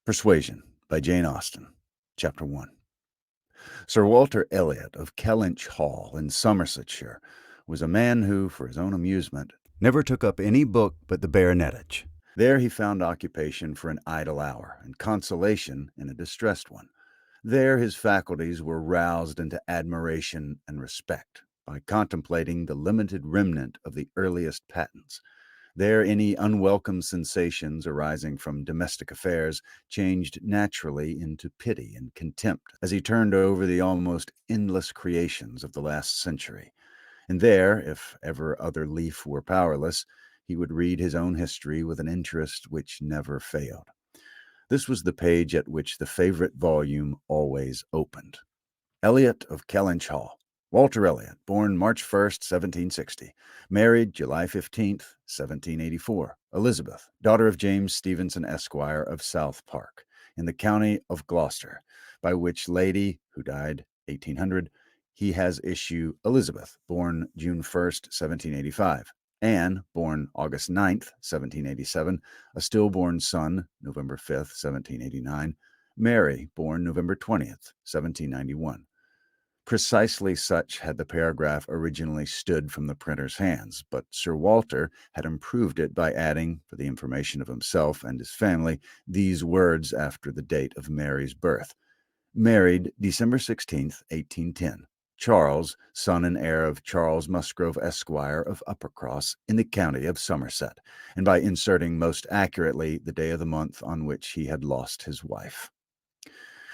Persuasion by Jane Austen, Chapter 1. Sir Walter Elliot of Kellynch Hall in Somersetshire was a man who, for his own amusement, never took up any book but the baronetage. There he found occupation for an idle hour, and consolation in a distressed one. There his faculties were roused into admiration and respect by contemplating the limited remnant of the earliest patents. There, any unwelcome sensations arising from domestic affairs changed naturally into pity and contempt as he turned over the almost endless creations of the last century. And there, if ever other leaf were powerless, he would read his own history with an interest which never failed. This was the page at which the favorite volume always opened. Elliot of Kellynch Hall. Walter Elliot, born March 1st, 1760, married July 15th, 1784, Elizabeth, daughter of James Stevenson, Esquire of South Park, in the county of Gloucester, by which lady, who died 1800, he has issue Elizabeth, born June 1st, 1785, Anne, born August 9th, 1787, a stillborn son, November 5th, 1789, Mary, born November 20th, 1791. Precisely such had the paragraph originally stood from the printer's hands, but Sir Walter had improved it by adding, for the information of himself and his family, these words after the date of Mary's birth. Married December 16th, 1810. Charles, son and heir of Charles Musgrove, Esquire of Uppercross, in the county of Somerset, and by inserting most accurately the day of the month on which he had lost his wife.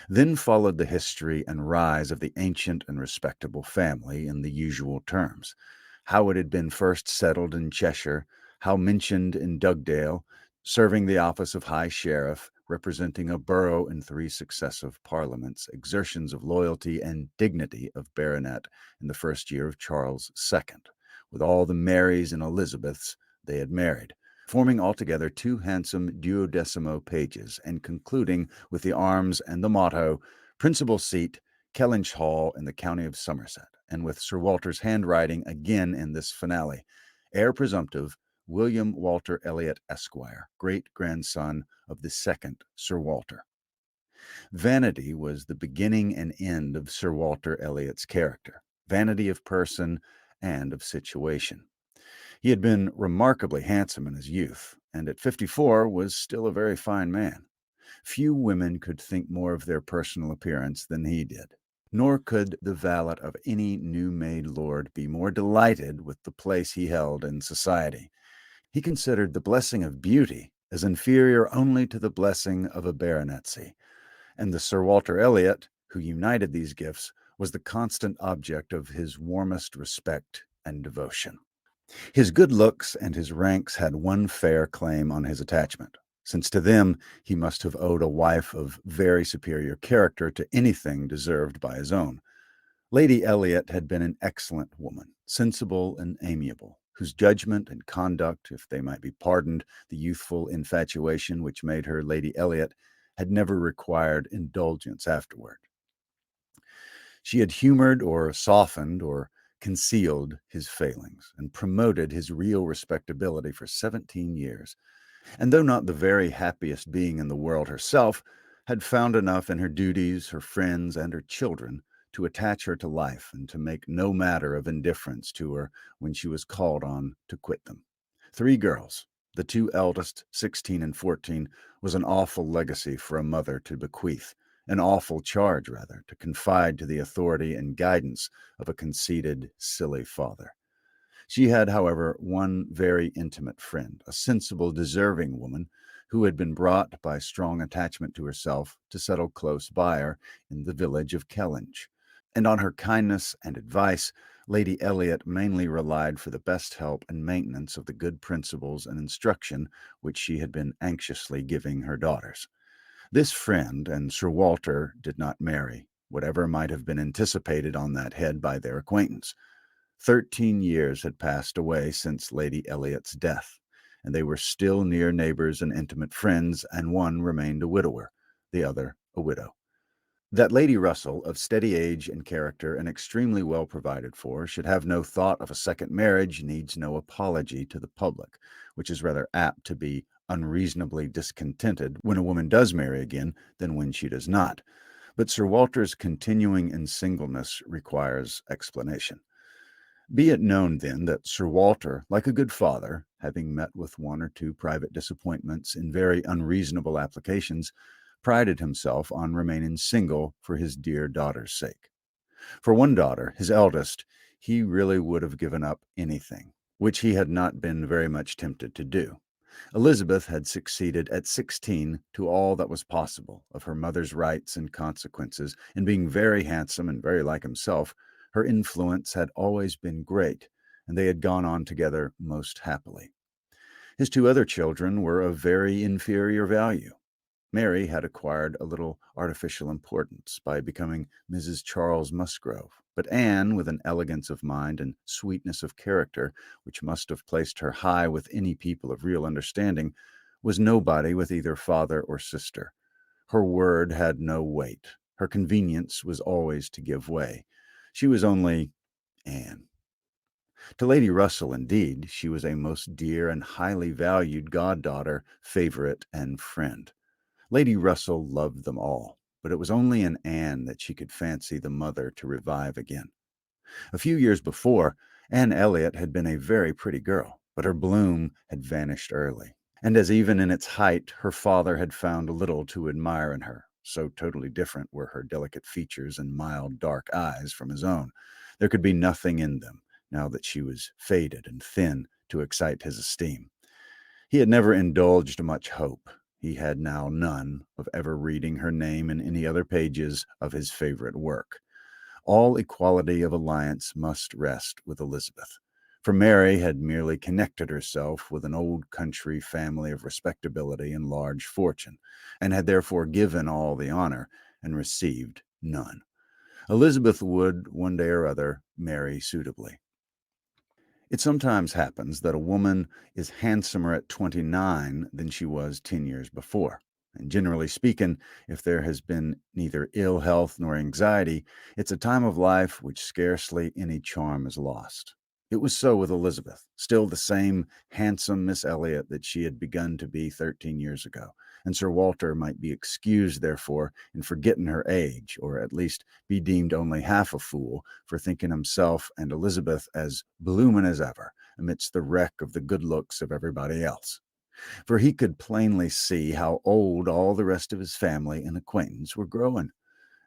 Then followed the history and rise of the ancient and respectable family in the usual terms. How it had been first settled in Cheshire, how mentioned in Dugdale, serving the office of High Sheriff, representing a borough in 3 successive parliaments, exertions of loyalty and dignity of baronet in the first year of Charles II, with all the Marys and Elizabeths they had married, forming altogether 2 handsome 12mo pages, and concluding with the arms and the motto, principal seat, Kellynch Hall in the county of Somerset, and with Sir Walter's handwriting again in this finale, heir presumptive, William Walter Elliot, Esquire, great-grandson of the second Sir Walter. Vanity was the beginning and end of Sir Walter Elliot's character, vanity of person and of situation. He had been remarkably handsome in his youth, and at 54 was still a very fine man. Few women could think more of their personal appearance than he did, nor could the valet of any new-made lord be more delighted with the place he held in society. He considered the blessing of beauty as inferior only to the blessing of a baronetcy, and the Sir Walter Elliot, who united these gifts, was the constant object of his warmest respect and devotion. His good looks and his ranks had one fair claim on his attachment, since to them he must have owed a wife of very superior character to anything deserved by his own. Lady Elliot had been an excellent woman, sensible and amiable, whose judgment and conduct, if they might be pardoned the youthful infatuation which made her Lady Elliot, had never required indulgence afterward. She had humored or softened or concealed his failings and promoted his real respectability for 17 years, and though not the very happiest being in the world herself, had found enough in her duties, her friends, and her children to attach her to life and to make no matter of indifference to her when she was called on to quit them. 3 girls, the 2 eldest, 16 and 14, was an awful legacy for a mother to bequeath, an awful charge, rather, to confide to the authority and guidance of a conceited, silly father. She had, however, one very intimate friend, a sensible, deserving woman, who had been brought by strong attachment to herself to settle close by her in the village of Kellynch, and on her kindness and advice Lady Elliot mainly relied for the best help and maintenance of the good principles and instruction which she had been anxiously giving her daughters. This friend and Sir Walter did not marry, whatever might have been anticipated on that head by their acquaintance. 13 years had passed away since Lady Elliot's death, and they were still near neighbors and intimate friends, and one remained a widower, the other a widow. That Lady Russell, of steady age and character and extremely well provided for, should have no thought of a second marriage needs no apology to the public, which is rather apt to be unreasonably discontented when a woman does marry again than when she does not. But Sir Walter's continuing in singleness requires explanation. Be it known, then, that Sir Walter, like a good father, having met with one or two private disappointments in very unreasonable applications, prided himself on remaining single for his dear daughter's sake. For one daughter, his eldest, he really would have given up anything, which he had not been very much tempted to do. Elizabeth had succeeded at 16 to all that was possible of her mother's rights and consequences, and being very handsome and very like himself, her influence had always been great, and they had gone on together most happily. His two other children were of very inferior value. Mary had acquired a little artificial importance by becoming Mrs. Charles Musgrove, but Anne, with an elegance of mind and sweetness of character which must have placed her high with any people of real understanding, was nobody with either father or sister. Her word had no weight. Her convenience was always to give way. She was only Anne. To Lady Russell, indeed, she was a most dear and highly valued goddaughter, favorite, and friend. Lady Russell loved them all, but it was only in Anne that she could fancy the mother to revive again. A few years before, Anne Elliot had been a very pretty girl, but her bloom had vanished early. And as even in its height, her father had found little to admire in her, so totally different were her delicate features and mild dark eyes from his own. There could be nothing in them, now that she was faded and thin, to excite his esteem. He had never indulged much hope. He had now none of ever reading her name in any other pages of his favorite work. All equality of alliance must rest with Elizabeth, for Mary had merely connected herself with an old country family of respectability and large fortune, and had therefore given all the honor and received none. Elizabeth would, one day or other, marry suitably. It sometimes happens that a woman is handsomer at 29 than she was 10 years before. And generally speaking, if there has been neither ill health nor anxiety, it's a time of life which scarcely any charm is lost. It was so with Elizabeth, still the same handsome Miss Elliot that she had begun to be 13 years ago, and Sir Walter might be excused, therefore, in forgetting her age, or at least be deemed only half a fool for thinking himself and Elizabeth as bloomin' as ever, amidst the wreck of the good looks of everybody else. For he could plainly see how old all the rest of his family and acquaintance were growing.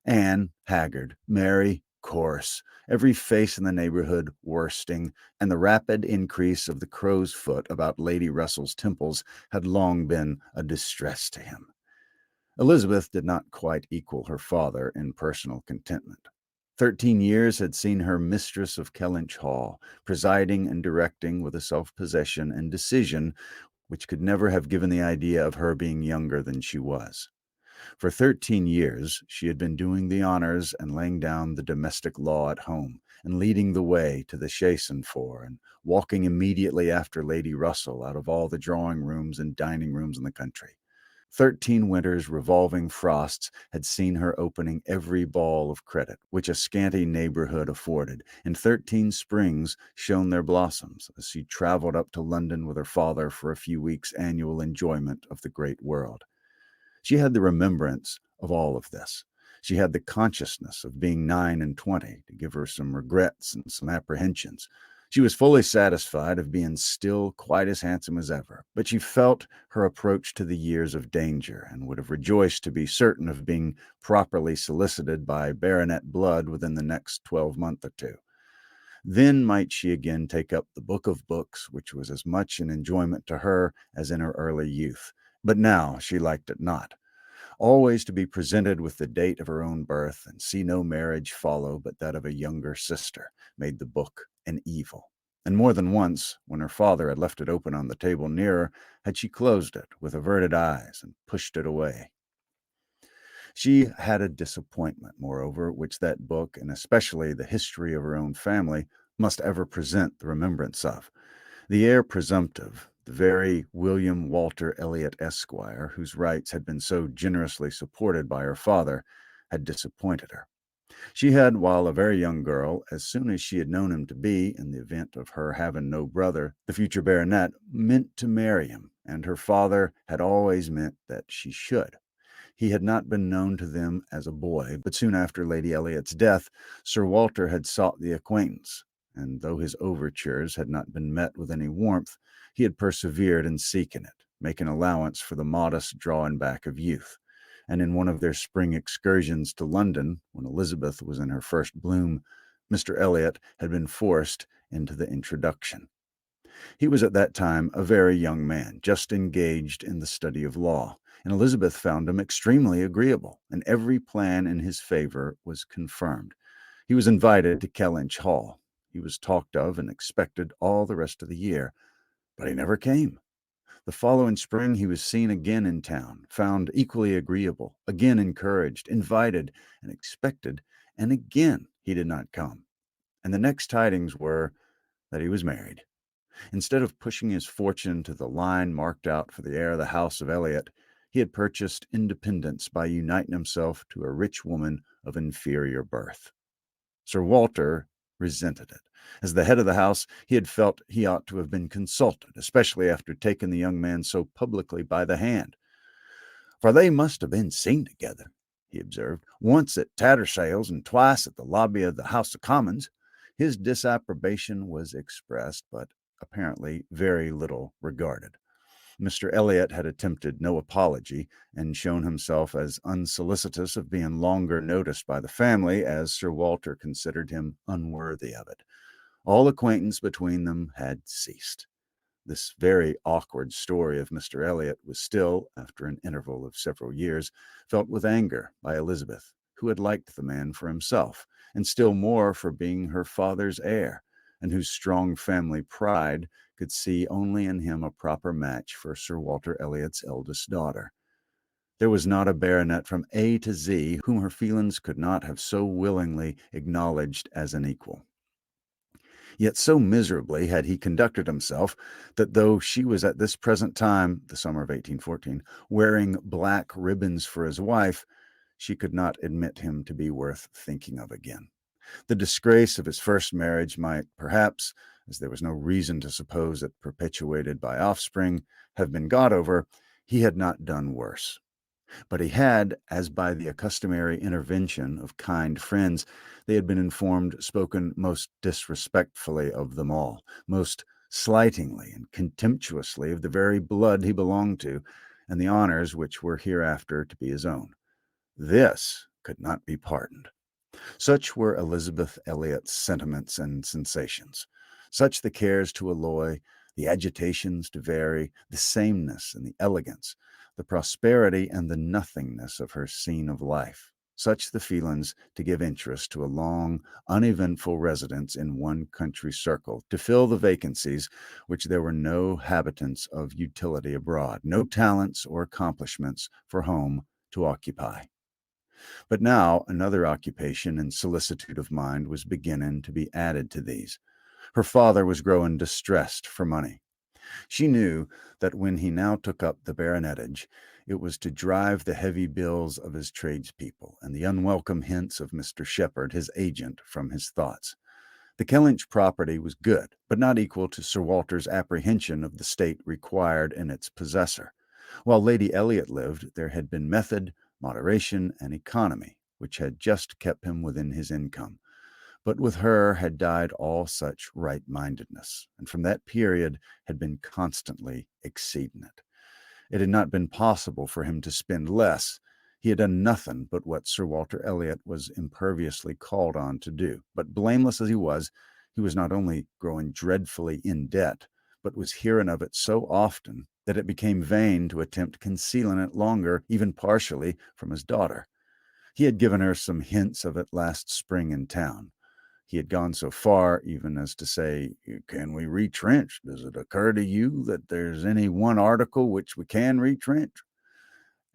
Anne, haggard; Mary, coarse; every face in the neighborhood worsting, and the rapid increase of the crow's foot about Lady Russell's temples had long been a distress to him. Elizabeth did not quite equal her father in personal contentment. 13 years had seen her mistress of Kellynch Hall, presiding and directing with a self-possession and decision which could never have given the idea of her being younger than she was. For 13 years, she had been doing the honors and laying down the domestic law at home, and leading the way to the chaise-and-four, and walking immediately after Lady Russell out of all the drawing-rooms and dining-rooms in the country. 13 winters' revolving frosts had seen her opening every ball of credit which a scanty neighborhood afforded, and 13 springs shone their blossoms as she traveled up to London with her father for a few weeks' annual enjoyment of the great world. She had the remembrance of all of this. She had the consciousness of being 29 to give her some regrets and some apprehensions. She was fully satisfied of being still quite as handsome as ever, but she felt her approach to the years of danger, and would have rejoiced to be certain of being properly solicited by baronet blood within the next 12 months or two. Then might she again take up the book of books, which was as much an enjoyment to her as in her early youth. But now she liked it not. Always to be presented with the date of her own birth, and see no marriage follow but that of a younger sister, made the book an evil. And more than once, when her father had left it open on the table near her, had she closed it with averted eyes and pushed it away. She had a disappointment, moreover, which that book, and especially the history of her own family, must ever present the remembrance of. The heir presumptive, the very William Walter Elliot, Esquire, whose rights had been so generously supported by her father, had disappointed her. She had, while a very young girl, as soon as she had known him to be, in the event of her having no brother, the future baronet, meant to marry him, and her father had always meant that she should. He had not been known to them as a boy, but soon after Lady Elliot's death, Sir Walter had sought the acquaintance, and though his overtures had not been met with any warmth, he had persevered in seeking it, making allowance for the modest drawing back of youth. And in one of their spring excursions to London, when Elizabeth was in her first bloom, Mr. Elliot had been forced into the introduction. He was at that time a very young man, just engaged in the study of law, and Elizabeth found him extremely agreeable, and every plan in his favor was confirmed. He was invited to Kellynch Hall. He was talked of and expected all the rest of the year, but he never came. The following spring he was seen again in town, found equally agreeable, again encouraged, invited, and expected, and again he did not come. And the next tidings were that he was married. Instead of pushing his fortune to the line marked out for the heir of the house of Elliot, he had purchased independence by uniting himself to a rich woman of inferior birth. Sir Walter resented it. As the head of the house, he had felt he ought to have been consulted, especially after taking the young man so publicly by the hand. "For they must have been seen together," he observed, "once at Tattersall's and twice at the lobby of the House of Commons." His disapprobation was expressed, but apparently very little regarded. Mr. Elliot had attempted no apology and shown himself as unsolicitous of being longer noticed by the family, as Sir Walter considered him unworthy of it. All acquaintance between them had ceased. This very awkward story of Mr. Elliot was still, after an interval of several years, felt with anger by Elizabeth, who had liked the man for himself, and still more for being her father's heir, and whose strong family pride could see only in him a proper match for Sir Walter Elliot's eldest daughter. There was not a baronet from A to Z whom her feelings could not have so willingly acknowledged as an equal. Yet so miserably had he conducted himself that though she was at this present time, the summer of 1814, wearing black ribbons for his wife, she could not admit him to be worth thinking of again. The disgrace of his first marriage might, perhaps, as there was no reason to suppose it perpetuated by offspring, have been got over. He had not done worse. But he had, as by the customary intervention of kind friends, they had been informed, spoken most disrespectfully of them all, most slightingly and contemptuously of the very blood he belonged to, and the honors which were hereafter to be his own. This could not be pardoned. Such were Elizabeth Elliot's sentiments and sensations, such the cares to alloy, the agitations to vary, the sameness and the elegance, the prosperity and the nothingness of her scene of life, such the feelings to give interest to a long, uneventful residence in one country circle, to fill the vacancies which there were no habitants of utility abroad, no talents or accomplishments for home to occupy. But now another occupation and solicitude of mind was beginning to be added to these. Her father was growing distressed for money. She knew that when he now took up the baronetage, it was to drive the heavy bills of his tradespeople and the unwelcome hints of Mr. Shepherd, his agent, from his thoughts. The Kellynch property was good, but not equal to Sir Walter's apprehension of the state required in its possessor. While Lady Elliot lived, there had been method, moderation, and economy, which had just kept him within his income. But with her had died all such right-mindedness, and from that period had been constantly exceeding it. It had not been possible for him to spend less. He had done nothing but what Sir Walter Elliot was imperviously called on to do. But blameless as he was not only growing dreadfully in debt, but was hearing of it so often that it became vain to attempt concealing it longer, even partially, from his daughter. He had given her some hints of it last spring in town. He had gone so far even as to say, "Can we retrench? Does it occur to you that there's any one article which we can retrench?"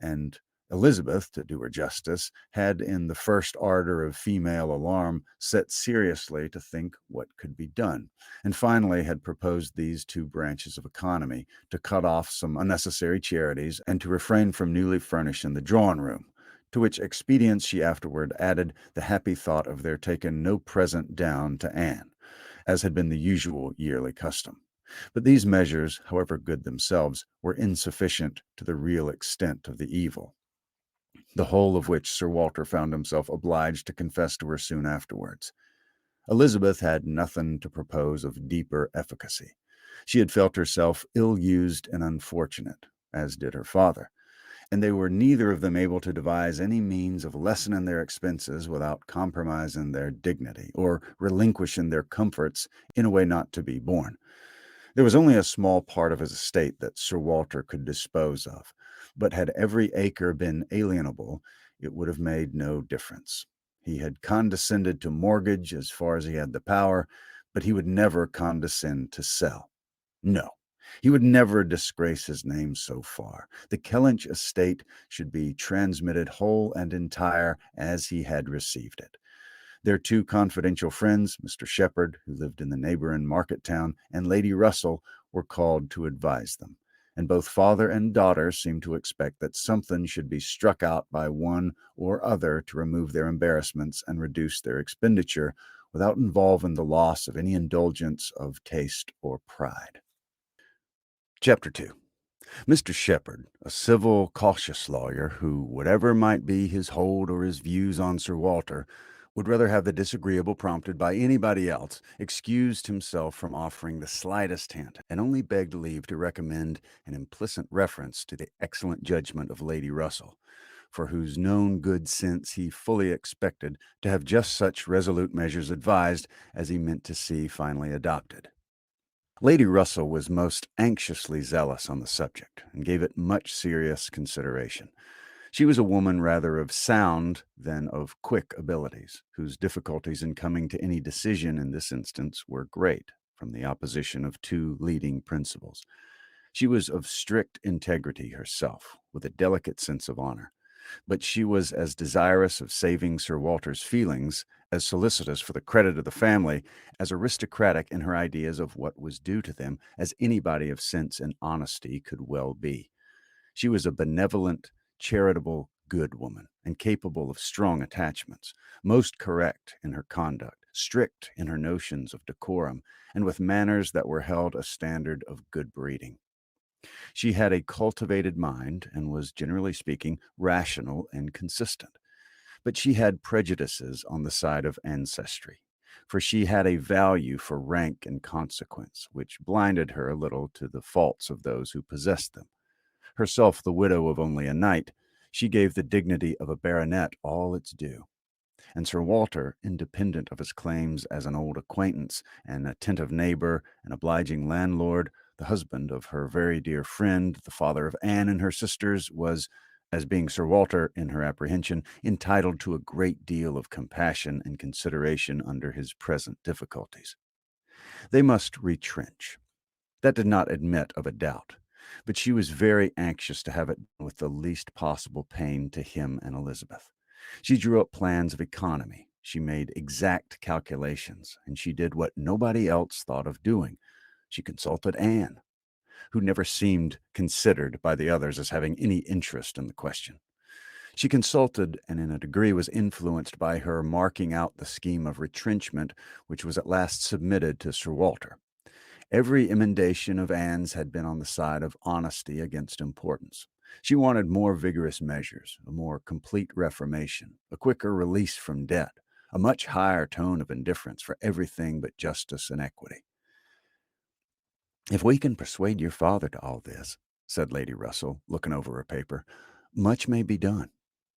And Elizabeth, to do her justice, had in the first ardor of female alarm set seriously to think what could be done, and finally had proposed these two branches of economy: to cut off some unnecessary charities and to refrain from newly furnishing the drawing-room, to which expedients she afterward added the happy thought of their taking no present down to Anne, as had been the usual yearly custom. But these measures, however good themselves, were insufficient to the real extent of the evil, the whole of which Sir Walter found himself obliged to confess to her soon afterwards. Elizabeth had nothing to propose of deeper efficacy. She had felt herself ill-used and unfortunate, as did her father, and they were neither of them able to devise any means of lessening their expenses without compromising their dignity, or relinquishing their comforts in a way not to be borne. There was only a small part of his estate that Sir Walter could dispose of, but had every acre been alienable, it would have made no difference. He had condescended to mortgage as far as he had the power, but he would never condescend to sell. No, he would never disgrace his name so far. The Kellynch estate should be transmitted whole and entire as he had received it. Their two confidential friends, Mr. Shepherd, who lived in the neighboring market town, and Lady Russell, were called to advise them, and both father and daughter seemed to expect that something should be struck out by one or other to remove their embarrassments and reduce their expenditure without involving the loss of any indulgence of taste or pride. Chapter 2. Mr. Shepherd, a civil, cautious lawyer who, whatever might be his hold or his views on Sir Walter, would rather have the disagreeable prompted by anybody else, excused himself from offering the slightest hint, and only begged leave to recommend an implicit reference to the excellent judgment of Lady Russell, for whose known good sense he fully expected to have just such resolute measures advised as he meant to see finally adopted. Lady Russell was most anxiously zealous on the subject, and gave it much serious consideration. She was a woman rather of sound than of quick abilities, whose difficulties in coming to any decision in this instance were great, from the opposition of two leading principles. She was of strict integrity herself, with a delicate sense of honor, but she was as desirous of saving Sir Walter's feelings, as solicitous for the credit of the family, as aristocratic in her ideas of what was due to them, as anybody of sense and honesty could well be. She was a benevolent, charitable, good woman, and capable of strong attachments, most correct in her conduct, strict in her notions of decorum, and with manners that were held a standard of good breeding. She had a cultivated mind, and was, generally speaking, rational and consistent. But she had prejudices on the side of ancestry, for she had a value for rank and consequence, which blinded her a little to the faults of those who possessed them. Herself the widow of only a knight, she gave the dignity of a baronet all its due. And Sir Walter, independent of his claims as an old acquaintance, an attentive neighbor, an obliging landlord, the husband of her very dear friend, the father of Anne and her sisters, was, as being Sir Walter in her apprehension, entitled to a great deal of compassion and consideration under his present difficulties. They must retrench. That did not admit of a doubt, but she was very anxious to have it done with the least possible pain to him and Elizabeth. She drew up plans of economy. She made exact calculations, and she did what nobody else thought of doing. She consulted Anne, who never seemed considered by the others as having any interest in the question. She consulted, and in a degree was influenced by her marking out the scheme of retrenchment which was at last submitted to Sir Walter. Every emendation of Anne's had been on the side of honesty against importance. She wanted more vigorous measures, a more complete reformation, a quicker release from debt, a much higher tone of indifference for everything but justice and equity. "If we can persuade your father to all this," said Lady Russell, looking over her paper, "much may be done.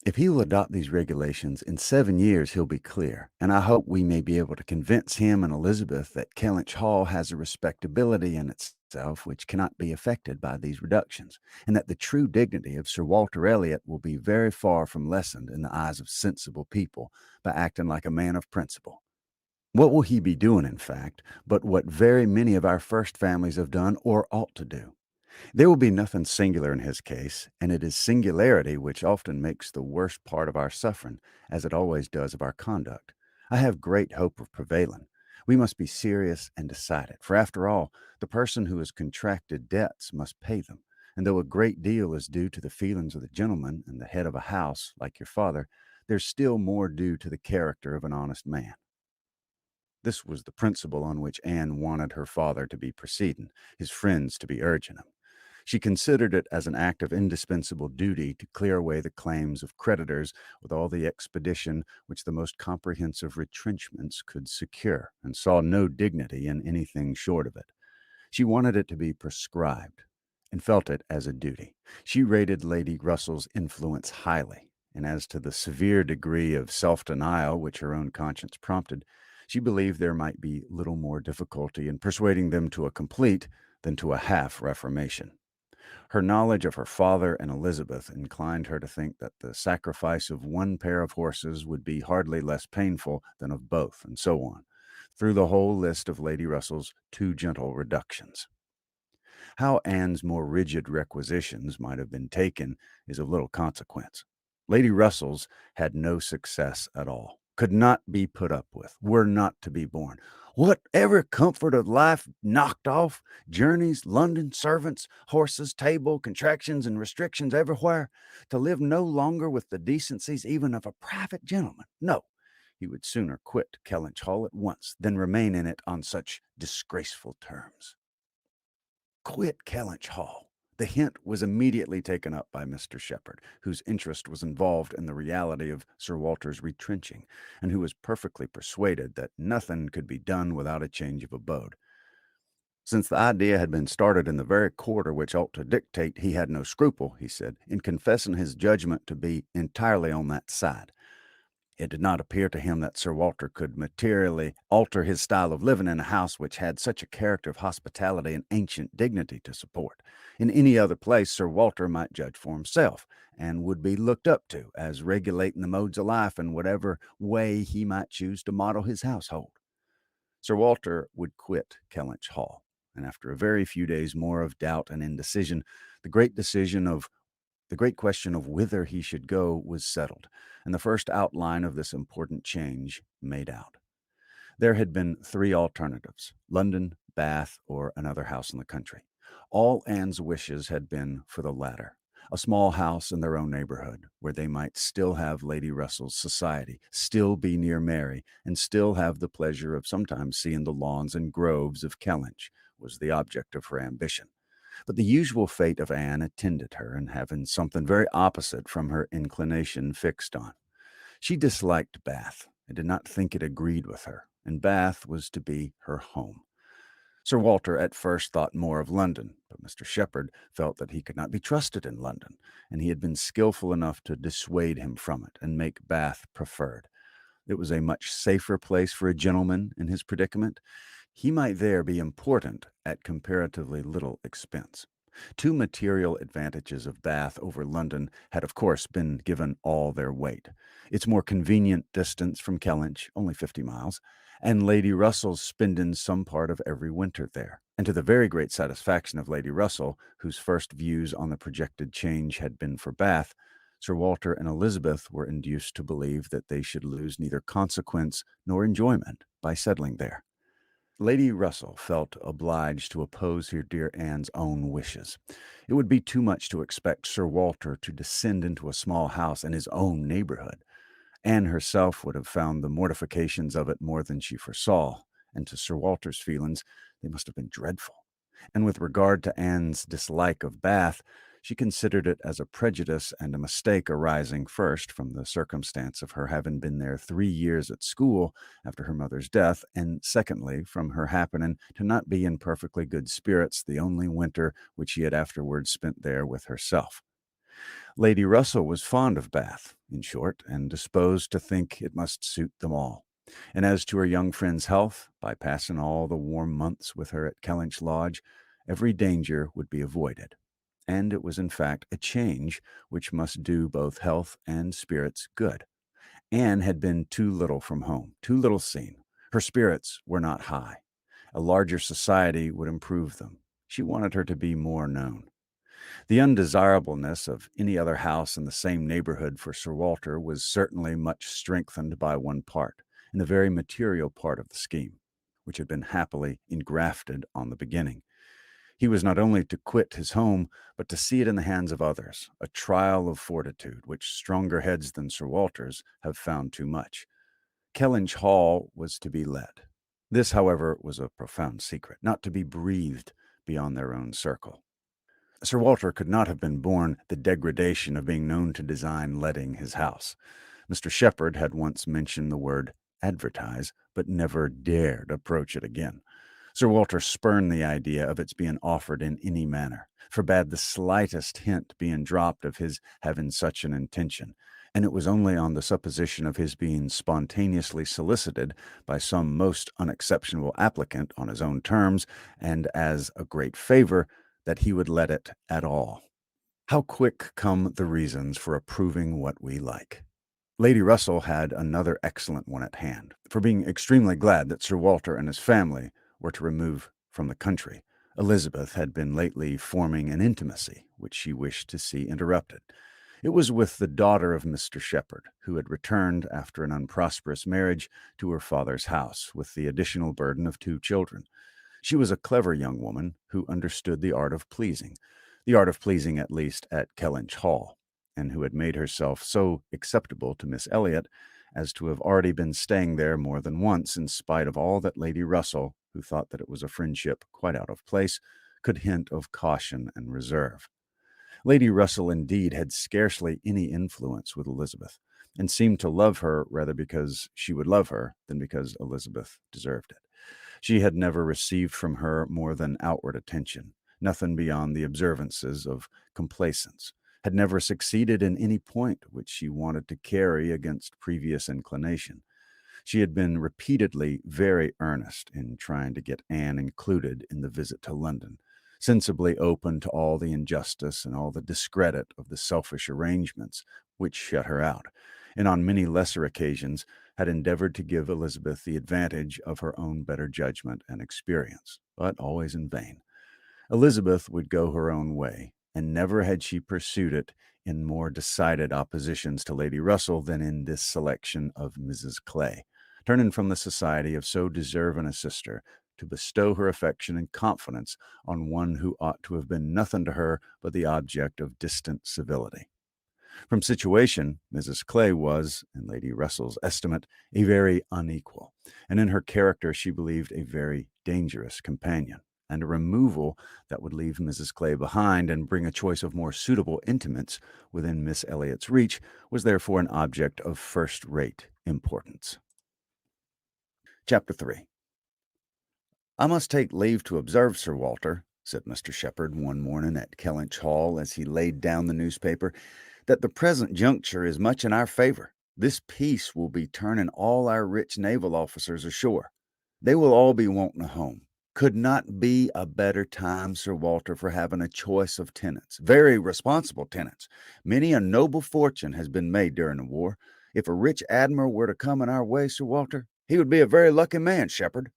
If he will adopt these regulations, in 7 years he'll be clear, and I hope we may be able to convince him and Elizabeth that Kellynch Hall has a respectability in itself which cannot be affected by these reductions, and that the true dignity of Sir Walter Elliot will be very far from lessened in the eyes of sensible people by acting like a man of principle. What will he be doing, in fact, but what very many of our first families have done or ought to do? There will be nothing singular in his case, and it is singularity which often makes the worst part of our suffering, as it always does of our conduct. I have great hope of prevailing. We must be serious and decided, for after all, the person who has contracted debts must pay them, and though a great deal is due to the feelings of the gentleman and the head of a house, like your father, there's still more due to the character of an honest man." This was the principle on which Anne wanted her father to be proceeding, his friends to be urging him. She considered it as an act of indispensable duty to clear away the claims of creditors with all the expedition which the most comprehensive retrenchments could secure, and saw no dignity in anything short of it. She wanted it to be prescribed, and felt it as a duty. She rated Lady Russell's influence highly, and as to the severe degree of self-denial which her own conscience prompted, she believed there might be little more difficulty in persuading them to a complete than to a half reformation. Her knowledge of her father and Elizabeth inclined her to think that the sacrifice of one pair of horses would be hardly less painful than of both, and so on, through the whole list of Lady Russell's too gentle reductions. How Anne's more rigid requisitions might have been taken is of little consequence. Lady Russell's had no success at all, could not be put up with, were not to be borne. Whatever comfort of life knocked off, journeys, London, servants, horses, table, contractions, and restrictions everywhere, to live no longer with the decencies even of a private gentleman. No, he would sooner quit Kellynch Hall at once than remain in it on such disgraceful terms. Quit Kellynch Hall. The hint was immediately taken up by Mr. Shepherd, whose interest was involved in the reality of Sir Walter's retrenching, and who was perfectly persuaded that nothing could be done without a change of abode. Since the idea had been started in the very quarter which ought to dictate, he had no scruple, he said, in confessing his judgment to be entirely on that side. It did not appear to him that Sir Walter could materially alter his style of living in a house which had such a character of hospitality and ancient dignity to support. In any other place, Sir Walter might judge for himself, and would be looked up to as regulating the modes of life in whatever way he might choose to model his household. Sir Walter would quit Kellynch Hall, and after a very few days more of doubt and indecision, the great question of whither he should go was settled, and the first outline of this important change made out. There had been three alternatives: London, Bath, or another house in the country. All Anne's wishes had been for the latter, a small house in their own neighborhood, where they might still have Lady Russell's society, still be near Mary, and still have the pleasure of sometimes seeing the lawns and groves of Kellynch, was the object of her ambition. But the usual fate of Anne attended her in having something very opposite from her inclination fixed on. She disliked Bath, and did not think it agreed with her, and Bath was to be her home. Sir Walter at first thought more of London, but Mr. Shepherd felt that he could not be trusted in London, and he had been skilful enough to dissuade him from it and make Bath preferred. It was a much safer place for a gentleman in his predicament. He might there be important at comparatively little expense. Two material advantages of Bath over London had of course been given all their weight: its more convenient distance from Kellynch, only 50 miles, and Lady Russell's spending some part of every winter there, and to the very great satisfaction of Lady Russell, whose first views on the projected change had been for Bath. Sir Walter and Elizabeth were induced to believe that they should lose neither consequence nor enjoyment by settling there. Lady Russell felt obliged to oppose her dear Anne's own wishes. It would be too much to expect Sir Walter to descend into a small house in his own neighborhood. Anne herself would have found the mortifications of it more than she foresaw, and to Sir Walter's feelings they must have been dreadful. And with regard to Anne's dislike of Bath, she considered it as a prejudice and a mistake arising first from the circumstance of her having been there 3 years at school after her mother's death, and secondly from her happening to not be in perfectly good spirits the only winter which she had afterwards spent there with herself. Lady Russell was fond of Bath, in short, and disposed to think it must suit them all. And as to her young friend's health, by passing all the warm months with her at Kellynch Lodge, every danger would be avoided. And it was in fact a change which must do both health and spirits good. Anne had been too little from home, too little seen. Her spirits were not high. A larger society would improve them. She wanted her to be more known. The undesirableness of any other house in the same neighborhood for Sir Walter was certainly much strengthened by one part, and a very material part of the scheme, which had been happily engrafted on the beginning. He was not only to quit his home, but to see it in the hands of others, a trial of fortitude which stronger heads than Sir Walter's have found too much. Kellynch Hall was to be let. This, however, was a profound secret, not to be breathed beyond their own circle. Sir Walter could not have been borne the degradation of being known to design letting his house. Mr. Shepherd had once mentioned the word advertise, but never dared approach it again. Sir Walter spurned the idea of its being offered in any manner, forbade the slightest hint being dropped of his having such an intention, and it was only on the supposition of his being spontaneously solicited by some most unexceptionable applicant on his own terms and as a great favor that he would let it at all. How quick come the reasons for approving what we like! Lady Russell had another excellent one at hand, for being extremely glad that Sir Walter and his family were to remove from the country. Elizabeth had been lately forming an intimacy which she wished to see interrupted. It was with the daughter of Mr. Shepherd, who had returned after an unprosperous marriage to her father's house, with the additional burden of 2 children. She was a clever young woman who understood the art of pleasing at least at Kellynch Hall, and who had made herself so acceptable to Miss Elliot as to have already been staying there more than once, in spite of all that Lady Russell, who thought that it was a friendship quite out of place, could hint of caution and reserve. Lady Russell indeed had scarcely any influence with Elizabeth, and seemed to love her rather because she would love her than because Elizabeth deserved it. She had never received from her more than outward attention, nothing beyond the observances of complaisance, had never succeeded in any point which she wanted to carry against previous inclination. She had been repeatedly very earnest in trying to get Anne included in the visit to London, sensibly open to all the injustice and all the discredit of the selfish arrangements which shut her out, and on many lesser occasions had endeavored to give Elizabeth the advantage of her own better judgment and experience, but always in vain. Elizabeth would go her own way, and never had she pursued it in more decided oppositions to Lady Russell than in this selection of Mrs. Clay, turning from the society of so deserving a sister to bestow her affection and confidence on one who ought to have been nothing to her but the object of distant civility. From situation, Mrs. Clay was, in Lady Russell's estimate, a very unequal, and in her character she believed a very dangerous companion, and a removal that would leave Mrs. Clay behind and bring a choice of more suitable intimates within Miss Elliot's reach was therefore an object of first-rate importance. Chapter 3. "I must take leave to observe, Sir Walter," said Mr. Shepherd one morning at Kellynch Hall as he laid down the newspaper, "that the present juncture is much in our favor. This peace will be turning all our rich naval officers ashore. They will all be wanting a home. Could not be a better time, Sir Walter, for having a choice of tenants, very responsible tenants. Many a noble fortune has been made during the war. If a rich admiral were to come in our way, Sir Walter, he would be a very lucky man, Shepherd,"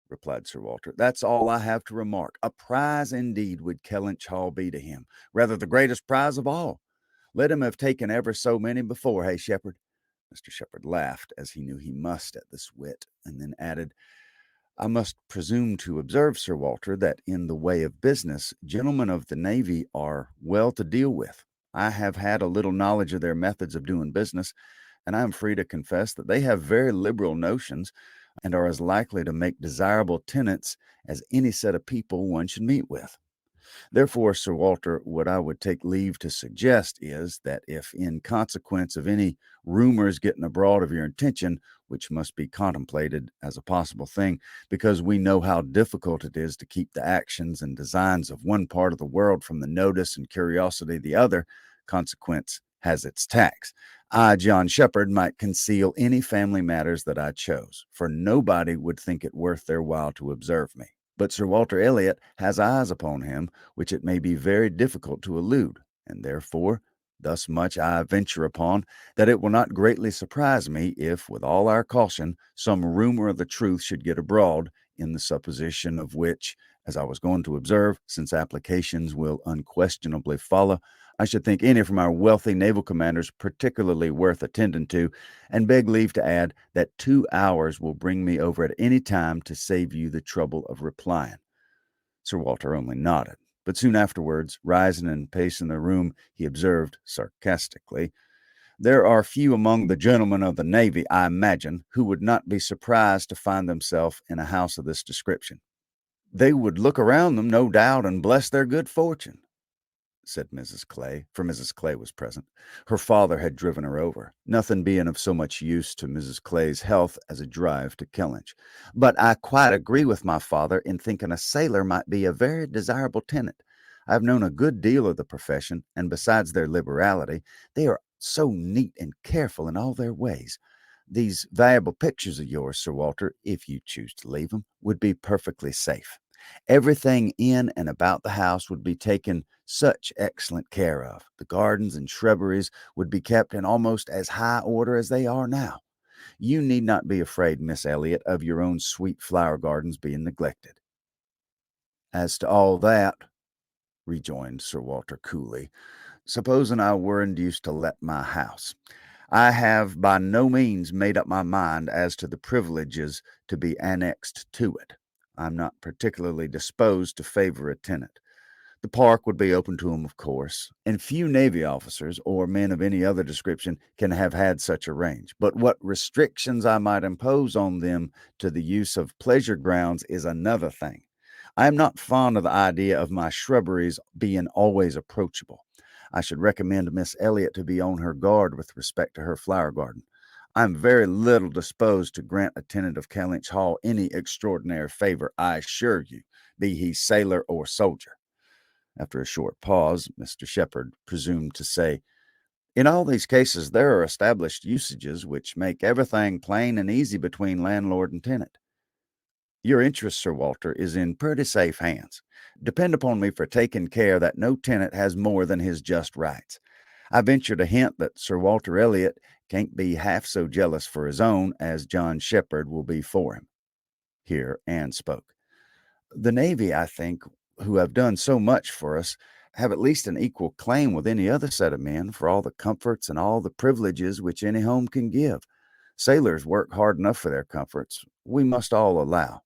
replied Sir Walter. "That's all I have to remark. A prize indeed would Kellynch Hall be to him, rather the greatest prize of all. Let him have taken ever so many before, hey, Shepherd?" Mr. Shepherd laughed, as he knew he must at this wit, and then added, "I must presume to observe, Sir Walter, that in the way of business, gentlemen of the Navy are well to deal with. I have had a little knowledge of their methods of doing business, and I am free to confess that they have very liberal notions, and are as likely to make desirable tenants as any set of people one should meet with. Therefore, Sir Walter, what I would take leave to suggest is, that if in consequence of any rumors getting abroad of your intention, which must be contemplated as a possible thing, because we know how difficult it is to keep the actions and designs of one part of the world from the notice and curiosity of the other, consequence has its tax. I, John Shepherd, might conceal any family matters that I chose, for nobody would think it worth their while to observe me. But Sir Walter Elliot has eyes upon him, which it may be very difficult to elude, and therefore thus much I venture upon, that it will not greatly surprise me if, with all our caution, some rumor of the truth should get abroad, in the supposition of which, as I was going to observe, since applications will unquestionably follow, I should think any from our wealthy naval commanders particularly worth attending to, and beg leave to add that 2 hours will bring me over at any time to save you the trouble of replying." Sir Walter only nodded, but soon afterwards, rising and pacing the room, he observed sarcastically, There are few among the gentlemen of the Navy, I imagine, who would not be surprised to find themselves in a house of this description. They would look around them, no doubt, and bless their good fortune, said Mrs. Clay, for Mrs. Clay was present. Her father had driven her over, nothing being of so much use to Mrs. Clay's health as a drive to Kellynch. But I quite agree with my father in thinking a sailor might be a very desirable tenant. I've known a good deal of the profession, and besides their liberality, they are so neat and careful in all their ways. These valuable pictures of yours, Sir Walter, if you choose to leave them, would be perfectly safe. Everything in and about the house would be taken such excellent care of. The gardens and shrubberies would be kept in almost as high order as they are now. You need not be afraid, Miss Elliot, of your own sweet flower gardens being neglected. As to all that, rejoined Sir Walter coolly, supposing I were induced to let my house, I have by no means made up my mind as to the privileges to be annexed to it. I'm not particularly disposed to favor a tenant. The park would be open to him, of course, and few Navy officers or men of any other description can have had such a range. But what restrictions I might impose on them to the use of pleasure grounds is another thing. I am not fond of the idea of my shrubberies being always approachable. I should recommend Miss Elliot to be on her guard with respect to her flower garden. I am very little disposed to grant a tenant of Kellynch Hall any extraordinary favor, I assure you, be he sailor or soldier. After a short pause, Mr. Shepherd presumed to say, in all these cases there are established usages which make everything plain and easy between landlord and tenant. Your interest, Sir Walter, is in pretty safe hands. Depend upon me for taking care that no tenant has more than his just rights. I venture to hint that Sir Walter Elliot can't be half so jealous for his own as John Shepherd will be for him. Here Anne spoke. The Navy, I think, who have done so much for us, have at least an equal claim with any other set of men for all the comforts and all the privileges which any home can give. Sailors work hard enough for their comforts, we must all allow.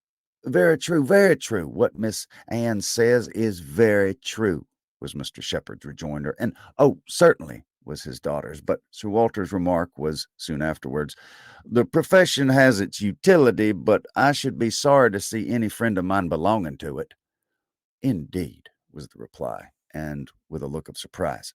Very true, very true. What Miss Anne says is very true, was Mr. Shepherd's rejoinder. And, oh, certainly, was his daughter's. But Sir Walter's remark was soon afterwards, the profession has its utility, but I should be sorry to see any friend of mine belonging to it. Indeed, was the reply, and with a look of surprise.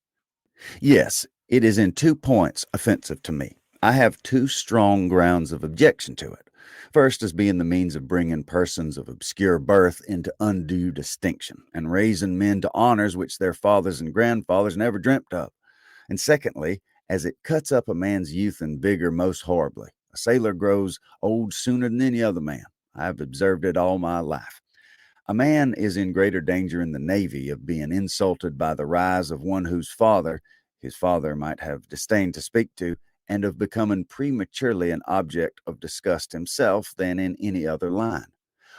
Yes, it is in 2 points offensive to me. I have 2 strong grounds of objection to it. First, as being the means of bringing persons of obscure birth into undue distinction, and raising men to honors which their fathers and grandfathers never dreamt of. And secondly, as it cuts up a man's youth and vigor most horribly. A sailor grows old sooner than any other man. I have observed it all my life. A man is in greater danger in the Navy of being insulted by the rise of one whose father, his father might have disdained to speak to, and of becoming prematurely an object of disgust himself than in any other line.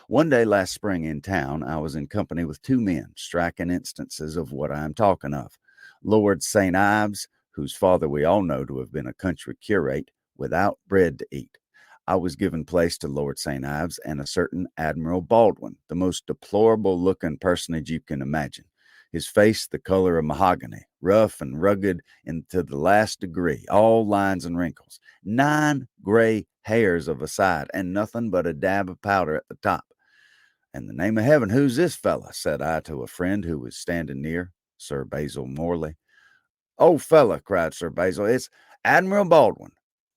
One day last spring in town, I was in company with 2 men, striking instances of what I am talking of. Lord St. Ives, whose father we all know to have been a country curate, without bread to eat. I was given place to Lord St. Ives and a certain Admiral Baldwin, the most deplorable-looking personage you can imagine. His face the color of mahogany, rough and rugged into the last degree, all lines and wrinkles, 9 gray hairs of a side, and nothing but a dab of powder at the top. In the name of heaven, who's this fella? Said I to a friend who was standing near, Sir Basil Morley. Old fella, cried Sir Basil, it's Admiral Baldwin.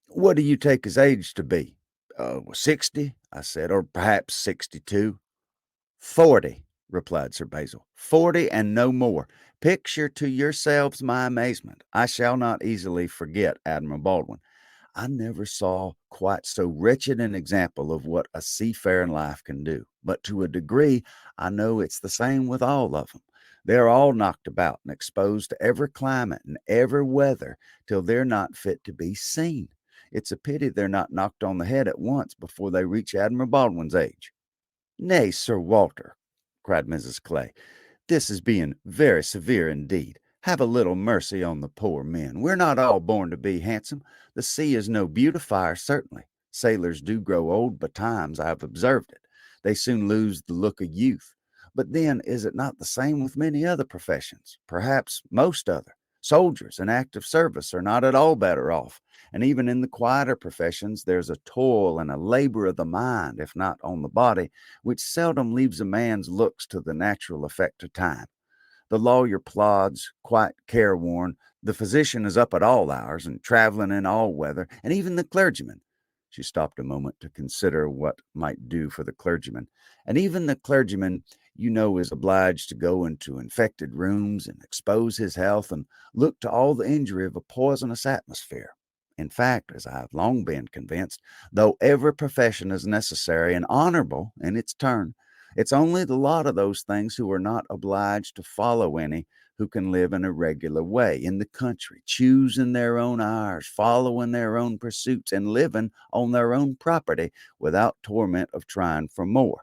What do you take his age to be? 60, I said, or perhaps 62. 40, replied Sir Basil. 40 and no more. Picture to yourselves my amazement. I shall not easily forget Admiral Baldwin. I never saw quite so wretched an example of what a seafaring life can do. But to a degree, I know it's the same with all of them. They're all knocked about and exposed to every climate and every weather till they're not fit to be seen. It's a pity they're not knocked on the head at once before they reach Admiral Baldwin's age. Nay, Sir Walter, cried Mrs. Clay, this is being very severe indeed. Have a little mercy on the poor men. We're not all born to be handsome. The sea is no beautifier, certainly. Sailors do grow old betimes, I have observed it. They soon lose the look of youth. But then, is it not the same with many other professions, perhaps most other? Soldiers in active service are not at all better off. And even in the quieter professions, there's a toil and a labor of the mind, if not on the body, which seldom leaves a man's looks to the natural effect of time. The lawyer plods, quite careworn. The physician is up at all hours and traveling in all weather, and even the clergyman. She stopped a moment to consider what might do for the clergyman. And even the clergyman, is obliged to go into infected rooms and expose his health and look to all the injury of a poisonous atmosphere. In fact, as I have long been convinced, though every profession is necessary and honorable in its turn, it's only the lot of those things who are not obliged to follow any who can live in a regular way in the country, choosing their own hours, following their own pursuits, and living on their own property without torment of trying for more.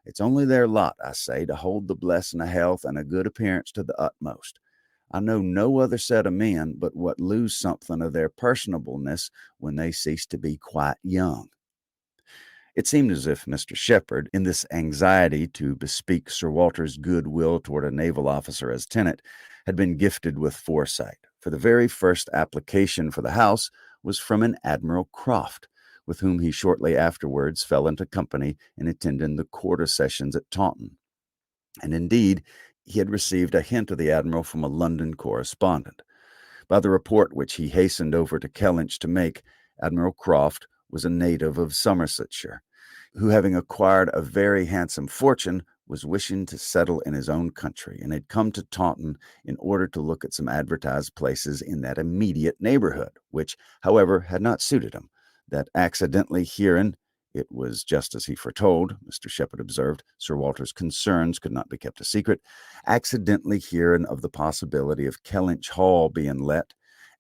It's only their lot, I say, to hold the blessing of health and a good appearance to the utmost. I know no other set of men but what lose something of their personableness when they cease to be quite young. It seemed as if Mr. Shepherd, in this anxiety to bespeak Sir Walter's good will toward a naval officer as tenant, had been gifted with foresight, for the very first application for the house was from an Admiral Croft, with whom he shortly afterwards fell into company in attending the quarter sessions at Taunton. And indeed, he had received a hint of the Admiral from a London correspondent. By the report which he hastened over to Kellynch to make, Admiral Croft was a native of Somersetshire, who, having acquired a very handsome fortune, was wishing to settle in his own country, and had come to Taunton in order to look at some advertised places in that immediate neighborhood, which, however, had not suited him. That accidentally hearing, it was just as he foretold, Mr. Shepherd observed, Sir Walter's concerns could not be kept a secret, accidentally hearing of the possibility of Kellynch Hall being let,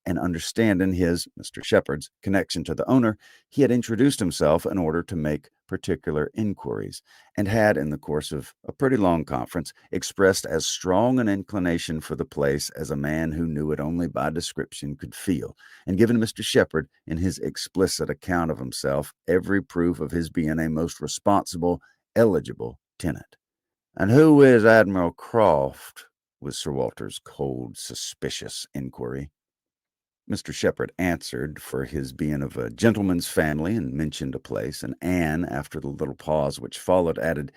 and understanding his, Mr. Shepherd's, connection to the owner, he had introduced himself in order to make particular inquiries, and had, in the course of a pretty long conference, expressed as strong an inclination for the place as a man who knew it only by description could feel, and given Mr. Shepherd, in his explicit account of himself, every proof of his being a most responsible, eligible tenant. "And who is Admiral Croft?" was Sir Walter's cold, suspicious inquiry. Mr. Shepherd answered for his being of a gentleman's family, and mentioned a place, and Anne, after the little pause which followed, added,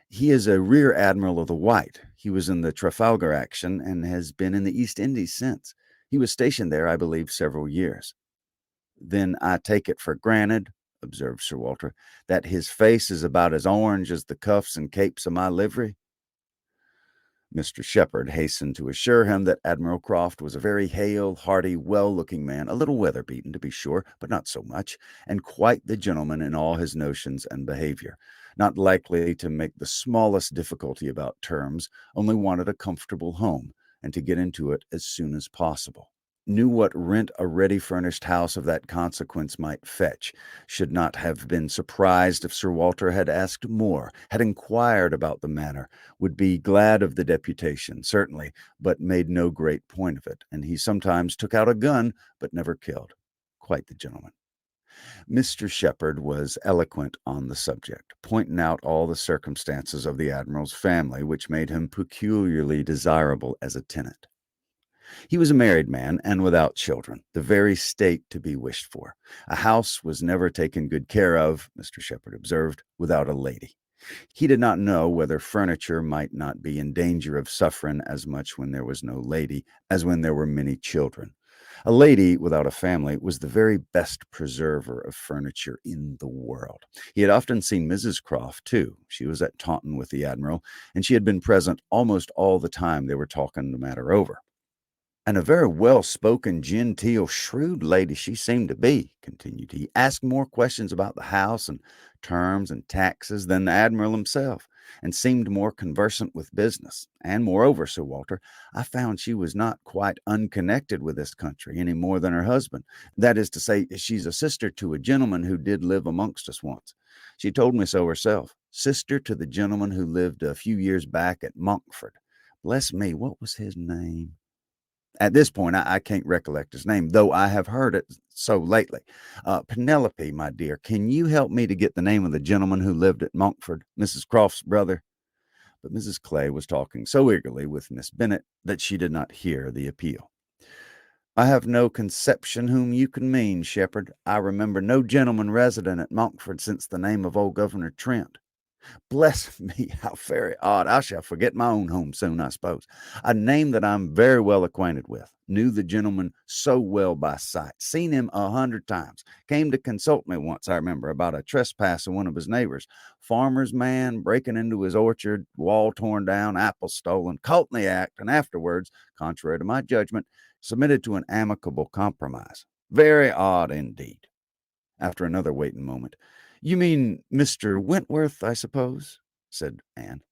"He is a rear admiral of the White. He was in the Trafalgar action, and has been in the East Indies since. He was stationed there, I believe, several years." "Then I take it for granted," observed Sir Walter, "that his face is about as orange as the cuffs and capes of my livery?" Mr. Shepherd hastened to assure him that Admiral Croft was a very hale, hearty, well-looking man, a little weather-beaten, to be sure, but not so much, and quite the gentleman in all his notions and behavior, not likely to make the smallest difficulty about terms, only wanted a comfortable home, and to get into it as soon as possible. Knew what rent a ready-furnished house of that consequence might fetch, should not have been surprised if Sir Walter had asked more, had inquired about the matter, would be glad of the deputation, certainly, but made no great point of it, and he sometimes took out a gun, but never killed. Quite the gentleman. Mr. Shepherd was eloquent on the subject, pointing out all the circumstances of the Admiral's family, which made him peculiarly desirable as a tenant. He was a married man and without children, the very state to be wished for. A house was never taken good care of, Mr. Shepherd observed, without a lady. He did not know whether furniture might not be in danger of suffering as much when there was no lady as when there were many children. A lady without a family was the very best preserver of furniture in the world. He had often seen Mrs. Croft, too. She was at Taunton with the Admiral, and she had been present almost all the time they were talking the matter over. "And a very well-spoken, genteel, shrewd lady she seemed to be," continued he. "Asked more questions about the house and terms and taxes than the Admiral himself, and seemed more conversant with business. And moreover, Sir Walter, I found she was not quite unconnected with this country any more than her husband. That is to say, she's a sister to a gentleman who did live amongst us once. She told me so herself. Sister to the gentleman who lived a few years back at Monkford. Bless me, what was his name? At this point, I can't recollect his name, though I have heard it so lately. Penelope, my dear, can you help me to get the name of the gentleman who lived at Monkford, Mrs. Croft's brother?" But Mrs. Clay was talking so eagerly with Miss Bennet that she did not hear the appeal. I have no conception whom you can mean, shepherd. I remember no gentleman resident at Monkford since the name of old Governor Trent. Bless me, how very odd. I shall forget my own home soon, I suppose. A name that I'm very well acquainted with. Knew the gentleman so well by sight. Seen him 100 times. Came to consult me once, I remember, about a trespass of one of his neighbors. Farmer's man breaking into his orchard, wall torn down, apples stolen, caught in the act, and afterwards, contrary to my judgment, submitted to an amicable compromise. Very odd indeed. After another waiting moment, "You mean Mr. Wentworth, I suppose?" said Anne.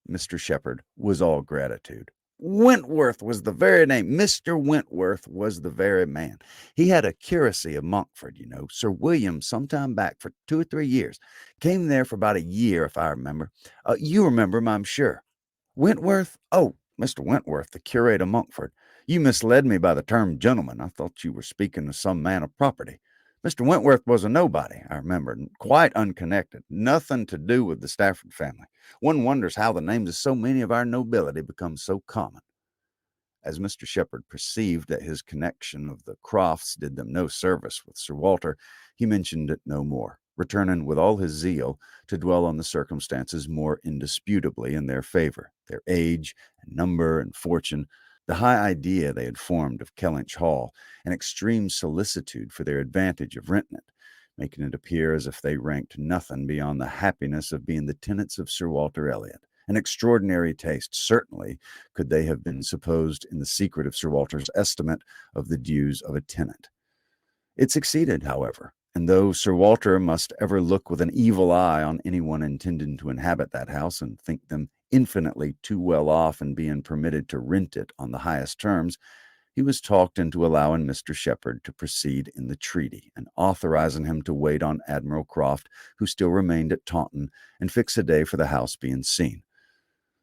Mr. Shepherd was all gratitude. Wentworth was the very name. Mr. Wentworth was the very man. He had a curacy of Monkford, you know. Sir William, some time back, for 2 or 3 years. Came there for about a year, if I remember. You remember him, I'm sure. Wentworth? Oh, Mr. Wentworth, the curate of Monkford. You misled me by the term gentleman. I thought you were speaking of some man of property. Mr. Wentworth was a nobody, I remember, quite unconnected, nothing to do with the Stafford family. One wonders how the names of so many of our nobility become so common. As Mr. Shepherd perceived that his connection of the Crofts did them no service with Sir Walter, he mentioned it no more, returning with all his zeal to dwell on the circumstances more indisputably in their favor, their age and number and fortune, the high idea they had formed of Kellynch Hall, and extreme solicitude for their advantage of renting it, making it appear as if they ranked nothing beyond the happiness of being the tenants of Sir Walter Elliot. An extraordinary taste, certainly, could they have been supposed in the secret of Sir Walter's estimate of the dues of a tenant. It succeeded, however, and though Sir Walter must ever look with an evil eye on anyone intending to inhabit that house and think them infinitely too well off in being permitted to rent it on the highest terms, he was talked into allowing Mr. Shepherd to proceed in the treaty and authorizing him to wait on Admiral Croft, who still remained at Taunton, and fix a day for the house being seen.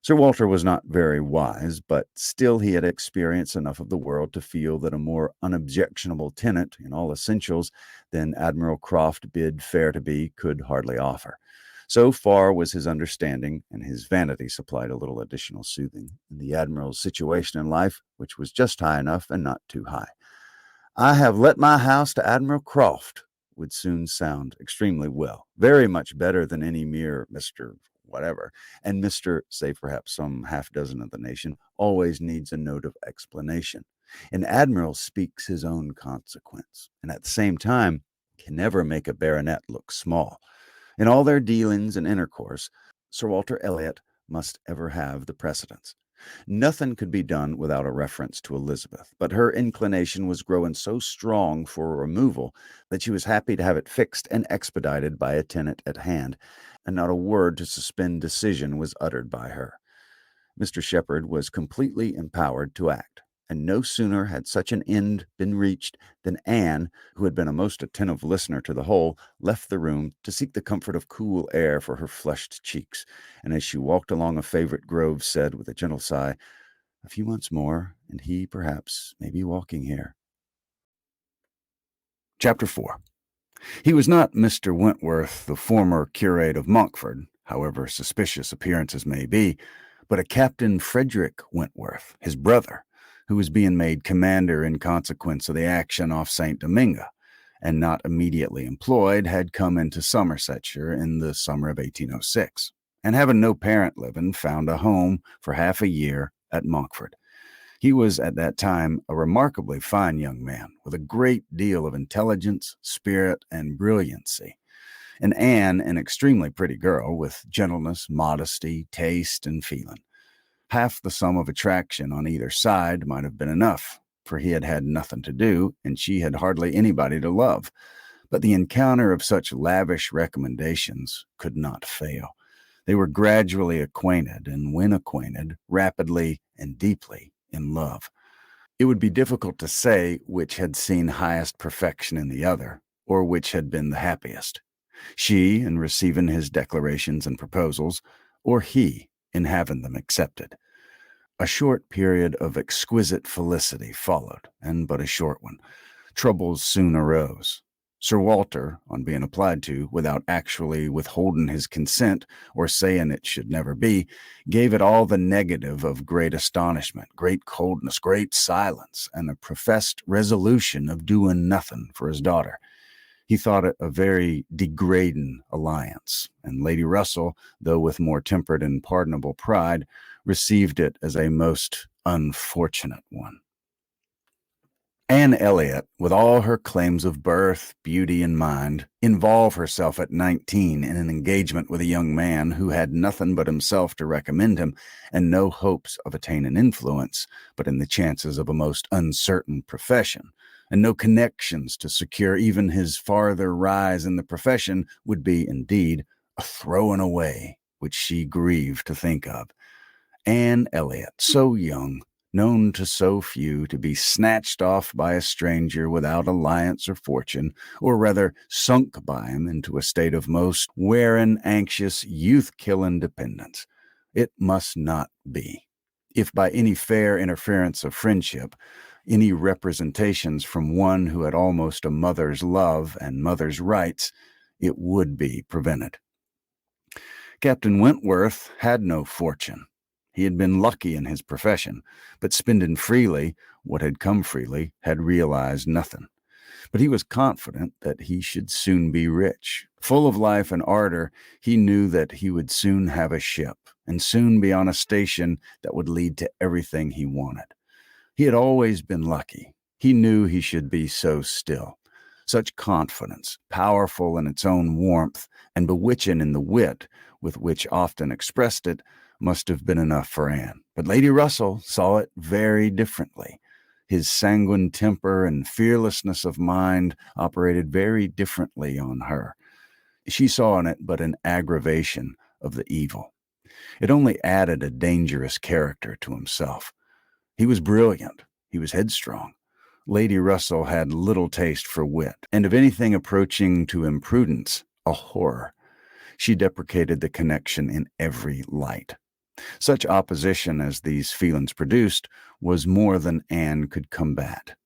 Sir Walter was not very wise, but still he had experienced enough of the world to feel that a more unobjectionable tenant in all essentials than Admiral Croft bid fair to be could hardly offer. So far was his understanding, and his vanity supplied a little additional soothing in the Admiral's situation in life, which was just high enough and not too high. "I have let my house to Admiral Croft," would soon sound extremely well, very much better than any mere Mr. whatever, and Mr., say perhaps some half dozen of the nation, always needs a note of explanation. An admiral speaks his own consequence, and at the same time can never make a baronet look small. In all their dealings and intercourse, Sir Walter Elliot must ever have the precedence. Nothing could be done without a reference to Elizabeth, but her inclination was growing so strong for a removal that she was happy to have it fixed and expedited by a tenant at hand, and not a word to suspend decision was uttered by her. Mr. Shepherd was completely empowered to act, and no sooner had such an end been reached than Anne, who had been a most attentive listener to the whole, left the room to seek the comfort of cool air for her flushed cheeks, and as she walked along a favorite grove said with a gentle sigh, "A few months more, and he, perhaps, may be walking here." Chapter 4. He was not Mr. Wentworth, the former curate of Monkford, however suspicious appearances may be, but a Captain Frederick Wentworth, his brother, who was being made commander in consequence of the action off St. Domingo, and not immediately employed, had come into Somersetshire in the summer of 1806, and having no parent living, found a home for half a year at Monkford. He was at that time a remarkably fine young man, with a great deal of intelligence, spirit, and brilliancy, and Anne an extremely pretty girl, with gentleness, modesty, taste, and feeling. Half the sum of attraction on either side might have been enough, for he had had nothing to do, and she had hardly anybody to love. But the encounter of such lavish recommendations could not fail. They were gradually acquainted, and when acquainted, rapidly and deeply in love. It would be difficult to say which had seen highest perfection in the other, or which had been the happiest. She in receiving his declarations and proposals, or he in having them accepted. A short period of exquisite felicity followed, and but a short one. Troubles soon arose. Sir Walter, on being applied to, without actually withholding his consent or saying it should never be, gave it all the negative of great astonishment, great coldness, great silence, and a professed resolution of doing nothing for his daughter. He thought it a very degrading alliance, and Lady Russell, though with more tempered and pardonable pride, received it as a most unfortunate one. Anne Elliot, with all her claims of birth, beauty, and mind, involve herself at 19 in an engagement with a young man who had nothing but himself to recommend him and no hopes of attaining influence, but in the chances of a most uncertain profession, and no connections to secure even his farther rise in the profession, would be, indeed, a throwing away which she grieved to think of. Anne Elliot, so young, known to so few, to be snatched off by a stranger without alliance or fortune, or rather sunk by him into a state of most wearing, anxious, youth-killing dependence. It must not be. If by any fair interference of friendship, any representations from one who had almost a mother's love and mother's rights, it would be prevented. Captain Wentworth had no fortune. He had been lucky in his profession, but spending freely what had come freely had realized nothing. But he was confident that he should soon be rich. Full of life and ardor, he knew that he would soon have a ship and soon be on a station that would lead to everything he wanted. He had always been lucky. He knew he should be so still. Such confidence, powerful in its own warmth and bewitching in the wit with which Austen expressed it, must have been enough for Anne. But Lady Russell saw it very differently. His sanguine temper and fearlessness of mind operated very differently on her. She saw in it but an aggravation of the evil. It only added a dangerous character to himself. He was brilliant. He was headstrong. Lady Russell had little taste for wit, and of anything approaching to imprudence, a horror. She deprecated the connection in every light. Such opposition as these feelings produced was more than Anne could combat.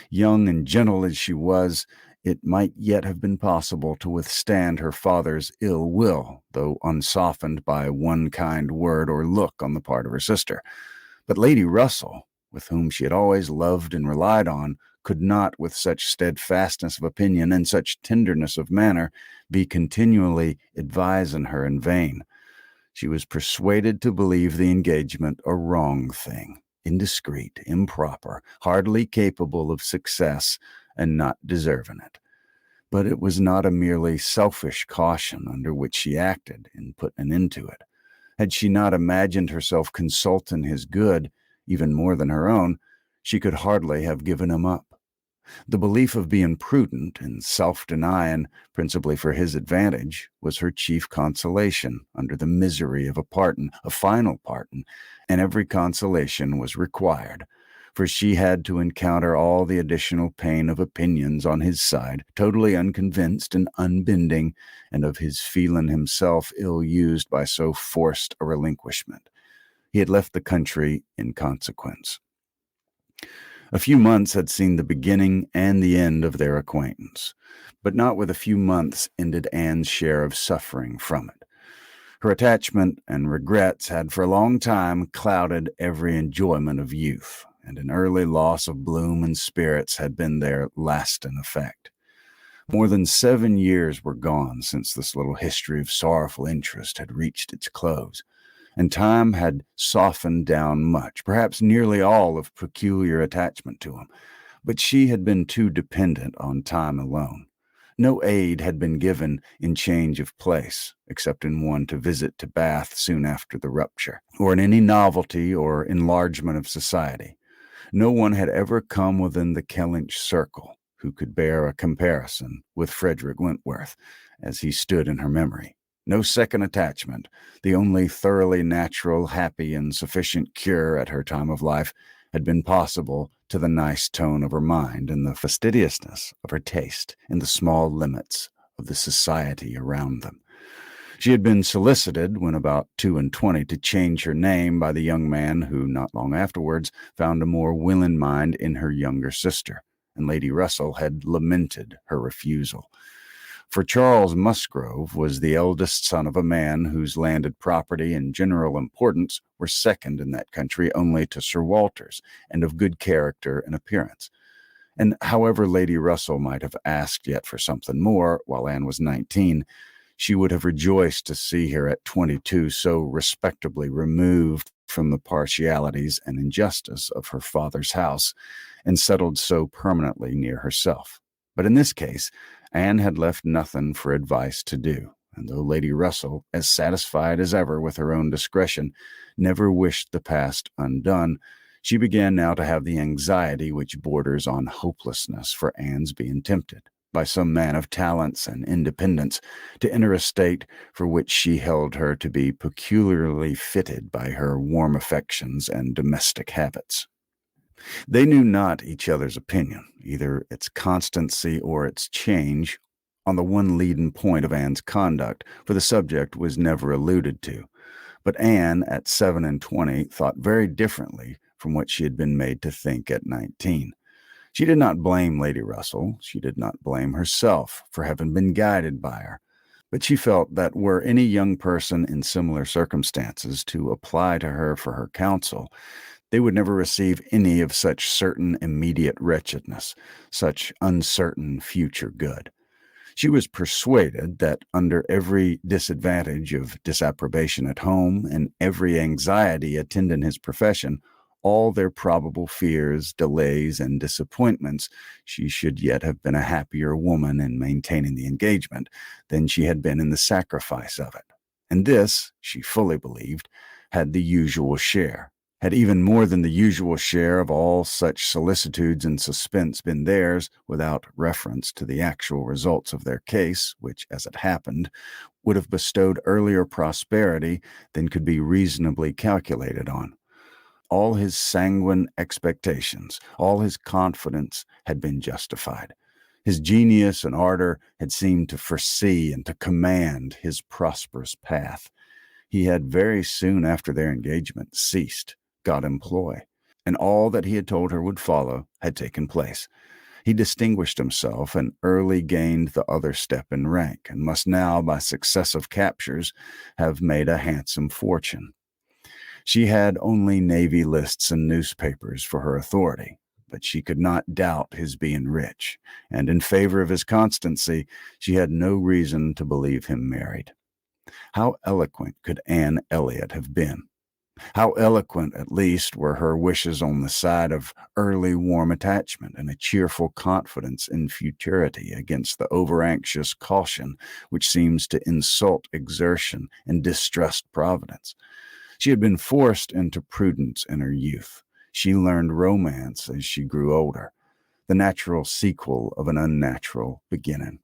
Young and gentle as she was, it might yet have been possible to withstand her father's ill will, though unsoftened by one kind word or look on the part of her sister. But Lady Russell, with whom she had always loved and relied on, could not, with such steadfastness of opinion and such tenderness of manner, be continually advising her in vain. She was persuaded to believe the engagement a wrong thing, indiscreet, improper, hardly capable of success, and not deserving it. But it was not a merely selfish caution under which she acted in putting an end to it. Had she not imagined herself consulting his good, even more than her own, she could hardly have given him up. The belief of being prudent and self-denying, principally for his advantage, was her chief consolation under the misery of a final parting, and every consolation was required, for she had to encounter all the additional pain of opinions on his side, totally unconvinced and unbending, and of his feeling himself ill-used by so forced a relinquishment. He had left the country in consequence. A few months had seen the beginning and the end of their acquaintance, but not with a few months ended Anne's share of suffering from it. Her attachment and regrets had for a long time clouded every enjoyment of youth, and an early loss of bloom and spirits had been their lasting effect. More than 7 years were gone since this little history of sorrowful interest had reached its close, and time had softened down much, perhaps nearly all of peculiar attachment to him. But she had been too dependent on time alone. No aid had been given in change of place, except in one to visit to Bath soon after the rupture, or in any novelty or enlargement of society. No one had ever come within the Kellynch circle who could bear a comparison with Frederick Wentworth, as he stood in her memory. No second attachment, the only thoroughly natural, happy, and sufficient cure at her time of life, had been possible to the nice tone of her mind and the fastidiousness of her taste in the small limits of the society around them. She had been solicited, when about 22, to change her name by the young man who, not long afterwards, found a more willing mind in her younger sister, and Lady Russell had lamented her refusal. For Charles Musgrove was the eldest son of a man whose landed property and general importance were second in that country only to Sir Walter's, and of good character and appearance. And however Lady Russell might have asked yet for something more, while Anne was 19, she would have rejoiced to see her at 22 so respectably removed from the partialities and injustice of her father's house, and settled so permanently near herself. But in this case, Anne had left nothing for advice to do, and though Lady Russell, as satisfied as ever with her own discretion, never wished the past undone, she began now to have the anxiety which borders on hopelessness for Anne's being tempted, by some man of talents and independence, to enter a state for which she held her to be peculiarly fitted by her warm affections and domestic habits. They knew not each other's opinion, either its constancy or its change, on the one leading point of Anne's conduct, for the subject was never alluded to. But Anne, at 27, thought very differently from what she had been made to think at 19. She did not blame Lady Russell. She did not blame herself for having been guided by her. But she felt that were any young person in similar circumstances to apply to her for her counsel, they would never receive any of such certain immediate wretchedness, such uncertain future good. She was persuaded that under every disadvantage of disapprobation at home and every anxiety attending his profession, all their probable fears, delays, and disappointments, she should yet have been a happier woman in maintaining the engagement than she had been in the sacrifice of it. And this, she fully believed, had the usual share. Had even more than the usual share of all such solicitudes and suspense been theirs, without reference to the actual results of their case, which, as it happened, would have bestowed earlier prosperity than could be reasonably calculated on. All his sanguine expectations, all his confidence had been justified. His genius and ardor had seemed to foresee and to command his prosperous path. He had very soon after their engagement ceased, got employ, and all that he had told her would follow had taken place. He distinguished himself and early gained the other step in rank, and must now, by successive captures, have made a handsome fortune. She had only navy lists and newspapers for her authority, but she could not doubt his being rich, and in favor of his constancy, she had no reason to believe him married. How eloquent could Anne Elliot have been? How eloquent, at least, were her wishes on the side of early warm attachment and a cheerful confidence in futurity against the over-anxious caution which seems to insult exertion and distrust providence. She had been forced into prudence in her youth. She learned romance as she grew older, the natural sequel of an unnatural beginning.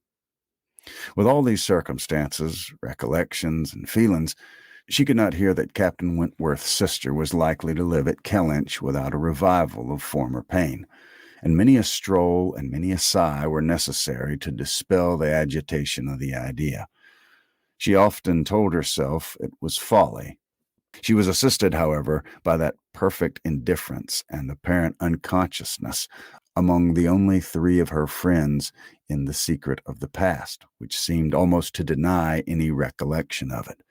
With all these circumstances, recollections, and feelings, she could not hear that Captain Wentworth's sister was likely to live at Kellynch without a revival of former pain, and many a stroll and many a sigh were necessary to dispel the agitation of the idea. She often told herself it was folly. She was assisted, however, by that perfect indifference and apparent unconsciousness among the only three of her friends in the secret of the past, which seemed almost to deny any recollection of it.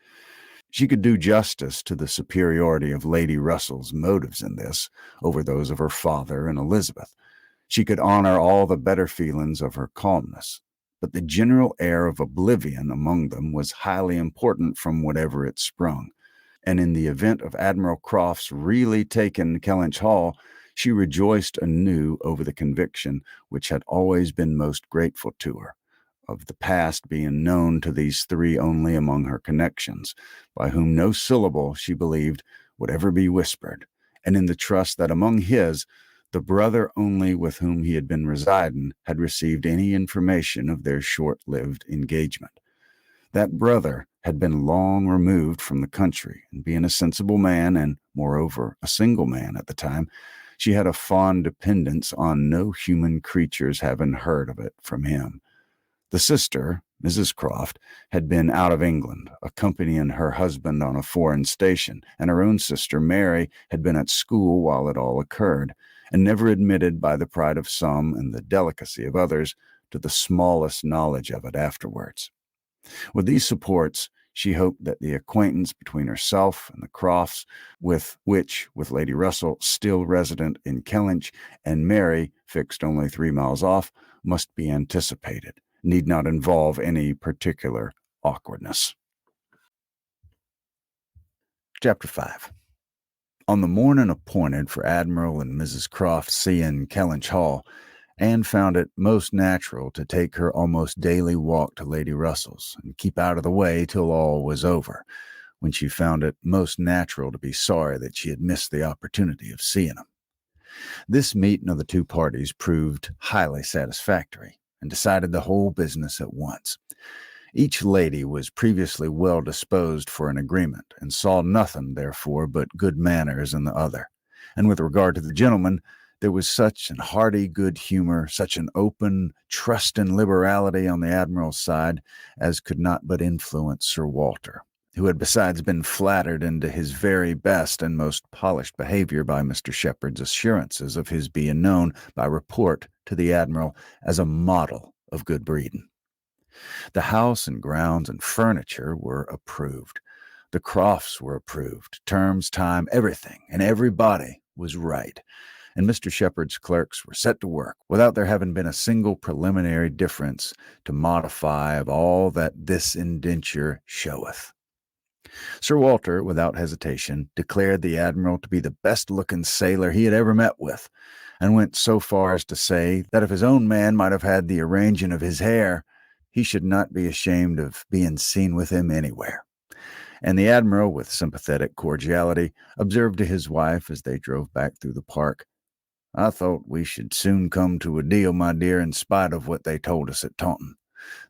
She could do justice to the superiority of Lady Russell's motives in this over those of her father and Elizabeth. She could honor all the better feelings of her calmness, but the general air of oblivion among them was highly important from whatever it sprung. And in the event of Admiral Crofts really taking Kellynch Hall, she rejoiced anew over the conviction which had always been most grateful to her, of the past being known to these three only among her connections, by whom no syllable, she believed, would ever be whispered, and in the trust that among his, the brother only with whom he had been residing had received any information of their short-lived engagement. That brother had been long removed from the country, and being a sensible man, and, moreover, a single man at the time, she had a fond dependence on no human creature's having heard of it from him. The sister, Mrs. Crofts, had been out of England, accompanying her husband on a foreign station, and her own sister, Mary, had been at school while it all occurred, and never admitted by the pride of some and the delicacy of others to the smallest knowledge of it afterwards. With these supports, she hoped that the acquaintance between herself and the Crofts, with Lady Russell still resident in Kellynch and Mary fixed only 3 miles off, must be anticipated, need not involve any particular awkwardness. Chapter 5. On the morning appointed for Admiral and Mrs. Crofts seeing Kellynch Hall, Anne found it most natural to take her almost daily walk to Lady Russell's and keep out of the way till all was over, when she found it most natural to be sorry that she had missed the opportunity of seeing him. This meeting of the two parties proved highly satisfactory and decided the whole business at once. Each lady was previously well disposed for an agreement, and saw nothing, therefore, but good manners in the other. And with regard to the gentleman, there was such an hearty good humor, such an open trust and liberality on the Admiral's side, as could not but influence Sir Walter, who had besides been flattered into his very best and most polished behavior by Mr. Shepherd's assurances of his being known by report to the Admiral as a model of good breeding. The house and grounds and furniture were approved. The Crofts were approved. Terms, time, everything, and everybody was right. And Mr. Shepherd's clerks were set to work, without there having been a single preliminary difference to modify of all that this indenture showeth. Sir Walter, without hesitation, declared the Admiral to be the best-looking sailor he had ever met with, and went so far as to say that if his own man might have had the arranging of his hair, he should not be ashamed of being seen with him anywhere. And the Admiral, with sympathetic cordiality, observed to his wife as they drove back through the park, "I thought we should soon come to a deal, my dear, in spite of what they told us at Taunton.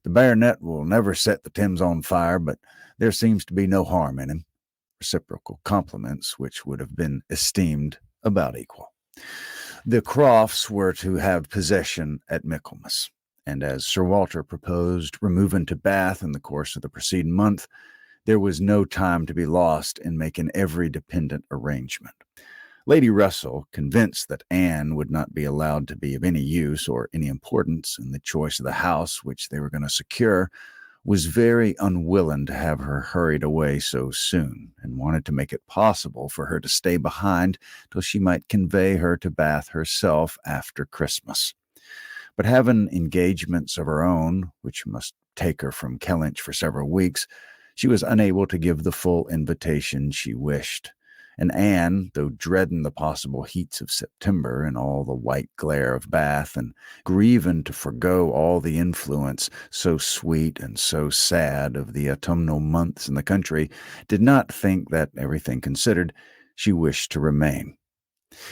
The baronet will never set the Thames on fire, but there seems to be no harm in him." Reciprocal compliments which would have been esteemed about equal. The Crofts were to have possession at Michaelmas, and as Sir Walter proposed removing to Bath in the course of the preceding month, there was no time to be lost in making every dependent arrangement. Lady Russell, convinced that Anne would not be allowed to be of any use or any importance in the choice of the house which they were going to secure, was very unwilling to have her hurried away so soon, and wanted to make it possible for her to stay behind till she might convey her to Bath herself after Christmas. But having engagements of her own, which must take her from Kellynch for several weeks, she was unable to give the full invitation she wished. And Anne, though dreading the possible heats of September and all the white glare of Bath, and grieving to forego all the influence, so sweet and so sad, of the autumnal months in the country, did not think that, everything considered, she wished to remain.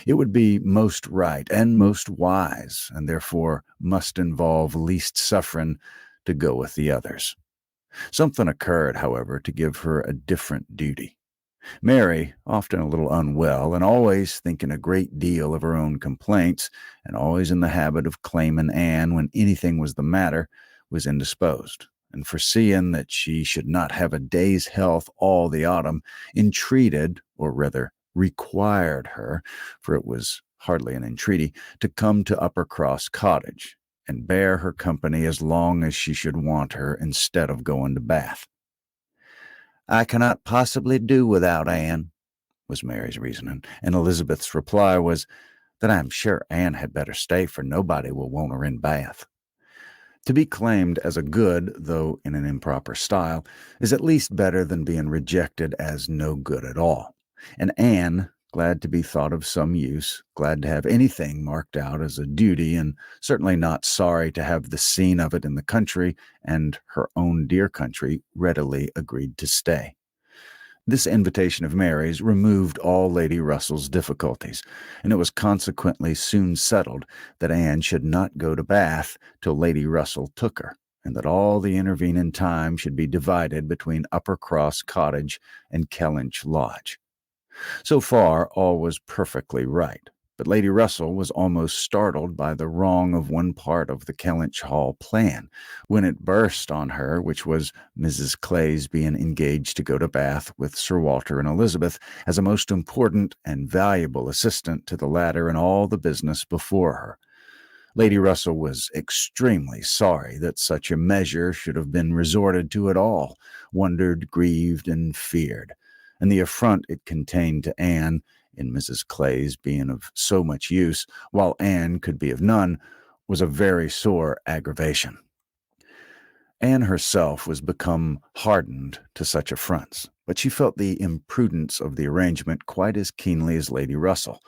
It would be most right and most wise, and therefore must involve least suffering, to go with the others. Something occurred, however, to give her a different duty. Mary, often a little unwell, and always thinking a great deal of her own complaints, and always in the habit of claiming Anne when anything was the matter, was indisposed, and foreseeing that she should not have a day's health all the autumn, entreated, or rather required her, for it was hardly an entreaty, to come to Uppercross Cottage, and bear her company as long as she should want her, instead of going to Bath. "I cannot possibly do without Anne," was Mary's reasoning, and Elizabeth's reply was that I am sure Anne had better stay, for nobody will want her in Bath. To be claimed as a good, though in an improper style, is at least better than being rejected as no good at all. And Anne, glad to be thought of some use, glad to have anything marked out as a duty, and certainly not sorry to have the scene of it in the country, and her own dear country, readily agreed to stay. This invitation of Mary's removed all Lady Russell's difficulties, and it was consequently soon settled that Anne should not go to Bath till Lady Russell took her, and that all the intervening time should be divided between Uppercross Cottage and Kellynch Lodge. So far all was perfectly right, But Lady Russell was almost startled by the wrong of one part of the Kellynch Hall plan when it burst on her, which was Mrs. Clay's being engaged to go to Bath with Sir Walter and Elizabeth as a most important and valuable assistant to the latter in all the business before her. Lady Russell was extremely sorry that such a measure should have been resorted to at all, wondered, grieved, and feared, and the affront it contained to Anne, in Mrs. Clay's being of so much use, while Anne could be of none, was a very sore aggravation. Anne herself was become hardened to such affronts, but she felt the imprudence of the arrangement quite as keenly as Lady Russell.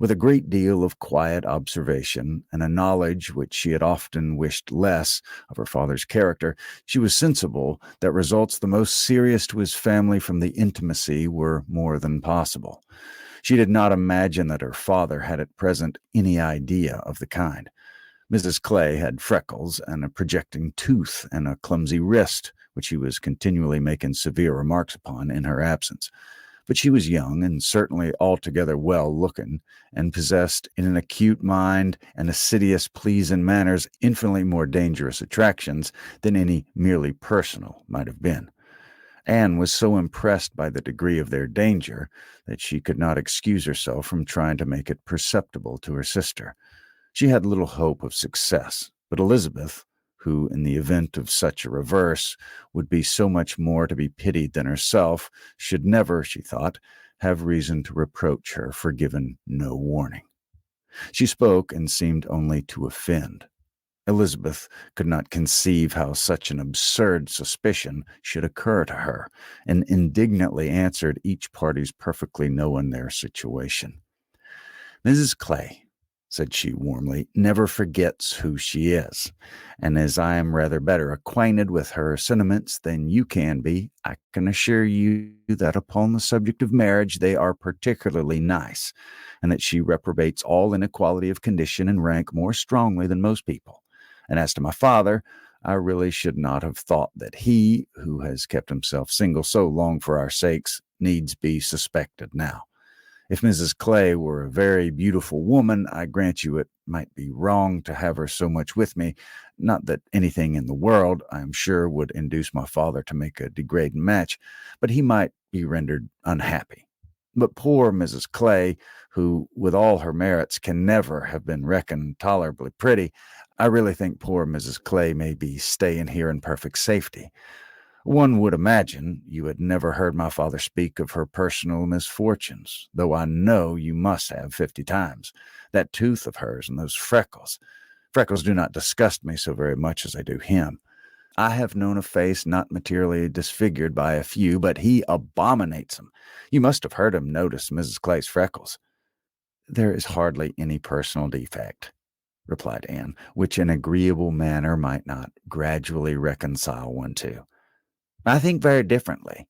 With a great deal of quiet observation and a knowledge which she had often wished less of her father's character, she was sensible that results the most serious to his family from the intimacy were more than possible. She did not imagine that her father had at present any idea of the kind. Mrs. Clay had freckles and a projecting tooth and a clumsy wrist, which he was continually making severe remarks upon in her absence. But she was young and certainly altogether well-looking, and possessed in an acute mind and assiduous pleasing manners infinitely more dangerous attractions than any merely personal might have been. Anne was so impressed by the degree of their danger that she could not excuse herself from trying to make it perceptible to her sister. She had little hope of success, but Elizabeth, who, in the event of such a reverse, would be so much more to be pitied than herself, should never, she thought, have reason to reproach her for giving no warning. She spoke and seemed only to offend. Elizabeth could not conceive how such an absurd suspicion should occur to her, and indignantly answered each party's perfectly knowing their situation. "Mrs. Clay," said she warmly, "never forgets who she is, and as I am rather better acquainted with her sentiments than you can be, I can assure you that upon the subject of marriage they are particularly nice, and that she reprobates all inequality of condition and rank more strongly than most people. And as to my father, I really should not have thought that he, who has kept himself single so long for our sakes, needs be suspected now. If Mrs. Clay were a very beautiful woman, I grant you it might be wrong to have her so much with me. Not that anything in the world, I am sure, would induce my father to make a degrading match, but he might be rendered unhappy. But poor Mrs. Clay, who, with all her merits, can never have been reckoned tolerably pretty, I really think poor Mrs. Clay may be staying here in perfect safety. One would imagine you had never heard my father speak of her personal misfortunes, though I know you must have 50 times. That tooth of hers and those freckles. Freckles do not disgust me so very much as they do him. I have known a face not materially disfigured by a few, but he abominates them. You must have heard him notice Mrs. Clay's freckles." "There is hardly any personal defect," replied Anne, "which an agreeable manner might not gradually reconcile one to." "I think very differently,"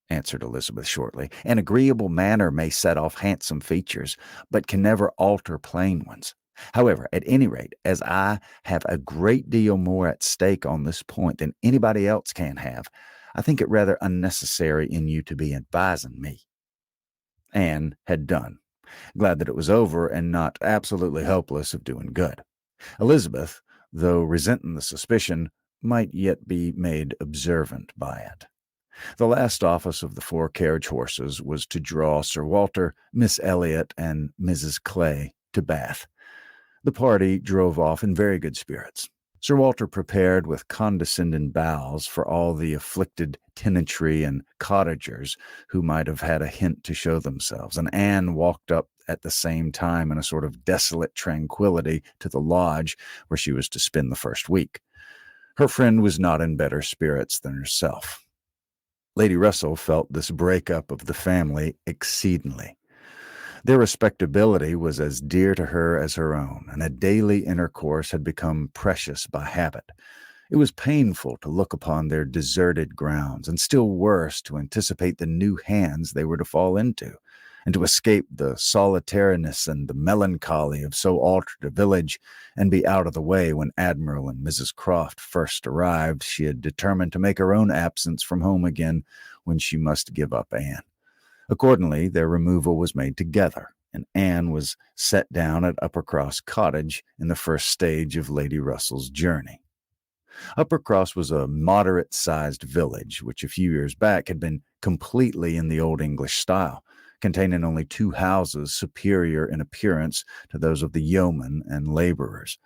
answered Elizabeth shortly. "An agreeable manner may set off handsome features, but can never alter plain ones. However, at any rate, as I have a great deal more at stake on this point than anybody else can have, I think it rather unnecessary in you to be advising me." Anne had done, glad that it was over and not absolutely hopeless of doing good. Elizabeth, though resenting the suspicion, might yet be made observant by it. The last office of the 4 carriage horses was to draw Sir Walter, Miss Elliot, and Mrs. Clay to Bath. The party drove off in very good spirits. Sir Walter prepared with condescending bows for all the afflicted tenantry and cottagers who might have had a hint to show themselves, and Anne walked up at the same time in a sort of desolate tranquillity to the lodge where she was to spend the first week. Her friend was not in better spirits than herself. Lady Russell felt this break-up of the family exceedingly. Their respectability was as dear to her as her own, and a daily intercourse had become precious by habit. It was painful to look upon their deserted grounds, and still worse to anticipate the new hands they were to fall into, and to escape the solitariness and the melancholy of so altered a village, and be out of the way when Admiral and Mrs. Crofts first arrived. She had determined to make her own absence from home again when she must give up Anne. Accordingly, their removal was made together, and Anne was set down at Uppercross Cottage in the first stage of Lady Russell's journey. Uppercross was a moderate-sized village, which a few years back had been completely in the Old English style, containing only 2 houses superior in appearance to those of the yeomen and laborers.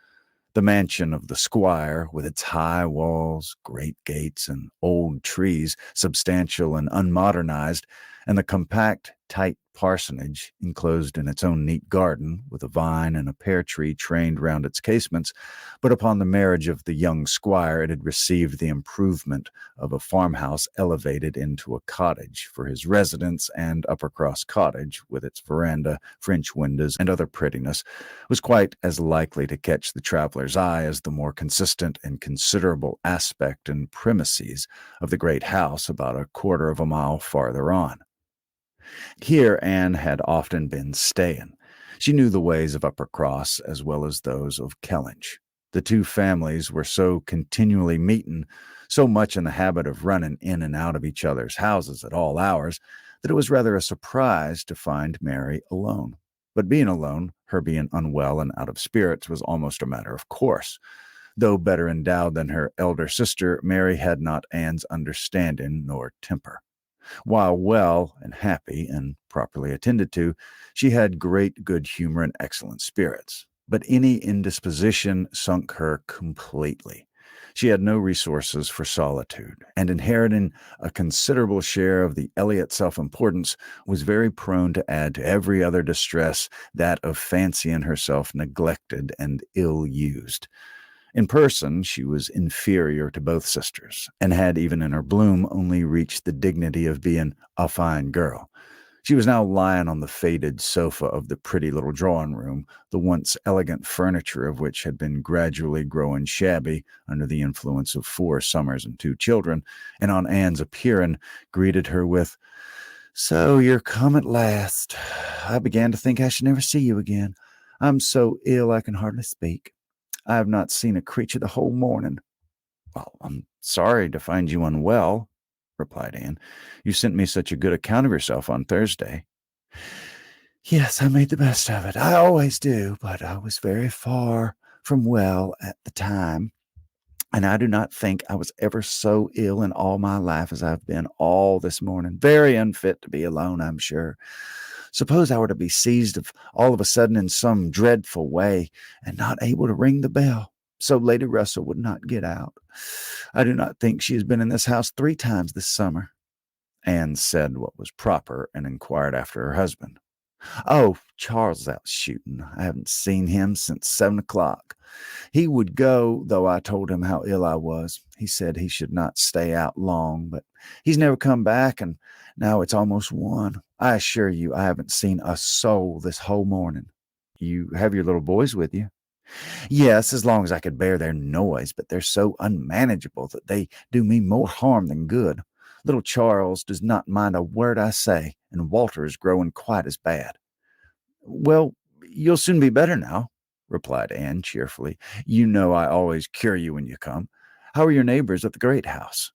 The mansion of the squire, with its high walls, great gates, and old trees, substantial and unmodernized, and the compact, tight parsonage, enclosed in its own neat garden, with a vine and a pear tree trained round its casements, but upon the marriage of the young squire it had received the improvement of a farmhouse elevated into a cottage for his residence, and Uppercross Cottage, with its veranda, French windows, and other prettiness, was quite as likely to catch the traveller's eye as the more consistent and considerable aspect and premises of the great house about a quarter of a mile farther on. Here Anne had often been staying. She knew the ways of Uppercross as well as those of Kellynch. The 2 families were so continually meeting, so much in the habit of running in and out of each other's houses at all hours, that it was rather a surprise to find Mary alone. But being alone, her being unwell and out of spirits, was almost a matter of course. Though better endowed than her elder sister, Mary had not Anne's understanding nor temper. While well and happy and properly attended to, she had great good humor and excellent spirits. But any indisposition sunk her completely. She had no resources for solitude, and inheriting a considerable share of the Elliot self-importance, was very prone to add to every other distress that of fancying herself neglected and ill-used. In person, she was inferior to both sisters, and had even in her bloom only reached the dignity of being a fine girl. She was now lying on the faded sofa of the pretty little drawing-room, the once elegant furniture of which had been gradually growing shabby under the influence of 4 summers and 2 children, and on Anne's appearing, greeted her with, "So you're come at last. I began to think I should never see you again. I'm so ill I can hardly speak. I have not seen a creature the whole morning." "Well, I'm sorry to find you unwell," replied Anne. "You sent me such a good account of yourself on Thursday." "Yes, I made the best of it. I always do, but I was very far from well at the time, and I do not think I was ever so ill in all my life as I've been all this morning. Very unfit to be alone, I'm sure. Suppose I were to be seized all of a sudden in some dreadful way, and not able to ring the bell, so Lady Russell would not get out. I do not think she has been in this house 3 times this summer." Anne said what was proper, and inquired after her husband. "Oh, Charles is out shooting. I haven't seen him since 7 o'clock. He would go, though I told him how ill I was. He said he should not stay out long, but he's never come back, and now it's almost 1. I assure you I haven't seen a soul this whole morning." "You have your little boys with you?" "Yes, as long as I could bear their noise, but they're so unmanageable that they do me more harm than good. Little Charles does not mind a word I say, and Walter is growing quite as bad." "Well, you'll soon be better now," replied Anne cheerfully. "You know I always cure you when you come. How are your neighbors at the great house?"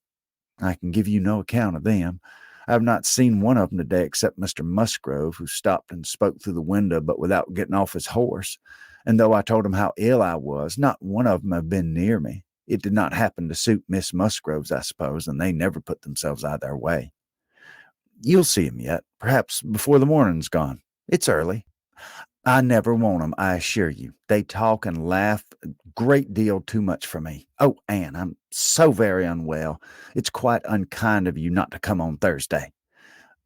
"I can give you no account of them. I have not seen one of them today except Mr. Musgrove, who stopped and spoke through the window, but without getting off his horse. And though I told him how ill I was, not one of them have been near me. It did not happen to suit Miss Musgrove's, I suppose, and they never put themselves out of their way." "You'll see him yet, perhaps before the morning's gone. It's early." "I never want 'em, I assure you. They talk and laugh a great deal too much for me. Oh, Anne, I'm so very unwell. It's quite unkind of you not to come on Thursday."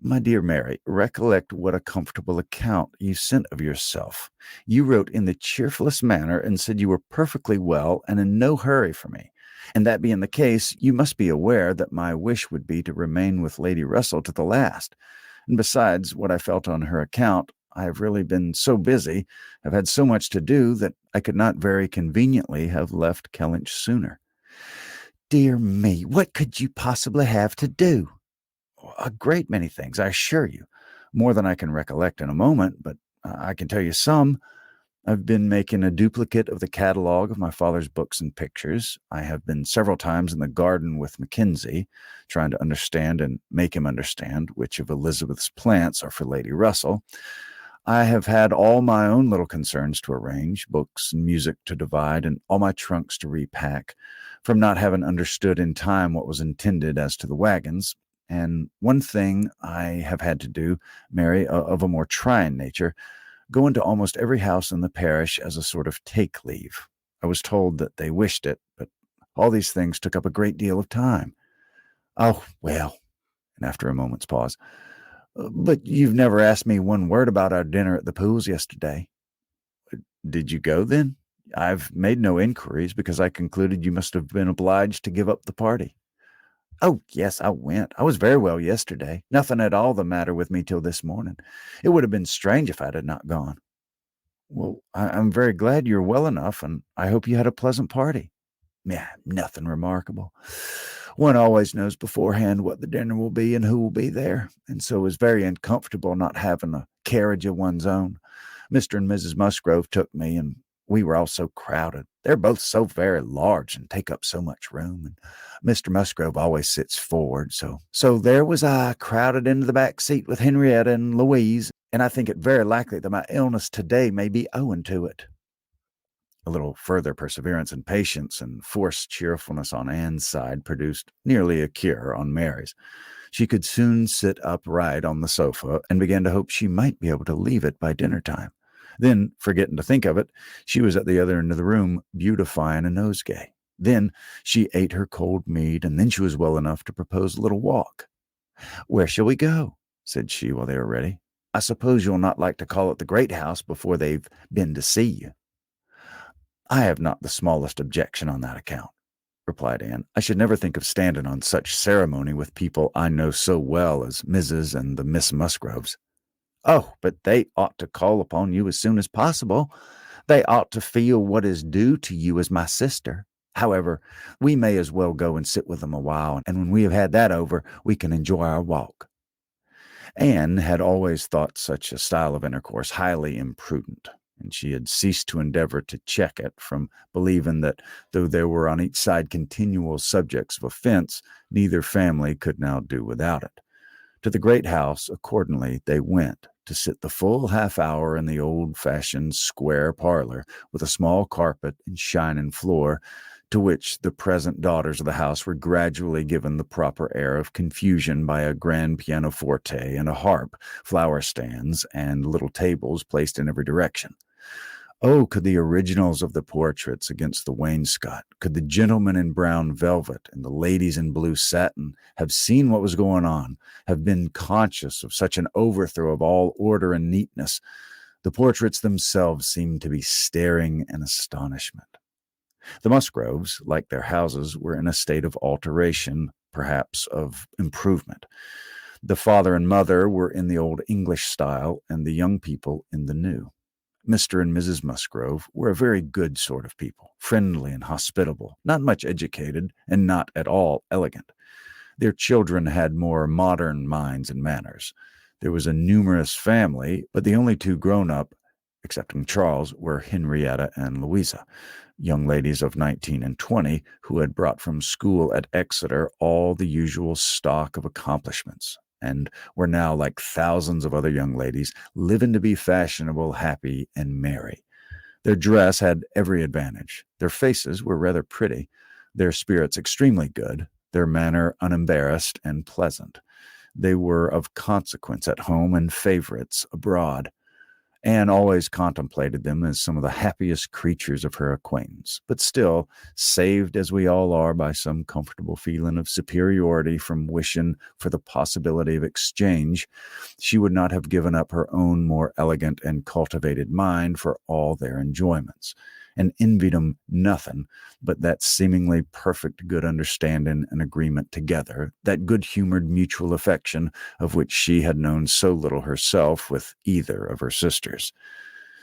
"My dear Mary, recollect what a comfortable account you sent of yourself. You wrote in the cheerfulest manner, and said you were perfectly well and in no hurry for me. And that being the case, you must be aware that my wish would be to remain with Lady Russell to the last. And besides what I felt on her account, I have really been so busy, have had so much to do, that I could not very conveniently have left Kellynch sooner." "Dear me, what could you possibly have to do?" "A great many things, I assure you. More than I can recollect in a moment, but I can tell you some. I've been making a duplicate of the catalogue of my father's books and pictures. I have been several times in the garden with Mackenzie, trying to understand and make him understand which of Elizabeth's plants are for Lady Russell. I have had all my own little concerns to arrange, books and music to divide, and all my trunks to repack, from not having understood in time what was intended as to the wagons. And one thing I have had to do, Mary, of a more trying nature, go into almost every house in the parish as a sort of take leave. I was told that they wished it, but all these things took up a great deal of time. Oh, well, and after a moment's pause, but you've never asked me one word about our dinner at the Pools yesterday. Did you go then? I've made no inquiries because I concluded you must have been obliged to give up the party. Oh, yes, I went. I was very well yesterday. Nothing at all the matter with me till this morning. It would have been strange if I had not gone. Well, I'm very glad you're well enough, and I hope you had a pleasant party. Yeah, nothing remarkable. One always knows beforehand what the dinner will be and who will be there, and so is very uncomfortable not having a carriage of one's own. Mr. and Mrs. Musgrove took me, and we were all so crowded. They're both so very large and take up so much room, and Mr. Musgrove always sits forward, so there was I, crowded into the back seat with Henrietta and Louise, and I think it very likely that my illness today may be owing to it. A little further perseverance and patience and forced cheerfulness on Anne's side produced nearly a cure on Mary's. She could soon sit upright on the sofa and began to hope she might be able to leave it by dinner time. Then, forgetting to think of it, she was at the other end of the room beautifying a nosegay. Then she ate her cold meat, and then she was well enough to propose a little walk. "Where shall we go?" said she while they were ready. "I suppose you'll not like to call at the great house before they've been to see you." "I have not the smallest objection on that account," replied Anne. "I should never think of standing on such ceremony with people I know so well as Mrs. and the Miss Musgroves." "Oh, but they ought to call upon you as soon as possible. They ought to feel what is due to you as my sister. However, we may as well go and sit with them a while, and when we have had that over, we can enjoy our walk." Anne had always thought such a style of intercourse highly imprudent, and she had ceased to endeavor to check it, from believing that though there were on each side continual subjects of offense, neither family could now do without it. To the great house, accordingly, they went, to sit the full half-hour in the old-fashioned square parlor, with a small carpet and shining floor, to which the present daughters of the house were gradually given the proper air of confusion by a grand pianoforte and a harp, flower stands, and little tables placed in every direction. Oh, could the originals of the portraits against the wainscot, could the gentlemen in brown velvet and the ladies in blue satin have seen what was going on, have been conscious of such an overthrow of all order and neatness, the portraits themselves seemed to be staring in astonishment. The Musgroves, like their houses, were in a state of alteration, perhaps of improvement. The father and mother were in the old English style, and the young people in the new. Mr. and Mrs. Musgrove were a very good sort of people, friendly and hospitable, not much educated, and not at all elegant. Their children had more modern minds and manners. There was a numerous family, but the only two grown-up, excepting Charles, were Henrietta and Louisa, young ladies of 19 and 20, who had brought from school at Exeter all the usual stock of accomplishments, and were now, like thousands of other young ladies, living to be fashionable, happy, and merry. Their dress had every advantage. Their faces were rather pretty, their spirits extremely good, their manner unembarrassed and pleasant. They were of consequence at home and favorites abroad. Anne always contemplated them as some of the happiest creatures of her acquaintance, but still, saved as we all are by some comfortable feeling of superiority from wishing for the possibility of exchange, she would not have given up her own more elegant and cultivated mind for all their enjoyments, and envied them nothing but that seemingly perfect good understanding and agreement together, that good-humored mutual affection of which she had known so little herself with either of her sisters.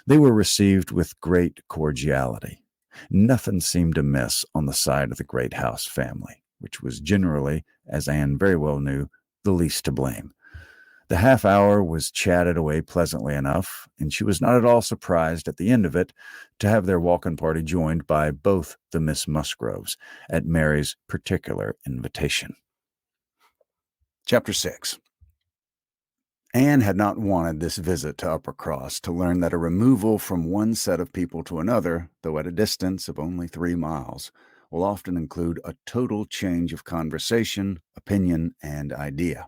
They were received with great cordiality. Nothing seemed amiss on the side of the great house family, which was generally, as Anne very well knew, the least to blame. The half-hour was chatted away pleasantly enough, and she was not at all surprised at the end of it to have their walking party joined by both the Miss Musgroves at Mary's particular invitation. Chapter 6. Anne had not wanted this visit to Uppercross to learn that a removal from one set of people to another, though at a distance of only 3 miles, will often include a total change of conversation, opinion, and idea.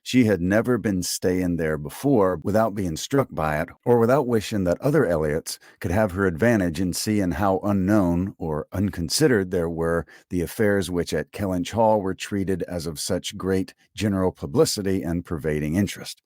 She had never been staying there before without being struck by it, or without wishing that other Elliots could have her advantage in seeing how unknown or unconsidered there were the affairs which at Kellynch Hall were treated as of such great general publicity and pervading interest.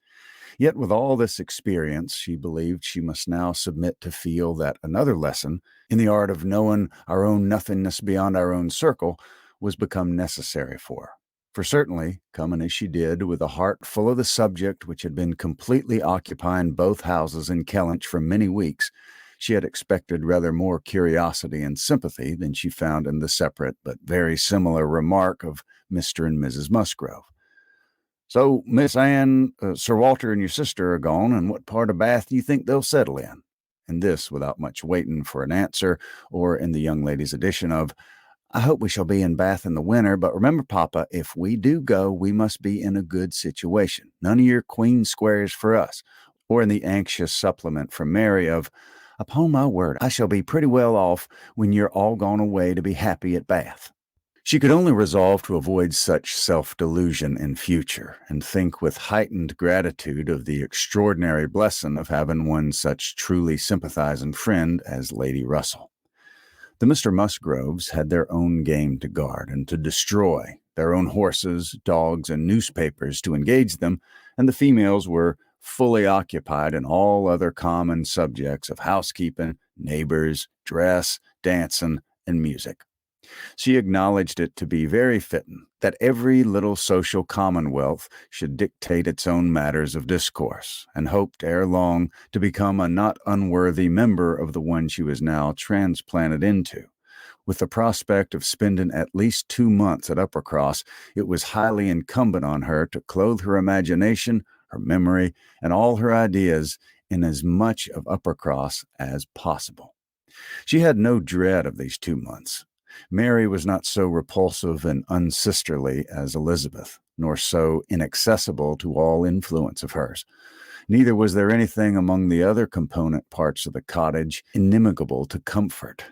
Yet with all this experience, she believed she must now submit to feel that another lesson in the art of knowing our own nothingness beyond our own circle was become necessary for her. For certainly, coming as she did, with a heart full of the subject which had been completely occupying both houses in Kellynch for many weeks, she had expected rather more curiosity and sympathy than she found in the separate but very similar remark of Mr. and Mrs. Musgrove. "So, Miss Anne, Sir Walter and your sister are gone, and what part of Bath do you think they'll settle in?" And this without much waiting for an answer, or in the young lady's addition of, "I hope we shall be in Bath in the winter, but remember, Papa, if we do go, we must be in a good situation. None of your queen squares for us." Or in the anxious supplement from Mary of, "Upon my word, I shall be pretty well off when you're all gone away to be happy at Bath." She could only resolve to avoid such self-delusion in future, and think with heightened gratitude of the extraordinary blessing of having one such truly sympathizing friend as Lady Russell. The Mr. Musgroves had their own game to guard and to destroy, their own horses, dogs, and newspapers to engage them, and the females were fully occupied in all other common subjects of housekeeping, neighbors, dress, dancing, and music. She acknowledged it to be very fitting that every little social commonwealth should dictate its own matters of discourse, and hoped ere long to become a not unworthy member of the one she was now transplanted into. With the prospect of spending at least 2 months at Uppercross, it was highly incumbent on her to clothe her imagination, her memory, and all her ideas in as much of Uppercross as possible. She had no dread of these 2 months. Mary was not so repulsive and unsisterly as Elizabeth, nor so inaccessible to all influence of hers. Neither was there anything among the other component parts of the cottage inimical to comfort.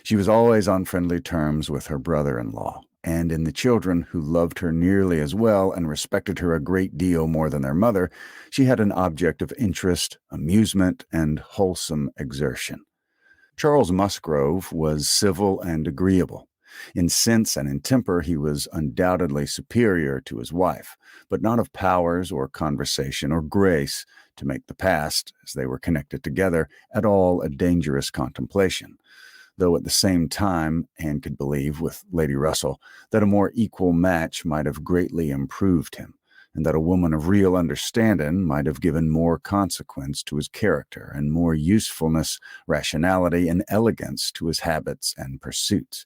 She was always on friendly terms with her brother-in-law, and in the children, who loved her nearly as well and respected her a great deal more than their mother, she had an object of interest, amusement, and wholesome exertion. Charles Musgrove was civil and agreeable. In sense and in temper he was undoubtedly superior to his wife, but not of powers or conversation or grace to make the past, as they were connected together, at all a dangerous contemplation, though at the same time Anne could believe, with Lady Russell, that a more equal match might have greatly improved him, and that a woman of real understanding might have given more consequence to his character, and more usefulness, rationality, and elegance to his habits and pursuits.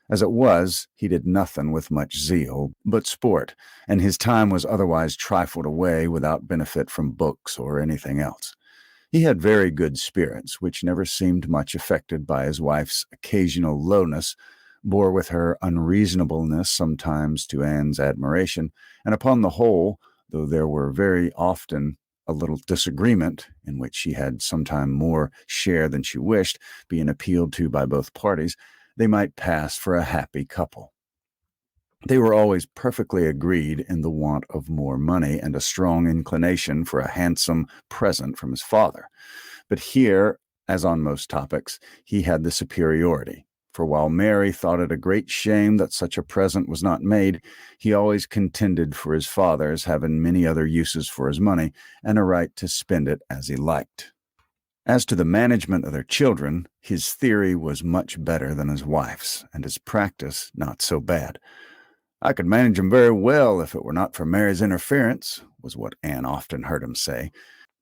As it was, he did nothing with much zeal but sport, and his time was otherwise trifled away without benefit from books or anything else. He had very good spirits, which never seemed much affected by his wife's occasional lowness, bore with her unreasonableness sometimes to Anne's admiration, and upon the whole, though there were very often a little disagreement, in which she had sometime more share than she wished, being appealed to by both parties, they might pass for a happy couple. They were always perfectly agreed in the want of more money and a strong inclination for a handsome present from his father. But here, as on most topics, he had the superiority. For while Mary thought it a great shame that such a present was not made, he always contended for his father's having many other uses for his money, and a right to spend it as he liked. As to the management of their children, his theory was much better than his wife's, and his practice not so bad. "I could manage 'em very well if it were not for Mary's interference," was what Anne often heard him say,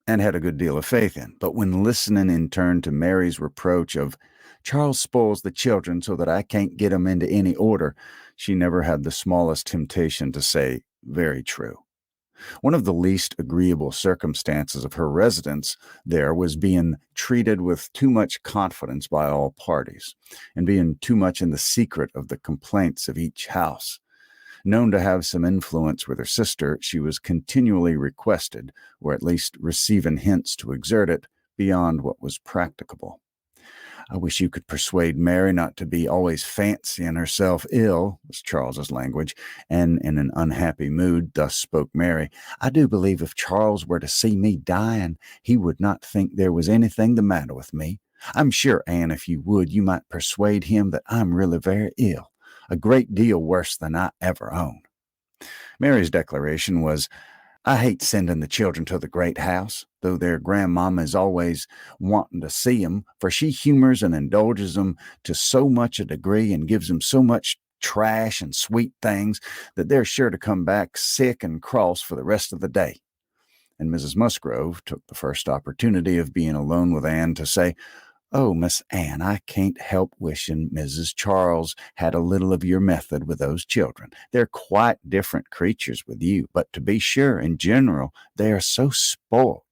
and had a good deal of faith in. But when listening in turn to Mary's reproach of, "Charles spoils the children so that I can't get 'em into any order," she never had the smallest temptation to say, "Very true." One of the least agreeable circumstances of her residence there was being treated with too much confidence by all parties, and being too much in the secret of the complaints of each house. Known to have some influence with her sister, she was continually requested, or at least receiving hints to exert it, beyond what was practicable. "I wish you could persuade Mary not to be always fancying herself ill," was Charles's language, and in an unhappy mood thus spoke Mary. "I do believe if Charles were to see me dying, he would not think there was anything the matter with me. I'm sure, Anne, if you would, you might persuade him that I'm really very ill, a great deal worse than I ever own." Mary's declaration was, "I hate sending the children to the great house, though their grandmama is always wanting to see 'em, for she humors and indulges 'em to so much a degree and gives 'em so much trash and sweet things that they're sure to come back sick and cross for the rest of the day." And Mrs. Musgrove took the first opportunity of being alone with Anne to say, "Oh, Miss Anne, I can't help wishing Mrs. Charles had a little of your method with those children. They're quite different creatures with you, but to be sure, in general, they are so spoilt.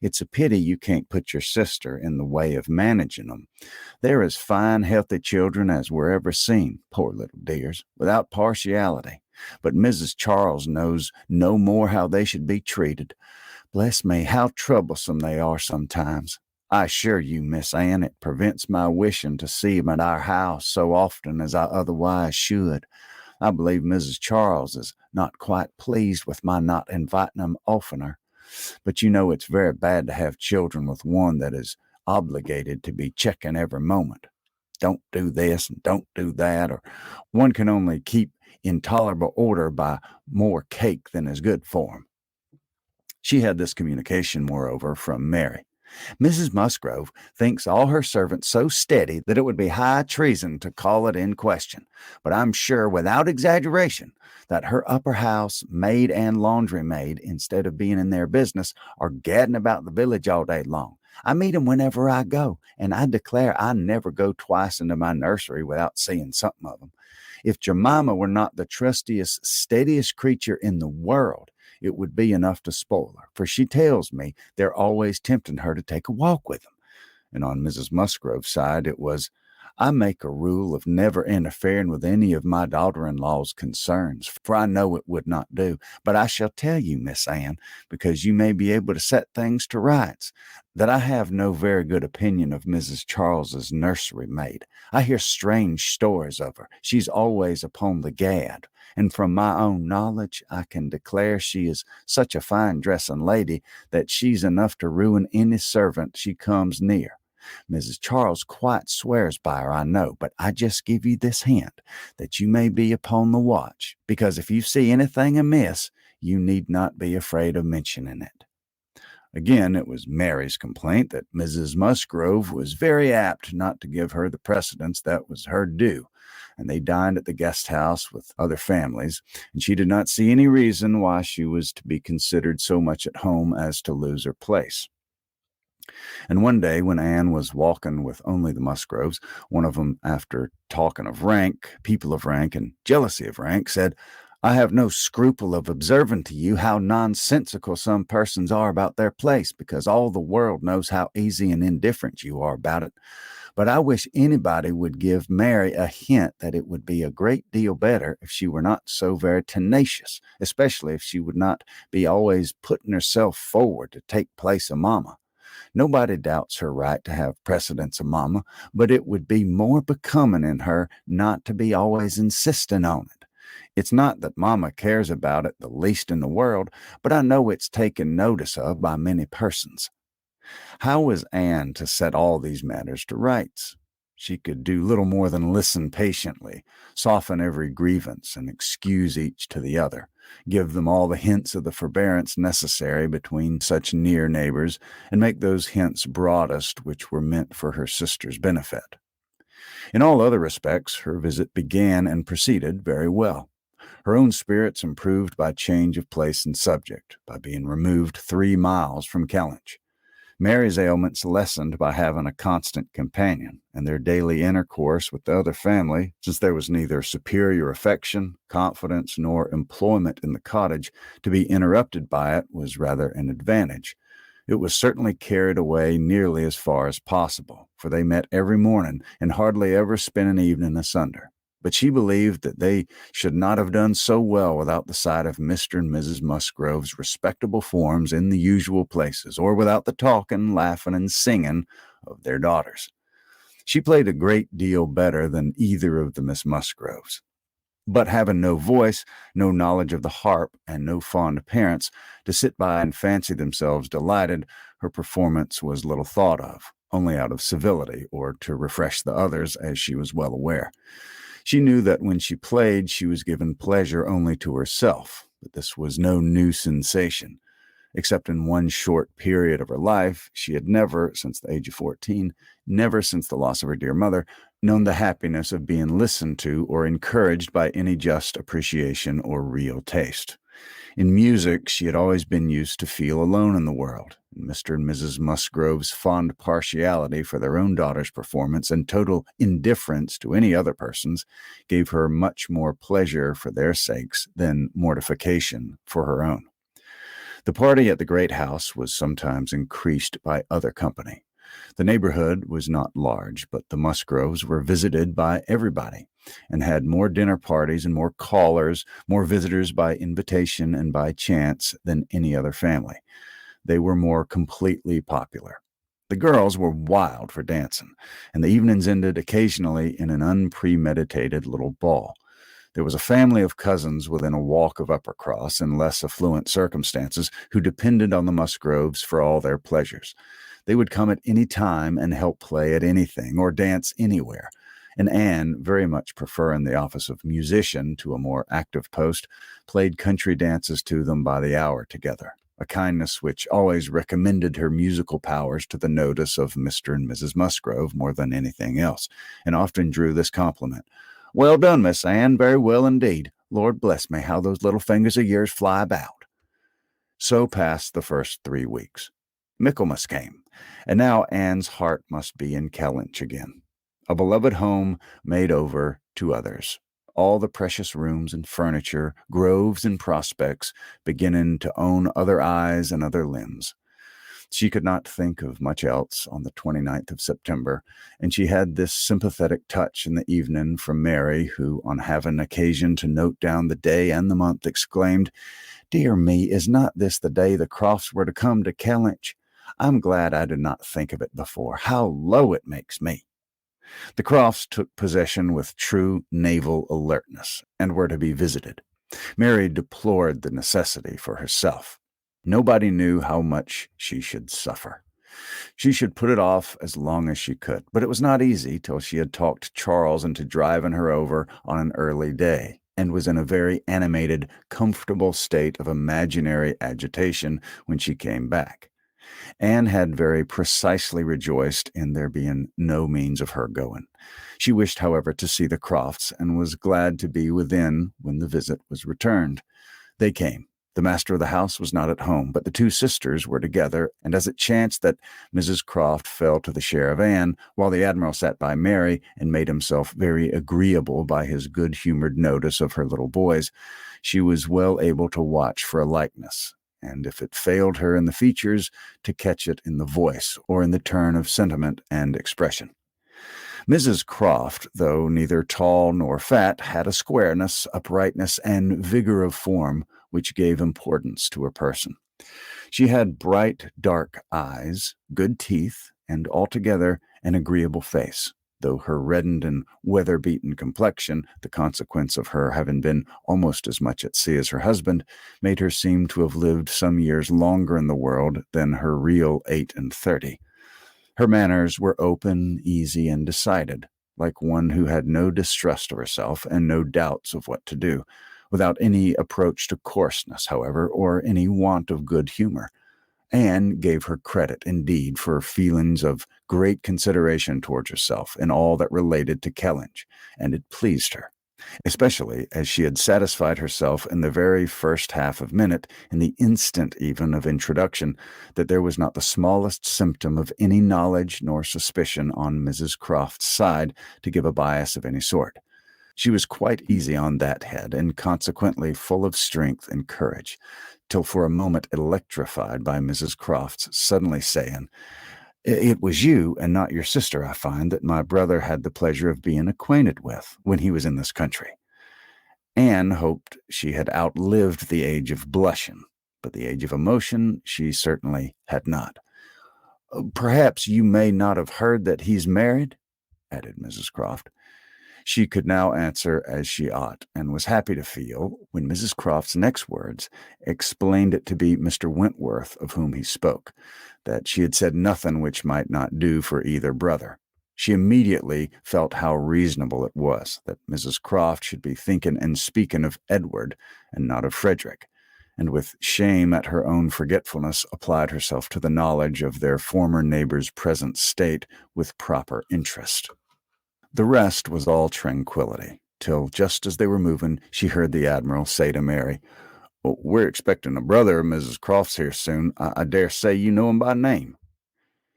It's a pity you can't put your sister in the way of managing them. They're as fine, healthy children as were ever seen, poor little dears, without partiality. But Mrs. Charles knows no more how they should be treated. Bless me, how troublesome they are sometimes. I assure you, Miss Anne, it prevents my wishing to see 'em at our house so often as I otherwise should. I believe Mrs. Charles is not quite pleased with my not inviting 'em oftener. But you know it's very bad to have children with one that is obligated to be checking every moment. Don't do this and don't do that, or one can only keep in tolerable order by more cake than is good for 'em." She had this communication, moreover, from Mary. "Mrs. Musgrove thinks all her servants so steady that it would be high treason to call it in question. But I'm sure, without exaggeration, that her upper house maid and laundry maid, instead of being in their business, are gadding about the village all day long. I meet 'em whenever I go, and I declare I never go twice into my nursery without seeing something of 'em. If Jemima were not the trustiest, steadiest creature in the world, it would be enough to spoil her, for she tells me they're always tempting her to take a walk with them." And on Mrs. Musgrove's side it was, "I make a rule of never interfering with any of my daughter-in-law's concerns, for I know it would not do. But I shall tell you, Miss Anne, because you may be able to set things to rights, that I have no very good opinion of Mrs. Charles's nursery maid. I hear strange stories of her. She's always upon the gad, and from my own knowledge I can declare she is such a fine dressing lady that she's enough to ruin any servant she comes near. Mrs. Charles quite swears by her, I know, but I just give you this hint, that you may be upon the watch, because if you see anything amiss, you need not be afraid of mentioning it." Again, it was Mary's complaint that Mrs. Musgrove was very apt not to give her the precedence that was her due, and they dined at the guest house with other families, and she did not see any reason why she was to be considered so much at home as to lose her place. And one day, when Anne was walking with only the Musgroves, one of them, after talking of rank, people of rank, and jealousy of rank, said, "I have no scruple of observing to you how nonsensical some persons are about their place, because all the world knows how easy and indifferent you are about it. But I wish anybody would give Mary a hint that it would be a great deal better if she were not so very tenacious, especially if she would not be always putting herself forward to take place of Mamma. Nobody doubts her right to have precedence of Mamma, but it would be more becoming in her not to be always insisting on it. It's not that Mamma cares about it the least in the world, but I know it's taken notice of by many persons." How was Anne to set all these matters to rights? She could do little more than listen patiently, soften every grievance, and excuse each to the other, give them all the hints of the forbearance necessary between such near neighbors, and make those hints broadest which were meant for her sister's benefit. In all other respects, her visit began and proceeded very well. Her own spirits improved by change of place and subject, by being removed 3 miles from Kellynch. Mary's ailments lessened by having a constant companion, and their daily intercourse with the other family, since there was neither superior affection, confidence, nor employment in the cottage, to be interrupted by it was rather an advantage. It was certainly carried away nearly as far as possible, for they met every morning and hardly ever spent an evening asunder. but she believed that they should not have done so well without the sight of Mr. and Mrs. Musgrove's respectable forms in the usual places, or without the talking, laughing, and singing of their daughters. She played a great deal better than either of the Miss Musgroves. But having no voice, no knowledge of the harp, and no fond parents to sit by and fancy themselves delighted, her performance was little thought of, only out of civility, or to refresh the others, as she was well aware. She knew that when she played, she was given pleasure only to herself, but this was no new sensation. Except in one short period of her life, she had never, since the age of 14, never since the loss of her dear mother, known the happiness of being listened to or encouraged by any just appreciation or real taste. In music, she had always been used to feel alone in the world, and Mr. and Mrs. Musgrove's fond partiality for their own daughter's performance and total indifference to any other person's gave her much more pleasure for their sakes than mortification for her own. The party at the great house was sometimes increased by other company. The neighborhood was not large, but the Musgroves were visited by everybody, and had more dinner parties and more callers, more visitors by invitation and by chance than any other family. They were more completely popular. The girls were wild for dancing, and the evenings ended occasionally in an unpremeditated little ball. There was a family of cousins within a walk of Uppercross in less affluent circumstances who depended on the Musgroves for all their pleasures. They would come at any time and help play at anything or dance anywhere, and Anne, very much preferring the office of musician to a more active post, played country dances to them by the hour together, a kindness which always recommended her musical powers to the notice of Mr. and Mrs. Musgrove more than anything else, and often drew this compliment: "Well done, Miss Anne, very well indeed. Lord bless me, how those little fingers of yours fly about." So passed the first 3 weeks. Michaelmas came, and now Anne's heart must be in Kellynch again. A beloved home made over to others. All the precious rooms and furniture, groves and prospects, beginning to own other eyes and other limbs. She could not think of much else on the 29th of September, and she had this sympathetic touch in the evening from Mary, who, on having occasion to note down the day and the month, exclaimed, "Dear me, is not this the day the Crofts were to come to Kellynch? I'm glad I did not think of it before. How low it makes me." The Crofts took possession with true naval alertness, and were to be visited. Mary deplored the necessity for herself. Nobody knew how much she should suffer. She should put it off as long as she could, but it was not easy till she had talked Charles into driving her over on an early day, and was in a very animated, comfortable state of imaginary agitation when she came back. Anne had very precisely rejoiced in there being no means of her going. She wished, however, to see the Crofts, and was glad to be within when the visit was returned. They came. The master of the house was not at home, but the two sisters were together, and as it chanced that Mrs. Croft fell to the share of Anne, while the Admiral sat by Mary and made himself very agreeable by his good-humored notice of her little boys, she was well able to watch for a likeness, and if it failed her in the features, to catch it in the voice or in the turn of sentiment and expression. Mrs. Croft, though neither tall nor fat, had a squareness, uprightness, and vigor of form which gave importance to her person. She had bright, dark eyes, good teeth, and altogether an agreeable face, though her reddened and weather-beaten complexion, the consequence of her having been almost as much at sea as her husband, made her seem to have lived some years longer in the world than her real 38. Her manners were open, easy, and decided, like one who had no distrust of herself and no doubts of what to do, without any approach to coarseness, however, or any want of good humor. Anne gave her credit, indeed, for feelings of great consideration towards herself in all that related to Kellynch, and it pleased her, especially as she had satisfied herself in the very first half of minute, in the instant even of introduction, that there was not the smallest symptom of any knowledge nor suspicion on Mrs. Croft's side to give a bias of any sort. She was quite easy on that head, and consequently full of strength and courage, till for a moment electrified by Mrs. Croft's suddenly saying, It was you and not your sister, I find, that my brother had the pleasure of being acquainted with when he was in this country. Anne hoped she had outlived the age of blushing, but the age of emotion she certainly had not. Perhaps you may not have heard that he's married, added Mrs. Croft. She could now answer as she ought, and was happy to feel, when Mrs. Croft's next words explained it to be Mr. Wentworth of whom he spoke, that she had said nothing which might not do for either brother. She immediately felt how reasonable it was that Mrs. Croft should be thinking and speaking of Edward and not of Frederick, and with shame at her own forgetfulness applied herself to the knowledge of their former neighbor's present state with proper interest. The rest was all tranquillity, till just as they were moving, she heard the Admiral say to Mary, "We're expecting a brother of Mrs. Crofts here soon. I dare say you know him by name."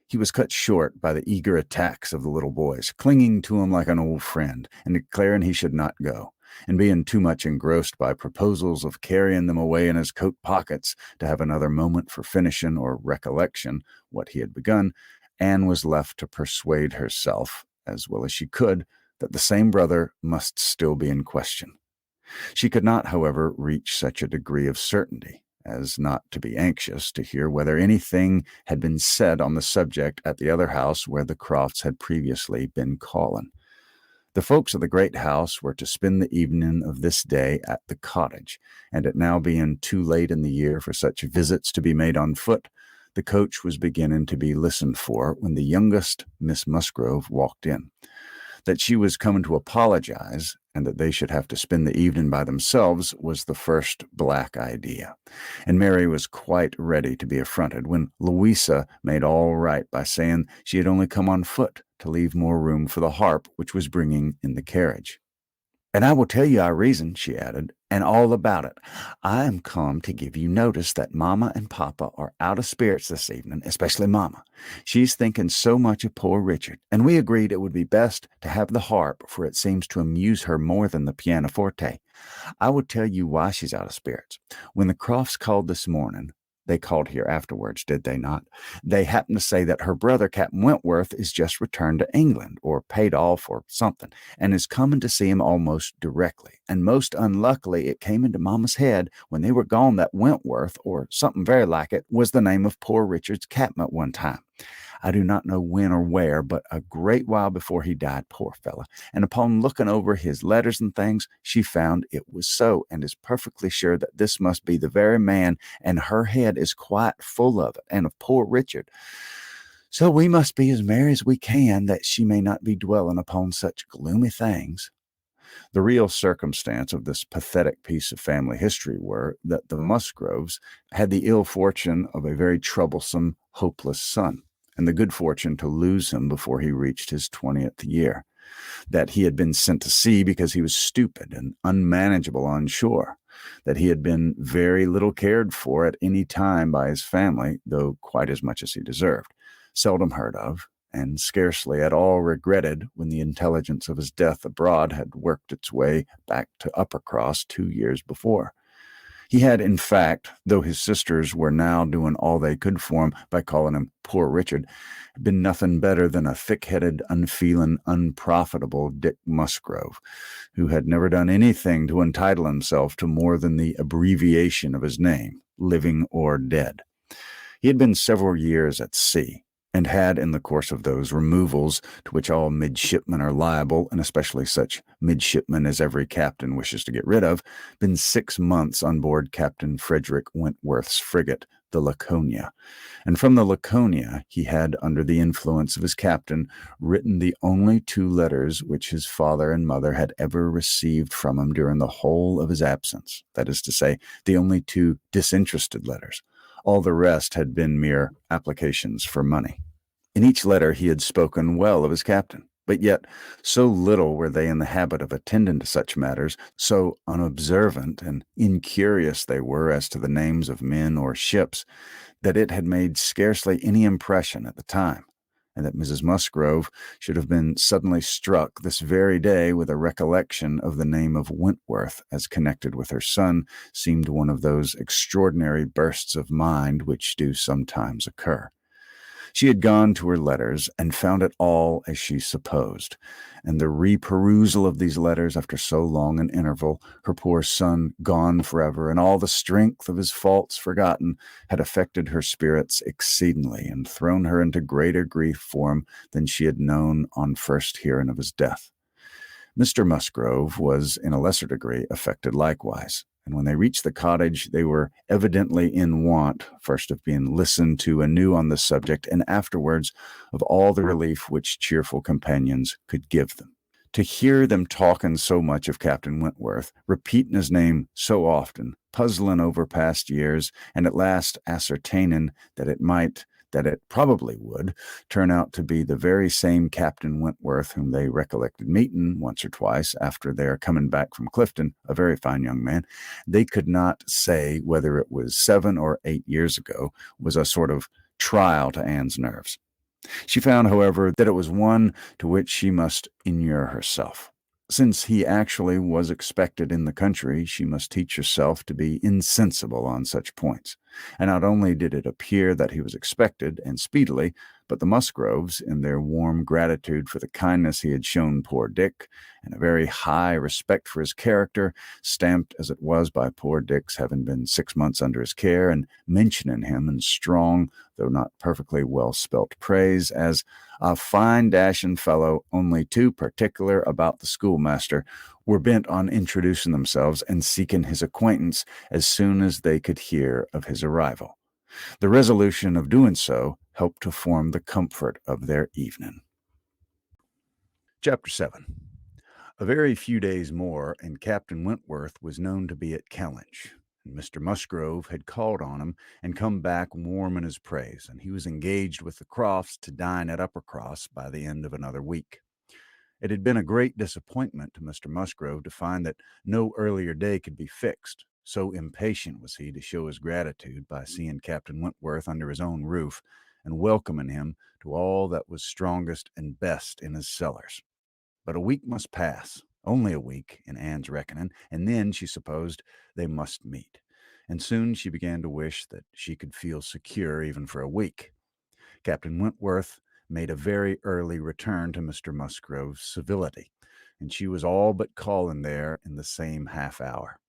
He was cut short by the eager attacks of the little boys, clinging to him like an old friend, and declaring he should not go, and being too much engrossed by proposals of carrying them away in his coat pockets to have another moment for finishing or recollection what he had begun, Anne was left to persuade herself, as well as she could, that the same brother must still be in question. She could not, however, reach such a degree of certainty as not to be anxious to hear whether anything had been said on the subject at the other house where the Crofts had previously been calling. The folks of the great house were to spend the evening of this day at the cottage, and it now being too late in the year for such visits to be made on foot, the coach was beginning to be listened for when the youngest Miss Musgrove walked in. That she was coming to apologize, and that they should have to spend the evening by themselves, was the first black idea, and Mary was quite ready to be affronted when Louisa made all right by saying she had only come on foot to leave more room for the harp which was bringing in the carriage. "And I will tell you our reason," she added, "and all about it. I am come to give you notice that Mamma and Papa are out of spirits this evening, especially Mamma. She's thinking so much of poor Richard, and we agreed it would be best to have the harp, for it seems to amuse her more than the pianoforte. I will tell you why she's out of spirits. When the Crofts called this morning, they called here afterwards, did they not? They happened to say that her brother, Captain Wentworth, is just returned to England, or paid off, or something, and is coming to see him almost directly. And most unluckily it came into Mamma's head when they were gone that Wentworth, or something very like it, was the name of poor Richard's captain at one time. I do not know when or where, but a great while before he died, poor fellow. And upon looking over his letters and things, she found it was so, and is perfectly sure that this must be the very man, and her head is quite full of it, and of poor Richard. So we must be as merry as we can, that she may not be dwelling upon such gloomy things." The real circumstance of this pathetic piece of family history were that the Musgroves had the ill fortune of a very troublesome, hopeless son, and the good fortune to lose him before he reached his 20th year, that he had been sent to sea because he was stupid and unmanageable on shore, that he had been very little cared for at any time by his family, though quite as much as he deserved, seldom heard of, and scarcely at all regretted when the intelligence of his death abroad had worked its way back to Uppercross 2 years before. He had, in fact, though his sisters were now doing all they could for him by calling him poor Richard, been nothing better than a thick-headed, unfeeling, unprofitable Dick Musgrove, who had never done anything to entitle himself to more than the abbreviation of his name, living or dead. He had been several years at sea, and had, in the course of those removals to which all midshipmen are liable, and especially such midshipmen as every captain wishes to get rid of, been 6 months on board Captain Frederick Wentworth's frigate, the Laconia. And from the Laconia he had, under the influence of his captain, written the only 2 letters which his father and mother had ever received from him during the whole of his absence, that is to say, the only 2 disinterested letters. All the rest had been mere applications for money. In each letter he had spoken well of his captain, but yet so little were they in the habit of attending to such matters, so unobservant and incurious they were as to the names of men or ships, that it had made scarcely any impression at the time, and that Mrs. Musgrove should have been suddenly struck this very day with a recollection of the name of Wentworth as connected with her son seemed one of those extraordinary bursts of mind which do sometimes occur. She had gone to her letters and found it all as she supposed, and the reperusal of these letters after so long an interval, her poor son gone forever, and all the strength of his faults forgotten, had affected her spirits exceedingly, and thrown her into greater grief for him than she had known on first hearing of his death. Mr. Musgrove was in a lesser degree affected likewise, and when they reached the cottage they were evidently in want, first of being listened to anew on the subject, and afterwards of all the relief which cheerful companions could give them. To hear them talking so much of Captain Wentworth, repeating his name so often, puzzling over past years, and at last ascertaining that it probably would, turn out to be the very same Captain Wentworth whom they recollected meeting once or twice after their coming back from Clifton, a very fine young man, they could not say whether it was 7 or 8 years ago, was a sort of trial to Anne's nerves. She found, however, that it was one to which she must inure herself. Since he actually was expected in the country, she must teach herself to be insensible on such points. And not only did it appear that he was expected, and speedily, but the Musgroves, in their warm gratitude for the kindness he had shown poor Dick, and a very high respect for his character, stamped as it was by poor Dick's having been 6 months under his care, and mentioning him in strong, though not perfectly well-spelt praise, as a fine dashing fellow, only too particular about the schoolmaster, were bent on introducing themselves and seeking his acquaintance as soon as they could hear of his arrival. The resolution of doing so helped to form the comfort of their evening. Chapter 7. A very few days more, and Captain Wentworth was known to be at Kellynch. Mr. Musgrove had called on him and come back warm in his praise, and he was engaged with the Crofts to dine at Uppercross by the end of another week. It had been a great disappointment to Mr. Musgrove to find that no earlier day could be fixed. So impatient was he to show his gratitude by seeing Captain Wentworth under his own roof and welcoming him to all that was strongest and best in his cellars. But a week must pass, only a week in Anne's reckoning, and then she supposed they must meet. And soon she began to wish that she could feel secure even for a week. Captain Wentworth made a very early return to Mr. Musgrove's civility, and she was all but calling there in the same half hour.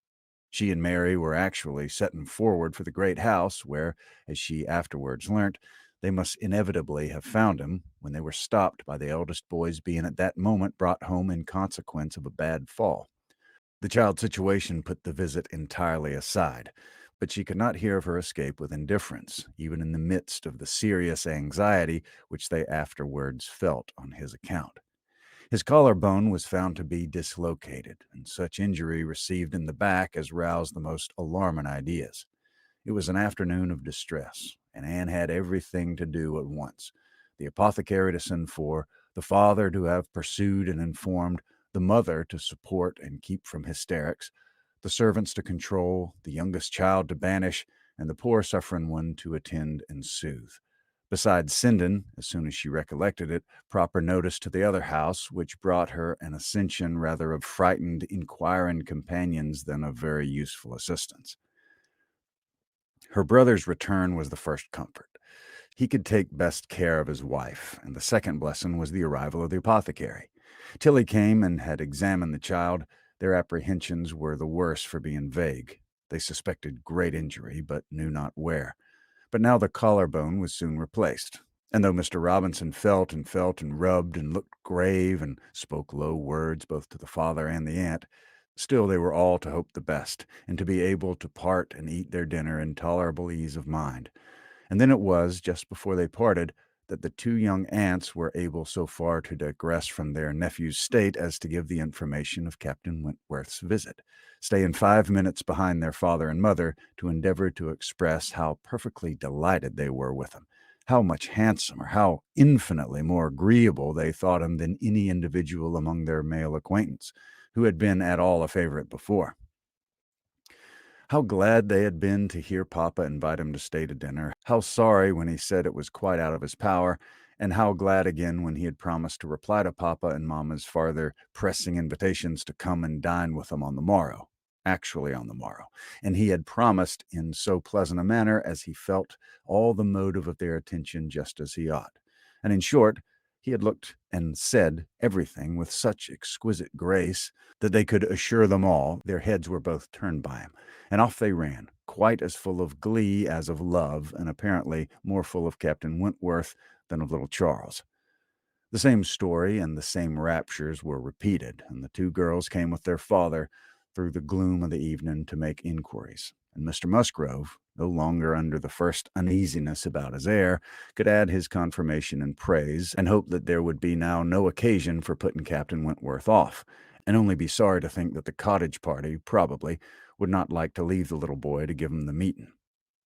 She and Mary were actually setting forward for the great house where, as she afterwards learnt, they must inevitably have found him when they were stopped by the eldest boy's being at that moment brought home in consequence of a bad fall. The child's situation put the visit entirely aside, but she could not hear of her escape with indifference, even in the midst of the serious anxiety which they afterwards felt on his account. His collarbone was found to be dislocated, and such injury received in the back as roused the most alarming ideas. It was an afternoon of distress, and Anne had everything to do at once. The apothecary to send for, the father to have pursued and informed, the mother to support and keep from hysterics, the servants to control, the youngest child to banish, and the poor suffering one to attend and soothe. Besides sending, as soon as she recollected it, proper notice to the other house, which brought her an accession rather of frightened, inquiring companions than of very useful assistance. Her brother's return was the first comfort. He could take best care of his wife, and the second blessing was the arrival of the apothecary. Till he came and had examined the child, their apprehensions were the worse for being vague. They suspected great injury, but knew not where. But now the collarbone was soon replaced, and though Mr. Robinson felt and rubbed and looked grave and spoke low words both to the father and the aunt, still they were all to hope the best, and to be able to part and eat their dinner in tolerable ease of mind. And then it was, just before they parted, that the two young aunts were able so far to digress from their nephew's state as to give the information of Captain Wentworth's visit, staying 5 minutes behind their father and mother to endeavor to express how perfectly delighted they were with him, how much handsomer, how infinitely more agreeable they thought him than any individual among their male acquaintance, who had been at all a favorite before. How glad they had been to hear Papa invite him to stay to dinner, how sorry when he said it was quite out of his power, and how glad again when he had promised to reply to Papa and Mamma's farther pressing invitations to come and dine with them on the morrow. actually on the morrow, and he had promised in so pleasant a manner as he felt all the motive of their attention just as he ought. And in short, he had looked and said everything with such exquisite grace that they could assure them all their heads were both turned by him. And off they ran, quite as full of glee as of love, and apparently more full of Captain Wentworth than of little Charles. The same story and the same raptures were repeated, and the two girls came with their father through the gloom of the evening to make inquiries. And Mr. Musgrove, no longer under the first uneasiness about his heir, could add his confirmation and praise, and hope that there would be now no occasion for putting Captain Wentworth off, and only be sorry to think that the cottage party, probably, would not like to leave the little boy to give him the meeting.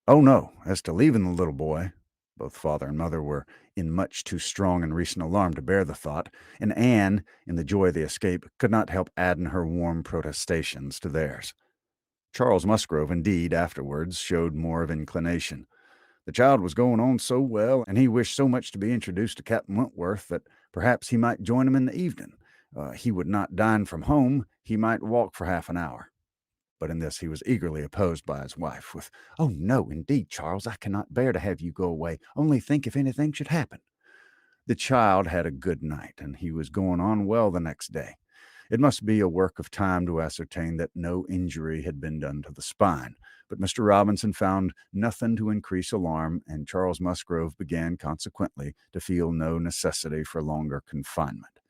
Oh, no, as to leaving the little boy, both father and mother were in much too strong and recent alarm to bear the thought, and Anne, in the joy of the escape, could not help adding her warm protestations to theirs. Charles Musgrove, indeed, afterwards showed more of inclination. The child was going on so well, and he wished so much to be introduced to Captain Wentworth that perhaps he might join him in the evening. He would not dine from home, he might walk for half an hour. But in this he was eagerly opposed by his wife, with, "Oh, no, indeed, Charles, I cannot bear to have you go away. Only think if anything should happen." The child had a good night, and he was going on well the next day. It must be a work of time to ascertain that no injury had been done to the spine, but Mr. Robinson found nothing to increase alarm, and Charles Musgrove began consequently to feel no necessity for longer confinement.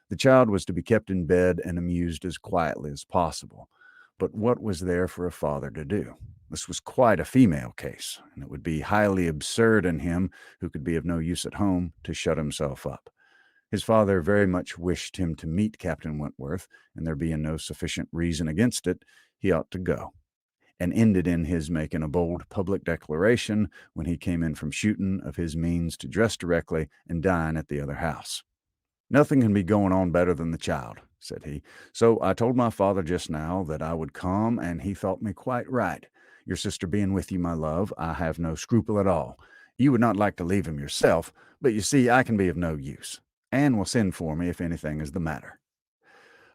The child was to be kept in bed and amused as quietly as possible. But what was there for a father to do? This was quite a female case, and it would be highly absurd in him, who could be of no use at home, to shut himself up. His father very much wished him to meet Captain Wentworth, and there being no sufficient reason against it, he ought to go, and ended in his making a bold public declaration, when he came in from shooting, of his means to dress directly and dine at the other house. "Nothing can be going on better than the child," said he. "So I told my father just now that I would come, and he thought me quite right. Your sister being with you, my love, I have no scruple at all. You would not like to leave him yourself, but you see I can be of no use. Anne will send for me if anything is the matter."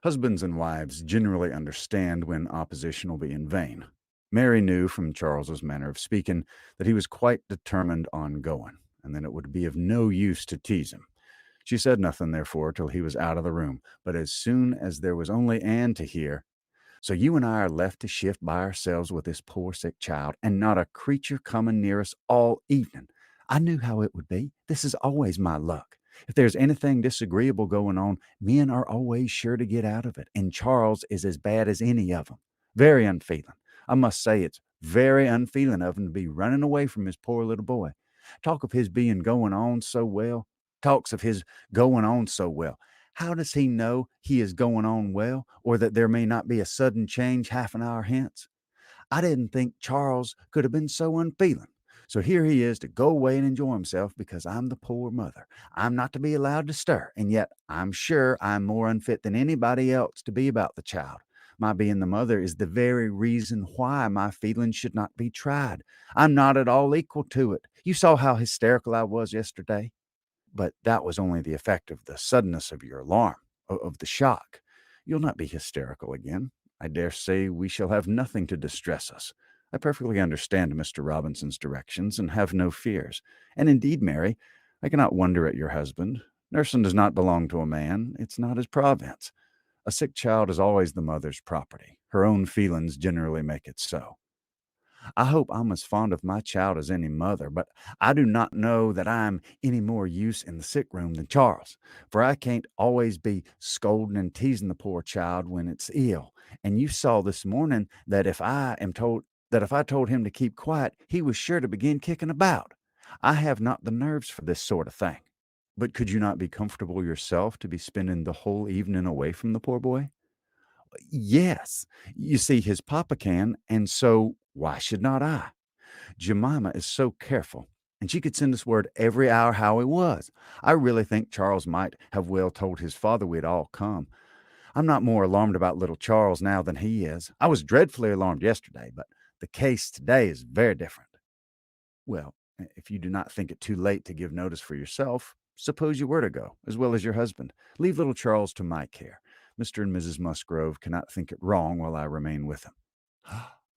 Husbands and wives generally understand when opposition will be in vain. Mary knew from Charles's manner of speaking that he was quite determined on going, and that it would be of no use to tease him. She said nothing, therefore, till he was out of the room, but as soon as there was only Anne to hear, "So you and I are left to shift by ourselves with this poor sick child, and not a creature coming near us all evening. I knew how it would be. This is always my luck. If there's anything disagreeable going on, men are always sure to get out of it, and Charles is as bad as any of them. Very unfeeling. I must say it's very unfeeling of him to be running away from his poor little boy. Talk of his being going on so well. Talks of his going on so well. How does he know he is going on well, or that there may not be a sudden change half an hour hence? I didn't think Charles could have been so unfeeling. So here he is to go away and enjoy himself because I'm the poor mother. I'm not to be allowed to stir, and yet I'm sure I'm more unfit than anybody else to be about the child. My being the mother is the very reason why my feelings should not be tried. I'm not at all equal to it. You saw how hysterical I was yesterday. But that was only the effect of the suddenness of your alarm, of the shock. You'll not be hysterical again. I dare say we shall have nothing to distress us. I perfectly understand Mr. Robinson's directions, and have no fears. And indeed, Mary, I cannot wonder at your husband. Nursing does not belong to a man. It's not his province. A sick child is always the mother's property. Her own feelings generally make it so. I hope I'm as fond of my child as any mother, but I do not know that I'm any more use in the sick room than Charles, for I can't always be scolding and teasing the poor child when it's ill. And you saw this morning that if I told him to keep quiet, he was sure to begin kicking about. I have not the nerves for this sort of thing. But could you not be comfortable yourself to be spending the whole evening away from the poor boy? Yes. You see, his papa can, and so why should not I? Jemima is so careful, and she could send us word every hour how he was. I really think Charles might have well told his father we'd all come. I'm not more alarmed about little Charles now than he is. I was dreadfully alarmed yesterday, but the case today is very different. Well, if you do not think it too late to give notice for yourself, suppose you were to go, as well as your husband. Leave little Charles to my care. Mr. and Mrs. Musgrove cannot think it wrong while I remain with them."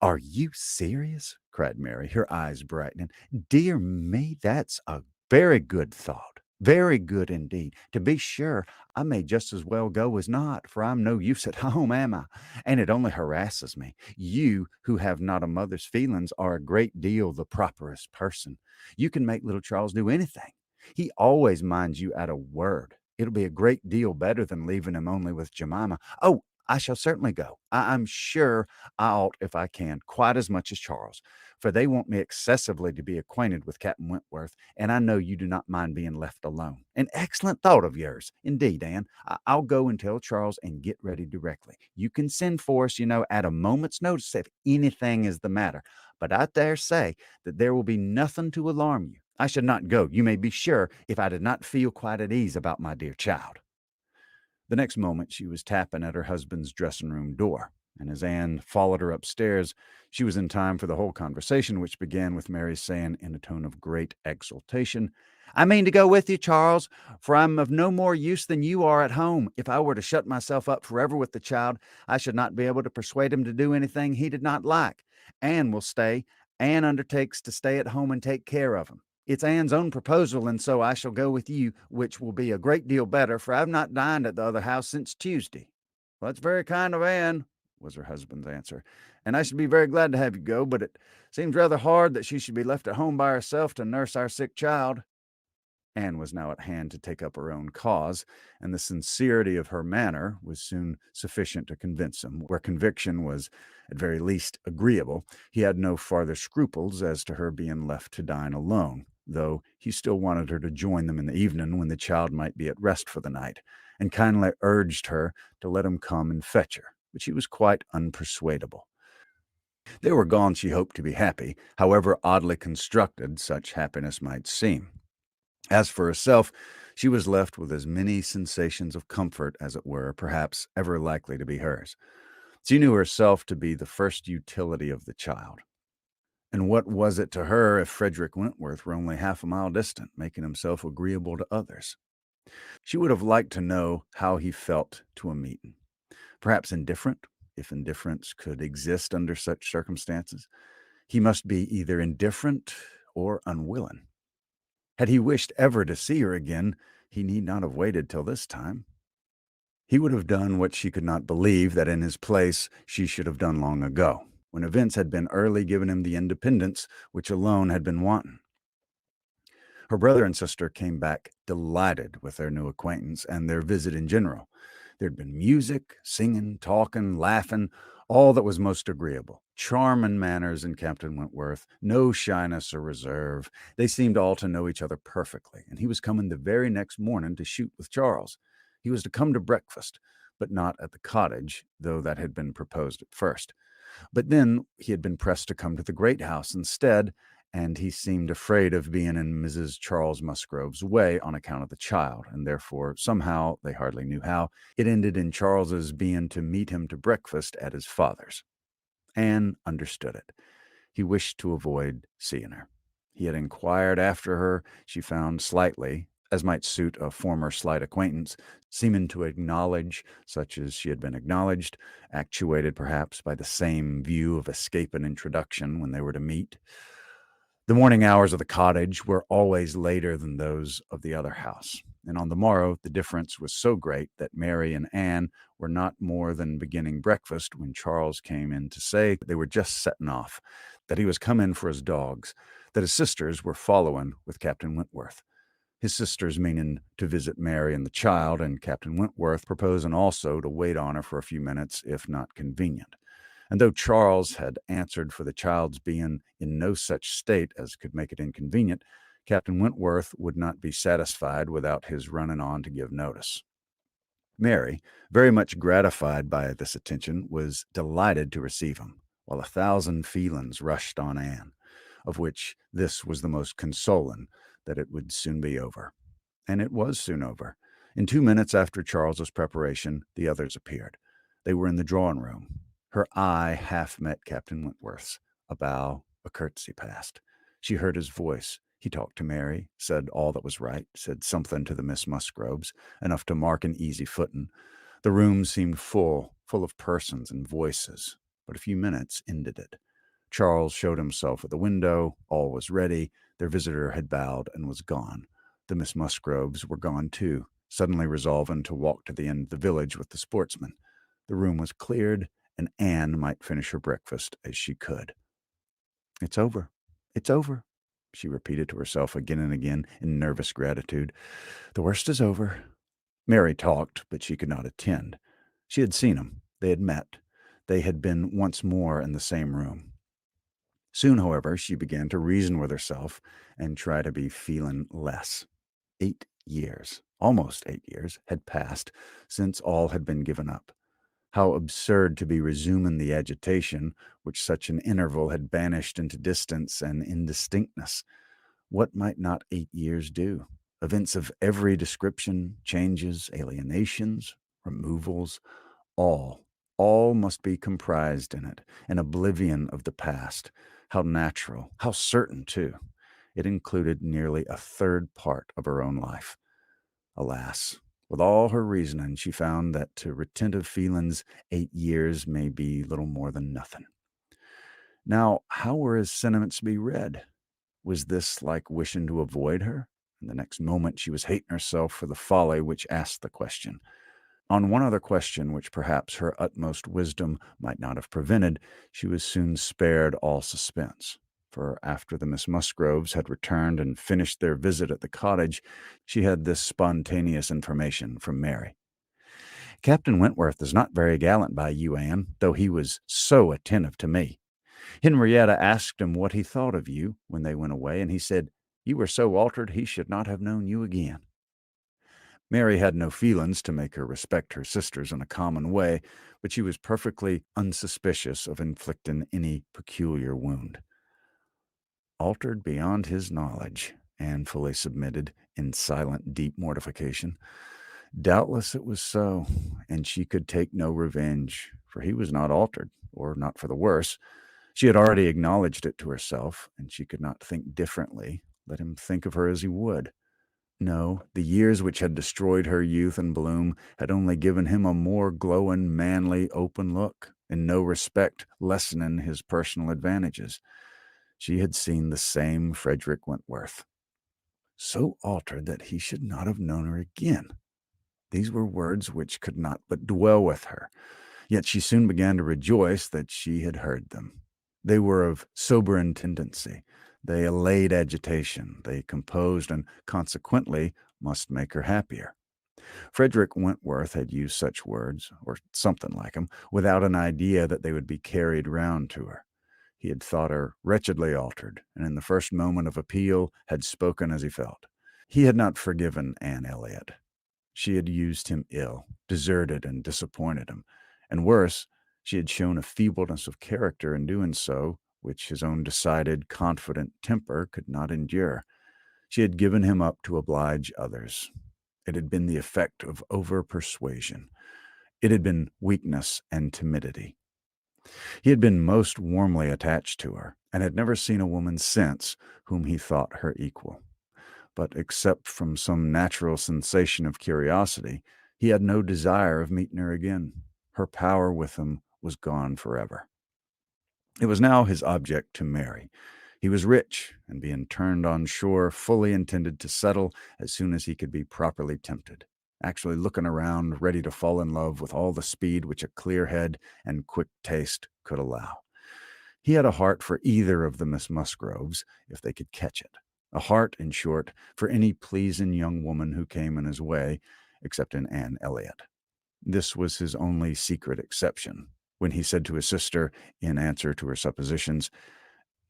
"Are you serious?" cried Mary, her eyes brightening. "Dear me, that's a very good thought. Very good indeed. To be sure, I may just as well go as not, for I'm no use at home, am I? And it only harasses me. You, who have not a mother's feelings, are a great deal the properest person. You can make little Charles do anything. He always minds you at a word. It'll be a great deal better than leaving him only with Jemima. Oh, I shall certainly go. I'm sure I ought, if I can, quite as much as Charles, for they want me excessively to be acquainted with Captain Wentworth, and I know you do not mind being left alone. An excellent thought of yours, indeed, Anne. I'll go and tell Charles and get ready directly. You can send for us, at a moment's notice if anything is the matter, but I dare say that there will be nothing to alarm you. I should not go, you may be sure, if I did not feel quite at ease about my dear child." The next moment she was tapping at her husband's dressing-room door, and as Anne followed her upstairs, she was in time for the whole conversation, which began with Mary saying in a tone of great exultation, "I mean to go with you, Charles, for I'm of no more use than you are at home. If I were to shut myself up forever with the child, I should not be able to persuade him to do anything he did not like. Anne will stay. Anne undertakes to stay at home and take care of him. It's Anne's own proposal, and so I shall go with you, which will be a great deal better, for I've not dined at the other house since Tuesday." "Well, that's very kind of Anne," was her husband's answer, "and I should be very glad to have you go, but it seems rather hard that she should be left at home by herself to nurse our sick child." Anne was now at hand to take up her own cause, and the sincerity of her manner was soon sufficient to convince him. Where conviction was at very least agreeable, he had no farther scruples as to her being left to dine alone, though he still wanted her to join them in the evening when the child might be at rest for the night, and kindly urged her to let him come and fetch her, but she was quite unpersuadable. They were gone, she hoped to be happy, however oddly constructed such happiness might seem. As for herself, she was left with as many sensations of comfort as it were, perhaps, ever likely to be hers. She knew herself to be the first utility of the child. And what was it to her if Frederick Wentworth were only half a mile distant, making himself agreeable to others? She would have liked to know how he felt to a meeting. Perhaps indifferent, if indifference could exist under such circumstances. He must be either indifferent or unwilling. Had he wished ever to see her again, he need not have waited till this time. He would have done what she could not believe that in his place she should have done long ago, when events had been early given him the independence which alone had been wanting. Her brother and sister came back delighted with their new acquaintance and their visit in general. There had been music, singing, talking, laughing, all that was most agreeable. Charm and manners in Captain Wentworth, no shyness or reserve. They seemed all to know each other perfectly, and he was coming the very next morning to shoot with Charles. He was to come to breakfast, but not at the cottage, though that had been proposed at first. But then he had been pressed to come to the great house instead, and he seemed afraid of being in Mrs. Charles Musgrove's way on account of the child, and therefore, somehow, they hardly knew how, it ended in Charles's being to meet him to breakfast at his father's. Anne understood it. He wished to avoid seeing her. He had inquired after her. She found slightly, as might suit a former slight acquaintance, seeming to acknowledge such as she had been acknowledged, actuated perhaps by the same view of escape and introduction when they were to meet. The morning hours of the cottage were always later than those of the other house, and on the morrow the difference was so great that Mary and Anne were not more than beginning breakfast when Charles came in to say they were just setting off, that he was come in for his dogs, that his sisters were following with Captain Wentworth. His sisters meaning to visit Mary and the child, and Captain Wentworth proposing also to wait on her for a few minutes, if not convenient. And though Charles had answered for the child's being in no such state as could make it inconvenient, Captain Wentworth would not be satisfied without his running on to give notice. Mary, very much gratified by this attention, was delighted to receive him, while 1,000 feelings rushed on Anne, of which this was the most consoling, that it would soon be over. And it was soon over. In 2 minutes after Charles's preparation, the others appeared. They were in the drawing-room. Her eye half met Captain Wentworth's. A bow, a curtsy passed. She heard his voice. He talked to Mary, said all that was right, said something to the Miss Musgroves, enough to mark an easy footing. The room seemed full of persons and voices, but a few minutes ended it. Charles showed himself at the window. All was ready. Their visitor had bowed and was gone. The Miss Musgroves were gone too, suddenly resolving to walk to the end of the village with the sportsmen. The room was cleared, and Anne might finish her breakfast as she could. "It's over. It's over," she repeated to herself again and again in nervous gratitude. "The worst is over." Mary talked, but she could not attend. She had seen him. They had met. They had been once more in the same room. Soon, however, she began to reason with herself and try to be feeling less. 8 years, almost 8 years, had passed since all had been given up. How absurd to be resuming the agitation which such an interval had banished into distance and indistinctness. What might not 8 years do? Events of every description, changes, alienations, removals, all must be comprised in it, an oblivion of the past. How natural, how certain, too. It included nearly a third part of her own life. Alas, with all her reasoning, she found that to retentive feelings 8 years may be little more than nothing. Now, how were his sentiments to be read? Was this like wishing to avoid her? And the next moment she was hating herself for the folly which asked the question. On one other question, which perhaps her utmost wisdom might not have prevented, she was soon spared all suspense. For after the Miss Musgroves had returned and finished their visit at the cottage, she had this spontaneous information from Mary. "Captain Wentworth is not very gallant by you, Anne, though he was so attentive to me. Henrietta asked him what he thought of you when they went away, and he said you were so altered he should not have known you again." Mary had no feelings to make her respect her sisters in a common way, but she was perfectly unsuspicious of inflicting any peculiar wound. "Altered beyond his knowledge," Anne fully submitted, in silent, deep mortification. Doubtless it was so, and she could take no revenge, for he was not altered, or not for the worse. She had already acknowledged it to herself, and she could not think differently, let him think of her as he would. No, the years which had destroyed her youth and bloom had only given him a more glowing, manly, open look, in no respect lessening his personal advantages. She had seen the same Frederick Wentworth. So altered that he should not have known her again. These were words which could not but dwell with her, yet she soon began to rejoice that she had heard them. They were of sobering tendency. They allayed agitation. They composed and consequently must make her happier. Frederick Wentworth had used such words, or something like them, without an idea that they would be carried round to her. He had thought her wretchedly altered, and in the first moment of appeal had spoken as he felt. He had not forgiven Anne Elliot. She had used him ill, deserted and disappointed him, and worse, she had shown a feebleness of character in doing so, which his own decided, confident temper could not endure. She had given him up to oblige others. It had been the effect of over-persuasion. It had been weakness and timidity. He had been most warmly attached to her, and had never seen a woman since whom he thought her equal. But except from some natural sensation of curiosity, he had no desire of meeting her again. Her power with him was gone forever. It was now his object to marry. He was rich, and being turned on shore, fully intended to settle as soon as he could be properly tempted, actually looking around, ready to fall in love with all the speed which a clear head and quick taste could allow. He had a heart for either of the Miss Musgroves, if they could catch it. A heart, in short, for any pleasing young woman who came in his way, except in Anne Elliot. This was his only secret exception, when he said to his sister, in answer to her suppositions,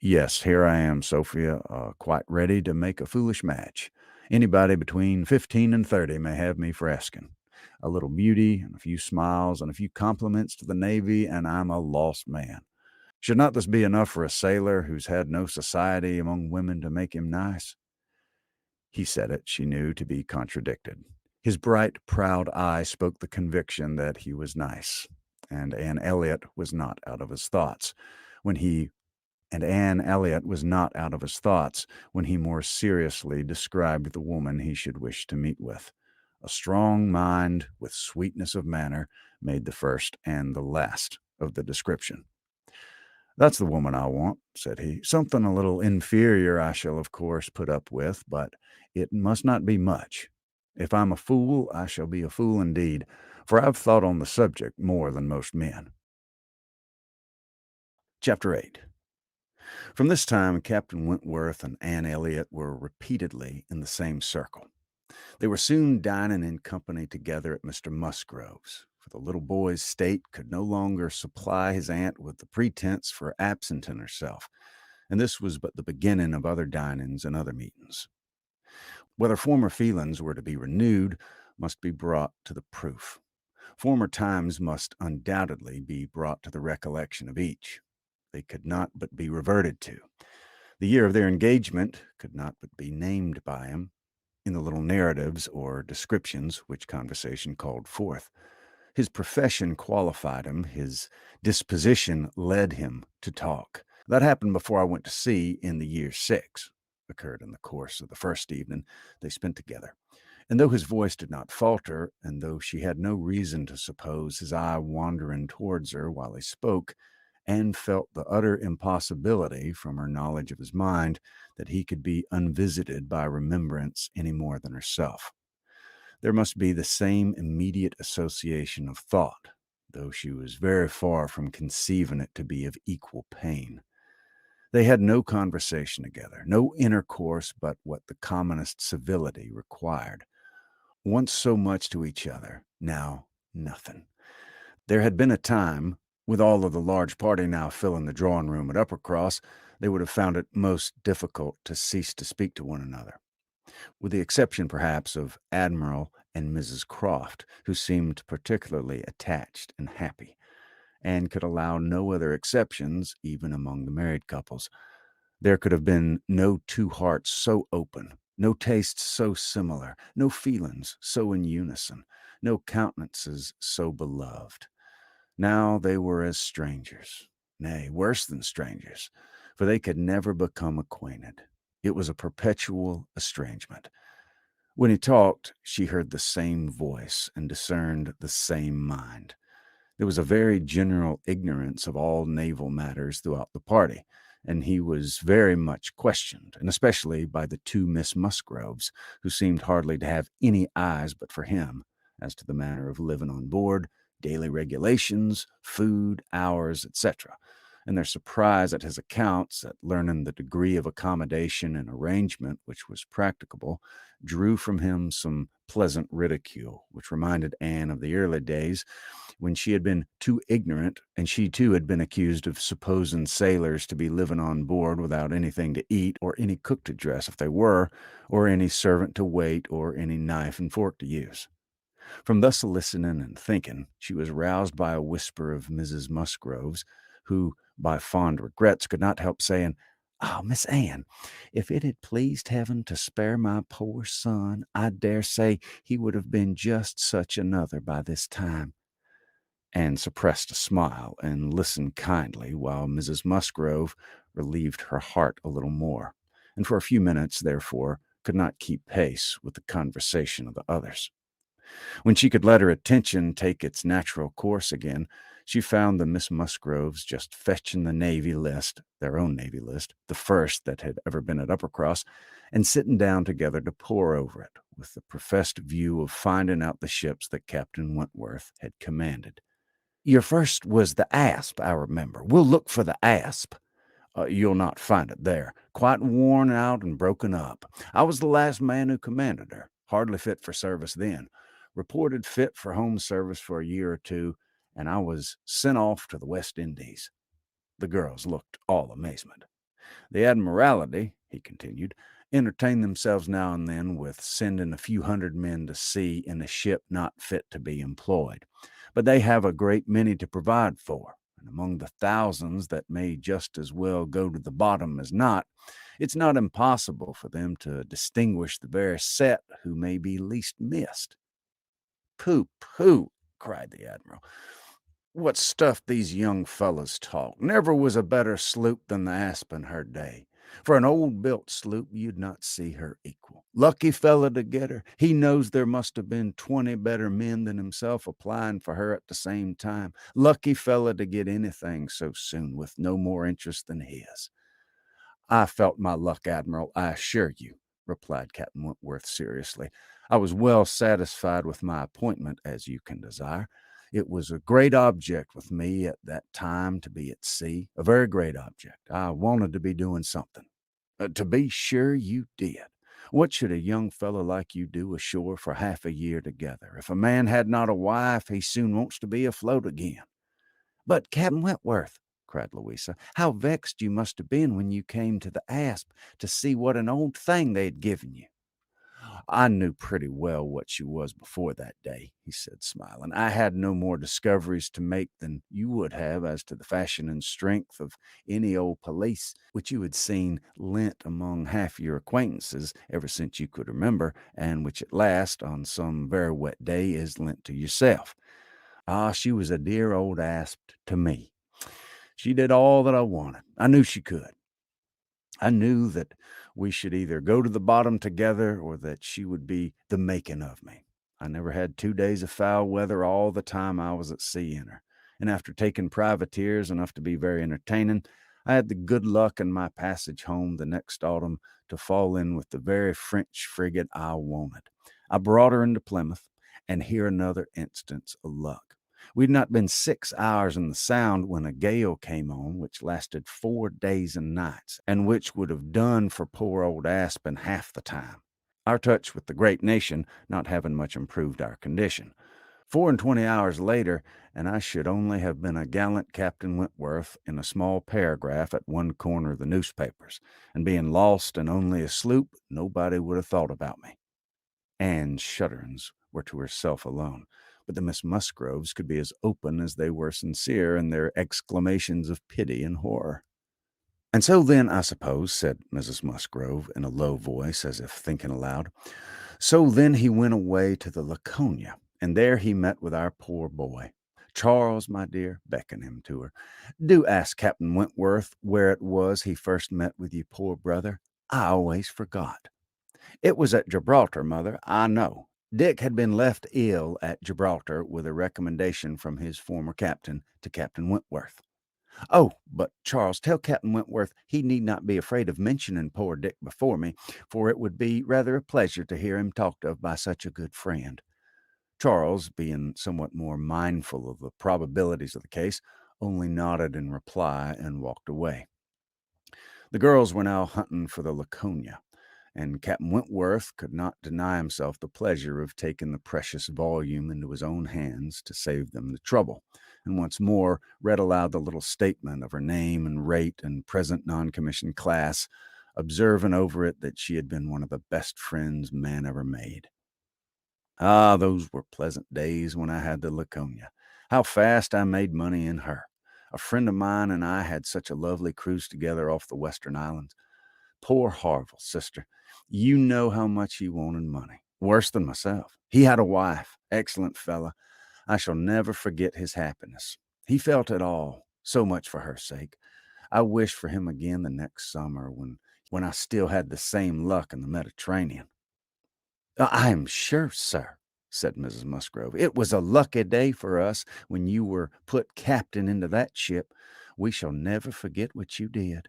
"Yes, here I am, Sophia, quite ready to make a foolish match. Anybody between 15 and 30 may have me for asking. A little beauty, and a few smiles, and a few compliments to the Navy, and I'm a lost man. Should not this be enough for a sailor who's had no society among women to make him nice?" He said it, she knew, to be contradicted. His bright, proud eye spoke the conviction that he was nice, and Anne Elliot was not out of his thoughts when he more seriously described the woman he should wish to meet with. A strong mind with sweetness of manner made the first and the last of the description. "That's the woman I want," said he. "Something a little inferior I shall of course put up with, but it must not be much. If I'm a fool, I shall be a fool indeed, for I've thought on the subject more than most men." Chapter 8. From this time, Captain Wentworth and Anne Elliot were repeatedly in the same circle. They were soon dining in company together at Mr. Musgrove's, for the little boy's state could no longer supply his aunt with the pretense for absenting herself, and this was but the beginning of other dinings and other meetings. Whether former feelings were to be renewed must be brought to the proof. Former times must undoubtedly be brought to the recollection of each. They could not but be reverted to. The year of their engagement could not but be named by him in the little narratives or descriptions which conversation called forth. His profession qualified him, his disposition led him to talk. "That happened before I went to sea in the year 6, occurred in the course of the first evening they spent together. And though his voice did not falter, and though she had no reason to suppose his eye wandering towards her while he spoke, Anne felt the utter impossibility, from her knowledge of his mind, that he could be unvisited by remembrance any more than herself. There must be the same immediate association of thought, though she was very far from conceiving it to be of equal pain. They had no conversation together, no intercourse but what the commonest civility required. Once so much to each other, now nothing. There had been a time, with all of the large party now filling the drawing-room at Uppercross, they would have found it most difficult to cease to speak to one another, with the exception, perhaps, of Admiral and Mrs. Croft, who seemed particularly attached and happy, and could allow no other exceptions, even among the married couples. There could have been no two hearts so open, no tastes so similar, no feelings so in unison, no countenances so beloved. Now they were as strangers, nay, worse than strangers, for they could never become acquainted. It was a perpetual estrangement. When he talked, she heard the same voice and discerned the same mind. There was a very general ignorance of all naval matters throughout the party, and he was very much questioned, and especially by the two Miss Musgroves, who seemed hardly to have any eyes but for him, as to the manner of living on board, daily regulations, food, hours, etc., and their surprise at his accounts, at learning the degree of accommodation and arrangement which was practicable, drew from him some pleasant ridicule, which reminded Anne of the early days when she had been too ignorant, and she too had been accused of supposing sailors to be living on board without anything to eat, or any cook to dress if they were, or any servant to wait, or any knife and fork to use. From thus listening and thinking, she was roused by a whisper of Mrs. Musgrove's, who, by fond regrets, could not help saying, "Oh, Miss Anne, if it had pleased heaven to spare my poor son, I dare say he would have been just such another by this time." Anne suppressed a smile and listened kindly while Mrs. Musgrove relieved her heart a little more, and for a few minutes, therefore, could not keep pace with the conversation of the others. When she could let her attention take its natural course again, she found the Miss Musgroves just fetching the Navy list, their own Navy list, the first that had ever been at Uppercross, and sitting down together to pore over it, with the professed view of finding out the ships that Captain Wentworth had commanded. "Your first was the Asp, I remember. We'll look for the Asp." "You'll not find it there. Quite worn out and broken up. I was the last man who commanded her. Hardly fit for service then. Reported fit for home service for a year or two, and I was sent off to the West Indies." The girls looked all amazement. "The Admiralty," he continued, "entertain themselves now and then with sending a few hundred men to sea in a ship not fit to be employed. But they have a great many to provide for, and among the thousands that may just as well go to the bottom as not, it's not impossible for them to distinguish the very set who may be least missed." "Pooh, pooh!" cried the Admiral. "What stuff these young fellows talk! Never was a better sloop than the Asp in her day. For an old-built sloop, you'd not see her equal. Lucky fella to get her. He knows there must have been 20 better men than himself applying for her at the same time. Lucky fella to get anything so soon with no more interest than his. I felt my luck, Admiral, I assure you, replied Captain Wentworth seriously. I was well satisfied with my appointment, as you can desire. It was a great object with me at that time to be at sea, a very great object. I wanted to be doing something. To be sure you did. What should a young fellow like you do ashore for half a year together? If a man had not a wife, he soon wants to be afloat again. But, Captain Wentworth, cried Louisa, how vexed you must have been when you came to the Asp to see what an old thing they had given you. I knew pretty well what she was before that day, he said, smiling. I had no more discoveries to make than you would have as to the fashion and strength of any old pelisse which you had seen lent among half your acquaintances ever since you could remember, and which at last, on some very wet day, is lent to yourself. Ah, she was a dear old asp to me. She did all that I wanted. I knew she could. I knew that we should either go to the bottom together or that she would be the making of me. I never had 2 days of foul weather all the time I was at sea in her, and after taking privateers enough to be very entertaining, I had the good luck in my passage home the next autumn to fall in with the very French frigate I wanted. I brought her into Plymouth, and here another instance of luck. We'd not been 6 hours in the Sound when a gale came on, which lasted 4 days and nights, and which would have done for poor old Asp in half the time. Our touch with the great nation not having much improved our condition. 24 hours later, and I should only have been a gallant Captain Wentworth in a small paragraph at one corner of the newspapers, and being lost and only a sloop, nobody would have thought about me. Anne's shudderings were to herself alone, but the Miss Musgroves could be as open as they were sincere in their exclamations of pity and horror. And so then, I suppose, said Mrs. Musgrove in a low voice, as if thinking aloud, so then he went away to the Laconia, and there he met with our poor boy. Charles, my dear, beckon him to her. Do ask Captain Wentworth where it was he first met with you poor brother. I always forgot. It was at Gibraltar, mother, I know. Dick had been left ill at Gibraltar with a recommendation from his former captain to Captain Wentworth. Oh, but Charles, tell Captain Wentworth he need not be afraid of mentioning poor Dick before me, for it would be rather a pleasure to hear him talked of by such a good friend. Charles, being somewhat more mindful of the probabilities of the case, only nodded in reply and walked away. The girls were now hunting for the Laconia, and Captain Wentworth could not deny himself the pleasure of taking the precious volume into his own hands to save them the trouble, and once more read aloud the little statement of her name and rate and present non-commissioned class, observing over it that she had been one of the best friends man ever made. Ah, those were pleasant days when I had the Laconia. How fast I made money in her. A friend of mine and I had such a lovely cruise together off the Western Islands. Poor Harville, sister. You know how much he wanted money. Worse than myself. He had a wife. Excellent fella. I shall never forget his happiness. He felt it all, so much for her sake. I wish for him again the next summer when I still had the same luck in the Mediterranean. I am sure, sir, said Mrs. Musgrove, it was a lucky day for us when you were put captain into that ship. We shall never forget what you did.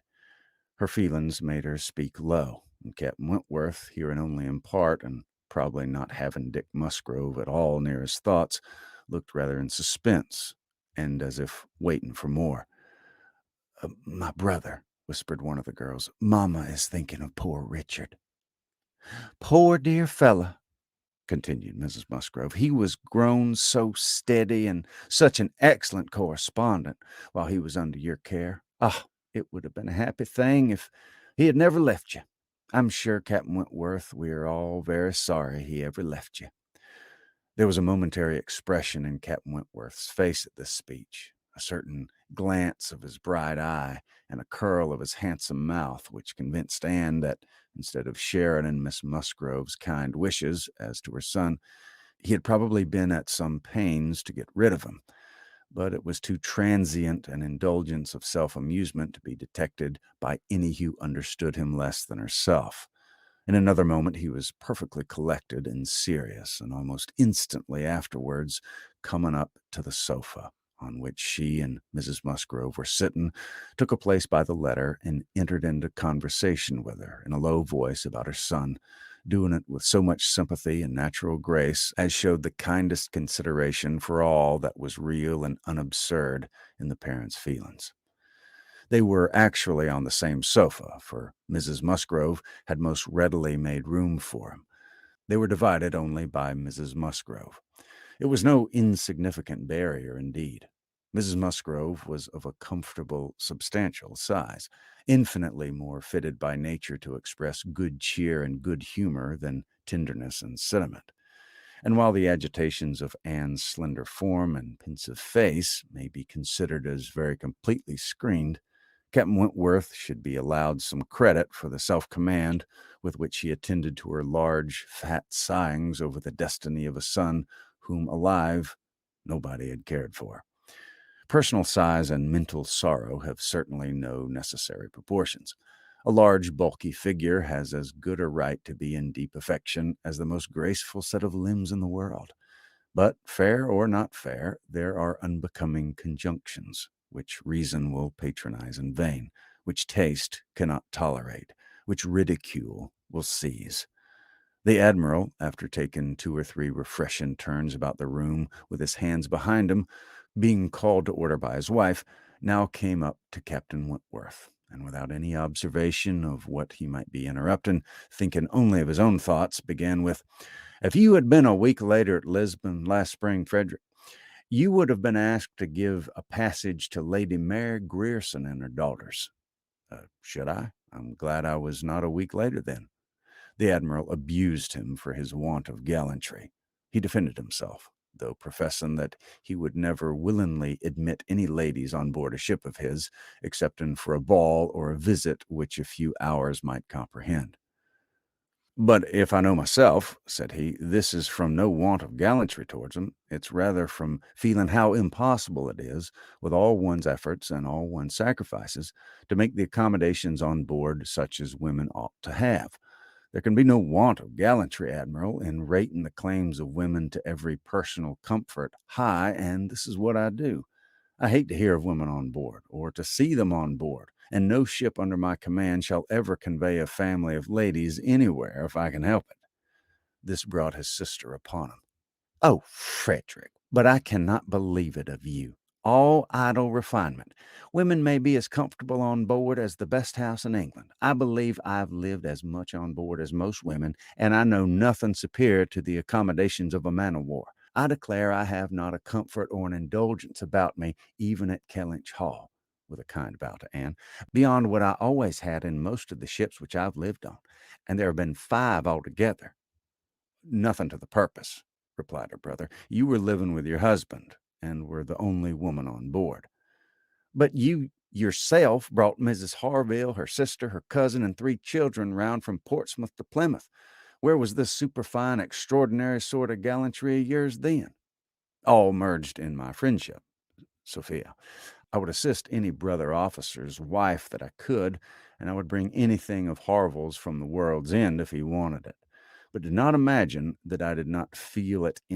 Her feelings made her speak low, and Captain Wentworth, hearing only in part, and probably not having Dick Musgrove at all near his thoughts, looked rather in suspense, and as if waiting for more. My brother, whispered one of the girls, Mamma is thinking of poor Richard. Poor dear fellow, continued Mrs. Musgrove. He was grown so steady and such an excellent correspondent while he was under your care. Ah, it would have been a happy thing if he had never left you. I'm sure, Captain Wentworth, we are all very sorry he ever left you. There was a momentary expression in Captain Wentworth's face at this speech, a certain glance of his bright eye and a curl of his handsome mouth, which convinced Anne that, instead of sharing in Miss Musgrove's kind wishes as to her son, he had probably been at some pains to get rid of him. but it was too transient an indulgence of self-amusement to be detected by any who understood him less than herself. In another moment he was perfectly collected and serious, and almost instantly afterwards coming up to the sofa on which she and Mrs. Musgrove were sitting, took a place by the letter, and entered into conversation with her in a low voice about her son, doing it with so much sympathy and natural grace as showed the kindest consideration for all that was real and unabsurd in the parents' feelings. They were actually on the same sofa, for Mrs. Musgrove had most readily made room for him. They were divided only by Mrs. Musgrove. It was no insignificant barrier, indeed. Mrs. Musgrove was of a comfortable, substantial size, infinitely more fitted by nature to express good cheer and good humor than tenderness and sentiment. And while the agitations of Anne's slender form and pensive face may be considered as very completely screened, Captain Wentworth should be allowed some credit for the self-command with which he attended to her large, fat sighings over the destiny of a son whom, alive, nobody had cared for. Personal size and mental sorrow have certainly no necessary proportions. A large, bulky figure has as good a right to be in deep affection as the most graceful set of limbs in the world. But, fair or not fair, there are unbecoming conjunctions, which reason will patronize in vain, which taste cannot tolerate, which ridicule will seize. The Admiral, after taking 2 or 3 refreshing turns about the room with his hands behind him, being called to order by his wife, now came up to Captain Wentworth, and without any observation of what he might be interrupting, thinking only of his own thoughts, began with, "If you had been a week later at Lisbon last spring, Frederick, you would have been asked to give a passage to Lady Mary Grierson and her daughters." Should I? I'm glad I was not a week later then." The Admiral abused him for his want of gallantry. He defended himself, though professing that he would never willingly admit any ladies on board a ship of his, excepting for a ball or a visit which a few hours might comprehend. "But if I know myself," said he, "this is from no want of gallantry towards them. It's rather from feeling how impossible it is, with all one's efforts and all one's sacrifices, to make the accommodations on board such as women ought to have. There can be no want of gallantry, Admiral, in rating the claims of women to every personal comfort high, and this is what I do. I hate to hear of women on board, or to see them on board, and no ship under my command shall ever convey a family of ladies anywhere if I can help it." This brought his sister upon him. "Oh, Frederick, but I cannot believe it of you. All idle refinement. Women may be as comfortable on board as the best house in England. I believe I've lived as much on board as most women, and I know nothing superior to the accommodations of a man-of-war. I declare I have not a comfort or an indulgence about me, even at Kellynch Hall," with a kind bow to Anne, "beyond what I always had in most of the ships which I've lived on, and there have been 5 altogether." "Nothing to the purpose," replied her brother. "You were living with your husband, and were the only woman on board." "But you yourself brought Mrs. Harville, her sister, her cousin, and 3 children round from Portsmouth to Plymouth. Where was this superfine, extraordinary sort of gallantry of yours then?" "All merged in my friendship, Sophia. I would assist any brother officer's wife that I could, and I would bring anything of Harville's from the world's end if he wanted it. But do not imagine that I did not feel it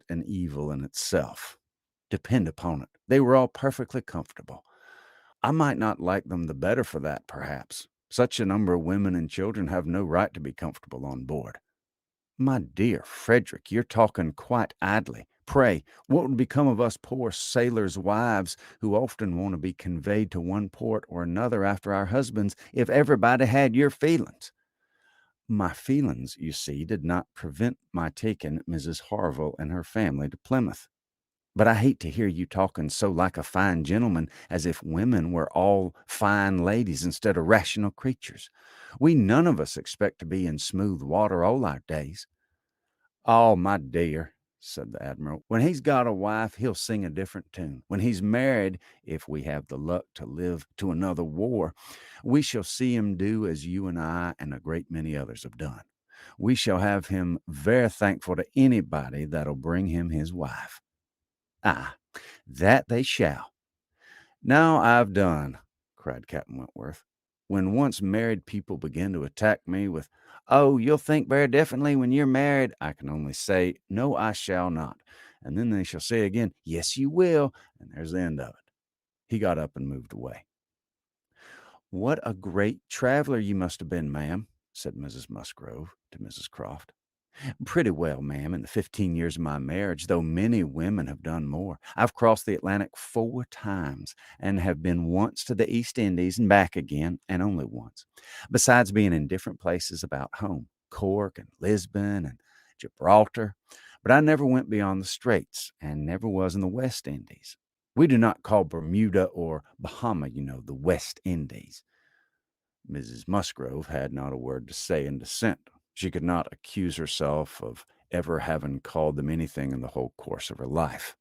an evil in itself. Depend upon it, they were all perfectly comfortable. I might not like them the better for that, perhaps. Such a number of women and children have no right to be comfortable on board." "My dear Frederick, you're talking quite idly. Pray, what would become of us poor sailors' wives, who often want to be conveyed to one port or another after our husbands, if everybody had your feelings?" "My feelings, you see, did not prevent my taking Mrs. Harville and her family to Plymouth. But I hate to hear you talking so like a fine gentleman, as if women were all fine ladies instead of rational creatures. We none of us expect to be in smooth water all our days." "Oh, my dear," said the Admiral, "when he's got a wife, he'll sing a different tune. When he's married, if we have the luck to live to another war, we shall see him do as you and I and a great many others have done. We shall have him very thankful to anybody that'll bring him his wife." "Ah, that they shall." "Now I've done," cried Captain Wentworth. "When once married people begin to attack me with, 'Oh, you'll think very differently when you're married,' I can only say, 'No, I shall not.' And then they shall say again, 'Yes, you will,' and there's the end of it." He got up and moved away. "What a great traveler you must have been, ma'am," said Mrs. Musgrove to Mrs. Croft. "Pretty well, ma'am, in the 15 years of my marriage, though many women have done more. I've crossed the Atlantic 4 times and have been once to the East Indies and back again, and only once, besides being in different places about home, Cork and Lisbon and Gibraltar. But I never went beyond the Straits and never was in the West Indies. We do not call Bermuda or Bahama, the West Indies." Mrs. Musgrove had not a word to say in dissent. She could not accuse herself of ever having called them anything in the whole course of her life.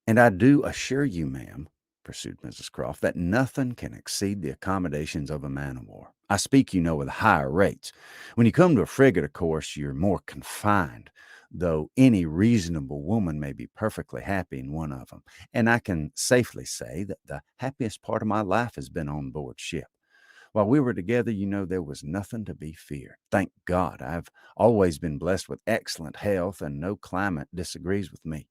"And I do assure you, ma'am," pursued Mrs. Croft, "that nothing can exceed the accommodations of a man-of-war. I speak, of the higher rates. When you come to a frigate, of course, you're more confined, though any reasonable woman may be perfectly happy in one of them. And I can safely say that the happiest part of my life has been on board ship. While we were together, there was nothing to be feared. Thank God, I've always been blessed with excellent health, and no climate disagrees with me.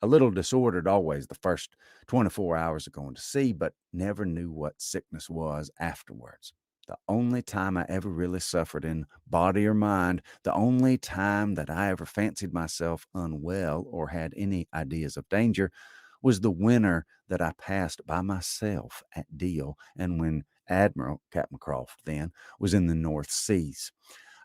A little disordered always the first 24 hours of going to sea, but never knew what sickness was afterwards. The only time I ever really suffered in body or mind, the only time that I ever fancied myself unwell or had any ideas of danger, was the winter that I passed by myself at Deal, and when Admiral Captain Crofts then was in the North Seas.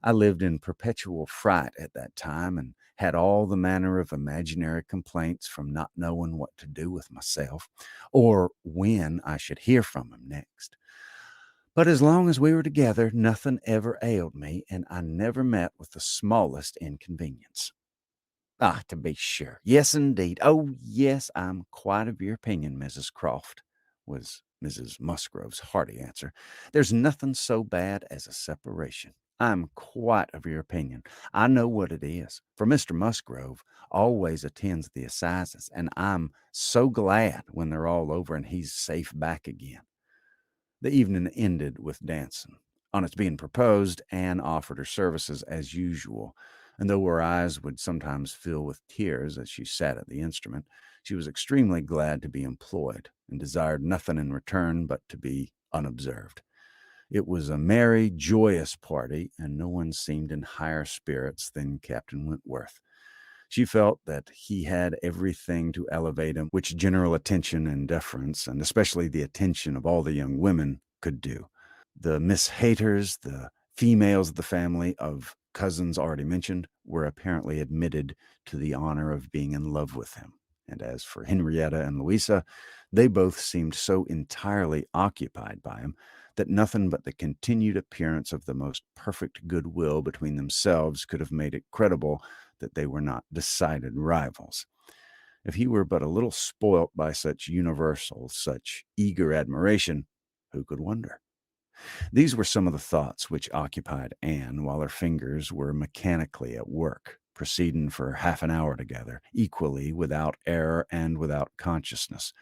I lived in perpetual fright at that time, and had all the manner of imaginary complaints from not knowing what to do with myself, or when I should hear from him next. But as long as we were together, nothing ever ailed me, and I never met with the smallest inconvenience." "Ah, to be sure. Yes, indeed. Oh, yes, I'm quite of your opinion, Mrs. Croft," was Mrs. Musgrove's hearty answer. "There's nothing so bad as a separation. I'm quite of your opinion. I know what it is, for Mr. Musgrove always attends the assizes, and I'm so glad when they're all over and he's safe back again." The evening ended with dancing. On its being proposed, Anne offered her services as usual, and though her eyes would sometimes fill with tears as she sat at the instrument, she was extremely glad to be employed, and desired nothing in return but to be unobserved. It was a merry, joyous party, and no one seemed in higher spirits than Captain Wentworth. She felt that he had everything to elevate him, which general attention and deference, and especially the attention of all the young women, could do. The Miss Hayters, the females of the family of cousins already mentioned, were apparently admitted to the honor of being in love with him. And as for Henrietta and Louisa, they both seemed so entirely occupied by him that nothing but the continued appearance of the most perfect goodwill between themselves could have made it credible that they were not decided rivals. If he were but a little spoilt by such universal, such eager admiration, who could wonder? These were some of the thoughts which occupied Anne while her fingers were mechanically at work, proceeding for half an hour together, equally without error and without consciousness.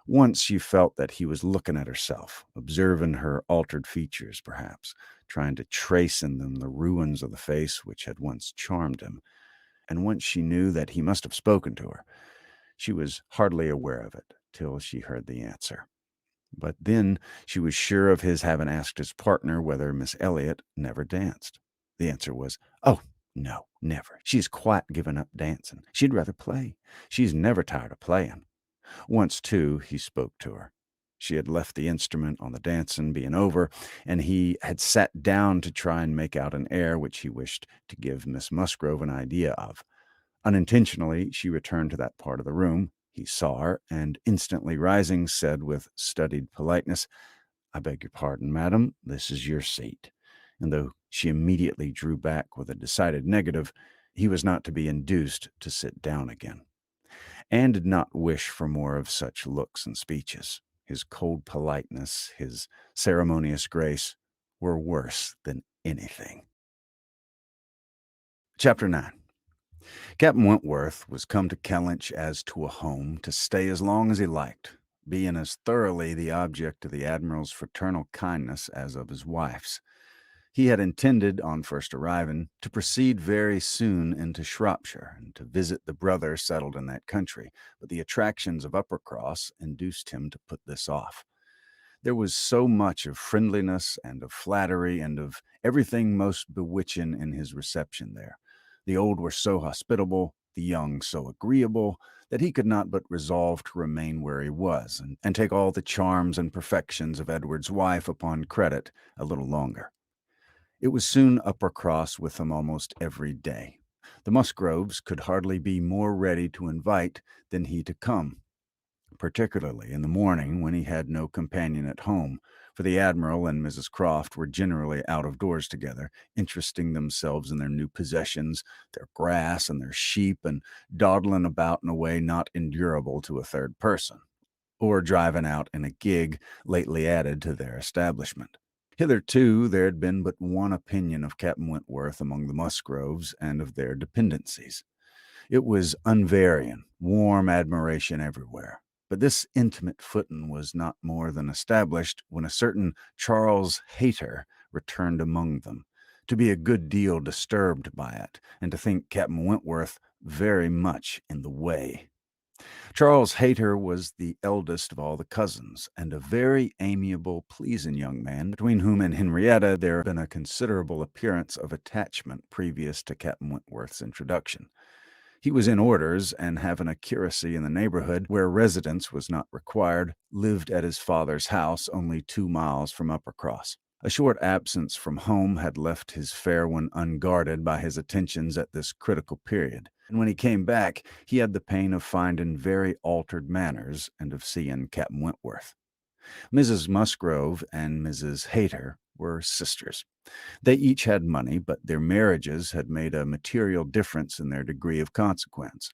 Once she felt that he was looking at herself, observing her altered features, perhaps, trying to trace in them the ruins of the face which had once charmed him. And once she knew that he must have spoken to her. She was hardly aware of it till she heard the answer. But then she was sure of his having asked his partner whether Miss Elliot never danced. The answer was, "Oh, no, never. She's quite given up dancing. She'd rather play. She's never tired of playing." Once, too, he spoke to her. She had left the instrument on the dancing being over, and he had sat down to try and make out an air which he wished to give Miss Musgrove an idea of. Unintentionally, she returned to that part of the room. He saw her, and instantly rising, said with studied politeness, "I beg your pardon, madam, this is your seat." And though she immediately drew back with a decided negative, he was not to be induced to sit down again. Anne did not wish for more of such looks and speeches. His cold politeness, his ceremonious grace, were worse than anything. Chapter 9. Captain Wentworth was come to Kellynch as to a home, to stay as long as he liked, being as thoroughly the object of the Admiral's fraternal kindness as of his wife's. He had intended, on first arriving, to proceed very soon into Shropshire, and to visit the brother settled in that country, but the attractions of Uppercross induced him to put this off. There was so much of friendliness and of flattery and of everything most bewitching in his reception there. The old were so hospitable, the young so agreeable, that he could not but resolve to remain where he was, and take all the charms and perfections of Edward's wife upon credit a little longer. It was soon Uppercross with him almost every day. The Musgroves could hardly be more ready to invite than he to come, particularly in the morning when he had no companion at home, for the Admiral and Mrs. Crofts were generally out of doors together, interesting themselves in their new possessions, their grass and their sheep, and dawdling about in a way not endurable to a third person, or driving out in a gig lately added to their establishment. Hitherto there had been but one opinion of Captain Wentworth among the Musgroves and of their dependencies. It was unvarying, warm admiration everywhere. But this intimate footing was not more than established when a certain Charles Hayter returned among them, to be a good deal disturbed by it, and to think Captain Wentworth very much in the way. Charles Hayter was the eldest of all the cousins, and a very amiable, pleasing young man, between whom and Henrietta there had been a considerable appearance of attachment previous to Captain Wentworth's introduction. He was in orders, and having a curacy in the neighborhood where residence was not required, lived at his father's house only 2 miles from Uppercross. A short absence from home had left his fair one unguarded by his attentions at this critical period, and when he came back he had the pain of finding very altered manners, and of seeing Captain Wentworth. Mrs. Musgrove and Mrs. Hayter were sisters. They each had money, but their marriages had made a material difference in their degree of consequence.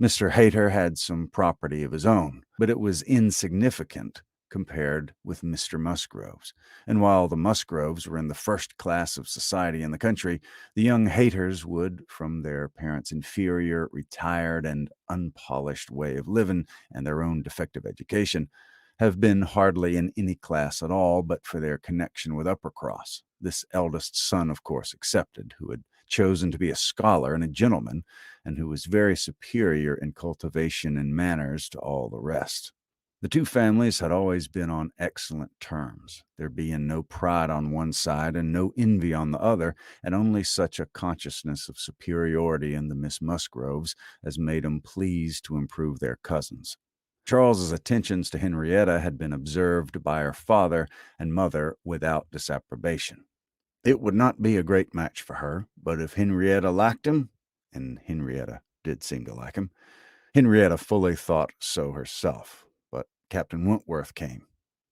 Mr. Hayter had some property of his own, but it was insignificant compared with Mr. Musgrove's, and while the Musgroves were in the first class of society in the country, the young Hayters would, from their parents' inferior, retired, and unpolished way of living and their own defective education, have been hardly in any class at all but for their connection with Uppercross, this eldest son, of course, excepted, who had chosen to be a scholar and a gentleman, and who was very superior in cultivation and manners to all the rest. The two families had always been on excellent terms, there being no pride on one side and no envy on the other, and only such a consciousness of superiority in the Miss Musgroves as made 'em pleased to improve their cousins. Charles's attentions to Henrietta had been observed by her father and mother without disapprobation. It would not be a great match for her, but if Henrietta liked him, and Henrietta did seem to like him, Henrietta fully thought so herself. But Captain Wentworth came.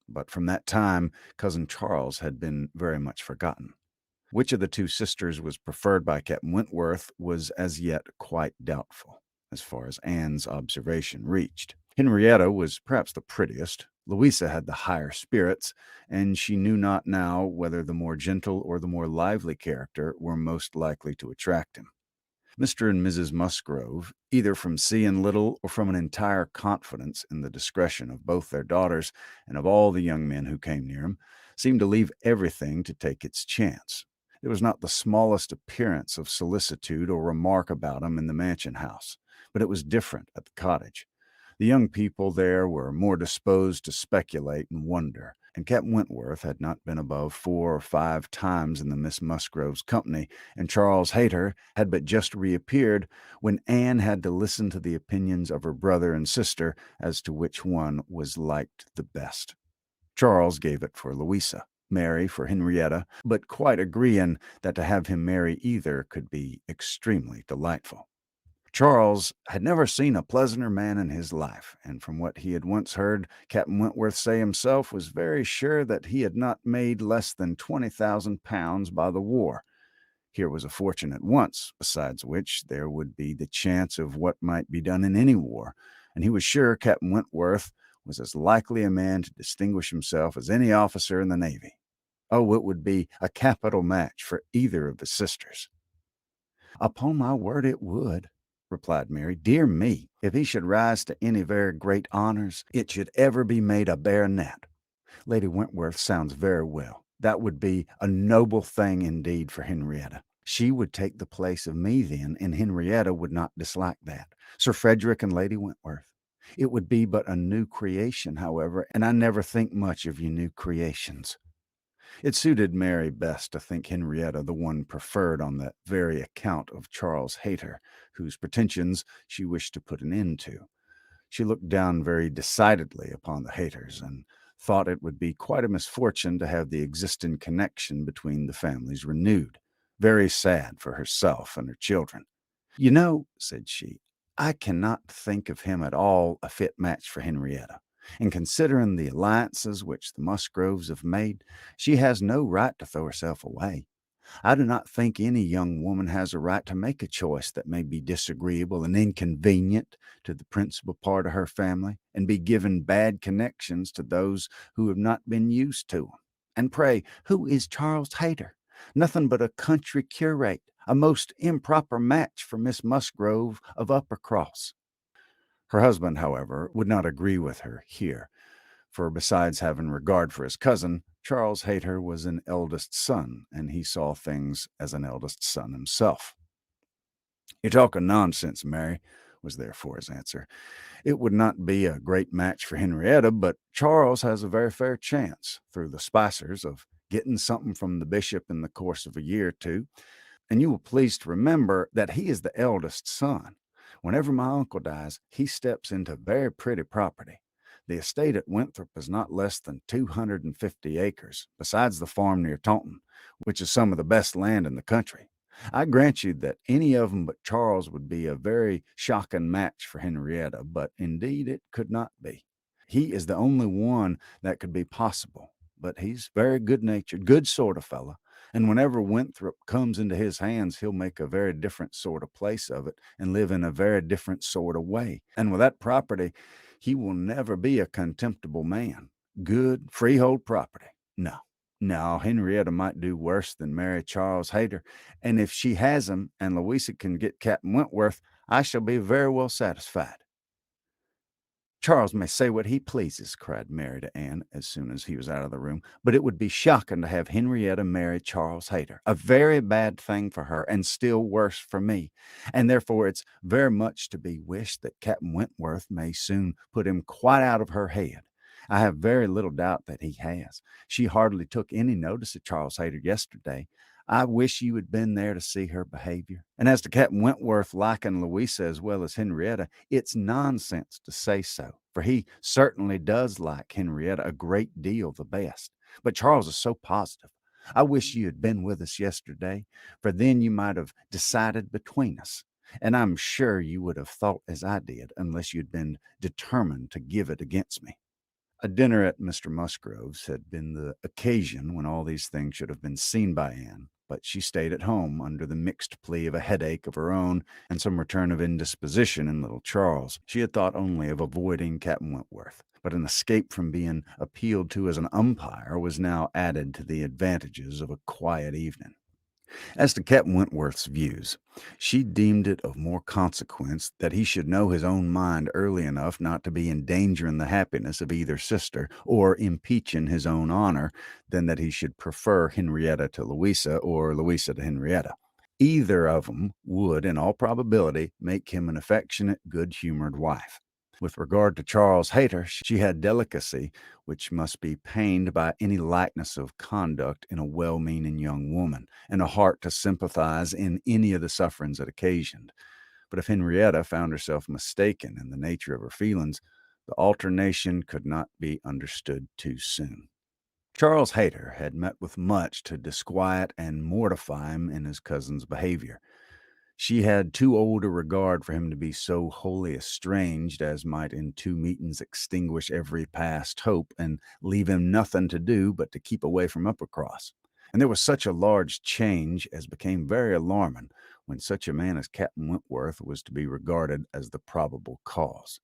But from that time, cousin Charles had been very much forgotten. Which of the two sisters was preferred by Captain Wentworth was as yet quite doubtful, as far as Anne's observation reached. Henrietta was perhaps the prettiest. Louisa had the higher spirits, and she knew not now whether the more gentle or the more lively character were most likely to attract him. Mr. and Mrs. Musgrove, either from seeing little or from an entire confidence in the discretion of both their daughters and of all the young men who came near him, seemed to leave everything to take its chance. There was not the smallest appearance of solicitude or remark about him in the mansion house, but it was different at the cottage. The young people there were more disposed to speculate and wonder, and Captain Wentworth had not been above 4 or 5 times in the Miss Musgrove's company, and Charles Hayter had but just reappeared when Anne had to listen to the opinions of her brother and sister as to which one was liked the best. Charles gave it for Louisa, Mary for Henrietta, but quite agreeing that to have him marry either could be extremely delightful. Charles had never seen a pleasanter man in his life, and from what he had once heard Captain Wentworth say himself, was very sure that he had not made less than £20,000 by the war. Here was a fortune at once, besides which there would be the chance of what might be done in any war, and he was sure Captain Wentworth was as likely a man to distinguish himself as any officer in the Navy. Oh, it would be a capital match for either of the sisters. "Upon my word it would," replied Mary. "Dear me, if he should rise to any very great honors, it should ever be made a baronet. Lady Wentworth sounds very well. That would be a noble thing indeed for Henrietta. She would take the place of me then, and Henrietta would not dislike that. Sir Frederick and Lady Wentworth. It would be but a new creation, however, and I never think much of you new creations." It suited Mary best to think Henrietta the one preferred on that very account of Charles Hayter, whose pretensions she wished to put an end to. She looked down very decidedly upon the Hayters, and thought it would be quite a misfortune to have the existing connection between the families renewed. Very sad for herself and her children. "You know," said she, "I cannot think of him at all a fit match for Henrietta. And considering the alliances which the Musgroves have made, she has no right to throw herself away. I do not think any young woman has a right to make a choice that may be disagreeable and inconvenient to the principal part of her family, and be given bad connections to those who have not been used to them. And pray, who is Charles Hayter? Nothing but a country curate, a most improper match for Miss Musgrove of Uppercross." Her husband, however, would not agree with her here, for besides having regard for his cousin, Charles Hayter was an eldest son, and he saw things as an eldest son himself. "You're talking nonsense, Mary," was therefore his answer. "It would not be a great match for Henrietta, but Charles has a very fair chance, through the Spicers, of getting something from the bishop in the course of a year or two. And you will please to remember that he is the eldest son. Whenever my uncle dies, he steps into very pretty property. The estate at Wentworth is not less than 250 acres, besides the farm near Taunton, which is some of the best land in the country. I grant you that any of them but Charles would be a very shocking match for Henrietta, but indeed it could not be. He is the only one that could be possible, but he's very good-natured, good sort of fellow, and whenever Winthrop comes into his hands, he'll make a very different sort of place of it and live in a very different sort of way. And with that property, he will never be a contemptible man. Good freehold property. No, Henrietta might do worse than marry Charles Hayter, and if she has him and Louisa can get Captain Wentworth, I shall be very well satisfied." "Charles may say what he pleases," cried Mary to Anne as soon as he was out of the room, "but it would be shocking to have Henrietta marry Charles Hayter. A very bad thing for her, and still worse for me. And therefore it's very much to be wished that Captain Wentworth may soon put him quite out of her head. I have very little doubt that he has. She hardly took any notice of Charles Hayter yesterday. I wish you had been there to see her behavior. And as to Captain Wentworth liking Louisa as well as Henrietta, it's nonsense to say so, for he certainly does like Henrietta a great deal the best. But Charles is so positive. I wish you had been with us yesterday, for then you might have decided between us. And I'm sure you would have thought as I did, unless you'd been determined to give it against me." A dinner at Mr. Musgrove's had been the occasion when all these things should have been seen by Anne, but she stayed at home under the mixed plea of a headache of her own and some return of indisposition in little Charles. She had thought only of avoiding Captain Wentworth, but an escape from being appealed to as an umpire was now added to the advantages of a quiet evening. As to Captain Wentworth's views, she deemed it of more consequence that he should know his own mind early enough not to be endangering the happiness of either sister, or impeaching his own honor, than that he should prefer Henrietta to Louisa, or Louisa to Henrietta. Either of them would, in all probability, make him an affectionate, good-humored wife. With regard to Charles Hayter, she had delicacy which must be pained by any likeness of conduct in a well-meaning young woman, and a heart to sympathize in any of the sufferings it occasioned. But if Henrietta found herself mistaken in the nature of her feelings, the alternation could not be understood too soon. Charles Hayter had met with much to disquiet and mortify him in his cousin's behavior. She had too old a regard for him to be so wholly estranged as might in two meetings extinguish every past hope, and leave him nothing to do but to keep away from Uppercross. And there was such a large change as became very alarming when such a man as Captain Wentworth was to be regarded as the probable cause.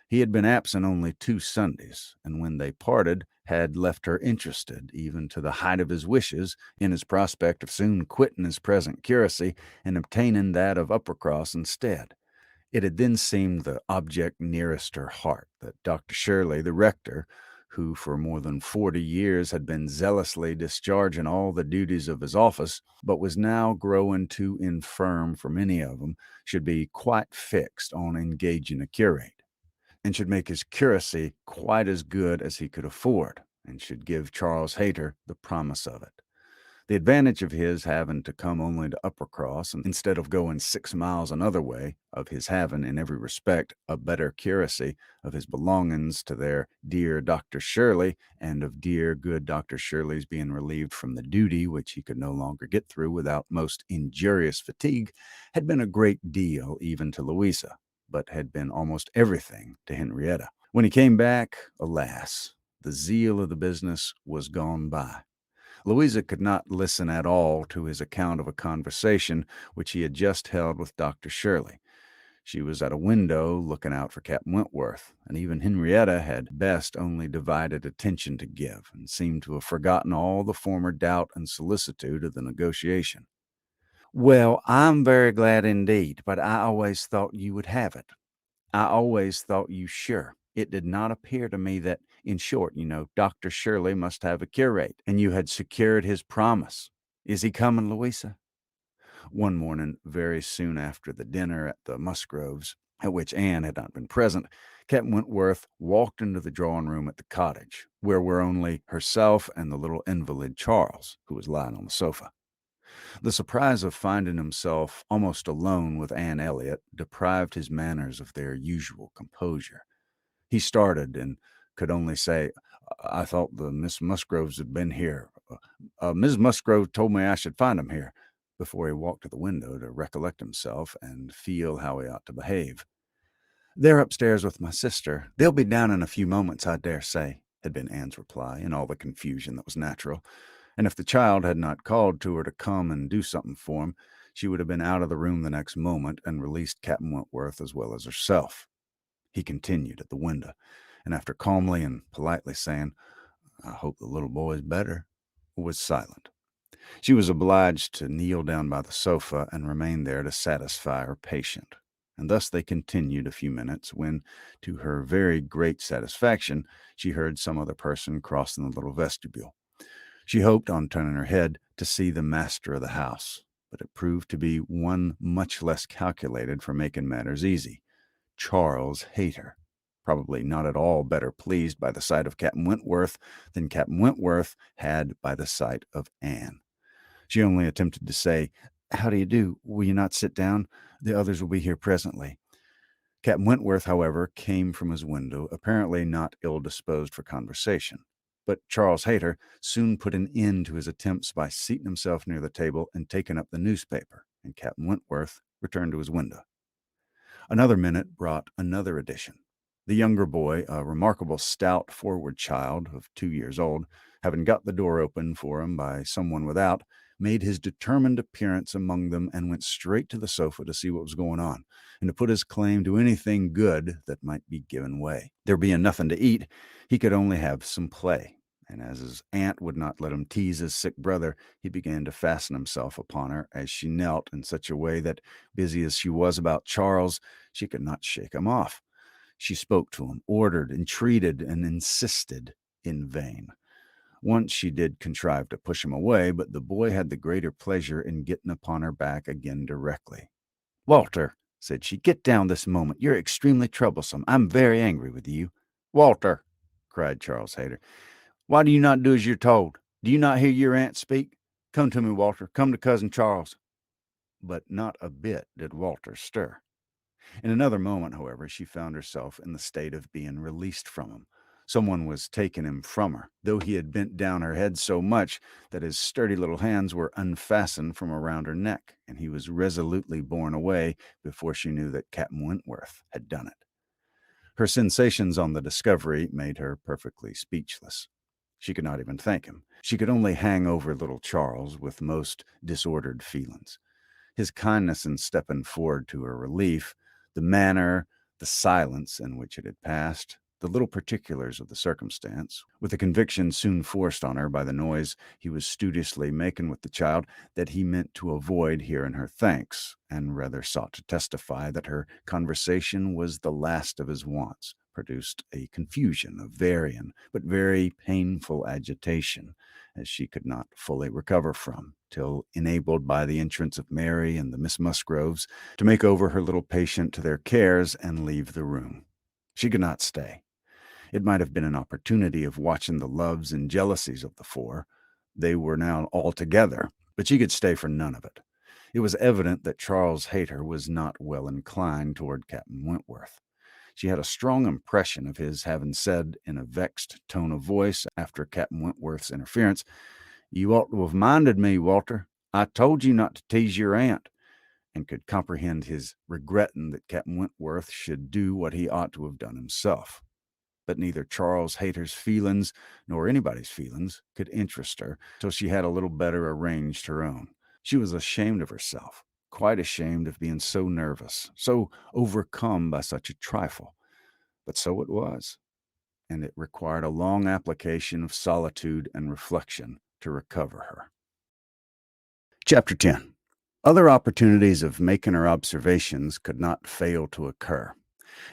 He had been absent only 2 Sundays, and when they parted, had left her interested, even to the height of his wishes, in his prospect of soon quitting his present curacy and obtaining that of Uppercross instead. It had then seemed the object nearest her heart that Dr. Shirley, the rector, who for more than 40 years had been zealously discharging all the duties of his office, but was now growing too infirm for any of them, should be quite fixed on engaging a curate, and should make his curacy quite as good as he could afford, and should give Charles Hayter the promise of it. The advantage of his having to come only to Uppercross, instead of going 6 miles another way, of his having, in every respect, a better curacy, of his belongings to their dear Dr. Shirley, and of dear good Dr. Shirley's being relieved from the duty which he could no longer get through without most injurious fatigue, had been a great deal even to Louisa, but had been almost everything to Henrietta. When he came back, alas, the zeal of the business was gone by. Louisa could not listen at all to his account of a conversation which he had just held with Dr. Shirley. She was at a window looking out for Captain Wentworth, and even Henrietta had best only divided attention to give, and seemed to have forgotten all the former doubt and solicitude of the negotiation. "Well, I'm very glad indeed, but I always thought you would have it. I always thought you sure. It did not appear to me that, in short, Dr. Shirley must have a curate, and you had secured his promise. Is he coming, Louisa?" One morning, very soon after the dinner at the Musgroves, at which Anne had not been present, Captain Wentworth walked into the drawing-room at the cottage, where were only herself and the little invalid Charles, who was lying on the sofa. The surprise of finding himself almost alone with Anne Elliot deprived his manners of their usual composure. He started and could only say, "I thought the Miss Musgroves had been here. Mrs. Musgrove told me I should find 'em here," before he walked to the window to recollect himself and feel how he ought to behave. "They're upstairs with my sister. They'll be down in a few moments, I dare say," had been Anne's reply, in all the confusion that was natural. And if the child had not called to her to come and do something for him, she would have been out of the room the next moment and released Captain Wentworth as well as herself. He continued at the window, and after calmly and politely saying, "I hope the little boy's better," was silent. She was obliged to kneel down by the sofa and remain there to satisfy her patient. And thus they continued a few minutes, when, to her very great satisfaction, she heard some other person crossing the little vestibule. She hoped, on turning her head, to see the master of the house, but it proved to be one much less calculated for making matters easy, Charles Hayter, probably not at all better pleased by the sight of Captain Wentworth than Captain Wentworth had by the sight of Anne. She only attempted to say, "How do you do? Will you not sit down? The others will be here presently." Captain Wentworth, however, came from his window, apparently not ill-disposed for conversation. But Charles Hayter soon put an end to his attempts by seating himself near the table and taking up the newspaper, and Captain Wentworth returned to his window. Another minute brought another addition. The younger boy, a remarkable stout, forward child of 2 years old, having got the door open for him by someone without, made his determined appearance among them and went straight to the sofa to see what was going on, and to put his claim to anything good that might be given way. There being nothing to eat, he could only have some play, and as his aunt would not let him tease his sick brother, he began to fasten himself upon her as she knelt in such a way that, busy as she was about Charles, she could not shake him off. She spoke to him, ordered, entreated, and insisted, in vain. Once she did contrive to push him away, but the boy had the greater pleasure in getting upon her back again directly. "Walter," said she, "get down this moment. You're extremely troublesome. I'm very angry with you." "Walter," cried Charles Hayter, "why do you not do as you're told? Do you not hear your aunt speak? Come to me, Walter. Come to Cousin Charles." But not a bit did Walter stir. In another moment, however, she found herself in the state of being released from him. Someone was taking him from her, though he had bent down her head so much that his sturdy little hands were unfastened from around her neck, and he was resolutely borne away before she knew that Captain Wentworth had done it. Her sensations on the discovery made her perfectly speechless. She could not even thank him. She could only hang over little Charles with most disordered feelings. His kindness in stepping forward to her relief, the manner, the silence in which it had passed, the little particulars of the circumstance, with the conviction soon forced on her by the noise he was studiously making with the child that he meant to avoid hearing her thanks, and rather sought to testify that her conversation was the last of his wants, produced a confusion of varying but very painful agitation, as she could not fully recover from, till enabled by the entrance of Mary and the Miss Musgroves to make over her little patient to their cares and leave the room. She could not stay. It might have been an opportunity of watching the loves and jealousies of the four. They were now all together, but she could stay for none of it. It was evident that Charles Hayter was not well inclined toward Captain Wentworth. She had a strong impression of his having said in a vexed tone of voice after Captain Wentworth's interference, "You ought to have minded me, Walter. I told you not to tease your aunt," and could comprehend his regretting that Captain Wentworth should do what he ought to have done himself. But neither Charles Hayter's feelings nor anybody's feelings could interest her till she had a little better arranged her own. She was ashamed of herself, quite ashamed of being so nervous, so overcome by such a trifle. But so it was, and it required a long application of solitude and reflection to recover her. Chapter 10. Other opportunities of making her observations could not fail to occur.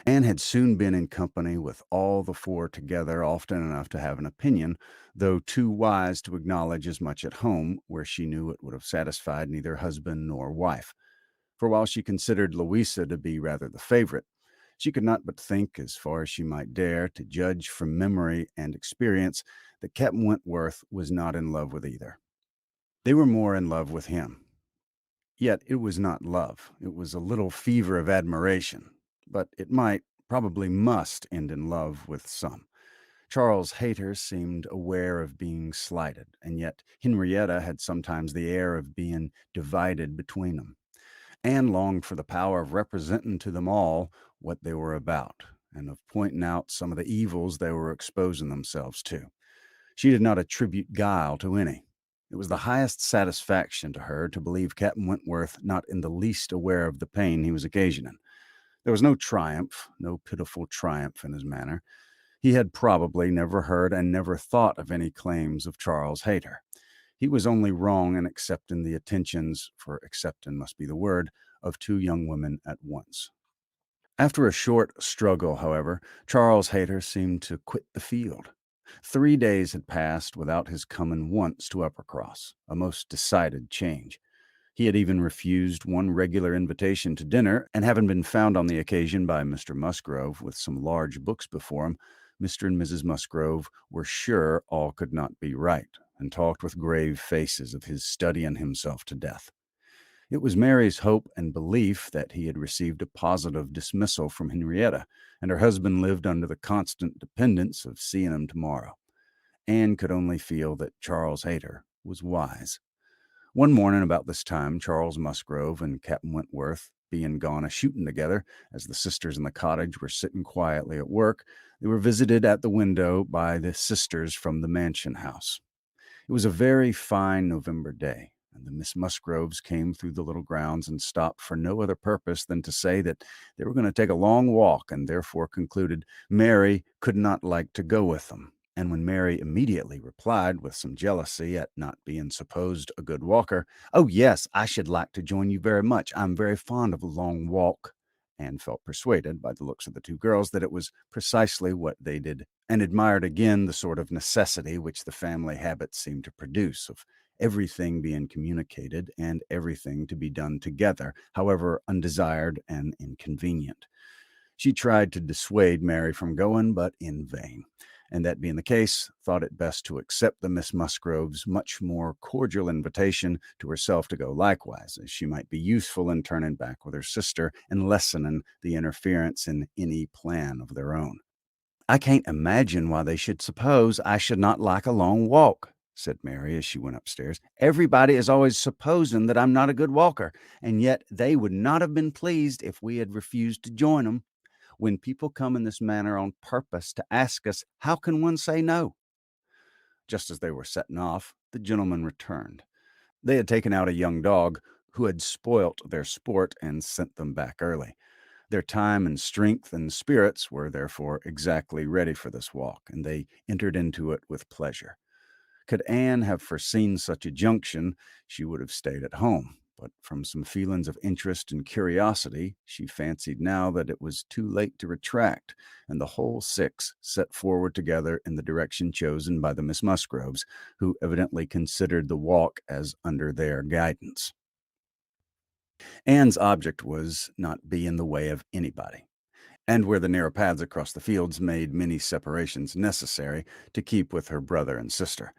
Anne had soon been in company with all the four together often enough to have an opinion, though too wise to acknowledge as much at home, where she knew it would have satisfied neither husband nor wife. For while she considered Louisa to be rather the favorite, she could not but think, as far as she might dare, to judge from memory and experience, that Captain Wentworth was not in love with either. They were more in love with him. Yet it was not love. It was a little fever of admiration. But it might, probably must, end in love with some. Charles Hayter seemed aware of being slighted, and yet Henrietta had sometimes the air of being divided between them. Anne longed for the power of representing to them all what they were about, and of pointing out some of the evils they were exposing themselves to. She did not attribute guile to any. It was the highest satisfaction to her to believe Captain Wentworth not in the least aware of the pain he was occasioning. There was no triumph, no pitiful triumph in his manner. He had probably never heard and never thought of any claims of Charles Hayter. He was only wrong in accepting the attentions, for accepting must be the word, of two young women at once. After a short struggle, however, Charles Hayter seemed to quit the field. 3 days had passed without his coming once to Uppercross, a most decided change. He had even refused one regular invitation to dinner, and having been found on the occasion by Mr. Musgrove with some large books before him, Mr. and Mrs. Musgrove were sure all could not be right, and talked with grave faces of his studying himself to death. It was Mary's hope and belief that he had received a positive dismissal from Henrietta, and her husband lived under the constant dependence of seeing him tomorrow. Anne could only feel that Charles Hayter was wise. One morning about this time, Charles Musgrove and Captain Wentworth, being gone a-shooting together, as the sisters in the cottage were sitting quietly at work, they were visited at the window by the sisters from the mansion house. It was a very fine November day, and the Miss Musgroves came through the little grounds and stopped for no other purpose than to say that they were going to take a long walk, and therefore concluded Mary could not like to go with them. And when Mary immediately replied, with some jealousy at not being supposed a good walker, "Oh, yes, I should like to join you very much. I'm very fond of a long walk," Anne felt persuaded by the looks of the two girls that it was precisely what they did, and admired again the sort of necessity which the family habits seemed to produce, of everything being communicated and everything to be done together, however undesired and inconvenient. She tried to dissuade Mary from going, but in vain, and that being the case, thought it best to accept the Miss Musgrove's much more cordial invitation to herself to go likewise, as she might be useful in turning back with her sister and lessening the interference in any plan of their own. "I can't imagine why they should suppose I should not like a long walk," said Mary as she went upstairs. "Everybody is always supposing that I'm not a good walker, and yet they would not have been pleased if we had refused to join them. When people come in this manner on purpose to ask us, how can one say no?" Just as they were setting off, the gentlemen returned. They had taken out a young dog who had spoilt their sport and sent them back early. Their time and strength and spirits were therefore exactly ready for this walk, and they entered into it with pleasure. Could Anne have foreseen such a junction, she would have stayed at home. But from some feelings of interest and curiosity, she fancied now that it was too late to retract, and the whole six set forward together in the direction chosen by the Miss Musgroves, who evidently considered the walk as under their guidance. Anne's object was not be in the way of anybody, and where the narrow paths across the fields made many separations necessary to keep with her brother and sister.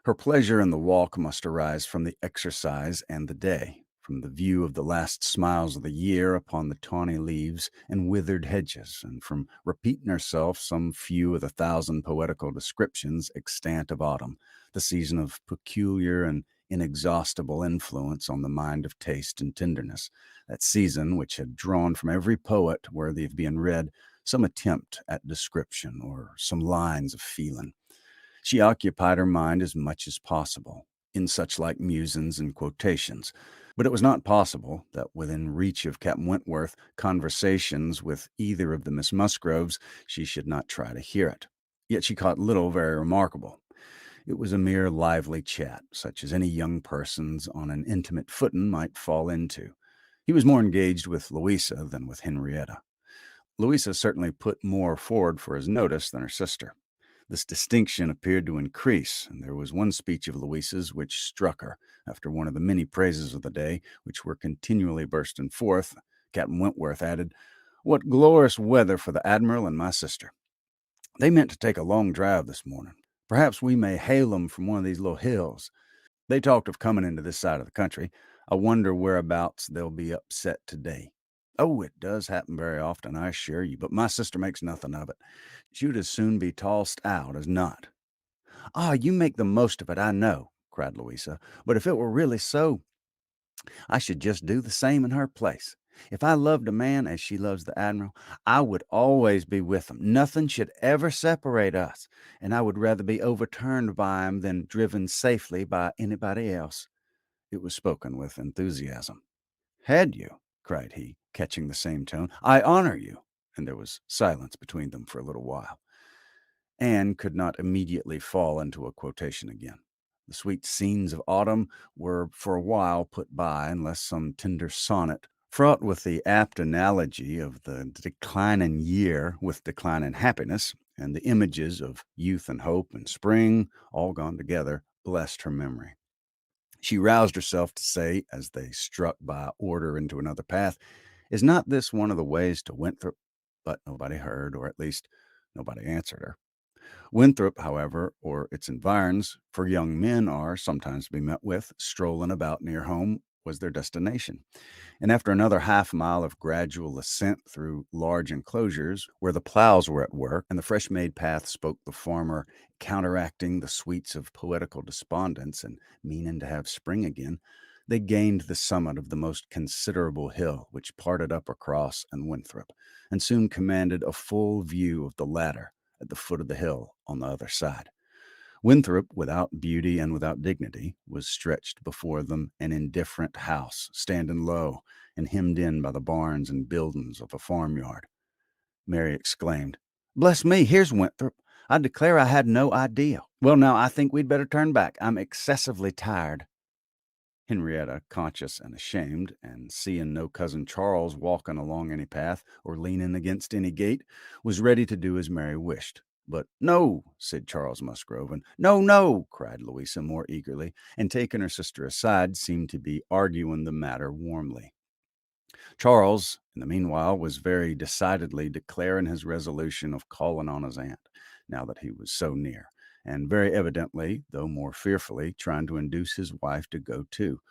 Her pleasure in the walk must arise from the exercise and the day, from the view of the last smiles of the year upon the tawny leaves and withered hedges, and from repeating herself some few of the thousand poetical descriptions extant of autumn, the season of peculiar and inexhaustible influence on the mind of taste and tenderness, that season which had drawn from every poet worthy of being read some attempt at description or some lines of feeling. She occupied her mind as much as possible in such like musings and quotations, but it was not possible that within reach of Captain Wentworth conversations with either of the Miss Musgroves she should not try to hear it. Yet she caught little very remarkable. It was a mere lively chat, such as any young persons on an intimate footing might fall into. He was more engaged with Louisa than with Henrietta. Louisa certainly put more forward for his notice than her sister. This distinction appeared to increase, and there was one speech of Louisa's which struck her. After one of the many praises of the day, which were continually bursting forth, Captain Wentworth added, "What glorious weather for the Admiral and my sister! They meant to take a long drive this morning. Perhaps we may hail them from one of these little hills. They talked of coming into this side of the country. I wonder whereabouts they'll be upset today." "Oh, it does happen very often, I assure you, but my sister makes nothing of it. She would as soon be tossed out as not." "Ah, you make the most of it, I know," cried Louisa. "But if it were really so, I should just do the same in her place. If I loved a man as she loves the Admiral, I would always be with him. Nothing should ever separate us, and I would rather be overturned by him than driven safely by anybody else." It was spoken with enthusiasm. "Had you?" cried he, catching the same tone. "I honor you." And there was silence between them for a little while. Anne could not immediately fall into a quotation again. The sweet scenes of autumn were for a while put by, unless some tender sonnet, fraught with the apt analogy of the declining year with declining happiness, and the images of youth and hope and spring, all gone together, blessed her memory. She roused herself to say, as they struck by order into another path, "Is not this one of the ways to Winthrop?" But nobody heard, or at least nobody answered her. Winthrop, however, or its environs, for young men are sometimes to be met with, strolling about near home, was their destination. And after another half mile of gradual ascent through large enclosures where the plows were at work, and the fresh made path spoke the farmer counteracting the sweets of poetical despondence and meaning to have spring again, they gained the summit of the most considerable hill which parted Uppercross and Winthrop, and soon commanded a full view of the latter at the foot of the hill on the other side. Winthrop, without beauty and without dignity, was stretched before them an indifferent house, standing low and hemmed in by the barns and buildings of a farmyard. Mary exclaimed, "Bless me, here's Winthrop. I declare I had no idea. Well, now, I think we'd better turn back. I'm excessively tired." Henrietta, conscious and ashamed, and seeing no cousin Charles walking along any path or leaning against any gate, was ready to do as Mary wished. But "No," said Charles Musgrove, and "No, no," cried Louisa more eagerly, and taking her sister aside, seemed to be arguing the matter warmly. Charles, in the meanwhile, was very decidedly declaring his resolution of calling on his aunt, now that he was so near, and very evidently, though more fearfully, trying to induce his wife to go too.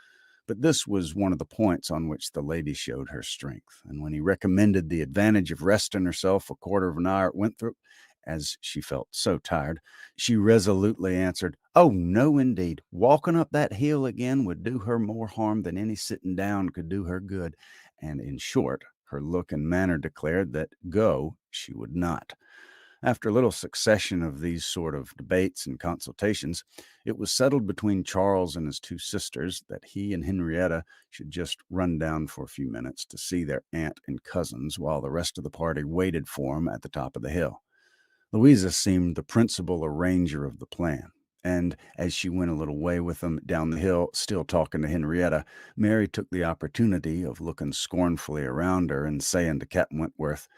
But this was one of the points on which the lady showed her strength, and when he recommended the advantage of resting herself a quarter of an hour at Winthrop, as she felt so tired, she resolutely answered, "Oh, no, indeed. Walking up that hill again would do her more harm than any sitting down could do her good." And in short, her look and manner declared that go she would not. After a little succession of these sort of debates and consultations, it was settled between Charles and his two sisters that he and Henrietta should just run down for a few minutes to see their aunt and cousins while the rest of the party waited for them at the top of the hill. Louisa seemed the principal arranger of the plan, and as she went a little way with them down the hill, still talking to Henrietta, Mary took the opportunity of looking scornfully around her and saying to Captain Wentworth,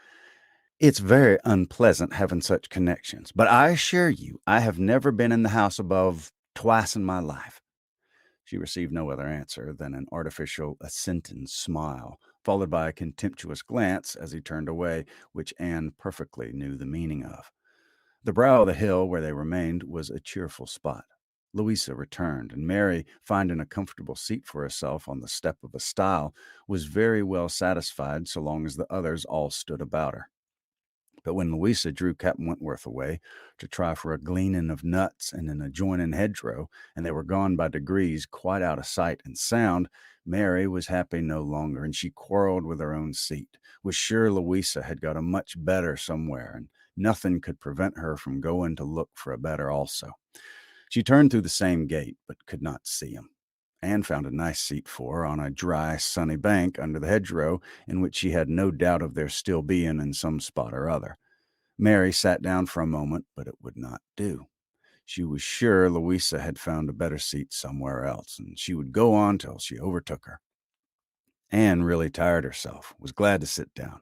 "It's very unpleasant having such connections, but I assure you I have never been in the house above twice in my life." She received no other answer than an artificial assenting smile, followed by a contemptuous glance as he turned away, which Anne perfectly knew the meaning of. The brow of the hill where they remained was a cheerful spot. Louisa returned, and Mary, finding a comfortable seat for herself on the step of a stile, was very well satisfied so long as the others all stood about her. But when Louisa drew Captain Wentworth away to try for a gleaning of nuts in an adjoining hedgerow, and they were gone by degrees quite out of sight and sound, Mary was happy no longer, and she quarreled with her own seat, was sure Louisa had got a much better somewhere, and nothing could prevent her from going to look for a better also. She turned through the same gate, but could not see him. Anne found a nice seat for her on a dry, sunny bank under the hedgerow, in which she had no doubt of their still being in some spot or other. Mary sat down for a moment, but it would not do. She was sure Louisa had found a better seat somewhere else, and she would go on till she overtook her. Anne really tired herself, was glad to sit down,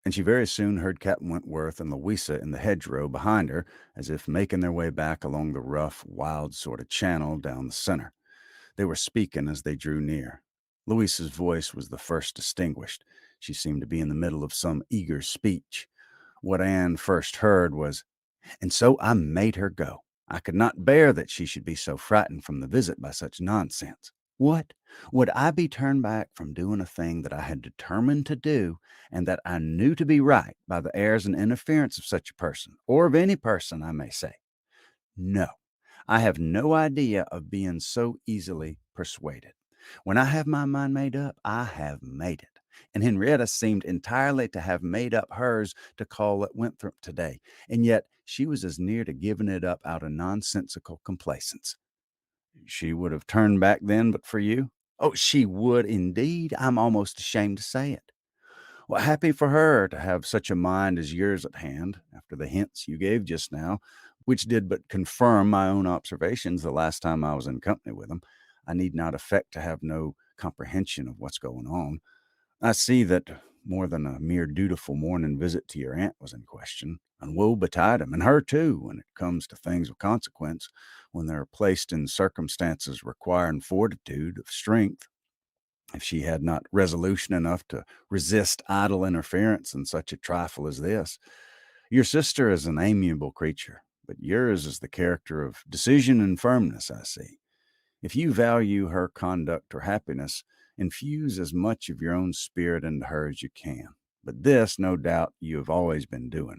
and she very soon heard Captain Wentworth and Louisa in the hedgerow behind her, as if making their way back along the rough, wild sort of channel down the center. They were speaking as they drew near. Louisa's voice was the first distinguished. She seemed to be in the middle of some eager speech. What Anne first heard was, "And so I made her go. I could not bear that she should be so frightened from the visit by such nonsense. What? Would I be turned back from doing a thing that I had determined to do, and that I knew to be right, by the airs and interference of such a person, or of any person, I may say? No, I have no idea of being so easily persuaded. When I have my mind made up, I have made it." And Henrietta seemed entirely to have made up hers to call at Winthrop today, and yet she was as near to giving it up out of nonsensical complacence. "She would have turned back then but for you?" "Oh, she would indeed. I'm almost ashamed to say it." "Well, happy for her to have such a mind as yours at hand, after the hints you gave just now, which did but confirm my own observations the last time I was in company with them. I need not affect to have no comprehension of what's going on. I see that more than a mere dutiful morning visit to your aunt was in question, and woe betide him, and her too, when it comes to things of consequence, when they're placed in circumstances requiring fortitude of strength. If she had not resolution enough to resist idle interference in such a trifle as this. Your sister is an amiable creature, but yours is the character of decision and firmness, I see. If you value her conduct or happiness, infuse as much of your own spirit into her as you can. But this, no doubt, you have always been doing.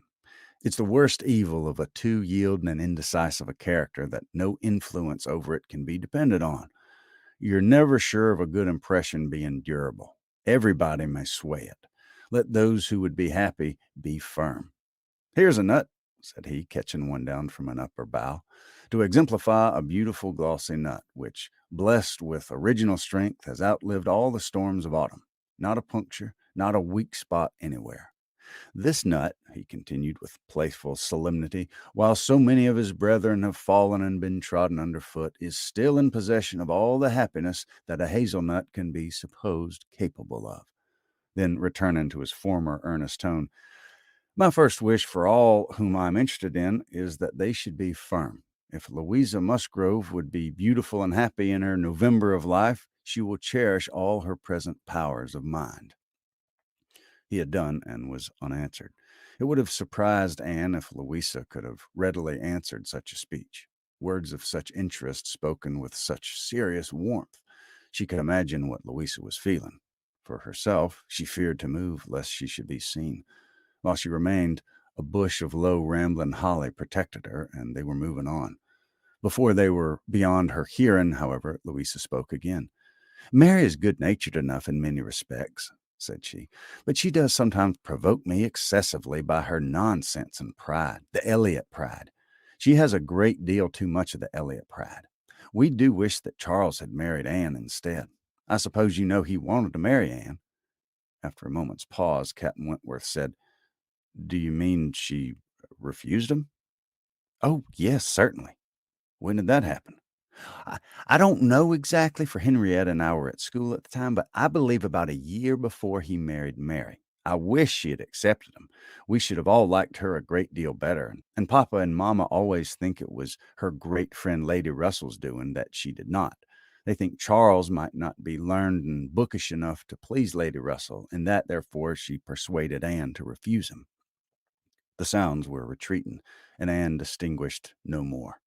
It's the worst evil of a too yielding and indecisive a character that no influence over it can be depended on. You're never sure of a good impression being durable. Everybody may sway it. Let those who would be happy be firm. Here's a nut," said he, catching one down from an upper bough, "to exemplify a beautiful glossy nut, which, blessed with original strength, has outlived all the storms of autumn. Not a puncture, not a weak spot anywhere. This nut," he continued with playful solemnity, "while so many of his brethren have fallen and been trodden underfoot, is still in possession of all the happiness that a hazelnut can be supposed capable of." Then, returning to his former earnest tone, "My first wish for all whom I am interested in is that they should be firm. If Louisa Musgrove would be beautiful and happy in her November of life, she will cherish all her present powers of mind." He had done and was unanswered. It would have surprised Anne if Louisa could have readily answered such a speech. Words of such interest spoken with such serious warmth. She could imagine what Louisa was feeling. For herself, she feared to move lest she should be seen. While she remained, a bush of low rambling holly protected her, and they were moving on. Before they were beyond her hearing, however, Louisa spoke again. "Mary is good-natured enough in many respects, said she, "but she does sometimes provoke me excessively by her nonsense and pride, the Elliot pride. She has a great deal too much of the Elliot pride. We do wish that Charles had married Anne instead. I suppose you know he wanted to marry Anne." After a moment's pause, Captain Wentworth said, "Do you mean she refused him?" "Oh, yes, certainly." "When did that happen?" I, I don't know exactly, for Henrietta and I were at school at the time, but I believe about a year before he married Mary. I wish she had accepted him. We should have all liked her a great deal better. And Papa and Mama always think it was her great friend Lady Russell's doing that she did not. They think Charles might not be learned and bookish enough to please Lady Russell, and that therefore she persuaded Anne to refuse him. The sounds were retreating, and Anne distinguished no more.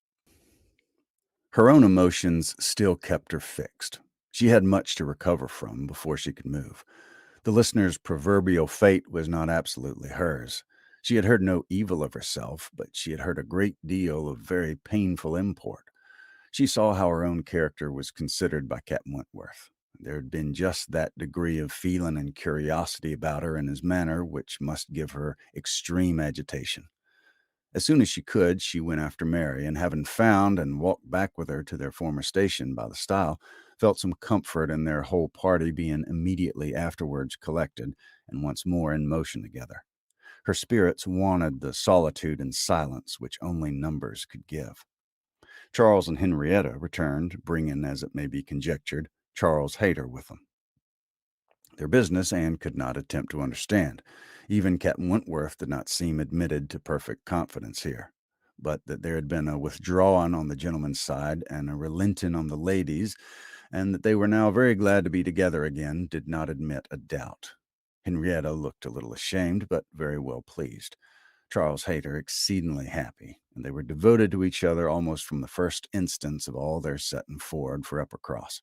Her own emotions still kept her fixed. She had much to recover from before she could move. The listener's proverbial fate was not absolutely hers. She had heard no evil of herself, but she had heard a great deal of very painful import. She saw how her own character was considered by Captain Wentworth. There had been just that degree of feeling and curiosity about her and his manner which must give her extreme agitation. As soon as she could, she went after Mary, and having found and walked back with her to their former station by the stile, felt some comfort in their whole party being immediately afterwards collected and once more in motion together. Her spirits wanted the solitude and silence which only numbers could give. Charles and Henrietta returned, bringing, as it may be conjectured, Charles Hayter with them. Their business Anne could not attempt to understand. Even Captain Wentworth did not seem admitted to perfect confidence here. But that there had been a withdrawing on the gentleman's side and a relenting on the ladies', and that they were now very glad to be together again, did not admit a doubt. Henrietta looked a little ashamed, but very well pleased. Charles Hayter exceedingly happy, and they were devoted to each other almost from the first instance of all their setting forward for Uppercross.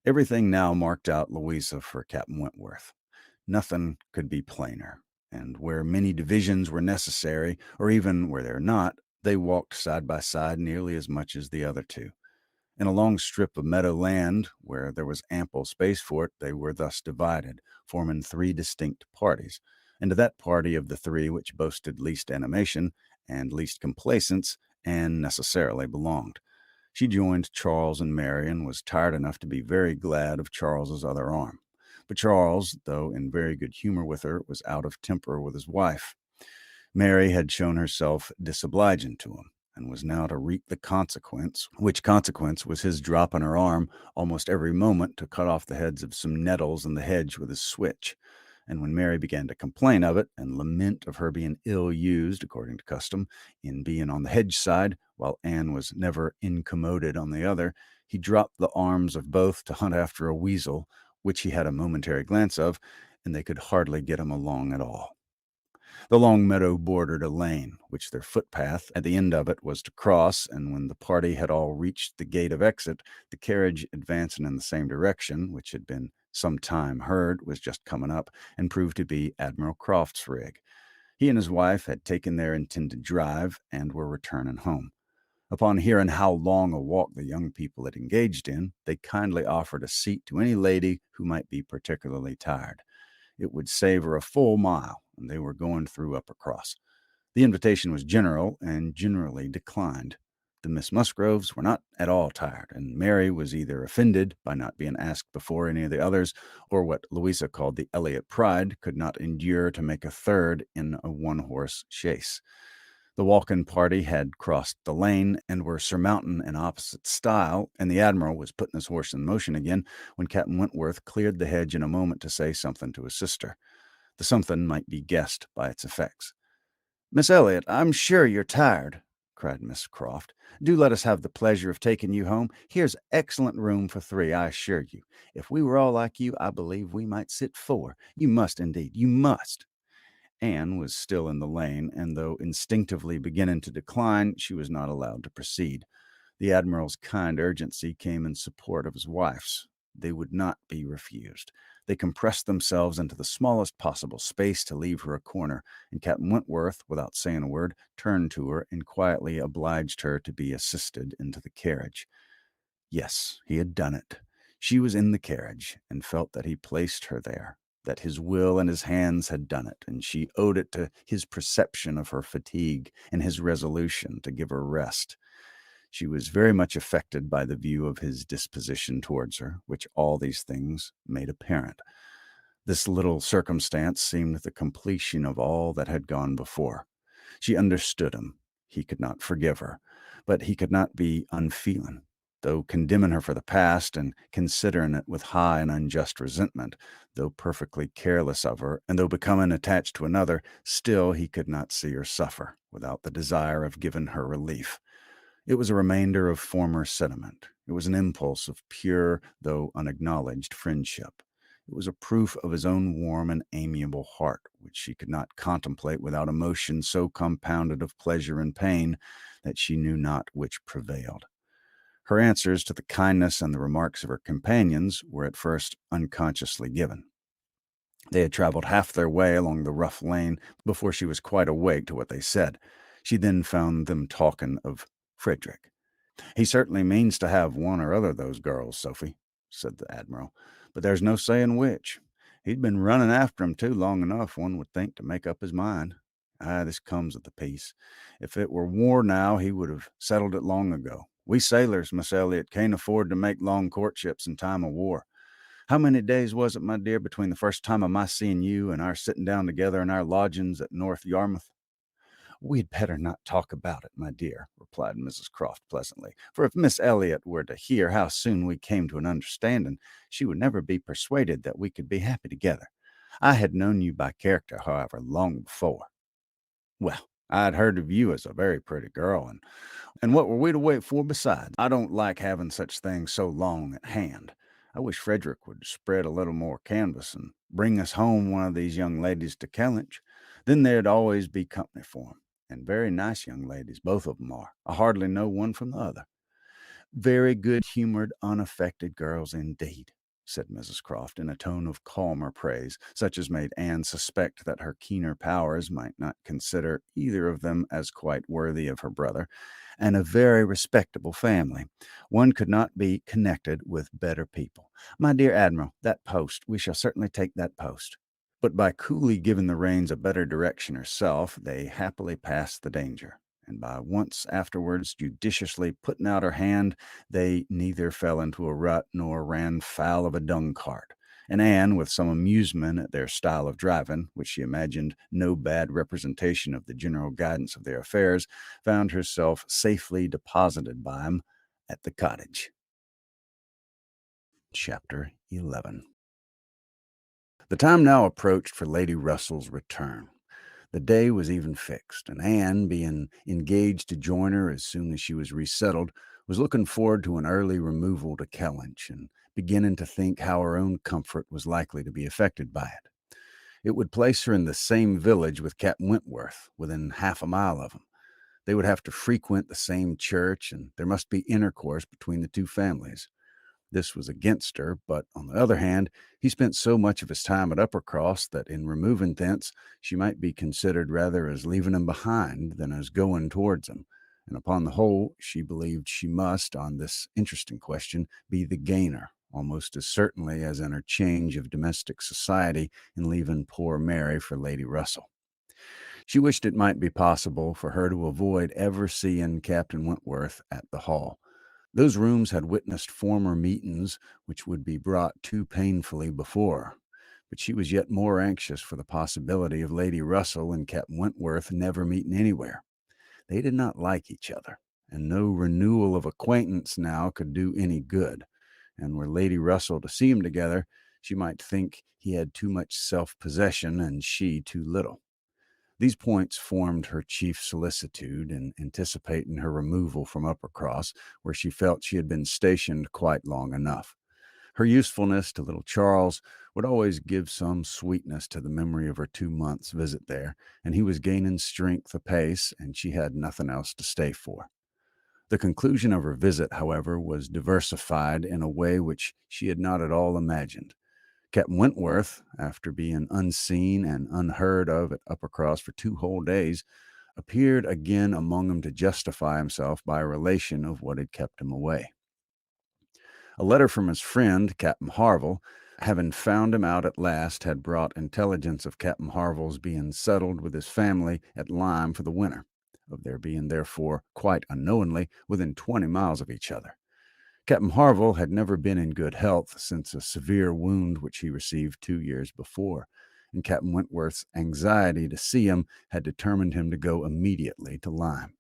Everything now marked out Louisa for Captain Wentworth. Nothing could be plainer, and where many divisions were necessary, or even where they're not, they walked side by side nearly as much as the other two. In a long strip of meadow land, where there was ample space for it, they were thus divided, forming three distinct parties, and to that party of the three which boasted least animation and least complacence, Anne necessarily belonged. She joined Charles and Mary, and was tired enough to be very glad of Charles's other arm. But Charles, though in very good humor with her, was out of temper with his wife. Mary had shown herself disobliging to him, and was now to reap the consequence, which consequence was his dropping her arm almost every moment to cut off the heads of some nettles in the hedge with his switch. And when Mary began to complain of it, and lament of her being ill used, according to custom, in being on the hedge side, while Anne was never incommoded on the other, he dropped the arms of both to hunt after a weasel, which he had a momentary glance of, and they could hardly get him along at all. The long meadow bordered a lane, which their footpath at the end of it was to cross, and when the party had all reached the gate of exit, the carriage advancing in the same direction, which had been some time heard, was just coming up, and proved to be Admiral Crofts' rig. He and his wife had taken their intended drive, and were returning home. Upon hearing how long a walk the young people had engaged in, they kindly offered a seat to any lady who might be particularly tired. It would save her a full mile, and they were going through Uppercross. The invitation was general, and generally declined. The Miss Musgroves were not at all tired, and Mary was either offended by not being asked before any of the others, or what Louisa called the Elliot pride could not endure to make a third in a one-horse chaise. The walk-in party had crossed the lane, and were surmounting an opposite stile, and the Admiral was putting his horse in motion again, when Captain Wentworth cleared the hedge in a moment to say something to his sister. The something might be guessed by its effects. "Miss Elliot, I'm sure you're tired," cried Miss Croft. "Do let us have the pleasure of taking you home. Here's excellent room for three, I assure you. If we were all like you, I believe we might sit four. You must, indeed, you must." Anne was still in the lane, and though instinctively beginning to decline, she was not allowed to proceed. The Admiral's kind urgency came in support of his wife's. They would not be refused. They compressed themselves into the smallest possible space to leave her a corner, and Captain Wentworth, without saying a word, turned to her and quietly obliged her to be assisted into the carriage. Yes, he had done it. She was in the carriage, and felt that he placed her there. that his will and his hands had done it, and she owed it to his perception of her fatigue and his resolution to give her rest. She was very much affected by the view of his disposition towards her, which all these things made apparent. This little circumstance seemed the completion of all that had gone before. She understood him. He could not forgive her, but he could not be unfeeling. Though condemning her for the past and considering it with high and unjust resentment, though perfectly careless of her, and though becoming attached to another, still he could not see her suffer without the desire of giving her relief. It was a remainder of former sentiment. It was an impulse of pure, though unacknowledged, friendship. It was a proof of his own warm and amiable heart, which she could not contemplate without emotion so compounded of pleasure and pain that she knew not which prevailed. Her answers to the kindness and the remarks of her companions were at first unconsciously given. They had traveled half their way along the rough lane before she was quite awake to what they said. She then found them talking of Frederick. "He certainly means to have one or other of those girls, Sophie," said the Admiral, "but there's no saying which. He'd been running after 'em too long enough, one would think, to make up his mind. This comes of the peace. If it were war now, he would have settled it long ago. We sailors, Miss Elliot, can't afford to make long courtships in time of war. How many days was it, my dear, between the first time of my seeing you and our sitting down together in our lodgings at North Yarmouth?" "We'd better not talk about it, my dear," replied Mrs. Croft pleasantly, "for if Miss Elliot were to hear how soon we came to an understanding, she would never be persuaded that we could be happy together. I had known you by character, however, long before." "Well, I'd heard of you as a very pretty girl, and what were we to wait for besides? I don't like having such things so long at hand. I wish Frederick would spread a little more canvas and bring us home one of these young ladies to Kellynch. Then there'd always be company for 'em. And very nice young ladies, both of 'em are. I hardly know one from the other." "Very good-humored, unaffected girls indeed," said Mrs. Croft in a tone of calmer praise, such as made Anne suspect that her keener powers might not consider either of them as quite worthy of her brother, "and a very respectable family. One could not be connected with better people. My dear Admiral, that post, we shall certainly take that post." But by coolly giving the reins a better direction herself, they happily passed the danger, and by once afterwards judiciously putting out her hand, they neither fell into a rut nor ran foul of a dung cart. And Anne, with some amusement at their style of driving, which she imagined no bad representation of the general guidance of their affairs, found herself safely deposited by him at the cottage. Chapter 11. The time now approached for Lady Russell's return. The day was even fixed, and Anne, being engaged to join her as soon as she was resettled, was looking forward to an early removal to Kellynch, and beginning to think how her own comfort was likely to be affected by it. It would place her in the same village with Captain Wentworth, within half a mile of him. They would have to frequent the same church, and there must be intercourse between the two families. This was against her, but on the other hand, he spent so much of his time at Uppercross that in removing thence she might be considered rather as leaving him behind than as going towards him, and upon the whole she believed she must, on this interesting question, be the gainer, almost as certainly as in her change of domestic society in leaving poor Mary for Lady Russell. She wished it might be possible for her to avoid ever seeing Captain Wentworth at the Hall. Those rooms had witnessed former meetings which would be brought too painfully before her, but she was yet more anxious for the possibility of Lady Russell and Captain Wentworth never meeting anywhere. They did not like each other, and no renewal of acquaintance now could do any good, and were Lady Russell to see them together, she might think he had too much self-possession and she too little. These points formed her chief solicitude in anticipating her removal from Uppercross, where she felt she had been stationed quite long enough. Her usefulness to little Charles would always give some sweetness to the memory of her 2 months' visit there, and he was gaining strength apace, and she had nothing else to stay for. The conclusion of her visit, however, was diversified in a way which she had not at all imagined. Captain Wentworth, after being unseen and unheard of at Uppercross for 2 whole days, appeared again among them to justify himself by a relation of what had kept him away. A letter from his friend, Captain Harville, having found him out at last, had brought intelligence of Captain Harville's being settled with his family at Lyme for the winter, of their being therefore, quite unknowingly, within 20 miles of each other. Captain Harville had never been in good health since a severe wound which he received 2 years before, and Captain Wentworth's anxiety to see him had determined him to go immediately to Lyme.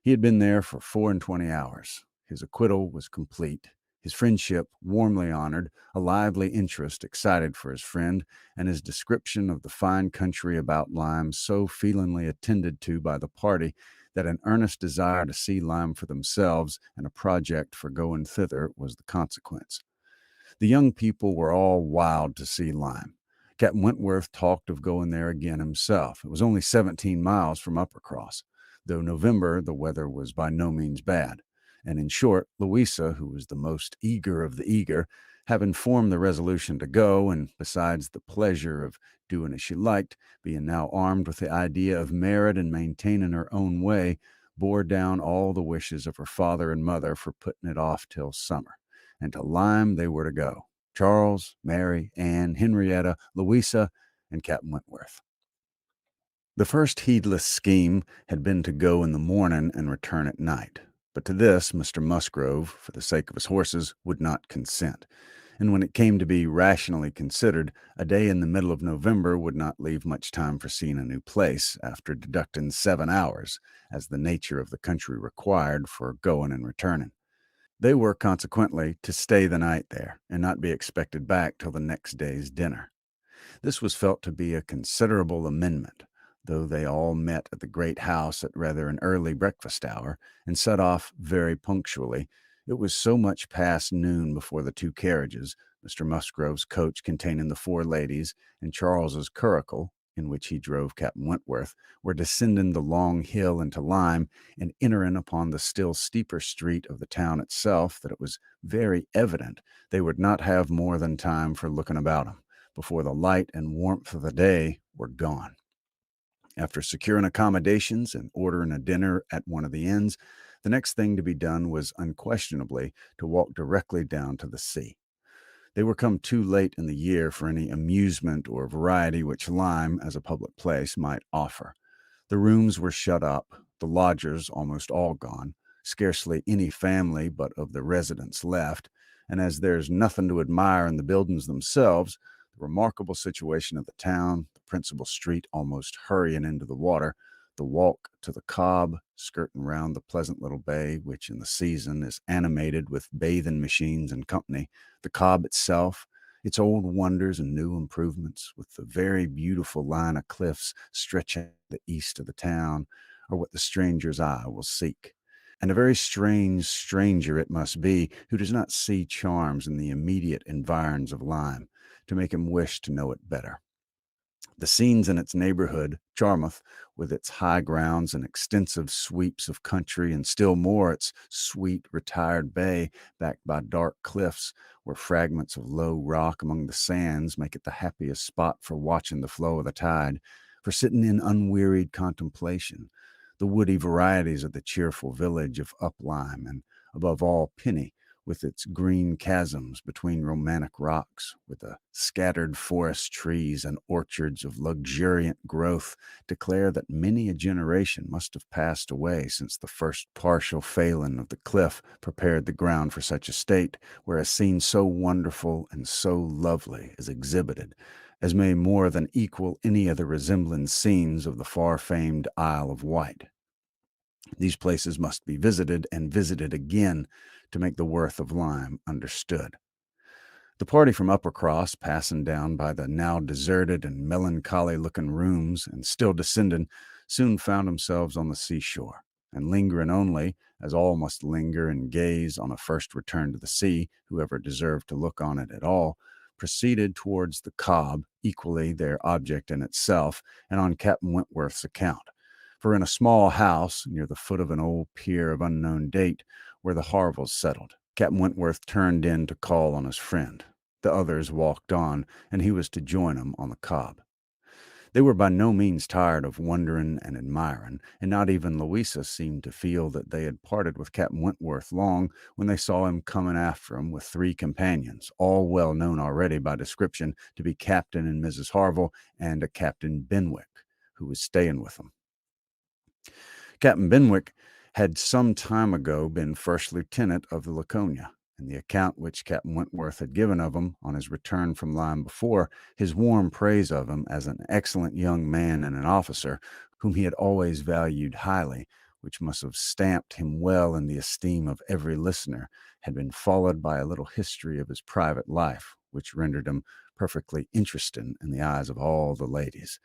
He had been there for 24 hours. His acquittal was complete, his friendship warmly honored, a lively interest excited for his friend, and his description of the fine country about Lyme so feelingly attended to by the party that an earnest desire to see Lyme for themselves and a project for going thither was the consequence. The young people were all wild to see Lyme. Captain Wentworth talked of going there again himself. It was only 17 miles from Uppercross, though November the weather was by no means bad. And in short, Louisa, who was the most eager of the eager, having formed the resolution to go, and besides the pleasure of doing as she liked, being now armed with the idea of merit and maintaining her own way, bore down all the wishes of her father and mother for putting it off till summer. And to Lyme they were to go: Charles, Mary, Anne, Henrietta, Louisa, and Captain Wentworth. The first heedless scheme had been to go in the morning and return at night, but to this Mr. Musgrove, for the sake of his horses, would not consent. And when it came to be rationally considered, a day in the middle of November would not leave much time for seeing a new place, after deducting 7 hours, as the nature of the country required for going and returning. They were consequently to stay the night there, and not be expected back till the next day's dinner. This was felt to be a considerable amendment, though they all met at the great house at rather an early breakfast hour, and set off very punctually. It was so much past noon before the two carriages, Mr. Musgrove's coach containing the four ladies, and Charles's curricle, in which he drove Captain Wentworth, were descending the long hill into Lyme, and entering upon the still steeper street of the town itself, that it was very evident they would not have more than time for looking about them before the light and warmth of the day were gone. After securing accommodations and ordering a dinner at one of the inns, the next thing to be done was unquestionably to walk directly down to the sea. They were come too late in the year for any amusement or variety which Lyme, as a public place, might offer. The rooms were shut up, the lodgers almost all gone, scarcely any family but of the residents left, and as there's nothing to admire in the buildings themselves, the remarkable situation of the town, the principal street almost hurrying into the water, the walk to the Cobb, skirting round the pleasant little bay, which in the season is animated with bathing machines and company, the Cobb itself, its old wonders and new improvements, with the very beautiful line of cliffs stretching to the east of the town, are what the stranger's eye will seek. And a very strange stranger it must be who does not see charms in the immediate environs of Lyme, to make him wish to know it better. The scenes in its neighborhood, Charmouth, with its high grounds and extensive sweeps of country, and still more its sweet retired bay, backed by dark cliffs, where fragments of low rock among the sands make it the happiest spot for watching the flow of the tide, for sitting in unwearied contemplation. The woody varieties of the cheerful village of Uplyme, and above all Penny, with its green chasms between romantic rocks, with the scattered forest trees and orchards of luxuriant growth, declare that many a generation must have passed away since the first partial failing of the cliff prepared the ground for such a state, where a scene so wonderful and so lovely is exhibited, as may more than equal any other resembling scenes of the far-famed Isle of Wight. These places must be visited and visited again to make the worth of Lyme understood. The party from Uppercross, passing down by the now deserted and melancholy-looking rooms, and still descending, soon found themselves on the seashore, and lingering only, as all must linger and gaze on a first return to the sea, whoever deserved to look on it at all, proceeded towards the Cobb, equally their object in itself, and on Captain Wentworth's account. For in a small house, near the foot of an old pier of unknown date, where the Harvilles settled, Captain Wentworth turned in to call on his friend. The others walked on, and he was to join him on the Cobb. They were by no means tired of wondering and admiring, and not even Louisa seemed to feel that they had parted with Captain Wentworth long when they saw him coming after him with 3 companions, all well known already by description to be Captain and Mrs. Harville and a Captain Benwick, who was staying with them. Captain Benwick had some time ago been first lieutenant of the Laconia, and the account which Captain Wentworth had given of him on his return from Lyme before, his warm praise of him as an excellent young man and an officer, whom he had always valued highly, which must have stamped him well in the esteem of every listener, had been followed by a little history of his private life, which rendered him perfectly interesting in the eyes of all the ladies.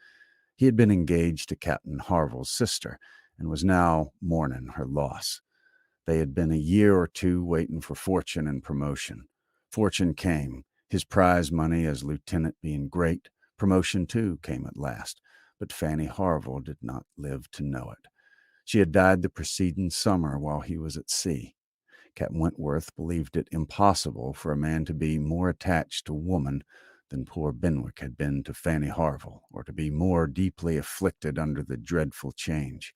He had been engaged to Captain Harville's sister, and was now mourning her loss. They had been a year or two waiting for fortune and promotion. Fortune came, his prize money as lieutenant being great. Promotion, too, came at last, but Fanny Harville did not live to know it. She had died the preceding summer while he was at sea. Captain Wentworth believed it impossible for a man to be more attached to woman than poor Benwick had been to Fanny Harville, or to be more deeply afflicted under the dreadful change.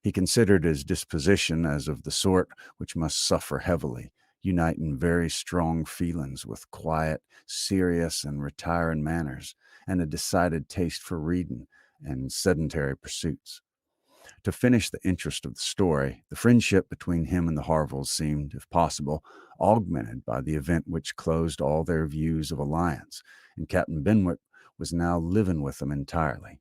He considered his disposition as of the sort which must suffer heavily, uniting very strong feelings with quiet, serious, and retiring manners, and a decided taste for reading and sedentary pursuits. To finish the interest of the story, the friendship between him and the Harvilles seemed, if possible, augmented by the event which closed all their views of alliance, and Captain Benwick was now living with them entirely.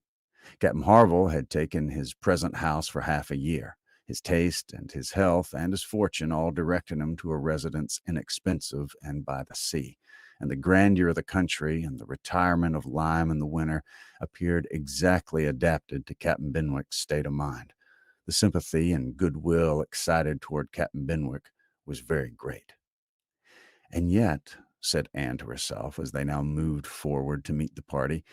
Captain Harville had taken his present house for half a year, his taste and his health and his fortune all directing him to a residence inexpensive and by the sea, and the grandeur of the country and the retirement of Lyme in the winter appeared exactly adapted to Captain Benwick's state of mind. The sympathy and goodwill excited toward Captain Benwick was very great. "And yet," said Anne to herself, as they now moved forward to meet the party,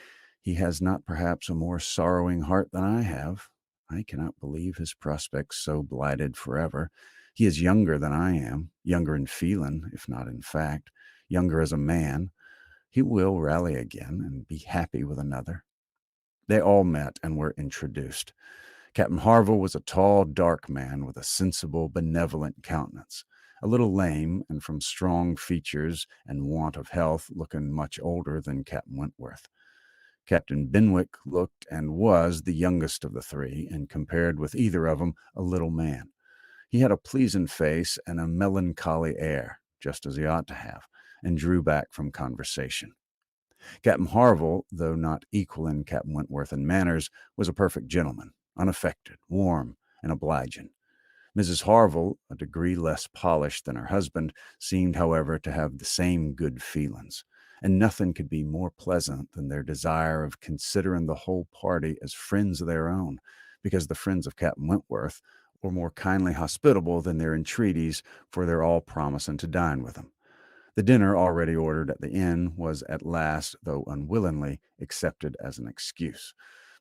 "he has not perhaps a more sorrowing heart than I have. I cannot believe his prospects so blighted forever. He is younger than I am, younger in feeling, if not in fact, younger as a man. He will rally again and be happy with another." They all met and were introduced. Captain Harville was a tall, dark man with a sensible, benevolent countenance, a little lame, and from strong features and want of health, looking much older than Captain Wentworth. Captain Benwick looked and was the youngest of the 3, and compared with either of them, a little man. He had a pleasing face and a melancholy air, just as he ought to have, and drew back from conversation. Captain Harville, though not equaling Captain Wentworth in manners, was a perfect gentleman, unaffected, warm, and obliging. Mrs. Harville, a degree less polished than her husband, seemed, however, to have the same good feelings, and nothing could be more pleasant than their desire of considering the whole party as friends of their own, because the friends of Captain Wentworth were more kindly hospitable than their entreaties for their all promising to dine with them. The dinner already ordered at the inn was at last, though unwillingly, accepted as an excuse.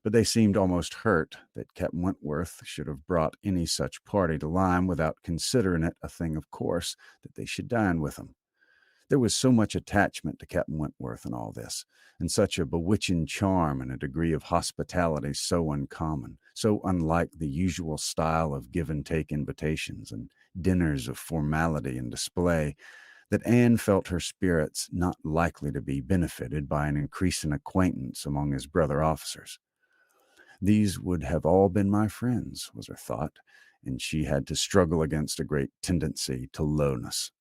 But they seemed almost hurt that Captain Wentworth should have brought any such party to Lyme without considering it a thing of course that they should dine with him. There was so much attachment to Captain Wentworth in all this, and such a bewitching charm and a degree of hospitality so uncommon, so unlike the usual style of give-and-take invitations and dinners of formality and display, that Anne felt her spirits not likely to be benefited by an increasing acquaintance among his brother officers. These would have all been my friends, was her thought, and she had to struggle against a great tendency to lowness.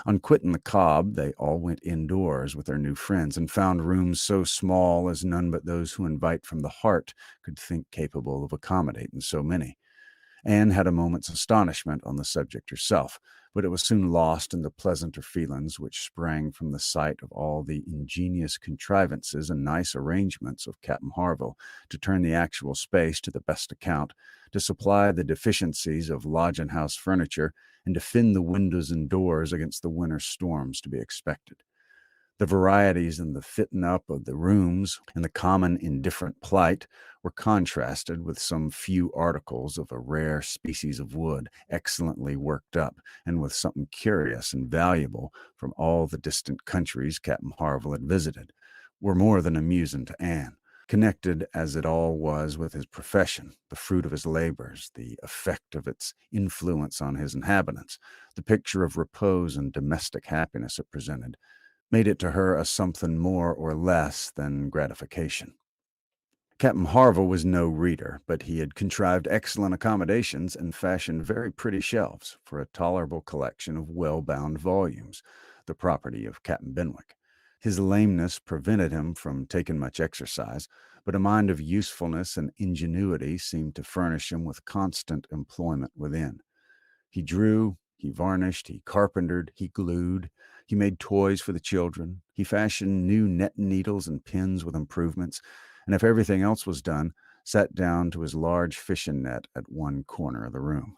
On quitting the Cobb, they all went indoors with their new friends, and found rooms so small as none but those who invite from the heart could think capable of accommodating so many. Anne had a moment's astonishment on the subject herself, but it was soon lost in the pleasanter feelings which sprang from the sight of all the ingenious contrivances and nice arrangements of Captain Harville to turn the actual space to the best account, to supply the deficiencies of lodging-house furniture, and to fin the windows and doors against the winter storms to be expected. The varieties in the fitting up of the rooms and the common indifferent plight were contrasted with some few articles of a rare species of wood, excellently worked up, and with something curious and valuable from all the distant countries Captain Harville had visited, were more than amusing to Anne. connected as it all was with his profession, the fruit of his labors, the effect of its influence on his inhabitants, the picture of repose and domestic happiness it presented, made it to her a something more or less than gratification. Captain Harville was no reader, but he had contrived excellent accommodations and fashioned very pretty shelves for a tolerable collection of well-bound volumes, the property of Captain Benwick. His lameness prevented him from taking much exercise, but a mind of usefulness and ingenuity seemed to furnish him with constant employment within. He drew, he varnished, he carpentered, he glued, he made toys for the children, he fashioned new netting needles and pins with improvements, and if everything else was done, sat down to his large fishing net at one corner of the room.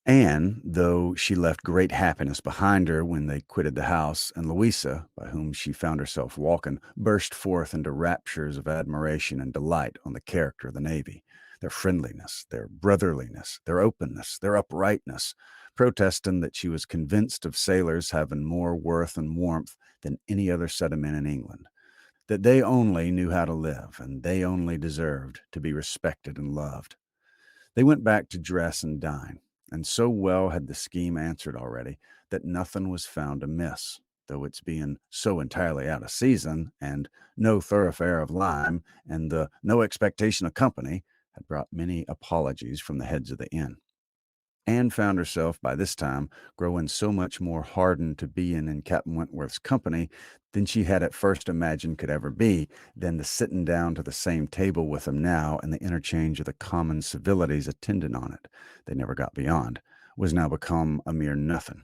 Anne, though she left great happiness behind her when they quitted the house, and Louisa, by whom she found herself walking, burst forth into raptures of admiration and delight on the character of the navy, their friendliness, their brotherliness, their openness, their uprightness, protesting that she was convinced of sailors having more worth and warmth than any other set of men in England, that they only knew how to live, and they only deserved to be respected and loved. They went back to dress and dine, and so well had the scheme answered already that nothing was found amiss, though its being so entirely out of season, and no thoroughfare of lime, and the no expectation of company, had brought many apologies from the heads of the inn. Anne found herself by this time growing so much more hardened to being in Captain Wentworth's company than she had at first imagined could ever be, than the sitting down to the same table with him now and the interchange of the common civilities attendant on it, they never got beyond, was now become a mere nothing.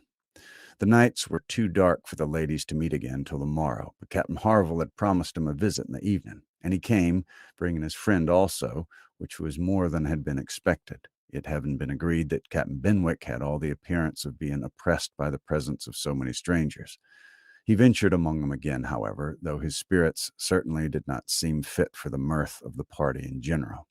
The nights were too dark for the ladies to meet again till the morrow, but Captain Harville had promised him a visit in the evening, and he came, bringing his friend also, which was more than had been expected, it having been agreed that Captain Benwick had all the appearance of being oppressed by the presence of so many strangers. He ventured among them again, however, though his spirits certainly did not seem fit for the mirth of the party in general.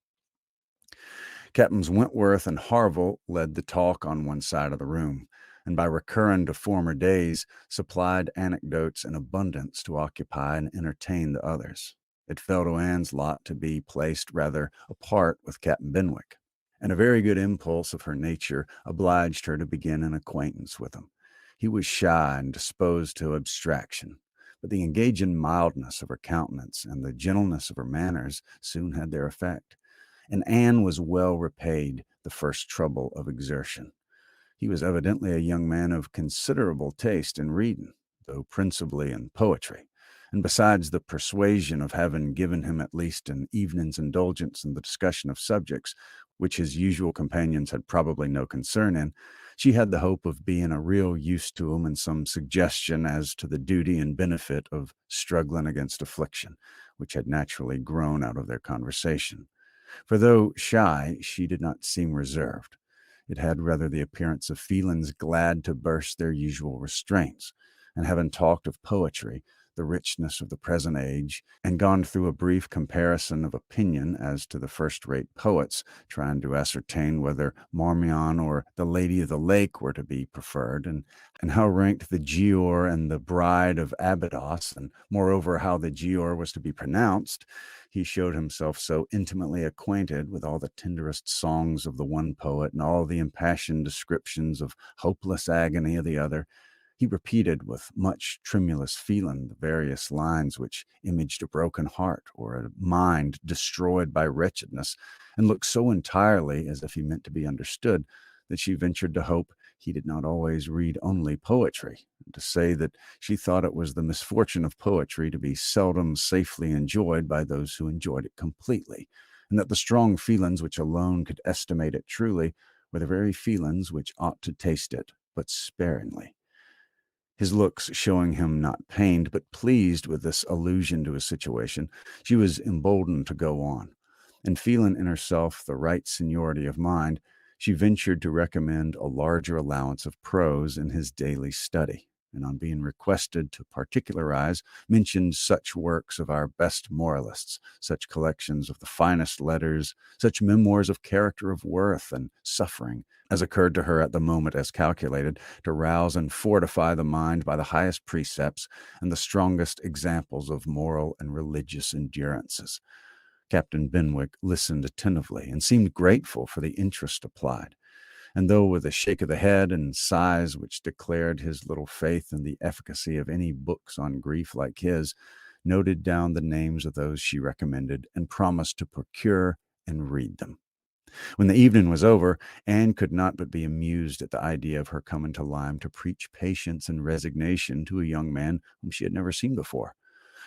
Captains Wentworth and Harville led the talk on one side of the room, and by recurring to former days, supplied anecdotes in abundance to occupy and entertain the others. It fell to Anne's lot to be placed rather apart with Captain Benwick, and a very good impulse of her nature obliged her to begin an acquaintance with him. He was shy and disposed to abstraction, but the engaging mildness of her countenance and the gentleness of her manners soon had their effect, and Anne was well repaid the first trouble of exertion. He was evidently a young man of considerable taste in reading, though principally in poetry, and besides the persuasion of having given him at least an evening's indulgence in the discussion of subjects which his usual companions had probably no concern in, she had the hope of being a real use to him in some suggestion as to the duty and benefit of struggling against affliction, which had naturally grown out of their conversation. For though shy, she did not seem reserved. It had rather the appearance of feelings glad to burst their usual restraints, and having talked of poetry, the richness of the present age, and gone through a brief comparison of opinion as to the first-rate poets, trying to ascertain whether Marmion or the Lady of the Lake were to be preferred, and how ranked the Giaour and the Bride of Abydos, and moreover how the Giaour was to be pronounced, he showed himself so intimately acquainted with all the tenderest songs of the one poet and all the impassioned descriptions of hopeless agony of the other. He repeated with much tremulous feeling the various lines which imaged a broken heart or a mind destroyed by wretchedness, and looked so entirely as if he meant to be understood that she ventured to hope he did not always read only poetry, and to say that she thought it was the misfortune of poetry to be seldom safely enjoyed by those who enjoyed it completely, and that the strong feelings which alone could estimate it truly were the very feelings which ought to taste it, but sparingly. His looks showing him not pained, but pleased with this allusion to his situation, she was emboldened to go on, and feeling in herself the right seniority of mind, she ventured to recommend a larger allowance of prose in his daily study, and on being requested to particularize, mentioned such works of our best moralists, such collections of the finest letters, such memoirs of character, of worth and suffering, as occurred to her at the moment as calculated to rouse and fortify the mind by the highest precepts and the strongest examples of moral and religious endurances. Captain Benwick listened attentively and seemed grateful for the interest applied, and though with a shake of the head and sighs which declared his little faith in the efficacy of any books on grief like his, noted down the names of those she recommended and promised to procure and read them. When the evening was over, Anne could not but be amused at the idea of her coming to Lyme to preach patience and resignation to a young man whom she had never seen before.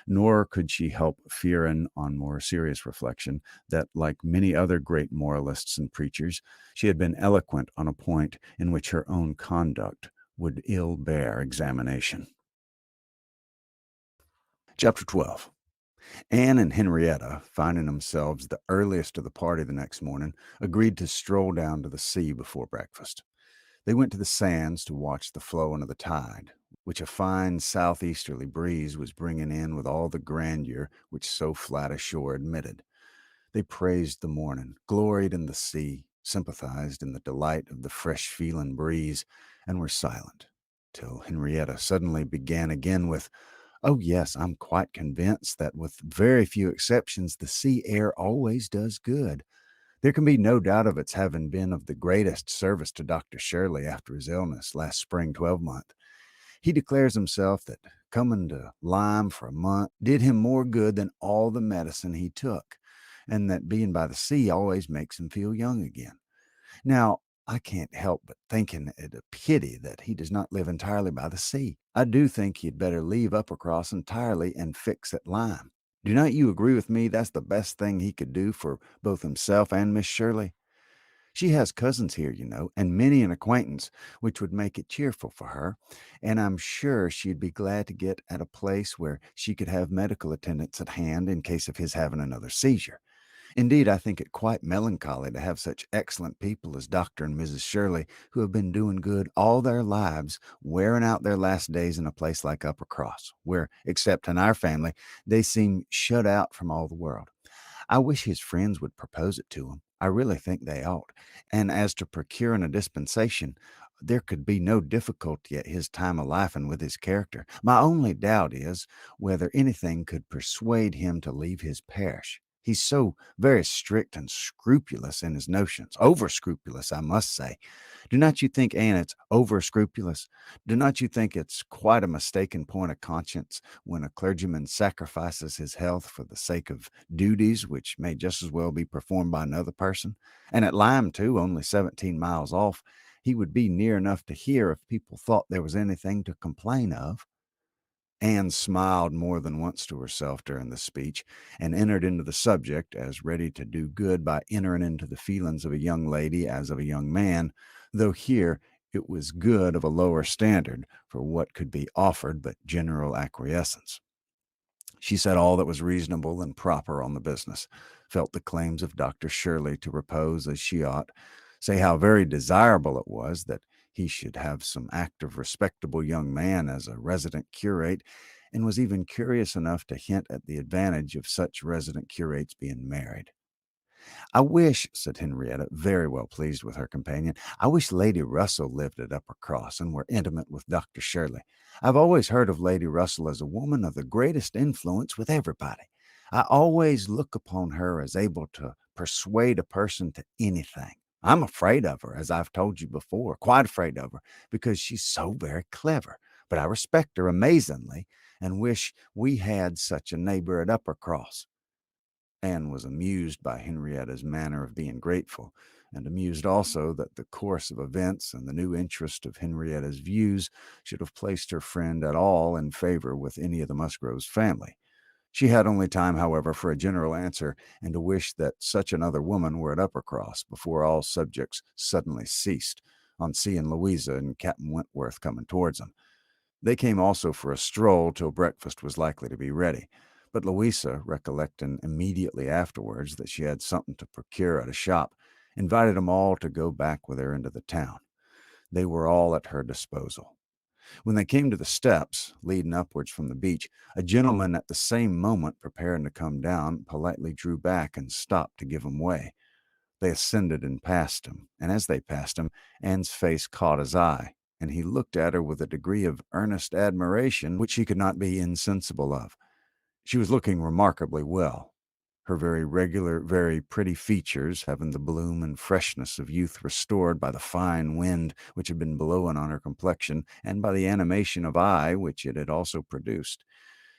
Nor could she help fearing, on more serious reflection, that, like many other great moralists and preachers, she had been eloquent on a point in which her own conduct would ill bear examination. Chapter 12. Anne and Henrietta, finding themselves the earliest of the party the next morning, agreed to stroll down to the sea before breakfast. They went to the sands to watch the flowing of the tide, which a fine southeasterly breeze was bringing in with all the grandeur which so flat a shore admitted. They praised the morning, gloried in the sea, sympathized in the delight of the fresh-feeling breeze, and were silent, till Henrietta suddenly began again with, "Oh, yes, I'm quite convinced that with very few exceptions the sea air always does good. There can be no doubt of its having been of the greatest service to Dr. Shirley after his illness last spring 12-month. He declares himself that coming to Lyme for a month did him more good than all the medicine he took, and that being by the sea always makes him feel young again. Now, I can't help but thinking it a pity that he does not live entirely by the sea. I do think he had better leave Uppercross entirely and fix at Lyme. Do not you agree with me that's the best thing he could do for both himself and Miss Shirley? She has cousins here, you know, and many an acquaintance, which would make it cheerful for her, and I'm sure she'd be glad to get at a place where she could have medical attendance at hand in case of his having another seizure. Indeed, I think it quite melancholy to have such excellent people as Dr. and Mrs. Shirley, who have been doing good all their lives, wearing out their last days in a place like Uppercross, where, except in our family, they seem shut out from all the world. I wish his friends would propose it to him. I really think they ought. And as to procuring a dispensation, there could be no difficulty at his time of life and with his character. My only doubt is whether anything could persuade him to leave his parish. He's so very strict and scrupulous in his notions, over scrupulous, I must say. Do not you think, Anne, it's over scrupulous? Do not you think it's quite a mistaken point of conscience when a clergyman sacrifices his health for the sake of duties which may just as well be performed by another person? And at Lyme, too, only 17 miles off, he would be near enough to hear if people thought there was anything to complain of." Anne smiled more than once to herself during the speech, and entered into the subject, as ready to do good by entering into the feelings of a young lady as of a young man, though here it was good of a lower standard for what could be offered but general acquiescence. She said all that was reasonable and proper on the business, felt the claims of Dr. Shirley to repose as she ought, say how very desirable it was that he should have some active, respectable young man as a resident curate, and was even curious enough to hint at the advantage of such resident curates being married. "I wish," said Henrietta, very well pleased with her companion, "I wish Lady Russell lived at Uppercross and were intimate with Dr. Shirley. I've always heard of Lady Russell as a woman of the greatest influence with everybody. I always look upon her as able to persuade a person to anything. I'm afraid of her, as I've told you before, quite afraid of her, because she's so very clever. But I respect her amazingly and wish we had such a neighbor at Uppercross." Anne was amused by Henrietta's manner of being grateful, and amused also that the course of events and the new interest of Henrietta's views should have placed her friend at all in favor with any of the Musgroves family. She had only time, however, for a general answer, and to wish that such another woman were at Uppercross before all subjects suddenly ceased, on seeing Louisa and Captain Wentworth coming towards them. They came also for a stroll till breakfast was likely to be ready. But Louisa, recollecting immediately afterwards that she had something to procure at a shop, invited them all to go back with her into the town. They were all at her disposal. When they came to the steps leading upwards from the beach, a gentleman at the same moment preparing to come down politely drew back and stopped to give him way. They ascended and passed him, and as they passed him, Anne's face caught his eye, and he looked at her with a degree of earnest admiration which he could not be insensible of. She was looking remarkably well, her very regular, very pretty features having the bloom and freshness of youth restored by the fine wind which had been blowing on her complexion and by the animation of eye which it had also produced.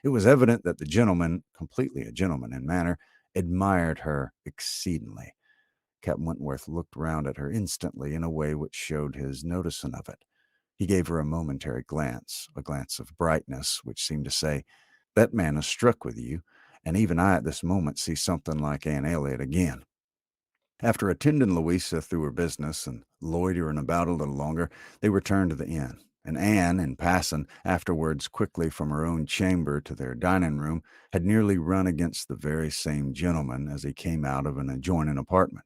It was evident that the gentleman, completely a gentleman in manner, admired her exceedingly. Captain Wentworth looked round at her instantly in a way which showed his noticing of it. He gave her a momentary glance, a glance of brightness, which seemed to say, "That man is struck with you, and even I at this moment see something like Anne Elliot again." After attending Louisa through her business and loitering about a little longer, they returned to the inn, and Anne, in passing afterwards quickly from her own chamber to their dining-room, had nearly run against the very same gentleman as he came out of an adjoining apartment.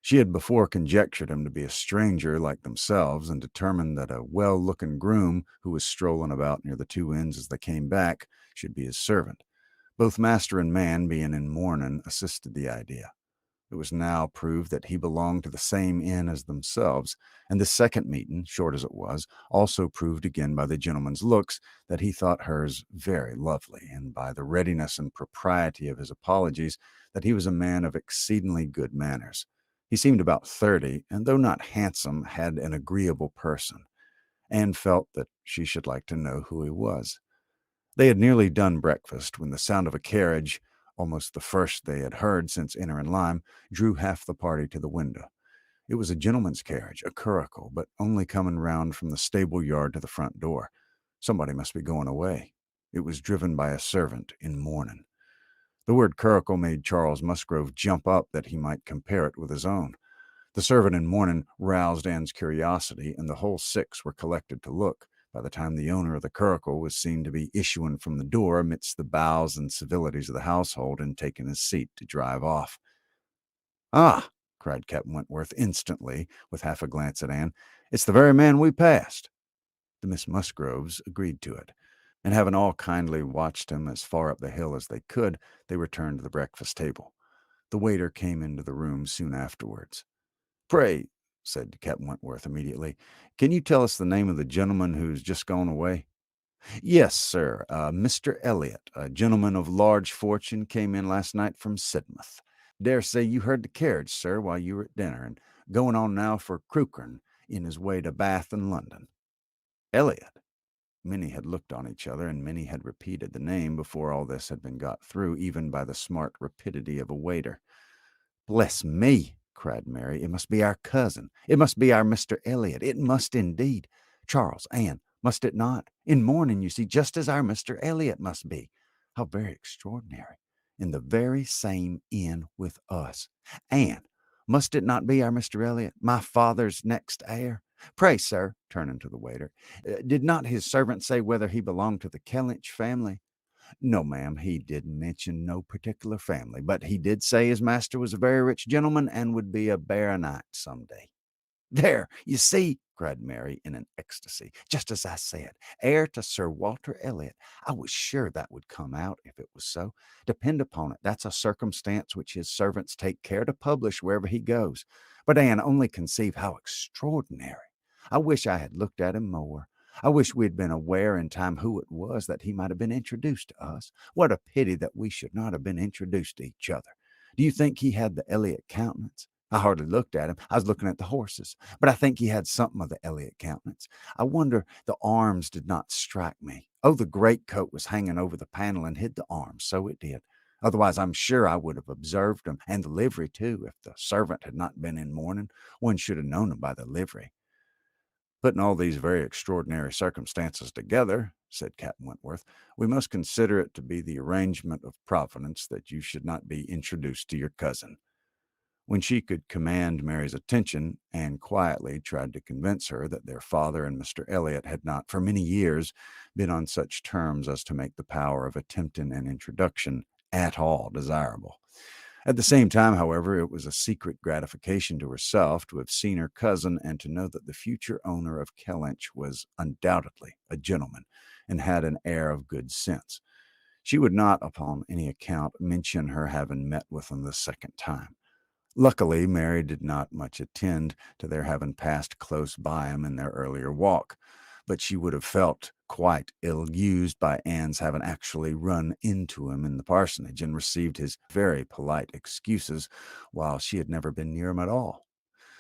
She had before conjectured him to be a stranger like themselves, and determined that a well-looking groom who was strolling about near the two inns as they came back should be his servant. Both master and man, being in mourning, assisted the idea. It was now proved that he belonged to the same inn as themselves, and this second meeting, short as it was, also proved again by the gentleman's looks that he thought hers very lovely, and by the readiness and propriety of his apologies that he was a man of exceedingly good manners. He seemed about 30, and though not handsome, had an agreeable person. Anne felt that she should like to know who he was. They had nearly done breakfast when the sound of a carriage, almost the first they had heard since entering Lyme, drew half the party to the window. It was a gentleman's carriage, a curricle, but only coming round from the stable yard to the front door. Somebody must be going away. It was driven by a servant in mourning. The word curricle made Charles Musgrove jump up that he might compare it with his own. The servant in mourning roused Anne's curiosity, and the whole six were collected to look, by the time the owner of the curricle was seen to be issuing from the door amidst the bows and civilities of the household and taking his seat to drive off. "Ah!" cried Captain Wentworth instantly, with half a glance at Anne. "It's the very man we passed." The Miss Musgroves agreed to it, and having all kindly watched him as far up the hill as they could, they returned to the breakfast table. The waiter came into the room soon afterwards. "Pray," said Captain Wentworth immediately, "can you tell us the name of the gentleman who's just gone away?" "Yes, sir. Mr. Elliot, a gentleman of large fortune, came in last night from Sidmouth. Dare say you heard the carriage, sir, while you were at dinner, and going on now for Crewkerne, in his way to Bath and London." Elliot! Many had looked on each other, and many had repeated the name before all this had been got through, even by the smart rapidity of a waiter. "Bless me!" cried Mary. "It must be our cousin. It must be our Mr. Elliot. It must indeed. Charles, Anne, must it not? In mourning, you see, just as our Mr. Elliot must be. How very extraordinary. In the very same inn with us. Anne, must it not be our Mr. Elliot, my father's next heir? Pray, sir," turning to the waiter, "did not his servant say whether he belonged to the Kellynch family?" "No, ma'am, he didn't mention no particular family, but he did say his master was a very rich gentleman and would be a baronet some day." "There, you see," cried Mary in an ecstasy, "just as I said, heir to Sir Walter Elliot. I was sure that would come out if it was so. Depend upon it, that's a circumstance which his servants take care to publish wherever he goes. But, Anne, only conceive how extraordinary. I wish I had looked at him more. I wish we had been aware in time who it was, that he might have been introduced to us. What a pity that we should not have been introduced to each other. Do you think he had the Elliot countenance? I hardly looked at him. I was looking at the horses. But I think he had something of the Elliot countenance. I wonder the arms did not strike me. Oh, the greatcoat was hanging over the panel and hid the arms, so it did. Otherwise, I'm sure I would have observed them, and the livery, too, if the servant had not been in mourning. One should have known him by the livery." "Putting all these very extraordinary circumstances together," said Captain Wentworth, "we must consider it to be the arrangement of Providence that you should not be introduced to your cousin." When she could command Mary's attention, Anne quietly tried to convince her that their father and Mr. Elliot had not for many years been on such terms as to make the power of attempting an introduction at all desirable. At the same time, however, it was a secret gratification to herself to have seen her cousin and to know that the future owner of Kellynch was undoubtedly a gentleman and had an air of good sense. She would not, upon any account, mention her having met with him the second time. Luckily, Mary did not much attend to their having passed close by him in their earlier walk, but she would have felt quite ill-used by Anne's having actually run into him in the parsonage and received his very polite excuses while she had never been near him at all.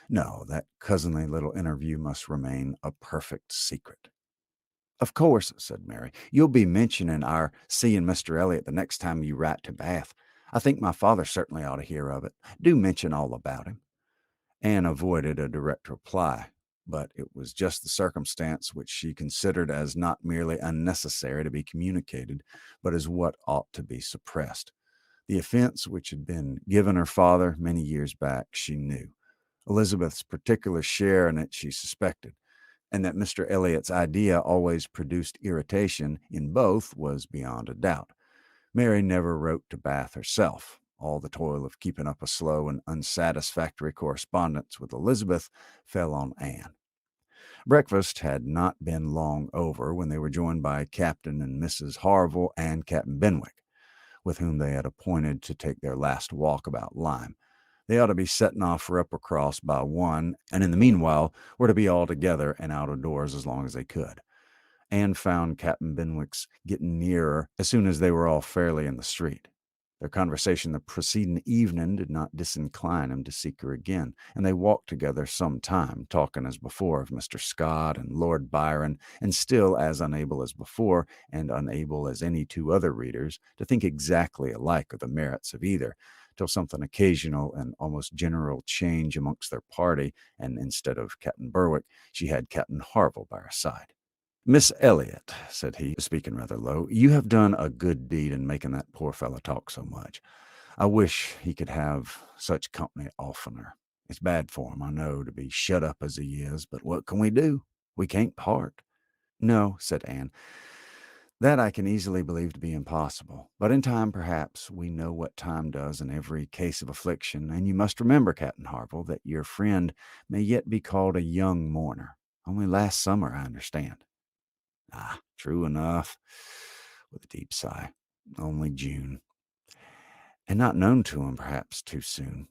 No, that cousinly little interview must remain a perfect secret. "Of course," said Mary, "you'll be mentioning our seeing Mr. Elliot the next time you write to Bath. I think my father certainly ought to hear of it. Do mention all about him." Anne avoided a direct reply, but it was just the circumstance which she considered as not merely unnecessary to be communicated, but as what ought to be suppressed. The offense which had been given her father many years back, she knew. Elizabeth's particular share in it she suspected, and that Mr. Elliot's idea always produced irritation in both was beyond a doubt. Mary never wrote to Bath herself. All the toil of keeping up a slow and unsatisfactory correspondence with Elizabeth fell on Anne. Breakfast had not been long over when they were joined by Captain and Mrs. Harville and Captain Benwick, with whom they had appointed to take their last walk about Lyme. They ought to be setting off for Uppercross by 1, and in the meanwhile were to be all together and out of doors as long as they could. Anne found Captain Benwick's getting nearer as soon as they were all fairly in the street. Their conversation the preceding evening did not disincline him to seek her again, and they walked together some time, talking as before of Mr. Scott and Lord Byron, and still as unable as before, and unable as any two other readers, to think exactly alike of the merits of either, till something occasional and almost general change amongst their party, and instead of Captain Berwick, she had Captain Harville by her side. "Miss Elliot," said he, speaking rather low, "you have done a good deed in making that poor fellow talk so much. I wish he could have such company oftener. It's bad for him, I know, to be shut up as he is, but what can we do? We can't part." "No," said Anne, "that I can easily believe to be impossible. But in time, perhaps, we know what time does in every case of affliction, and you must remember, Captain Harville, that your friend may yet be called a young mourner. Only last summer, I understand." "Ah, true enough," with a deep sigh. "Only June. And not known to him, perhaps, too soon.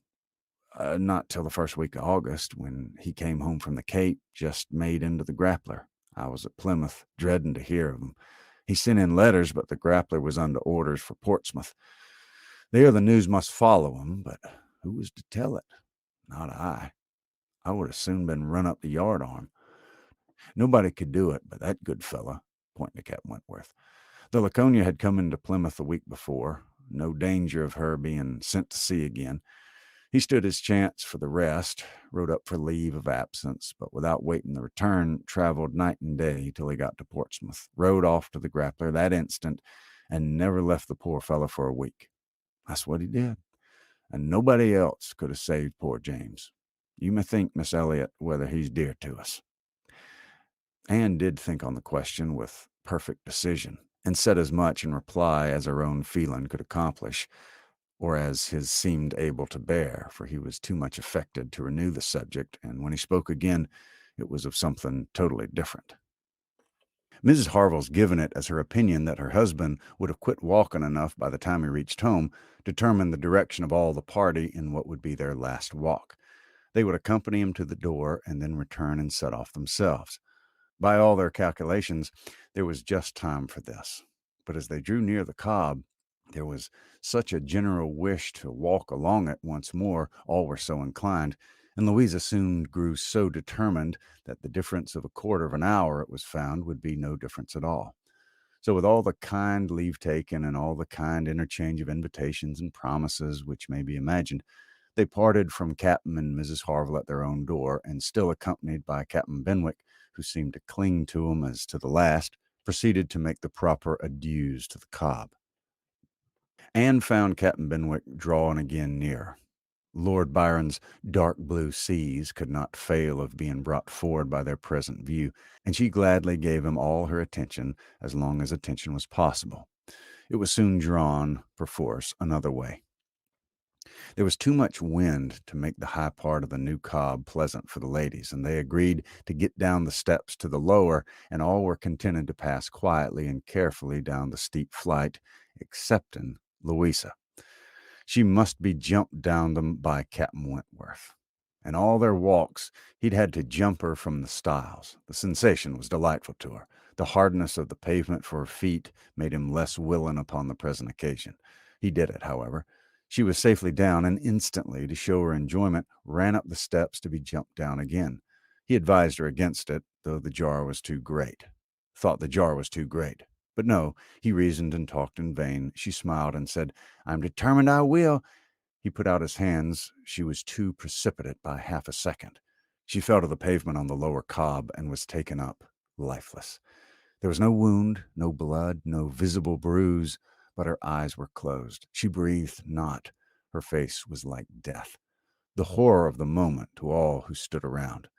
Not till the first week of August, when he came home from the Cape, just made into the Grappler. I was at Plymouth, dreading to hear of him. He sent in letters, but the Grappler was under orders for Portsmouth. There the news must follow him, but who was to tell it? Not I. I would have soon been run up the yard arm. Nobody could do it but that good fellow," pointing to Captain Wentworth. "The Laconia had come into Plymouth a week before, no danger of her being sent to sea again. He stood his chance for the rest, wrote up for leave of absence, but without waiting the return, traveled night and day till he got to Portsmouth, rowed off to the Grappler that instant, and never left the poor fellow for a week. That's what he did, and nobody else could have saved poor James. You may think, Miss Elliot, whether he's dear to us." Anne did think on the question with perfect decision, and said as much in reply as her own feeling could accomplish, or as his seemed able to bear, for he was too much affected to renew the subject, and when he spoke again, it was of something totally different. Mrs. Harville's given it as her opinion that her husband would have quit walking enough by the time he reached home, determined the direction of all the party in what would be their last walk. They would accompany him to the door, and then return and set off themselves. By all their calculations, there was just time for this. But as they drew near the Cobb, there was such a general wish to walk along it once more, all were so inclined, and Louisa soon grew so determined that the difference of a quarter of an hour, it was found, would be no difference at all. So with all the kind leave-taking and all the kind interchange of invitations and promises which may be imagined, they parted from Captain and Mrs. Harville at their own door, and still accompanied by Captain Benwick, who seemed to cling to him as to the last, proceeded to make the proper adieus to the Cobb. Anne found Captain Benwick drawing again near. Lord Byron's dark blue seas could not fail of being brought forward by their present view, and she gladly gave him all her attention as long as attention was possible. It was soon drawn, perforce, another way. There was too much wind to make the high part of the new cob pleasant for the ladies, and they agreed to get down the steps to the lower, and all were contented to pass quietly and carefully down the steep flight, excepting Louisa. She must be jumped down them by Captain Wentworth. In all their walks, he'd had to jump her from the stiles. The sensation was delightful to her. The hardness of the pavement for her feet made him less willing upon the present occasion. He did it, however. She was safely down, and instantly, to show her enjoyment, ran up the steps to be jumped down again. He advised her against it, though the jar was too great. Thought the jar was too great. But no, he reasoned and talked in vain. She smiled and said, "I'm determined I will." He put out his hands. She was too precipitate by half a second. She fell to the pavement on the lower cob and was taken up, lifeless. There was no wound, no blood, no visible bruise, but her eyes were closed. She breathed not. Her face was like death. The horror of the moment to all who stood around.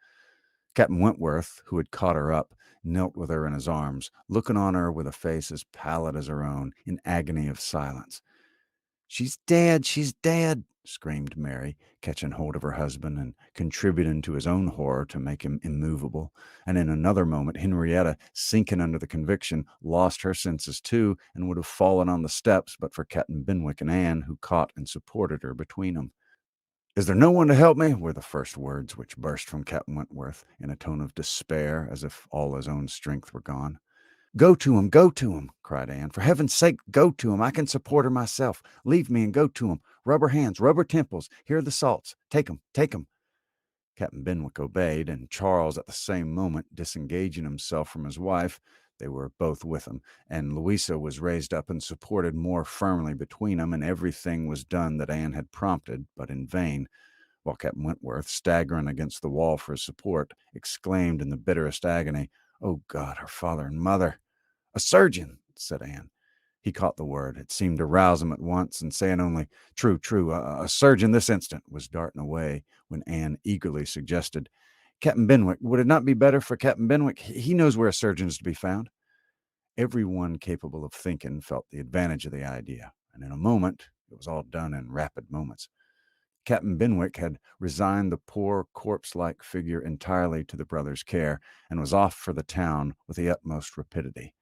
Captain Wentworth, who had caught her up, knelt with her in his arms, looking on her with a face as pallid as her own, in agony of silence. "She's dead, she's dead," screamed Mary, catching hold of her husband and contributing to his own horror to make him immovable. And in another moment, Henrietta, sinking under the conviction, lost her senses too, and would have fallen on the steps but for Captain Benwick and Anne, who caught and supported her between them. "Is there no one to help me?" were the first words which burst from Captain Wentworth, in a tone of despair, as if all his own strength were gone. Go to him, cried Anne. "For heaven's sake, go to him. I can support her myself. Leave me and go to him. Rub her hands, rub her temples. Here are the salts. Take 'em, take 'em." Captain Benwick obeyed, and Charles, at the same moment, disengaging himself from his wife, they were both with him, and Louisa was raised up and supported more firmly between them, and everything was done that Anne had prompted, but in vain, while Captain Wentworth, staggering against the wall for support, exclaimed in the bitterest agony, "Oh God, her father and mother!" "A surgeon," said Anne. He caught the word. It seemed to rouse him at once, and saying only, "True, true, a surgeon this instant," was darting away, when Anne eagerly suggested, "Captain Benwick, would it not be better for Captain Benwick? He knows where a surgeon is to be found." Every one capable of thinking felt the advantage of the idea, and in a moment, it was all done in rapid moments. Captain Benwick had resigned the poor corpse-like figure entirely to the brothers' care, and was off for the town with the utmost rapidity.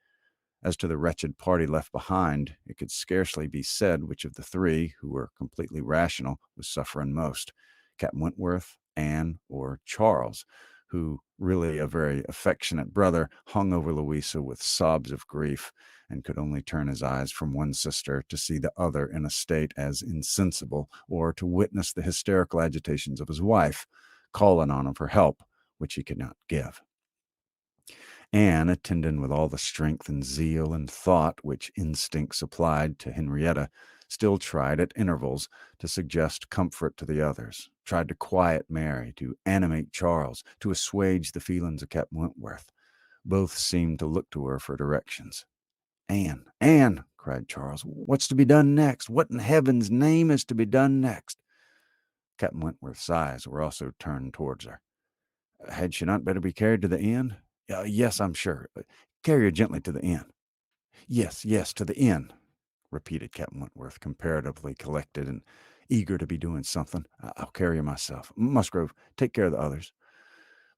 As to the wretched party left behind, it could scarcely be said which of the three, who were completely rational, was suffering most, Captain Wentworth, Anne, or Charles, who, really a very affectionate brother, hung over Louisa with sobs of grief, and could only turn his eyes from one sister to see the other in a state as insensible, or to witness the hysterical agitations of his wife, calling on him for help, which he could not give. Anne, attending with all the strength and zeal and thought which instinct supplied to Henrietta, still tried at intervals to suggest comfort to the others, tried to quiet Mary, to animate Charles, to assuage the feelings of Captain Wentworth. Both seemed to look to her for directions. "Anne, Anne," cried Charles, "what's to be done next? What in heaven's name is to be done next?" Captain Wentworth's eyes were also turned towards her. "Had she not better be carried to the inn?" "Yes, I'm sure. Carry her gently to the inn." "Yes, yes, to the inn," repeated Captain Wentworth, comparatively collected and eager to be doing something. "I'll carry her myself. Musgrove, take care of the others."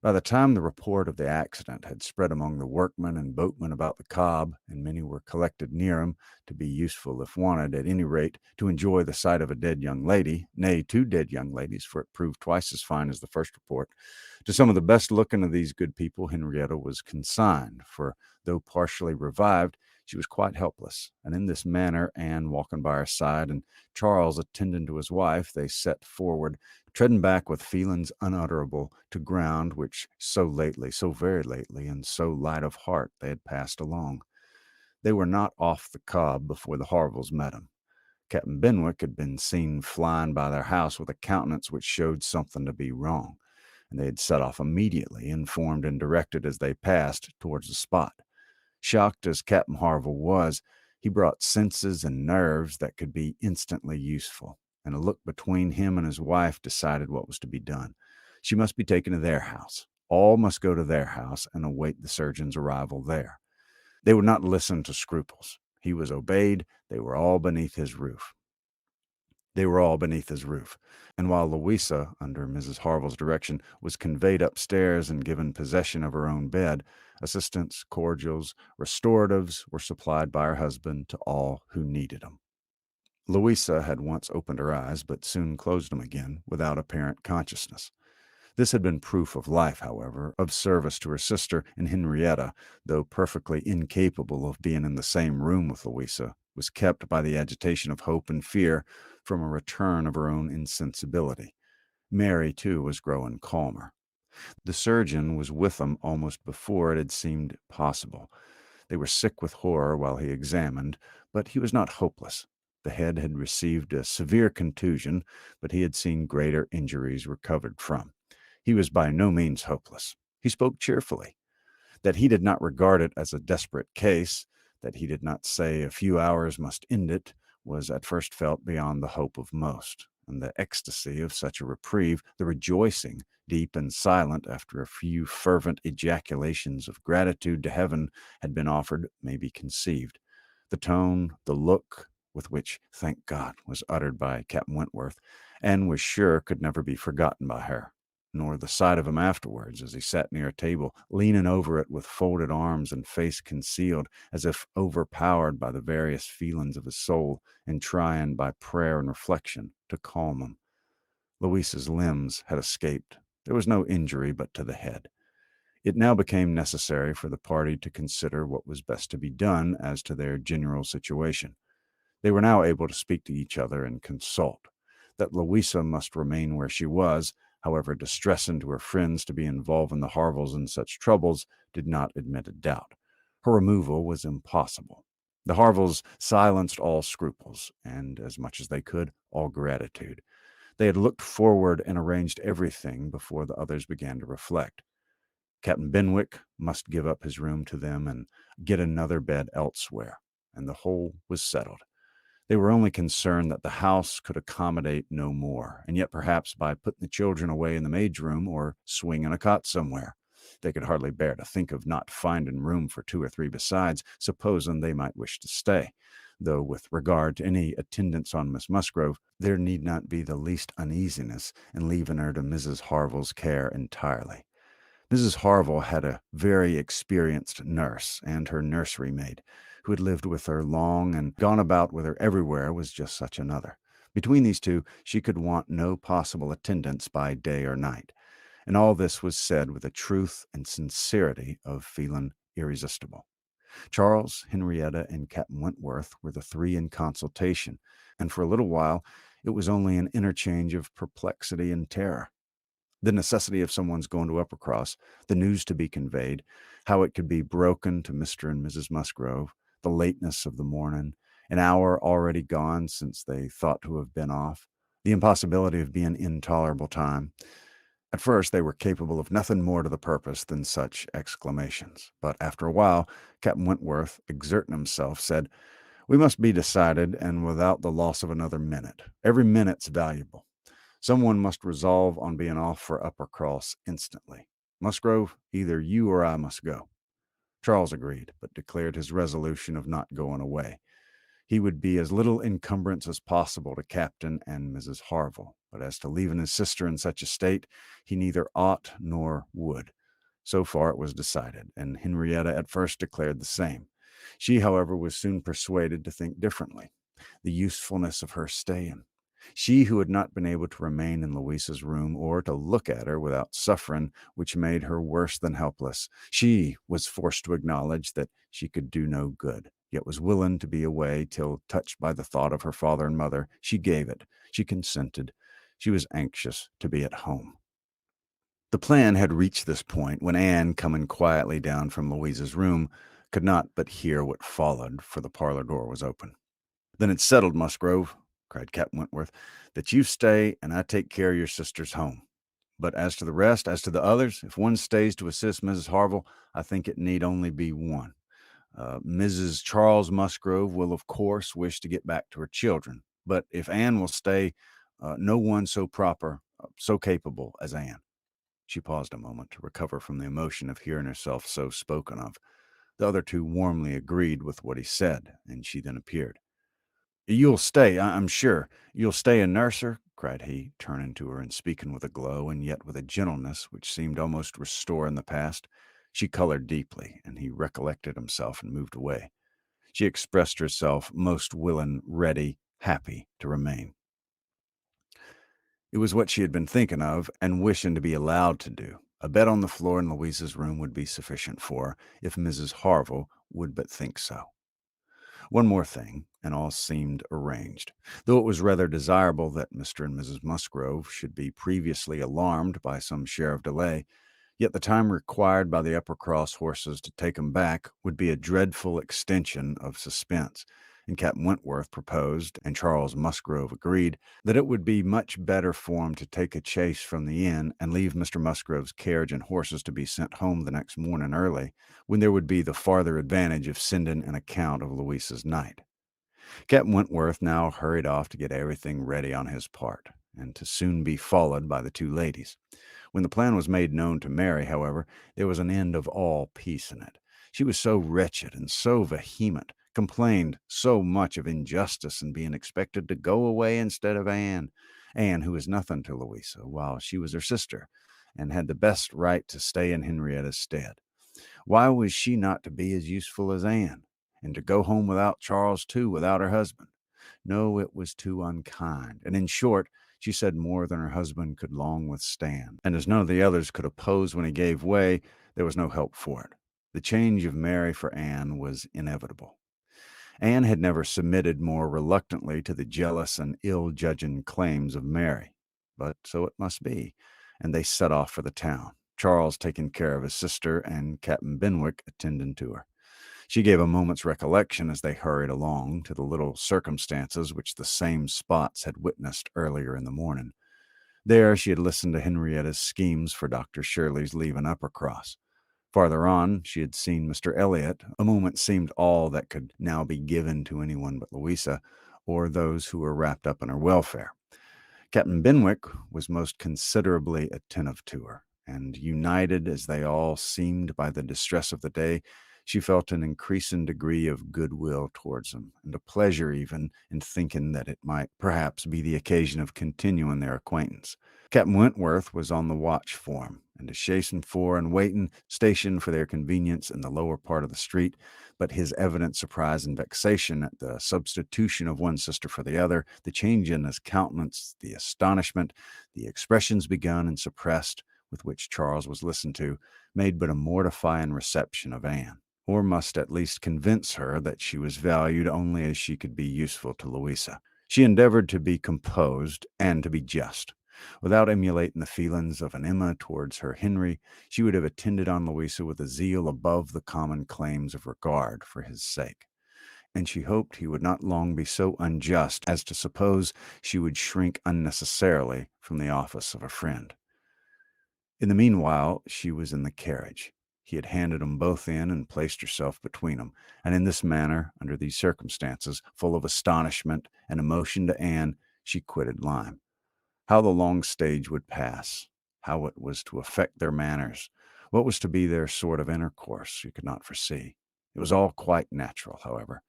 By the time the report of the accident had spread among the workmen and boatmen about the cob, and many were collected near him, to be useful if wanted, at any rate, to enjoy the sight of a dead young lady, nay, 2 dead young ladies, for it proved twice as fine as the first report. To some of the best looking of these good people Henrietta was consigned, for though partially revived, she was quite helpless, and in this manner, Anne walking by her side, and Charles attending to his wife, they set forward, treading back with feelings unutterable, to ground which so lately, so very lately, and so light of heart they had passed along. They were not off the cob before the Harvilles met him. Captain Benwick had been seen flying by their house with a countenance which showed something to be wrong, and they had set off immediately, informed and directed as they passed towards the spot. Shocked as Captain Harville was, he brought senses and nerves that could be instantly useful, and a look between him and his wife decided what was to be done. She must be taken to their house. All must go to their house and await the surgeon's arrival there. They would not listen to scruples. He was obeyed. They were all beneath his roof. They were all beneath his roof, and while Louisa, under Mrs. Harville's direction, was conveyed upstairs and given possession of her own bed, assistance, cordials, restoratives were supplied by her husband to all who needed them. Louisa had once opened her eyes, but soon closed them again without apparent consciousness. This had been proof of life, however, of service to her sister, and Henrietta, though perfectly incapable of being in the same room with Louisa, was kept by the agitation of hope and fear from a return of her own insensibility. Mary, too, was growing calmer. The surgeon was with them almost before it had seemed possible. They were sick with horror while he examined, but he was not hopeless. The head had received a severe contusion, but he had seen greater injuries recovered from. He was by no means hopeless. He spoke cheerfully. That he did not regard it as a desperate case, that he did not say a few hours must end it, was at first felt beyond the hope of most. And the ecstasy of such a reprieve, the rejoicing, deep and silent after a few fervent ejaculations of gratitude to heaven had been offered, may be conceived. The tone, the look with which "thank God" was uttered by Captain Wentworth, Anne was sure could never be forgotten by her, nor the sight of him afterwards as he sat near a table, leaning over it with folded arms and face concealed, as if overpowered by the various feelings of his soul, and trying by prayer and reflection to calm them. Louisa's limbs had escaped. There was no injury but to the head. It now became necessary for the party to consider what was best to be done as to their general situation. They were now able to speak to each other and consult. That Louisa must remain where she was, however distressing to her friends to be involved in the Harvilles in such troubles, did not admit a doubt. Her removal was impossible. The Harvilles silenced all scruples, and, as much as they could, all gratitude. They had looked forward and arranged everything before the others began to reflect. Captain Benwick must give up his room to them and get another bed elsewhere, and the whole was settled. They were only concerned that the house could accommodate no more, and yet perhaps by putting the children away in the maid's room or swinging a cot somewhere. They could hardly bear to think of not finding room for 2 or 3 besides, supposing they might wish to stay, though with regard to any attendance on Miss Musgrove, there need not be the least uneasiness in leaving her to Mrs. Harville's care entirely. Mrs. Harville had a very experienced nurse, and her nursery maid, who had lived with her long and gone about with her everywhere, was just such another. Between these two, she could want no possible attendance by day or night, and all this was said with a truth and sincerity of feeling irresistible. Charles, Henrietta, and Captain Wentworth were the 3 in consultation, and for a little while it was only an interchange of perplexity and terror. The necessity of someone's going to Uppercross, the news to be conveyed, how it could be broken to Mr. and Mrs. Musgrove, the lateness of the morning, an hour already gone since they thought to have been off, the impossibility of being intolerable time. At first they were capable of nothing more to the purpose than such exclamations, but after a while Captain Wentworth, exerting himself, said, "We must be decided, and without the loss of another minute. Every minute's valuable. Someone must resolve on being off for Uppercross instantly. Musgrove, either you or I must go." Charles agreed, but declared his resolution of not going away. He would be as little encumbrance as possible to Captain and Mrs. Harville, but as to leaving his sister in such a state, he neither ought nor would. So far it was decided, and Henrietta at first declared the same. She, however, was soon persuaded to think differently. The usefulness of her staying. She who had not been able to remain in Louisa's room or to look at her without suffering, which made her worse than helpless. She was forced to acknowledge that she could do no good, yet was willing to be away till, touched by the thought of her father and mother, she gave it. She consented. She was anxious to be at home. The plan had reached this point when Anne, coming quietly down from Louisa's room, could not but hear what followed, for the parlor door was open. "Then it's settled, Musgrove," cried Captain Wentworth, "that you stay and I take care of your sister's home. But as to the rest, as to the others, if one stays to assist Mrs. Harville, I think it need only be one. Mrs. Charles Musgrove will, of course, wish to get back to her children, but if Anne will stay, no one so proper, so capable as Anne." She paused a moment to recover from the emotion of hearing herself so spoken of. The other 2 warmly agreed with what he said, and she then appeared. You'll stay, I'm sure. You'll stay and nurse her?" cried he, turning to her and speaking with a glow, and yet with a gentleness which seemed almost restoring the past. She colored deeply, and he recollected himself and moved away. She expressed herself most willing, ready, happy to remain. It was what she had been thinking of and wishing to be allowed to do. A bed on the floor in Louisa's room would be sufficient for her, if Mrs. Harville would but think so. One more thing, and all seemed arranged. Though it was rather desirable that Mr. and Mrs. Musgrove should be previously alarmed by some share of delay, yet the time required by the Uppercross horses to take him back would be a dreadful extension of suspense, and Captain Wentworth proposed, and Charles Musgrove agreed, that it would be much better for him to take a chaise from the inn and leave Mr. Musgrove's carriage and horses to be sent home the next morning early, when there would be the farther advantage of sending an account of Louisa's night. Captain Wentworth now hurried off to get everything ready on his part, and to soon be followed by the two ladies. When the plan was made known to Mary, however, there was an end of all peace in it. She was so wretched and so vehement, complained so much of injustice in being expected to go away instead of Anne, who was nothing to Louisa, while she was her sister, and had the best right to stay in Henrietta's stead. Why was she not to be as useful as Anne, and to go home without Charles too, without her husband? No, it was too unkind, and in short, she said more than her husband could long withstand, and as none of the others could oppose when he gave way, there was no help for it. The change of Mary for Anne was inevitable. Anne had never submitted more reluctantly to the jealous and ill-judging claims of Mary, but so it must be, and they set off for the town, Charles taking care of his sister and Captain Benwick attending to her. She gave a moment's recollection as they hurried along to the little circumstances which the same spots had witnessed earlier in the morning. There she had listened to Henrietta's schemes for Dr. Shirley's leaving Uppercross. Farther on, she had seen Mr. Elliot. A moment seemed all that could now be given to anyone but Louisa, or those who were wrapped up in her welfare. Captain Benwick was most considerably attentive to her, and united as they all seemed by the distress of the day, she felt an increasing degree of goodwill towards him, and a pleasure even in thinking that it might perhaps be the occasion of continuing their acquaintance. Captain Wentworth was on the watch for him, and a chaise for and waiting, stationed for their convenience in the lower part of the street, but his evident surprise and vexation at the substitution of one sister for the other, the change in his countenance, the astonishment, the expressions begun and suppressed, with which Charles was listened to, made but a mortifying reception of Anne, or must at least convince her that she was valued only as she could be useful to Louisa. She endeavored to be composed and to be just. Without emulating the feelings of an Emma towards her Henry, she would have attended on Louisa with a zeal above the common claims of regard for his sake, and she hoped he would not long be so unjust as to suppose she would shrink unnecessarily from the office of a friend. In the meanwhile, she was in the carriage. He had handed them both in and placed herself between them, and in this manner, under these circumstances, full of astonishment and emotion to Anne, she quitted Lyme. How the long stage would pass, how it was to affect their manners, what was to be their sort of intercourse, she could not foresee. It was all quite natural, however.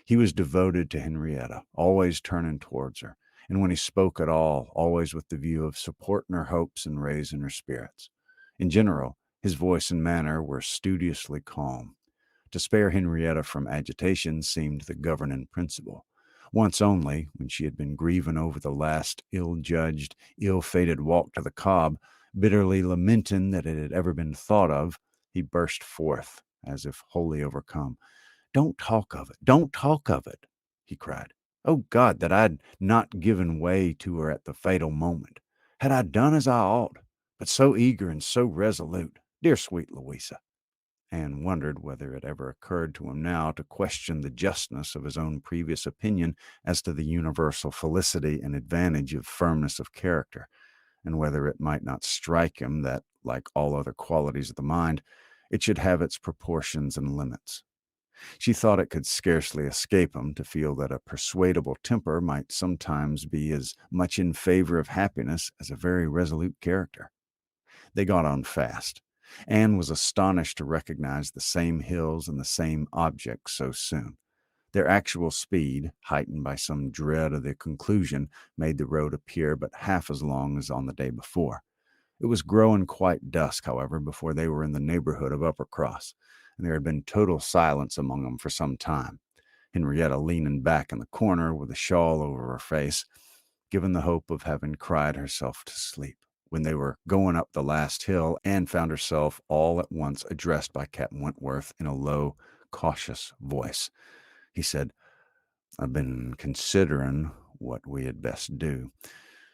He was devoted to Henrietta, always turning towards her, and when he spoke at all, always with the view of supporting her hopes and raising her spirits. In general, his voice and manner were studiously calm. To spare Henrietta from agitation seemed the governing principle. Once only, when she had been grieving over the last ill-judged, ill-fated walk to the Cobb, bitterly lamenting that it had ever been thought of, he burst forth, as if wholly overcome. "Don't talk of it, don't talk of it," he cried. "Oh, God, that I'd not given way to her at the fatal moment! Had I done as I ought, but so eager and so resolute, dear sweet Louisa!" Anne wondered whether it ever occurred to him now to question the justness of his own previous opinion as to the universal felicity and advantage of firmness of character, and whether it might not strike him that, like all other qualities of the mind, it should have its proportions and limits. She thought it could scarcely escape him to feel that a persuadable temper might sometimes be as much in favor of happiness as a very resolute character. They got on fast. Anne was astonished to recognize the same hills and the same objects so soon. Their actual speed, heightened by some dread of the conclusion, made the road appear but half as long as on the day before. It was growing quite dusk, however, before they were in the neighborhood of Uppercross, and there had been total silence among them for some time. Henrietta leaning back in the corner with a shawl over her face, given the hope of having cried herself to sleep. When they were going up the last hill, Anne found herself all at once addressed by Captain Wentworth in a low, cautious voice. He said, "I've been considering what we had best do.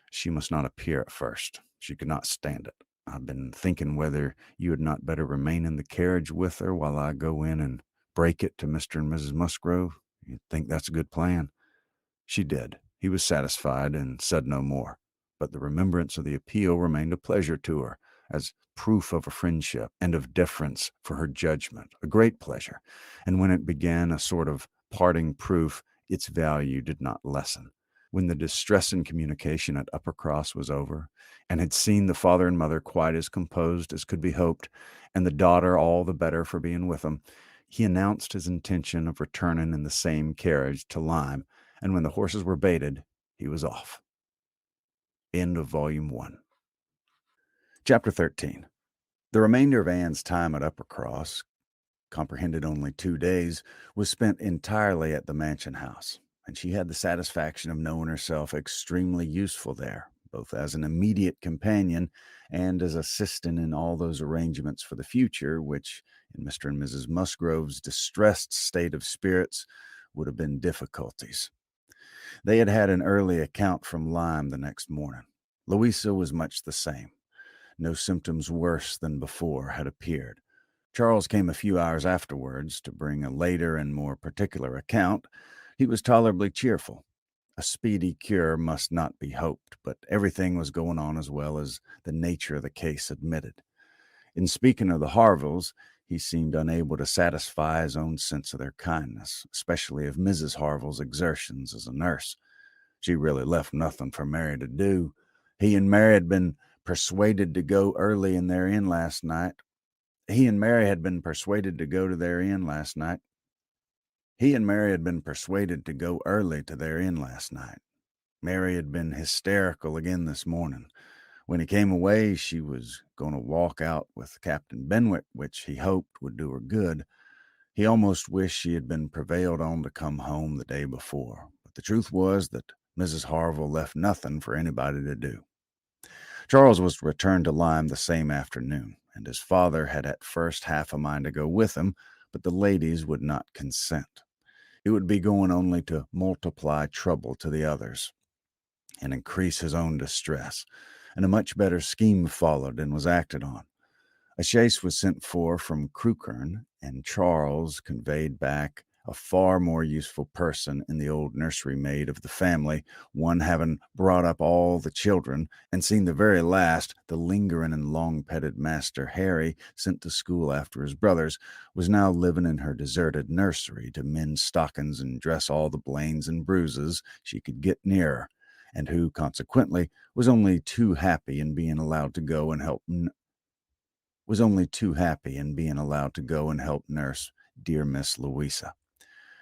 She must not appear at first. She could not stand it. I've been thinking whether you had not better remain in the carriage with her while I go in and break it to Mr. and Mrs. Musgrove. You think that's a good plan?" She did. He was satisfied and said no more. But the remembrance of the appeal remained a pleasure to her, as proof of a friendship and of deference for her judgment, a great pleasure. And when it began a sort of parting proof, its value did not lessen. When the distressing communication at Uppercross was over, and had seen the father and mother quite as composed as could be hoped, and the daughter all the better for being with them, he announced his intention of returning in the same carriage to Lyme, and when the horses were baited, he was off. End of Volume 1. Chapter 13. The remainder of Anne's time at Uppercross, comprehended only 2 days, was spent entirely at the mansion house, and she had the satisfaction of knowing herself extremely useful there, both as an immediate companion and as assistant in all those arrangements for the future which, in Mr. and Mrs. Musgrove's distressed state of spirits, would have been difficulties. They had had an early account from Lyme the next morning. Louisa was much the same. No symptoms worse than before had appeared. Charles came a few hours afterwards to bring a later and more particular account. He was tolerably cheerful. A speedy cure must not be hoped, but everything was going on as well as the nature of the case admitted. In speaking of the Harvilles, he seemed unable to satisfy his own sense of their kindness, especially of Mrs. Harville's exertions as a nurse. She really left nothing for Mary to do. He and Mary had been persuaded to go early in their inn last night. He and Mary had been persuaded to go to their inn last night. He and Mary had been persuaded to go early to their inn last night. Mary had been hysterical again this morning. When he came away, she was going to walk out with Captain Benwick, which he hoped would do her good. He almost wished she had been prevailed on to come home the day before, but the truth was that Mrs. Harville left nothing for anybody to do. Charles was to return to Lyme the same afternoon, and his father had at first half a mind to go with him, but the ladies would not consent. It would be going only to multiply trouble to the others and increase his own distress, and a much better scheme followed and was acted on. A chaise was sent for from Crewkerne, and Charles conveyed back a far more useful person in the old nursery maid of the family, one having brought up all the children and seen the very last. The lingering and long-petted Master Harry, sent to school after his brothers, was now living in her deserted nursery to mend stockings and dress all the blains and bruises she could get near her, and who, consequently, was only too happy in being allowed to go and help nurse dear Miss Louisa.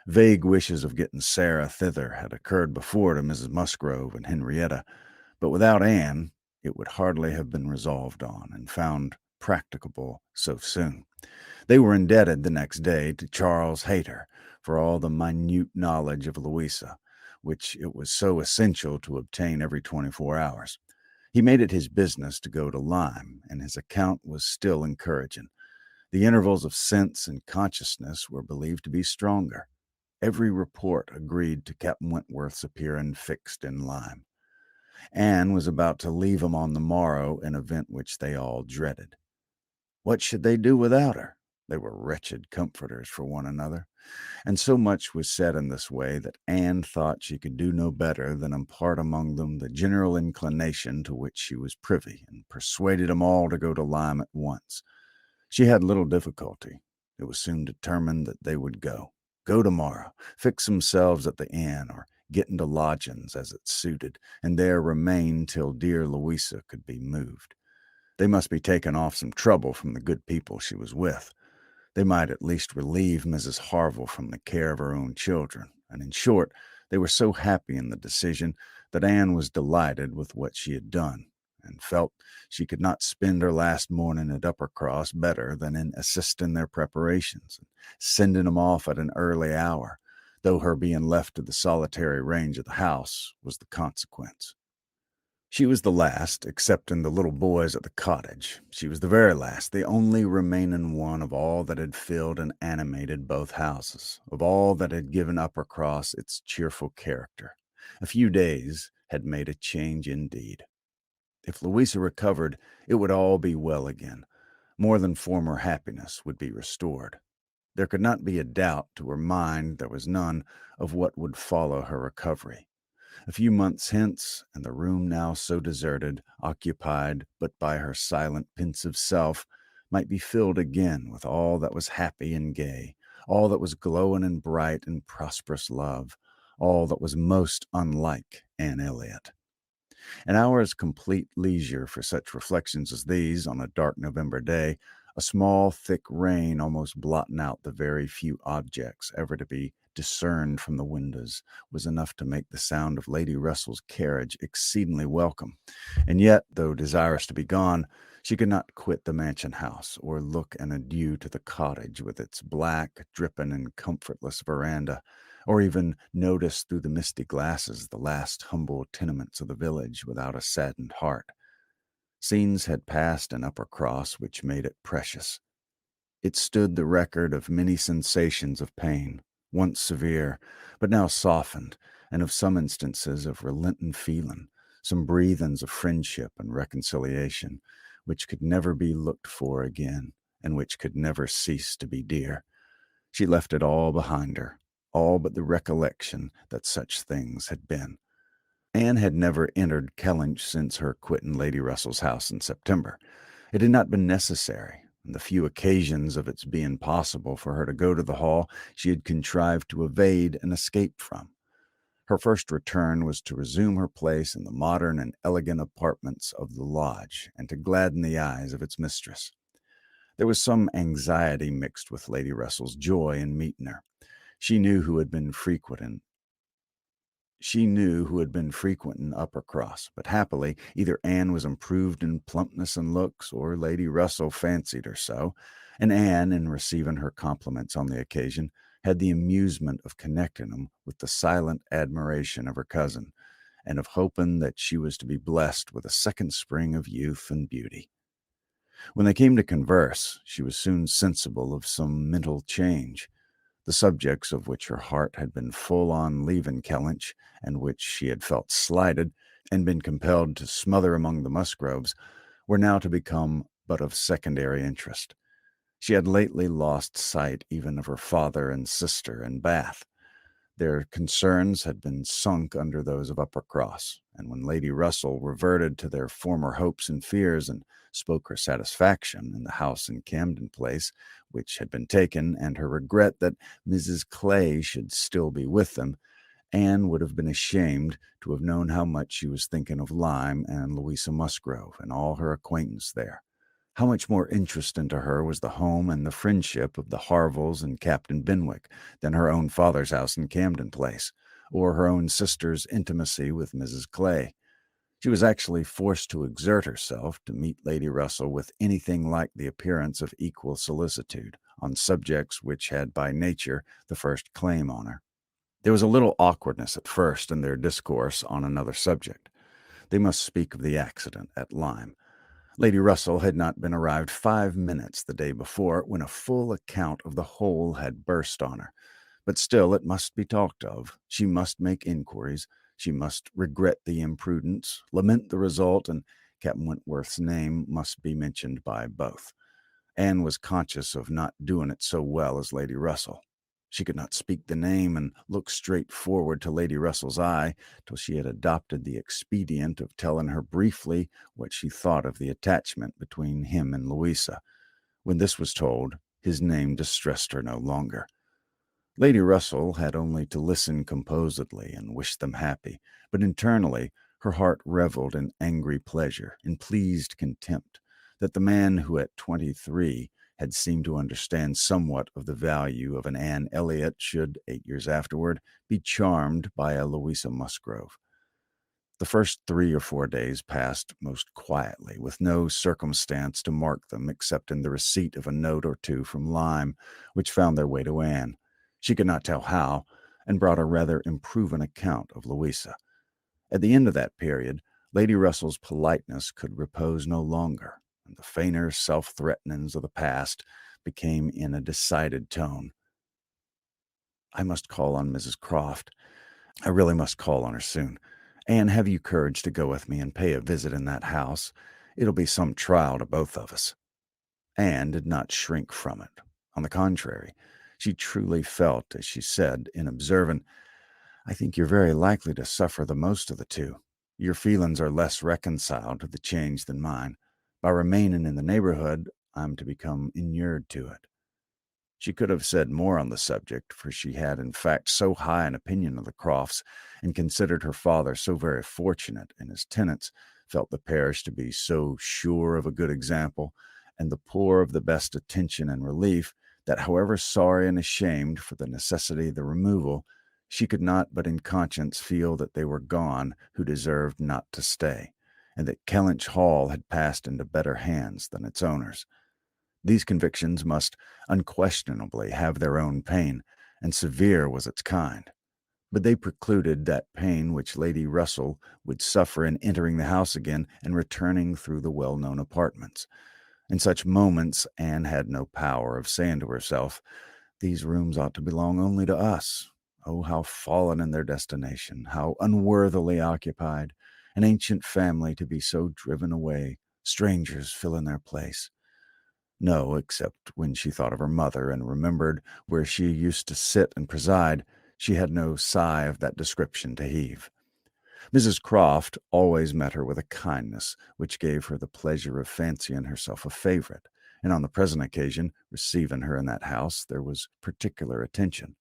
Vague wishes of getting Sarah thither had occurred before to Mrs. Musgrove and Henrietta, but without Anne it would hardly have been resolved on and found practicable so soon. They were indebted the next day to Charles Hayter for all the minute knowledge of Louisa, which it was so essential to obtain every 24 hours. He made it his business to go to Lyme, and his account was still encouraging. The intervals of sense and consciousness were believed to be stronger. Every report agreed to Captain Wentworth's appearing fixed in Lyme. Anne was about to leave him on the morrow, an event which they all dreaded. What should they do without her? They were wretched comforters for one another, and so much was said in this way that Anne thought she could do no better than impart among them the general inclination to which she was privy, and persuaded them all to go to Lyme at once. She had little difficulty. It was soon determined that they would go tomorrow, fix themselves at the inn, or get into lodgings as it suited, and there remain till dear Louisa could be moved. They must be taken off some trouble from the good people she was with. They might at least relieve Mrs. Harville from the care of her own children, and in short, they were so happy in the decision that Anne was delighted with what she had done, and felt she could not spend her last morning at Uppercross better than in assisting their preparations, and sending them off at an early hour, though her being left to the solitary range of the house was the consequence. She was the last, excepting the little boys at the cottage. She was the very last, the only remaining one of all that had filled and animated both houses, of all that had given Uppercross its cheerful character. A few days had made a change indeed. If Louisa recovered, it would all be well again. More than former happiness would be restored. There could not be a doubt to her mind, there was none, of what would follow her recovery. A few months hence, and the room now so deserted, occupied but by her silent, pensive self, might be filled again with all that was happy and gay, all that was glowing and bright in prosperous love, all that was most unlike Anne Elliot. An hour's complete leisure for such reflections as these on a dark November day, a small, thick rain almost blotting out the very few objects ever to be discerned from the windows, was enough to make the sound of Lady Russell's carriage exceedingly welcome. And yet, though desirous to be gone, she could not quit the mansion house, or look an adieu to the cottage with its black, dripping, and comfortless veranda, or even notice through the misty glasses the last humble tenements of the village without a saddened heart. Scenes had passed in Uppercross which made it precious. It stood the record of many sensations of pain, once severe, but now softened, and of some instances of relenting feeling, some breathings of friendship and reconciliation, which could never be looked for again, and which could never cease to be dear. She left it all behind her, all but the recollection that such things had been. Anne had never entered Kellynch since her quitting Lady Russell's house in September. It had not been necessary, and the few occasions of its being possible for her to go to the hall she had contrived to evade and escape from. Her first return was to resume her place in the modern and elegant apartments of the lodge, and to gladden the eyes of its mistress. There was some anxiety mixed with Lady Russell's joy in meeting her. She knew who had been frequenting Uppercross, but happily either Anne was improved in plumpness and looks, or Lady Russell fancied her so, and Anne, in receiving her compliments on the occasion, had the amusement of connecting them with the silent admiration of her cousin, and of hoping that she was to be blessed with a second spring of youth and beauty. When they came to converse, she was soon sensible of some mental change. The subjects of which her heart had been full on leaving Kellynch, and which she had felt slighted, and been compelled to smother among the Musgroves, were now to become but of secondary interest. She had lately lost sight even of her father and sister in Bath. Their concerns had been sunk under those of Uppercross, and when Lady Russell reverted to their former hopes and fears, and spoke her satisfaction in the house in Camden Place, which had been taken, and her regret that Mrs. Clay should still be with them, Anne would have been ashamed to have known how much she was thinking of Lyme and Louisa Musgrove and all her acquaintance there. How much more interesting to her was the home and the friendship of the Harvilles and Captain Benwick than her own father's house in Camden Place, or her own sister's intimacy with Mrs. Clay. She was actually forced to exert herself to meet Lady Russell with anything like the appearance of equal solicitude on subjects which had by nature the first claim on her. There was a little awkwardness at first in their discourse on another subject. They must speak of the accident at Lyme. Lady Russell had not been arrived 5 minutes the day before when a full account of the whole had burst on her. But still it must be talked of. She must make inquiries. She must regret the imprudence, lament the result, and Captain Wentworth's name must be mentioned by both. Anne was conscious of not doing it so well as Lady Russell. She could not speak the name and look straight forward to Lady Russell's eye till she had adopted the expedient of telling her briefly what she thought of the attachment between him and Louisa. When this was told, his name distressed her no longer. Lady Russell had only to listen composedly and wish them happy, but internally her heart revelled in angry pleasure, in pleased contempt, that the man who at 23 had seemed to understand somewhat of the value of an Anne Elliot should, 8 years afterward, be charmed by a Louisa Musgrove. The first 3 or 4 days passed most quietly, with no circumstance to mark them except in the receipt of a note or two from Lyme, which found their way to Anne. She could not tell how, and brought a rather improving account of Louisa. At the end of that period, Lady Russell's politeness could repose no longer, and the fainter self-threatenings of the past became in a decided tone. "I must call on Mrs. Croft. I really must call on her soon. Anne, have you courage to go with me and pay a visit in that house? It'll be some trial to both of us." Anne did not shrink from it. On the contrary, she truly felt, as she said, in observing, "I think you're very likely to suffer the most of the two. Your feelings are less reconciled to the change than mine. By remaining in the neighborhood, I'm to become inured to it." She could have said more on the subject, for she had in fact so high an opinion of the Crofts, and considered her father so very fortunate, and his tenants felt the parish to be so sure of a good example, and the poor of the best attention and relief, that however sorry and ashamed for the necessity of the removal, she could not but in conscience feel that they were gone who deserved not to stay, and that Kellynch Hall had passed into better hands than its owners. These convictions must unquestionably have their own pain, and severe was its kind. But they precluded that pain which Lady Russell would suffer in entering the house again and returning through the well-known apartments. In such moments Anne had no power of saying to herself, "These rooms ought to belong only to us. Oh, how fallen in their destination, how unworthily occupied, an ancient family to be so driven away, strangers fill in their place." No, except when she thought of her mother and remembered where she used to sit and preside, she had no sigh of that description to heave. Mrs. Croft always met her with a kindness which gave her the pleasure of fancying herself a favorite, and on the present occasion, receiving her in that house, there was particular attention.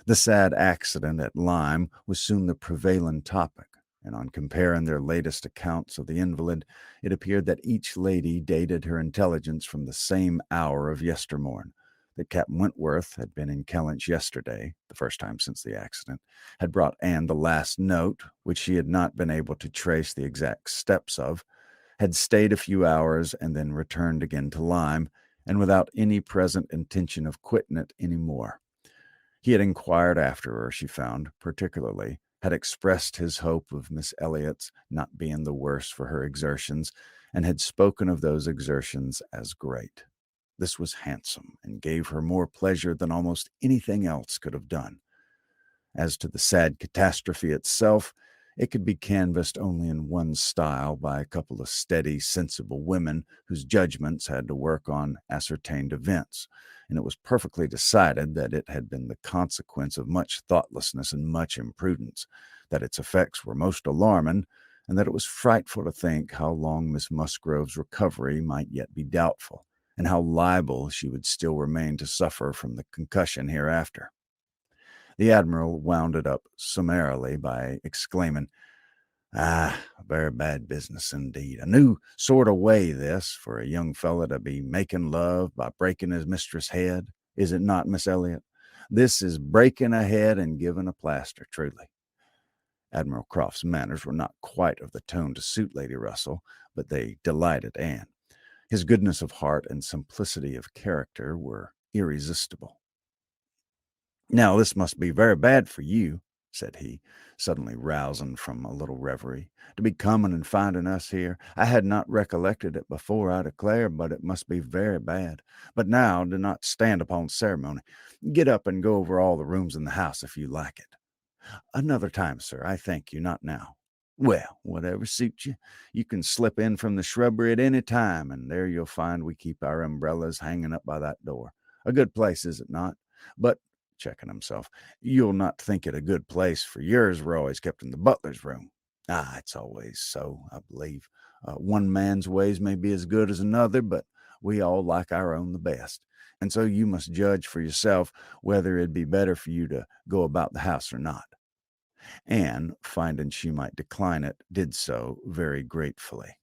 The sad accident at Lyme was soon the prevailing topic, and on comparing their latest accounts of the invalid, it appeared that each lady dated her intelligence from the same hour of yestermorn, that Captain Wentworth had been in Kellynch yesterday, the first time since the accident, had brought Anne the last note, which she had not been able to trace the exact steps of, had stayed a few hours, and then returned again to Lyme, and without any present intention of quitting it any more. He had inquired after her, she found, particularly, had expressed his hope of Miss Elliot's not being the worse for her exertions, and had spoken of those exertions as great. This was handsome, and gave her more pleasure than almost anything else could have done. As to the sad catastrophe itself, it could be canvassed only in one style by a couple of steady, sensible women whose judgments had to work on ascertained events, and it was perfectly decided that it had been the consequence of much thoughtlessness and much imprudence, that its effects were most alarming, and that it was frightful to think how long Miss Musgrove's recovery might yet be doubtful, and how liable she would still remain to suffer from the concussion hereafter. The Admiral wound it up summarily by exclaiming, "Ah, a very bad business indeed. A new sort of way, this, for a young fellow to be making love by breaking his mistress' head. Is it not, Miss Elliot? This is breaking a head and giving a plaster, truly." Admiral Croft's manners were not quite of the tone to suit Lady Russell, but they delighted Anne. His goodness of heart and simplicity of character were irresistible. "Now this must be very bad for you," said he, suddenly rousing from a little reverie, "to be coming and finding us here. I had not recollected it before, I declare, but it must be very bad. But now do not stand upon ceremony. Get up and go over all the rooms in the house if you like it." "Another time, sir, I thank you, not now." "Well, whatever suits you. You can slip in from the shrubbery at any time, and there you'll find we keep our umbrellas hanging up by that door. A good place, is it not? But," checking himself, "you'll not think it a good place, for yours were always kept in the butler's room." "Ah, it's always so, I believe. One man's ways may be as good as another, but we all like our own the best. And so you must judge for yourself whether it'd be better for you to go about the house or not." Anne, finding she might decline it, did so very gratefully.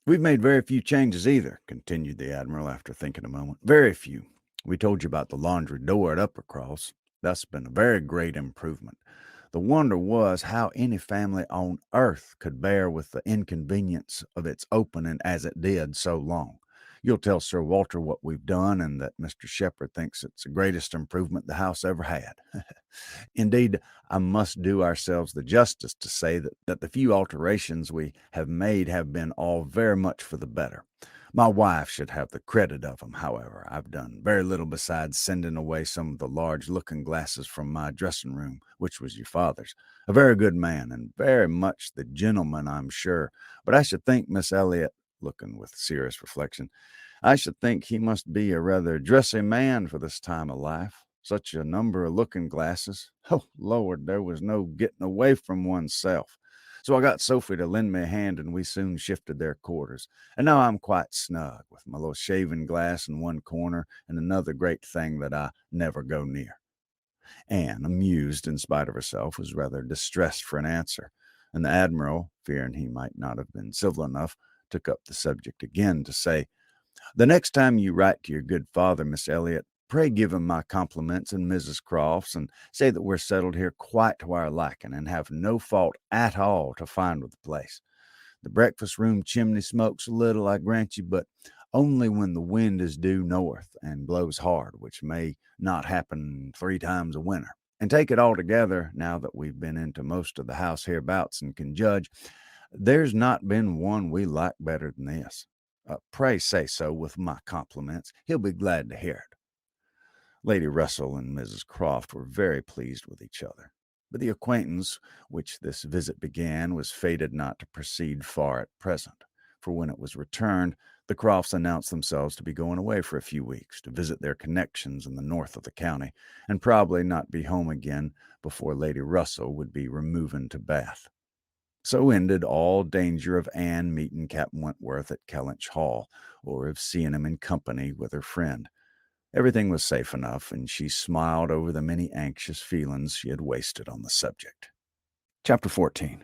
We've made very few changes either, continued the Admiral after thinking a moment. Very few. We told you about the laundry door at Uppercross. That's been a very great improvement. The wonder was how any family on earth could bear with the inconvenience of its opening as it did so long. You'll tell Sir Walter what we've done and that Mr. Shepherd thinks it's the greatest improvement the house ever had. Indeed, I must do ourselves the justice to say that the few alterations we have made have been all very much for the better. My wife should have the credit of them, however. I've done very little besides sending away some of the large looking-glasses from my dressing room, which was your father's. A very good man, and very much the gentleman, I'm sure. But I should think, Miss Elliot, looking with serious reflection, I should think he must be a rather dressy man for this time of life. Such a number of looking-glasses. Oh, Lord, there was no getting away from oneself. So I got Sophie to lend me a hand, and we soon shifted their quarters. And now I'm quite snug, with my little shaving glass in one corner and another great thing that I never go near. Anne, amused in spite of herself, was rather distressed for an answer, and the Admiral, fearing he might not have been civil enough, took up the subject again to say, the next time you write to your good father, Miss Elliot, pray give him my compliments and Mrs. Crofts, and say that we're settled here quite to our liking, and have no fault at all to find with the place. The breakfast room chimney smokes a little, I grant you, but only when the wind is due north and blows hard, which may not happen 3 times a winter. And take it all together, now that we've been into most of the house hereabouts and can judge, there's not been one we like better than this. Pray say so with my compliments. He'll be glad to hear it. Lady Russell and Mrs. Croft were very pleased with each other, but the acquaintance which this visit began was fated not to proceed far at present, for when it was returned, the Crofts announced themselves to be going away for a few weeks to visit their connections in the north of the county, and probably not be home again before Lady Russell would be removing to Bath. So ended all danger of Anne meeting Captain Wentworth at Kellynch Hall, or of seeing him in company with her friend. Everything was safe enough, and she smiled over the many anxious feelings she had wasted on the subject. Chapter 14.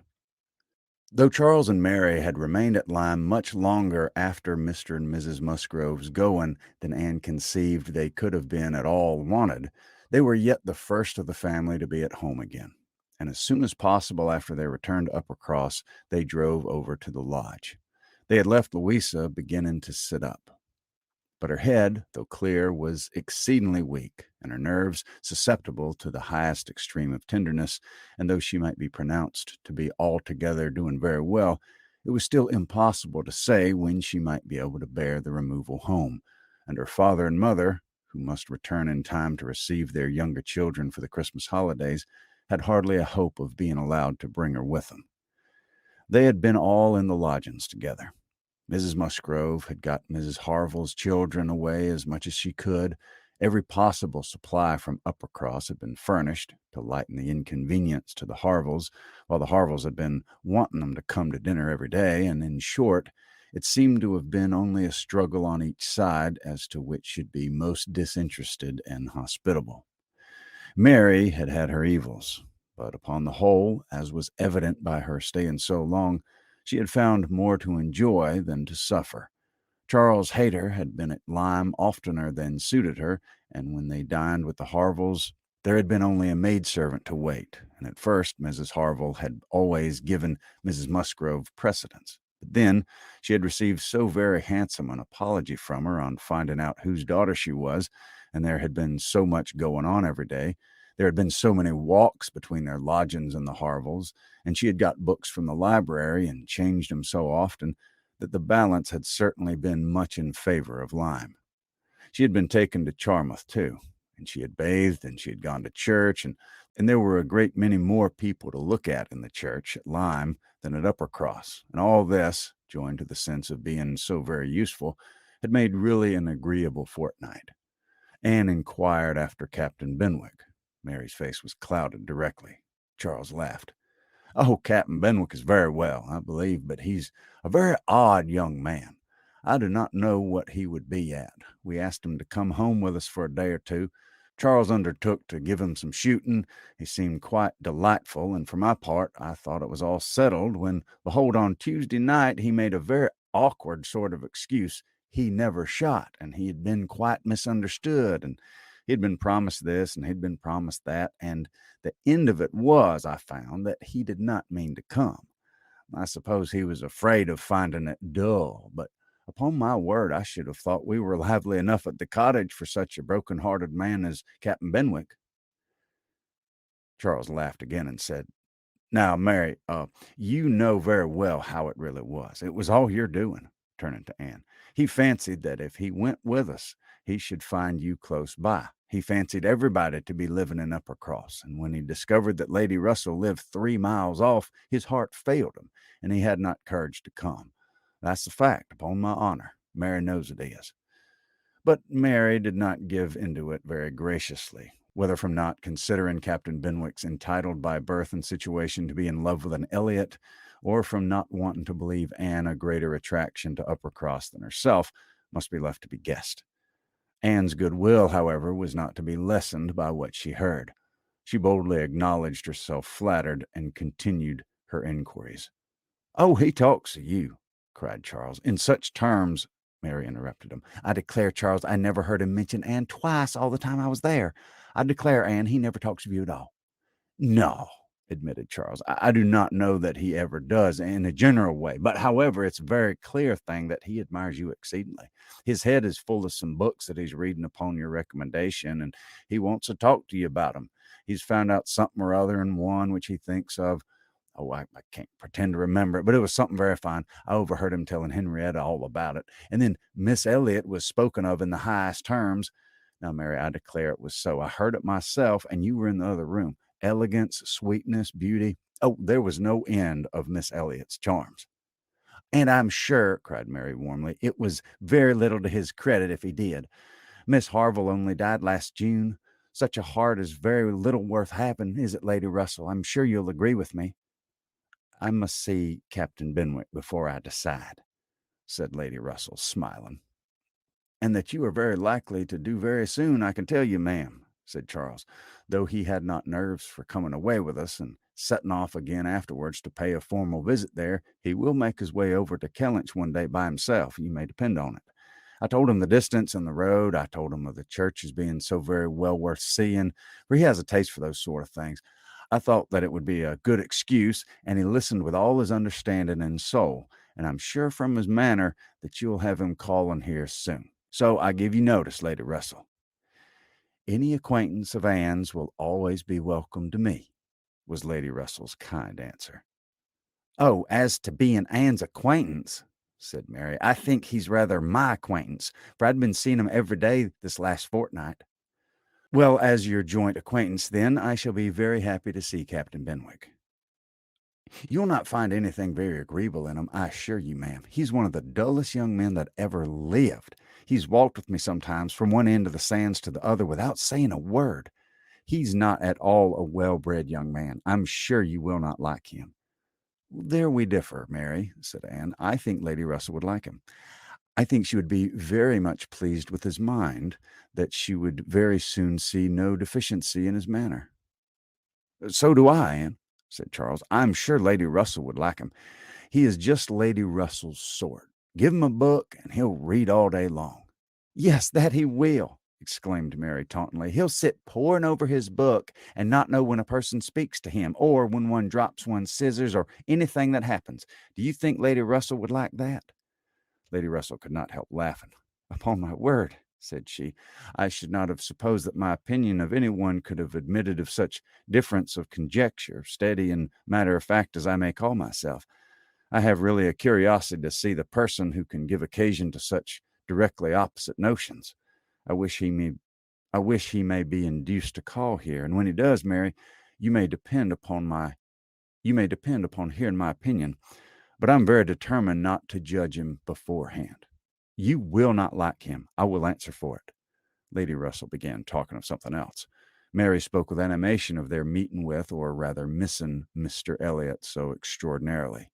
Though Charles and Mary had remained at Lyme much longer after Mr. and Mrs. Musgrove's going than Anne conceived they could have been at all wanted, they were yet the first of the family to be at home again, and as soon as possible after their return to Uppercross, they drove over to the lodge. They had left Louisa beginning to sit up, but her head, though clear, was exceedingly weak, and her nerves susceptible to the highest extreme of tenderness, and though she might be pronounced to be altogether doing very well, it was still impossible to say when she might be able to bear the removal home, and her father and mother, who must return in time to receive their younger children for the Christmas holidays, had hardly a hope of being allowed to bring her with them. They had been all in the lodgings together. Mrs. Musgrove had got Mrs. Harville's children away as much as she could. Every possible supply from Uppercross had been furnished to lighten the inconvenience to the Harvilles, while the Harvilles had been wanting them to come to dinner every day, and in short, it seemed to have been only a struggle on each side as to which should be most disinterested and hospitable. Mary had had her evils, but upon the whole, as was evident by her staying so long, she had found more to enjoy than to suffer. Charles Hayter had been at Lyme oftener than suited her, and when they dined with the Harvilles, there had been only a maidservant to wait, and at first Mrs. Harville had always given Mrs. Musgrove precedence. But then she had received so very handsome an apology from her on finding out whose daughter she was, and there had been so much going on every day. There had been so many walks between their lodgings and the Harvilles, and she had got books from the library and changed them so often that the balance had certainly been much in favor of Lyme. She had been taken to Charmouth, too, and she had bathed, and she had gone to church, and there were a great many more people to look at in the church at Lyme than at Uppercross, and all this, joined to the sense of being so very useful, had made really an agreeable fortnight. Anne inquired after Captain Benwick. Mary's face was clouded directly. Charles laughed. Oh, Captain Benwick is very well, I believe, but he's a very odd young man. I do not know what he would be at. We asked him to come home with us for a day or two. Charles undertook to give him some shooting. He seemed quite delightful, and for my part, I thought it was all settled when, behold, on Tuesday night he made a very awkward sort of excuse. He never shot, and he had been quite misunderstood, and he'd been promised this, and he'd been promised that, and the end of it was, I found, that he did not mean to come. I suppose he was afraid of finding it dull, but upon my word, I should have thought we were lively enough at the cottage for such a broken-hearted man as Captain Benwick. Charles laughed again and said, "Now, Mary, you know very well how it really was. It was all your doing," turning to Anne. "He fancied that if he went with us, he should find you close by. He fancied everybody to be living in Uppercross, and when he discovered that Lady Russell lived 3 miles off, his heart failed him, and he had not courage to come. That's the fact, upon my honor. Mary knows it is." But Mary did not give into it very graciously, whether from not considering Captain Benwick's entitled by birth and situation to be in love with an Elliot, or from not wanting to believe Anne a greater attraction to Uppercross than herself, must be left to be guessed. Anne's goodwill, however, was not to be lessened by what she heard. She boldly acknowledged herself flattered and continued her inquiries. "Oh, he talks of you," cried Charles. "In such terms—" Mary interrupted him. "I declare, Charles, I never heard him mention Anne twice all the time I was there. I declare, Anne, he never talks of you at all." "No," admitted Charles. I do not know that he ever does in a general way, but however, it's a very clear thing that he admires you exceedingly. His head is full of some books that he's reading upon your recommendation, and he wants to talk to you about them. He's found out something or other in one which he thinks of. Oh, I can't pretend to remember it, but it was something very fine. I overheard him telling Henrietta all about it. And then Miss Elliot was spoken of in the highest terms. Now, Mary, I declare it was so. I heard it myself, and you were in the other room. Elegance, sweetness, beauty. Oh, there was no end of Miss Elliot's charms. "And I'm sure," cried Mary warmly, "it was very little to his credit if he did. Miss Harville only died last June. Such a heart is very little worth having, is it, Lady Russell? I'm sure you'll agree with me." "I must see Captain Benwick before I decide," said Lady Russell, smiling. "And that you are very likely to do very soon, I can tell you, ma'am," said Charles, "though he had not nerves for coming away with us and setting off again afterwards to pay a formal visit there. He will make his way over to Kellynch one day by himself, you may depend on it. I told him the distance and the road. I told him of the churches being so very well worth seeing, for he has a taste for those sort of things. I thought that it would be a good excuse, and he listened with all his understanding and soul, and I'm sure from his manner that you'll have him calling here soon. So I give you notice, Lady Russell." "Any acquaintance of Anne's will always be welcome to me," was Lady Russell's kind answer. "Oh, as to being Anne's acquaintance," said Mary, "I think he's rather my acquaintance, for I'd been seeing him every day this last fortnight." "Well, as your joint acquaintance, then, I shall be very happy to see Captain Benwick." "You'll not find anything very agreeable in him, I assure you, ma'am. He's one of the dullest young men that ever lived. He's walked with me sometimes from one end of the sands to the other without saying a word. He's not at all a well-bred young man. I'm sure you will not like him." "There we differ, Mary," said Anne. "I think Lady Russell would like him. I think she would be very much pleased with his mind, that she would very soon see no deficiency in his manner." "So do I, Anne," said Charles. "I'm sure Lady Russell would like him. He is just Lady Russell's sort. Give him a book, and he'll read all day long." "Yes, that he will," exclaimed Mary tauntingly. "He'll sit poring over his book and not know when a person speaks to him, or when one drops one's scissors, or anything that happens. Do you think Lady Russell would like that?" Lady Russell could not help laughing. "Upon my word," said she, "I should not have supposed that my opinion of any one could have admitted of such difference of conjecture, steady and matter of fact as I may call myself. I have really a curiosity to see the person who can give occasion to such directly opposite notions. I wish he may be induced to call here, and when he does, Mary, you may depend upon hearing my opinion, but I'm very determined not to judge him beforehand. You will not like him, I will answer for it." Lady Russell began talking of something else. Mary spoke with animation of their meeting with, or rather missing, Mr. Elliot so extraordinarily.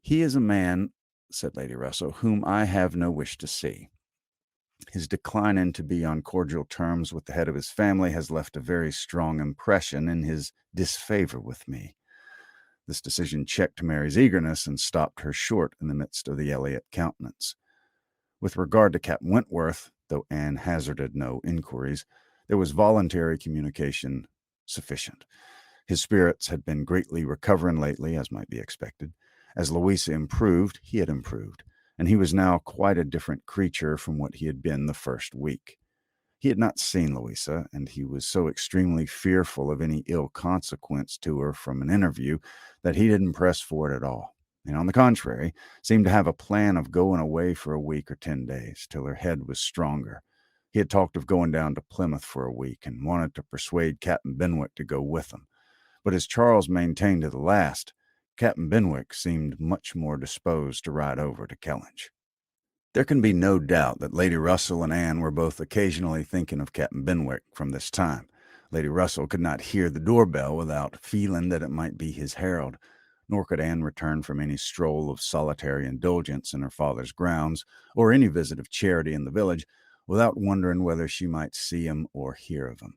"He is a man," said Lady Russell, "whom I have no wish to see. His declining to be on cordial terms with the head of his family has left a very strong impression in his disfavor with me. This decision checked Mary's eagerness and stopped her short in the midst of the Elliot countenance. With regard to Captain Wentworth, though Anne hazarded no inquiries, there was voluntary communication sufficient. His spirits had been greatly recovering lately, as might be expected. As Louisa improved, he had improved, and he was now quite a different creature from what he had been the first week. He had not seen Louisa, and he was so extremely fearful of any ill consequence to her from an interview that he didn't press for it at all, and on the contrary, seemed to have a plan of going away for a week or 10 days, till her head was stronger. He had talked of going down to Plymouth for a week, and wanted to persuade Captain Benwick to go with him. But as Charles maintained to the last, Captain Benwick seemed much more disposed to ride over to Kellynch. There can be no doubt that Lady Russell and Anne were both occasionally thinking of Captain Benwick from this time. Lady Russell could not hear the doorbell without feeling that it might be his herald, nor could Anne return from any stroll of solitary indulgence in her father's grounds, or any visit of charity in the village, without wondering whether she might see him or hear of him.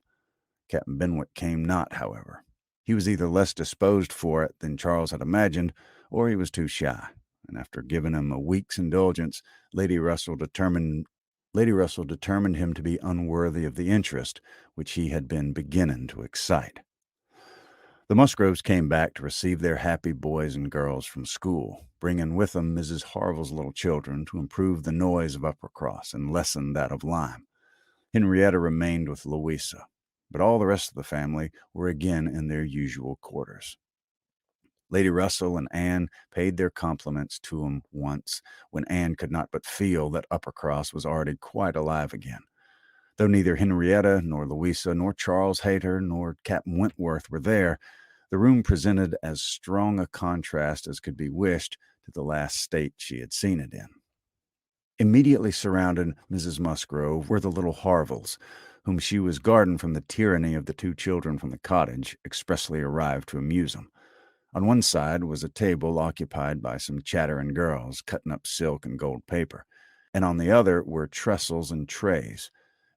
Captain Benwick came not, however. He was either less disposed for it than Charles had imagined, or he was too shy, and after giving him a week's indulgence, Lady Russell determined him to be unworthy of the interest which he had been beginning to excite. The Musgroves came back to receive their happy boys and girls from school, bringing with them Mrs. Harville's little children to improve the noise of Uppercross and lessen that of Lyme. Henrietta remained with Louisa, but all the rest of the family were again in their usual quarters. Lady Russell and Anne paid their compliments to him once, when Anne could not but feel that Uppercross was already quite alive again. Though neither Henrietta, nor Louisa, nor Charles Hayter, nor Captain Wentworth were there, the room presented as strong a contrast as could be wished to the last state she had seen it in. Immediately surrounding Mrs. Musgrove were the little Harvilles, whom she was guarding from the tyranny of the two children from the cottage, expressly arrived to amuse them. On one side was a table occupied by some chattering girls, cutting up silk and gold paper, and on the other were trestles and trays,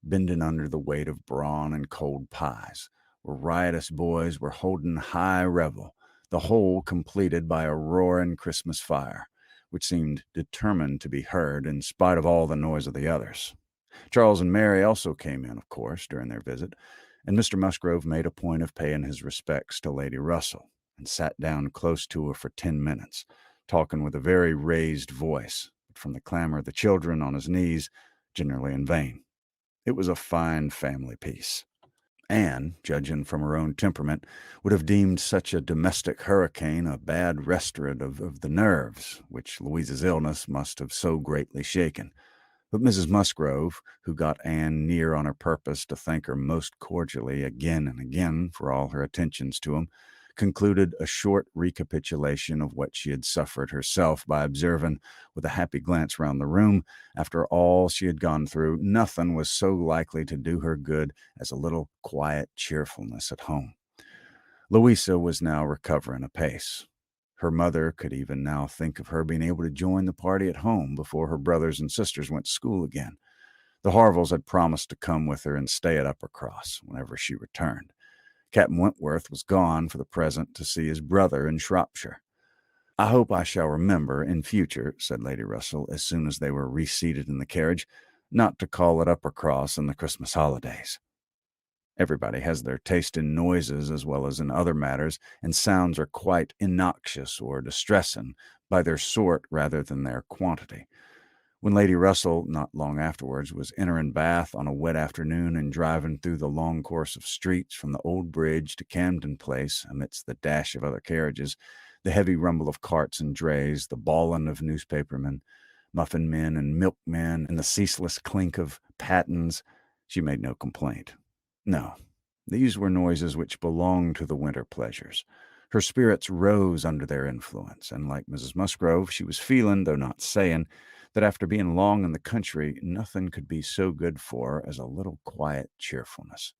bending under the weight of brawn and cold pies, where riotous boys were holding high revel, the whole completed by a roaring Christmas fire, which seemed determined to be heard in spite of all the noise of the others. Charles and Mary also came in, of course, during their visit, and Mr. Musgrove made a point of paying his respects to Lady Russell, and sat down close to her for 10 minutes, talking with a very raised voice, but from the clamor of the children on his knees, generally in vain. It was a fine family peace. Anne, judging from her own temperament, would have deemed such a domestic hurricane a bad restorative of the nerves, which Louisa's illness must have so greatly shaken. But Mrs. Musgrove, who got Anne near on her purpose to thank her most cordially again and again for all her attentions to him, concluded a short recapitulation of what she had suffered herself by observing, with a happy glance round the room, after all she had gone through, nothing was so likely to do her good as a little quiet cheerfulness at home. Louisa was now recovering apace. Her mother could even now think of her being able to join the party at home before her brothers and sisters went to school again. The Harvilles had promised to come with her and stay at Uppercross whenever she returned. Captain Wentworth was gone for the present to see his brother in Shropshire. "I hope I shall remember in future," said Lady Russell, as soon as they were reseated in the carriage, "not to call at Uppercross in the Christmas holidays. Everybody has their taste in noises as well as in other matters, and sounds are quite innoxious or distressing by their sort rather than their quantity. When Lady Russell, not long afterwards, was entering Bath on a wet afternoon and driving through the long course of streets from the Old Bridge to Camden Place amidst the dash of other carriages, the heavy rumble of carts and drays, the bawling of newspapermen, muffin men and milkmen, and the ceaseless clink of pattens, she made no complaint. No, these were noises which belonged to the winter pleasures. Her spirits rose under their influence, and like Mrs. Musgrove, she was feeling, though not saying, that after being long in the country, nothing could be so good for her as a little quiet cheerfulness.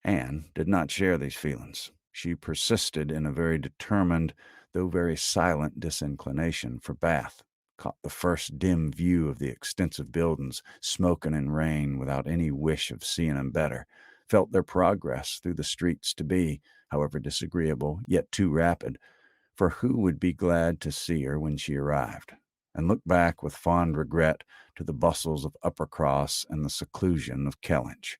Anne did not share these feelings. She persisted in a very determined, though very silent disinclination for Bath, caught the first dim view of the extensive buildings, smoking in rain, without any wish of seeing them better, felt their progress through the streets to be, however disagreeable, yet too rapid, For who would be glad to see her when she arrived, and look back with fond regret to the bustles of Uppercross and the seclusion of Kellynch?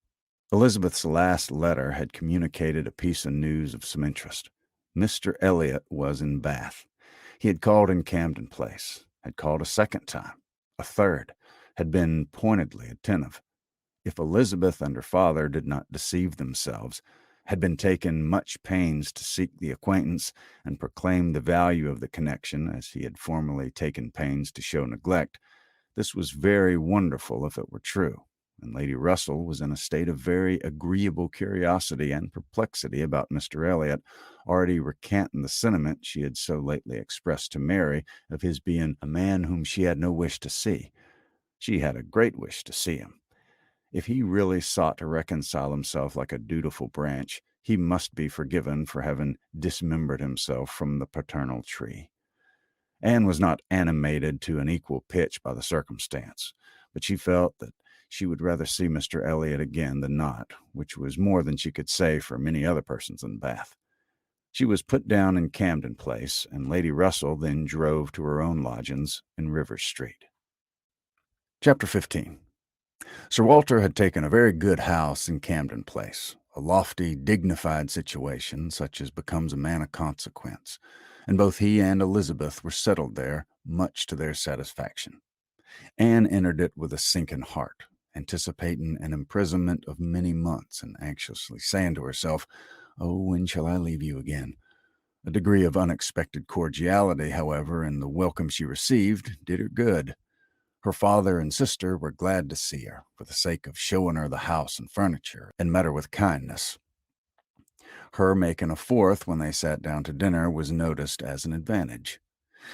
Elizabeth's last letter had communicated a piece of news of some interest. Mr. Elliot was in Bath. He had called in Camden Place, had called a second time, a third, had been pointedly attentive. If Elizabeth and her father did not deceive themselves, had been taken much pains to seek the acquaintance and proclaim the value of the connection as he had formerly taken pains to show neglect, this was very wonderful if it were true, and Lady Russell was in a state of very agreeable curiosity and perplexity about Mr. Elliot, already recanting the sentiment she had so lately expressed to Mary of his being a man whom she had no wish to see. She had a great wish to see him. If he really sought to reconcile himself like a dutiful branch, he must be forgiven for having dismembered himself from the paternal tree. Anne was not animated to an equal pitch by the circumstance, but she felt that she would rather see Mr. Elliot again than not, which was more than she could say for many other persons in Bath. She was put down in Camden Place, and Lady Russell then drove to her own lodgings in Rivers Street. Chapter 15. Sir Walter had taken a very good house in Camden Place, a lofty, dignified situation such as becomes a man of consequence, and both he and Elizabeth were settled there, much to their satisfaction. Anne entered it with a sinking heart, anticipating an imprisonment of many months, and anxiously saying to herself, "Oh, when shall I leave you again?" A degree of unexpected cordiality, however, in the welcome she received, did her good. Her father and sister were glad to see her, for the sake of showing her the house and furniture, and met her with kindness. Her making a fourth when they sat down to dinner was noticed as an advantage.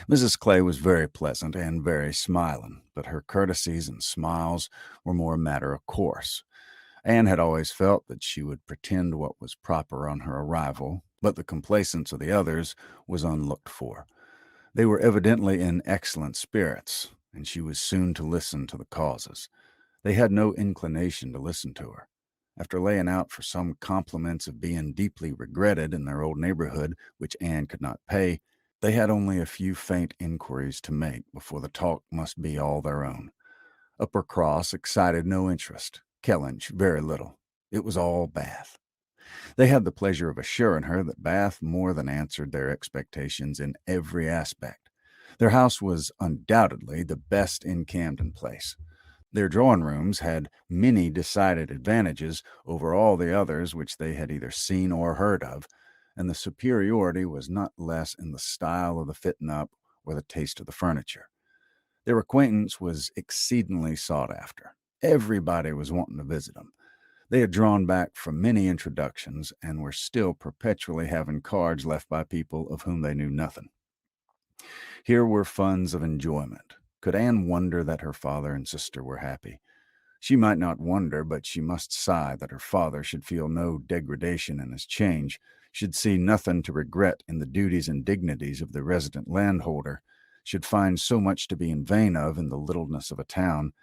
Mrs. Clay was very pleasant and very smiling, but her courtesies and smiles were more a matter of course. Anne had always felt that she would pretend what was proper on her arrival, but the complaisance of the others was unlooked for. They were evidently in excellent spirits, and she was soon to listen to the causes. They had no inclination to listen to her. After laying out for some compliments of being deeply regretted in their old neighborhood, which Anne could not pay, they had only a few faint inquiries to make before the talk must be all their own. Uppercross excited no interest, Kellynch very little. It was all Bath. They had the pleasure of assuring her that Bath more than answered their expectations in every aspect. Their house was undoubtedly the best in Camden Place. Their drawing-rooms had many decided advantages over all the others which they had either seen or heard of, and the superiority was not less in the style of the fitting up or the taste of the furniture. Their acquaintance was exceedingly sought after. Everybody was wanting to visit them. They had drawn back from many introductions and were still perpetually having cards left by people of whom they knew nothing. Here were funds of enjoyment. Could Anne wonder that her father and sister were happy? She might not wonder, but she must sigh that her father should feel no degradation in his change, should see nothing to regret in the duties and dignities of the resident landholder, should find so much to be in vain of in the littleness of a town,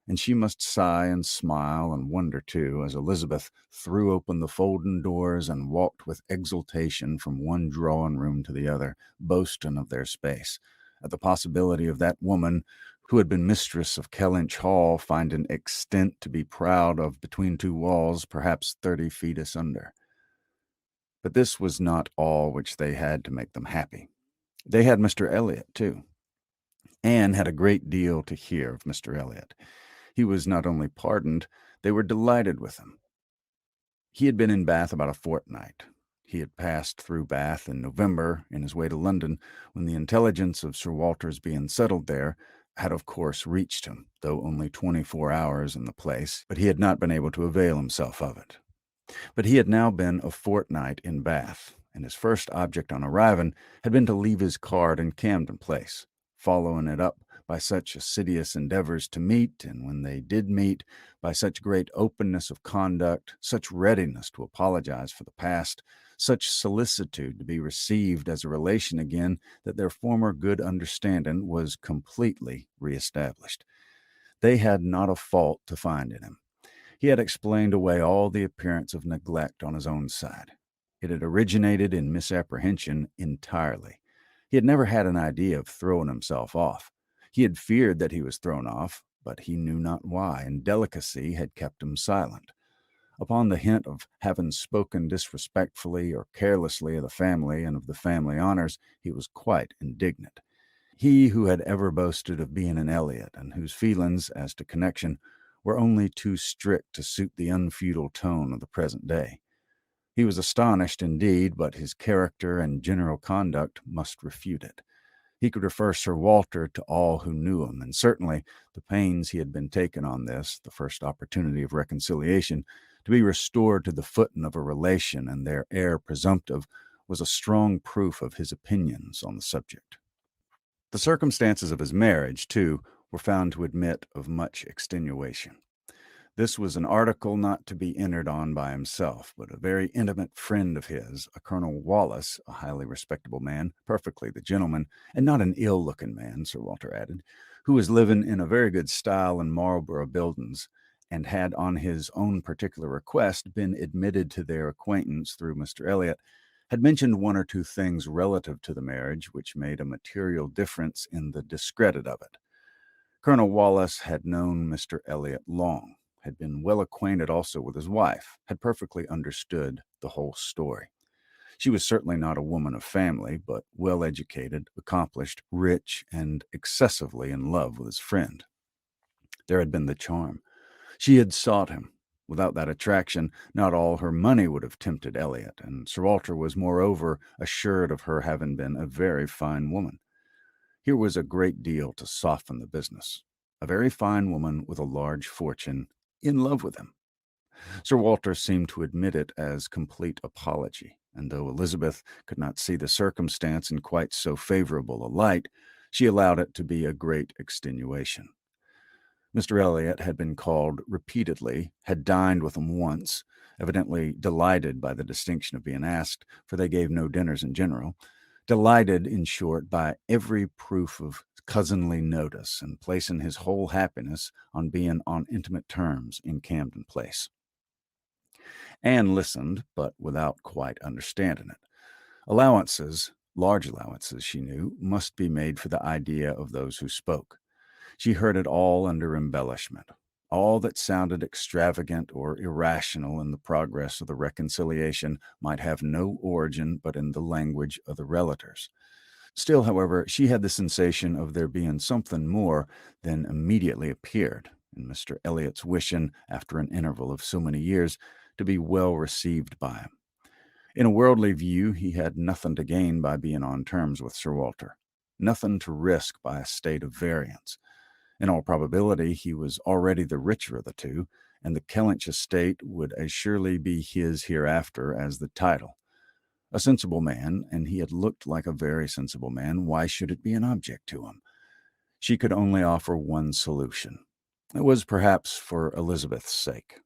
and she must sigh and smile and wonder too, as Elizabeth threw open the folding doors and walked with exultation from one drawing-room to the other, boasting of their space, at the possibility of that woman who had been mistress of Kellynch Hall finding extent to be proud of between two walls, perhaps 30 feet asunder. But this was not all which they had to make them happy. They had Mr. Elliot, too. Anne had a great deal to hear of Mr. Elliot. He was not only pardoned, they were delighted with him. He had been in Bath about a fortnight. He had passed through Bath in November in his way to London, when the intelligence of Sir Walter's being settled there had of course reached him, though only 24 hours in the place, but he had not been able to avail himself of it. But he had now been a fortnight in Bath, and his first object on arriving had been to leave his card in Camden Place, following it up by such assiduous endeavors to meet, and when they did meet, by such great openness of conduct, such readiness to apologize for the past, such solicitude to be received as a relation again, that their former good understanding was completely reestablished. They had not a fault to find in him. He had explained away all the appearance of neglect on his own side. It had originated in misapprehension entirely. He had never had an idea of throwing himself off. He had feared that he was thrown off, but he knew not why, and delicacy had kept him silent. Upon the hint of having spoken disrespectfully or carelessly of the family and of the family honors, he was quite indignant. He who had ever boasted of being an Elliot, and whose feelings as to connection were only too strict to suit the unfeudal tone of the present day. He was astonished indeed, but his character and general conduct must refute it. He could refer Sir Walter to all who knew him, and certainly the pains he had been taken on this, the first opportunity of reconciliation, to be restored to the footing of a relation and their heir presumptive, was a strong proof of his opinions on the subject. The circumstances of his marriage, too, were found to admit of much extenuation. This was an article not to be entered on by himself, but a very intimate friend of his, a Colonel Wallace, a highly respectable man, perfectly the gentleman, and not an ill-looking man, Sir Walter added, who was living in a very good style in Marlborough Buildings, and had on his own particular request been admitted to their acquaintance through Mr. Elliot, had mentioned one or two things relative to the marriage which made a material difference in the discredit of it. Colonel Wallace had known Mr. Elliot long, had been well acquainted also with his wife, had perfectly understood the whole story. She was certainly not a woman of family, but well educated, accomplished, rich, and excessively in love with his friend. There had been the charm. She had sought him. Without that attraction, not all her money would have tempted Elliot, and Sir Walter was moreover assured of her having been a very fine woman. Here was a great deal to soften the business. A very fine woman with a large fortune, in love with him. Sir Walter seemed to admit it as complete apology, and though Elizabeth could not see the circumstance in quite so favorable a light, she allowed it to be a great extenuation. Mr. Elliot had been called repeatedly, had dined with him once, evidently delighted by the distinction of being asked, for they gave no dinners in general, delighted, in short, by every proof of cousinly notice, and placing his whole happiness on being on intimate terms in Camden Place. Anne listened, but without quite understanding it. Allowances, large allowances, she knew, must be made for the idea of those who spoke. She heard it all under embellishment. All that sounded extravagant or irrational in the progress of the reconciliation might have no origin but in the language of the relators. Still, however, she had the sensation of there being something more than immediately appeared, in Mr. Elliot's wishing, after an interval of so many years, to be well received by him. In a worldly view, he had nothing to gain by being on terms with Sir Walter, nothing to risk by a state of variance. In all probability, he was already the richer of the two, and the Kellynch estate would as surely be his hereafter as the title. A sensible man, and he had looked like a very sensible man, why should it be an object to him? She could only offer one solution. It was perhaps for Elizabeth's sake.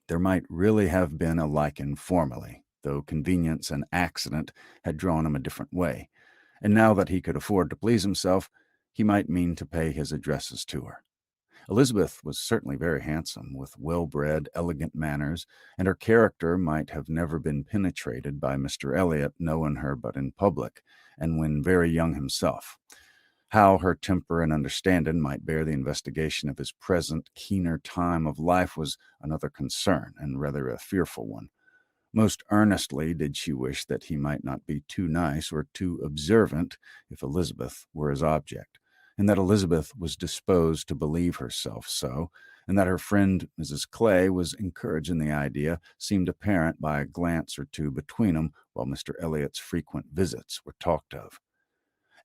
There might really have been a liking formerly, though convenience and accident had drawn him a different way, and now that he could afford to please himself, he might mean to pay his addresses to her. Elizabeth was certainly very handsome, with well-bred, elegant manners, and her character might have never been penetrated by Mr. Elliot, knowing her but in public, and when very young himself. How her temper and understanding might bear the investigation of his present keener time of life was another concern, and rather a fearful one. Most earnestly did she wish that he might not be too nice or too observant if Elizabeth were his object, and that Elizabeth was disposed to believe herself so, and that her friend Mrs. Clay was encouraging the idea, seemed apparent by a glance or two between them while Mr. Elliot's frequent visits were talked of.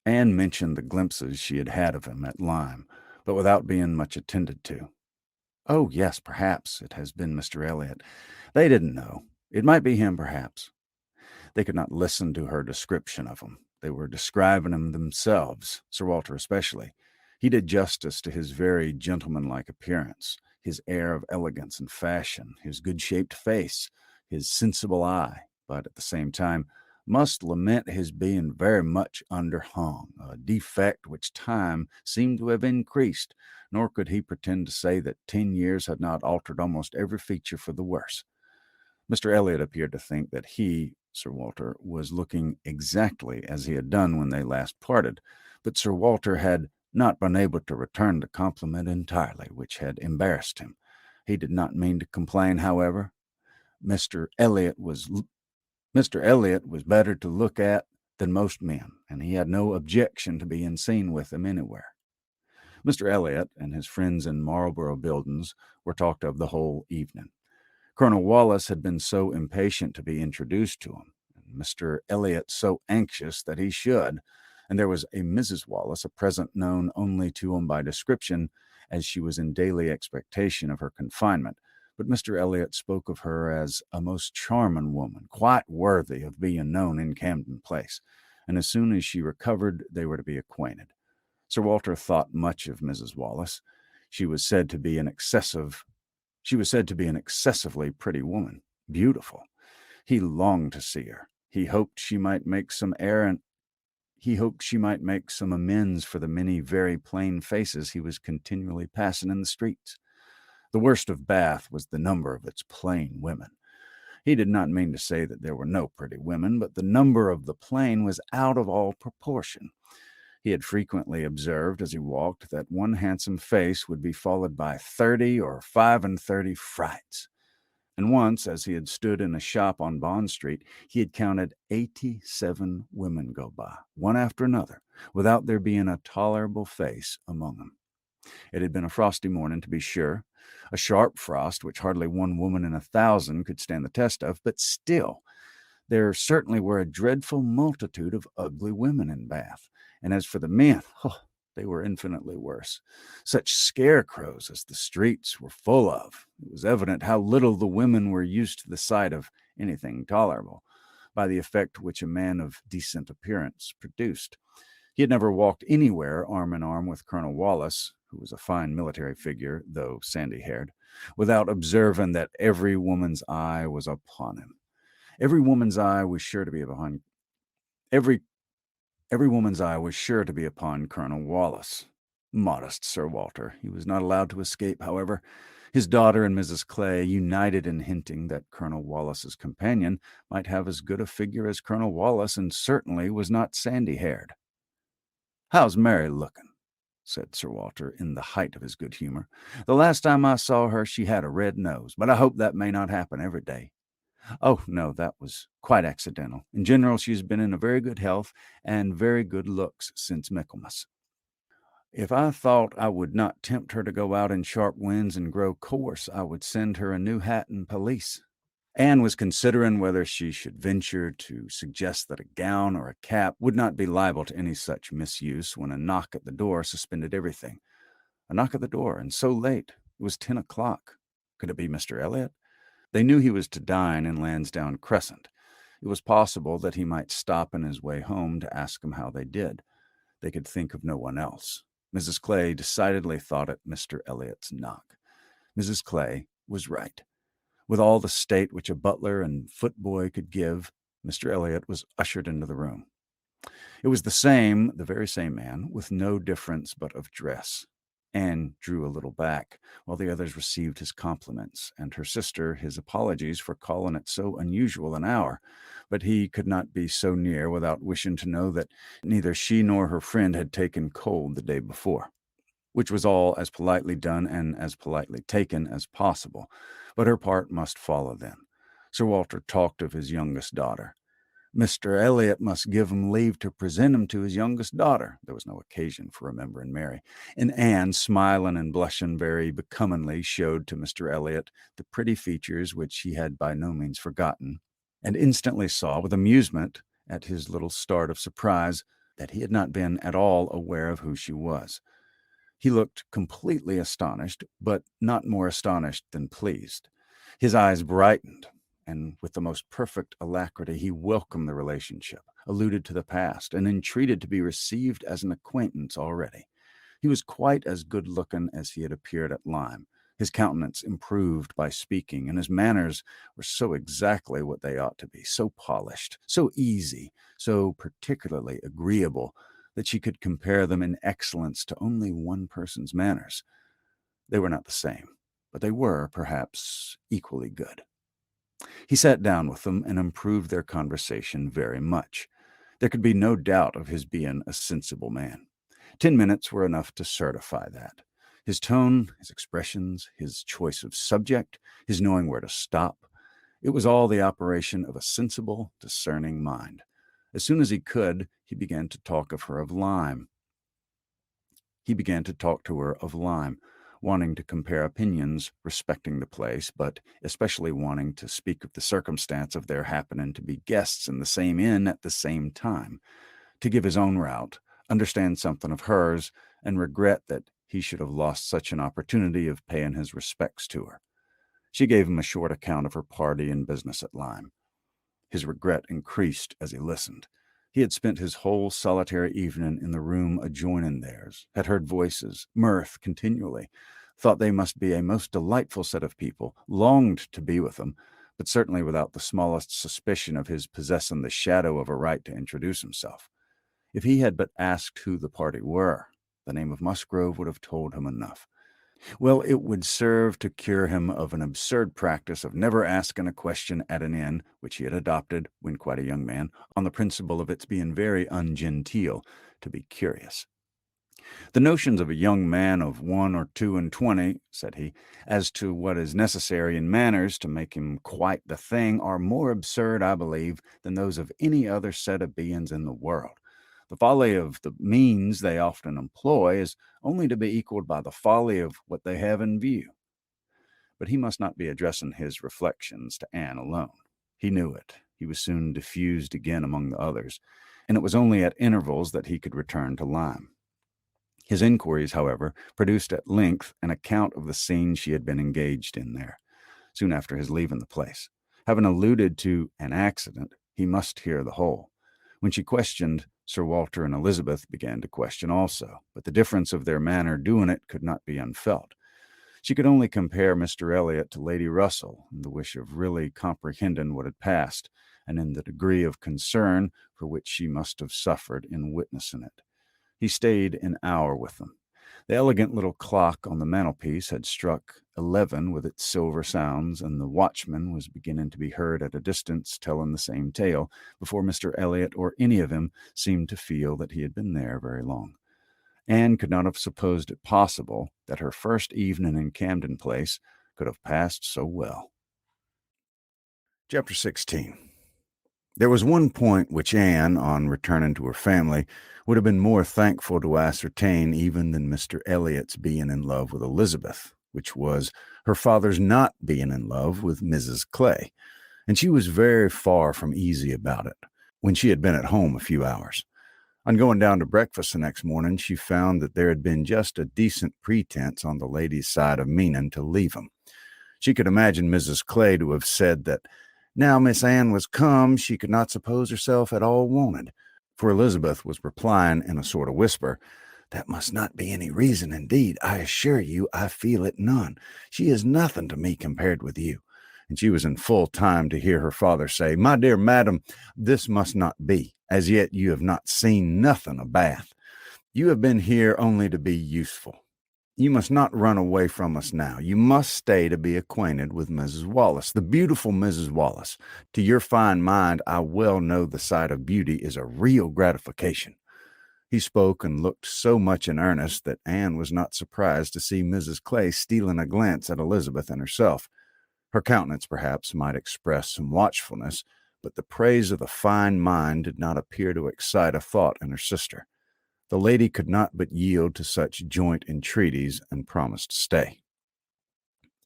Anne mentioned the glimpses she had had of him at Lyme, but without being much attended to. "Oh, yes, perhaps it has been Mr. Elliot. They didn't know. It might be him, perhaps." They could not listen to her description of him. They were describing him themselves, Sir Walter especially. He did justice to his very gentlemanlike appearance, his air of elegance and fashion, his good-shaped face, his sensible eye, but at the same time must lament his being very much underhung, a defect which time seemed to have increased, nor could he pretend to say that 10 years had not altered almost every feature for the worse. Mr. Elliot appeared to think that he, Sir Walter was looking exactly as he had done when they last parted, but Sir Walter had not been able to return the compliment entirely, which had embarrassed him. He did not mean to complain, however. Mr. Elliot was better to look at than most men, and he had no objection to being seen with him anywhere. Mr. Elliot and his friends in Marlborough Buildings were talked of the whole evening. Colonel Wallace had been so impatient to be introduced to him, and Mr. Elliot so anxious that he should, and there was a Mrs. Wallace, a present known only to him by description, as she was in daily expectation of her confinement. But Mr. Elliot spoke of her as a most charming woman, quite worthy of being known in Camden Place, and as soon as she recovered, they were to be acquainted. Sir Walter thought much of Mrs. Wallace. She was said to be an excessively pretty woman, beautiful. He longed to see her. He hoped she might make some amends for the many very plain faces he was continually passing in the streets. The worst of Bath was the number of its plain women. He did not mean to say that there were no pretty women, but the number of the plain was out of all proportion. He had frequently observed as he walked that one handsome face would be followed by 30 or 35 frights. And once, as he had stood in a shop on Bond Street, he had counted 87 women go by, one after another, without there being a tolerable face among them. It had been a frosty morning, to be sure, a sharp frost which hardly one woman in 1,000 could stand the test of, but still, there certainly were a dreadful multitude of ugly women in Bath. And as for the men, they were infinitely worse. Such scarecrows as the streets were full of. It was evident how little the women were used to the sight of anything tolerable, by the effect which a man of decent appearance produced. He had never walked anywhere arm in arm with Colonel Wallace, who was a fine military figure, though sandy-haired, without observing that every woman's eye was upon him. Every woman's eye was sure to be upon Colonel Wallace. Modest Sir Walter. He was not allowed to escape, however. His daughter and Mrs. Clay united in hinting that Colonel Wallace's companion might have as good a figure as Colonel Wallace, and certainly was not sandy-haired. "How's Mary looking?" said Sir Walter, in the height of his good humor. "The last time I saw her, she had a red nose, but I hope that may not happen every day." "Oh, no, that was quite accidental. In general, she has been in a very good health and very good looks since Michaelmas. If I thought I would not tempt her to go out in sharp winds and grow coarse, I would send her a new hat and pelisse." Anne was considering whether she should venture to suggest that a gown or a cap would not be liable to any such misuse, when a knock at the door suspended everything. A knock at the door, and so late. It was 10 o'clock. Could it be Mr. Elliot? They knew he was to dine in Lansdowne Crescent. It was possible that he might stop in his way home to ask them how they did. They could think of no one else. Mrs. Clay decidedly thought it Mr. Elliot's knock. Mrs. Clay was right. With all the state which a butler and footboy could give, Mr. Elliot was ushered into the room. It was the very same man, with no difference but of dress. Anne drew a little back, while the others received his compliments, and her sister his apologies for calling at so unusual an hour. But he could not be so near without wishing to know that neither she nor her friend had taken cold the day before, which was all as politely done and as politely taken as possible. But her part must follow then. Sir Walter talked of his youngest daughter. Mr. Elliot must give him leave to present him to his youngest daughter. There was no occasion for remembering Mary. And Anne, smiling and blushing very becomingly, showed to Mr. Elliot the pretty features which he had by no means forgotten, and instantly saw with amusement at his little start of surprise that he had not been at all aware of who she was. He looked completely astonished, but not more astonished than pleased. His eyes brightened, and with the most perfect alacrity he welcomed the relationship, alluded to the past, and entreated to be received as an acquaintance already. He was quite as good-looking as he had appeared at Lyme. His countenance improved by speaking, and his manners were so exactly what they ought to be, so polished, so easy, so particularly agreeable, that she could compare them in excellence to only one person's manners. They were not the same, but they were, perhaps, equally good. He sat down with them and improved their conversation very much. There could be no doubt of his being a sensible man. 10 minutes were enough to certify that. His tone, his expressions, his choice of subject, his knowing where to stop, it was all the operation of a sensible, discerning mind. As soon as he could, he began to talk to her of Lyme, wanting to compare opinions respecting the place, but especially wanting to speak of the circumstance of their happening to be guests in the same inn at the same time, to give his own route, understand something of hers, and regret that he should have lost such an opportunity of paying his respects to her. She gave him a short account of her party and business at Lyme. His regret increased as he listened. He had spent his whole solitary evening in the room adjoining theirs, had heard voices, mirth continually, thought they must be a most delightful set of people, longed to be with them, but certainly without the smallest suspicion of his possessing the shadow of a right to introduce himself. If he had but asked who the party were, the name of Musgrove would have told him enough. Well, it would serve to cure him of an absurd practice of never asking a question at an inn, which he had adopted when quite a young man, on the principle of its being very ungenteel to be curious. The notions of a young man of 1 or 2 and 20, said he, as to what is necessary in manners to make him quite the thing, are more absurd, I believe, than those of any other set of beings in the world. The folly of the means they often employ is only to be equaled by the folly of what they have in view. But he must not be addressing his reflections to Anne alone. He knew it. He was soon diffused again among the others, and it was only at intervals that he could return to Lyme. His inquiries, however, produced at length an account of the scene she had been engaged in there, soon after his leaving the place. Having alluded to an accident, he must hear the whole. When she questioned, Sir Walter and Elizabeth began to question also, but the difference of their manner doing it could not be unfelt. She could only compare Mr. Elliot to Lady Russell in the wish of really comprehending what had passed, and in the degree of concern for which she must have suffered in witnessing it. He stayed an hour with them. The elegant little clock on the mantelpiece had struck 11 with its silver sounds, and the watchman was beginning to be heard at a distance telling the same tale, before Mr. Elliot or any of them seemed to feel that he had been there very long. Anne could not have supposed it possible that her first evening in Camden Place could have passed so well. Chapter 16. There was one point which Anne, on returning to her family, would have been more thankful to ascertain even than Mr. Elliot's being in love with Elizabeth, which was her father's not being in love with Mrs. Clay, and she was very far from easy about it when she had been at home a few hours. On going down to breakfast the next morning, she found that there had been just a decent pretense on the lady's side of meaning to leave him. She could imagine Mrs. Clay to have said that now Miss Anne was come, she could not suppose herself at all wanted, for Elizabeth was replying in a sort of whisper, "That must not be any reason, indeed. I assure you I feel it none. She is nothing to me compared with you." And she was in full time to hear her father say, "My dear madam, this must not be. As yet you have not seen nothing of Bath. You have been here only to be useful. You must not run away from us now. You must stay to be acquainted with Mrs. Wallace, the beautiful Mrs. Wallace. To your fine mind, I well know the sight of beauty is a real gratification." He spoke and looked so much in earnest that Anne was not surprised to see Mrs. Clay stealing a glance at Elizabeth and herself. Her countenance, perhaps, might express some watchfulness, but the praise of the fine mind did not appear to excite a thought in her sister. The lady could not but yield to such joint entreaties and promised to stay.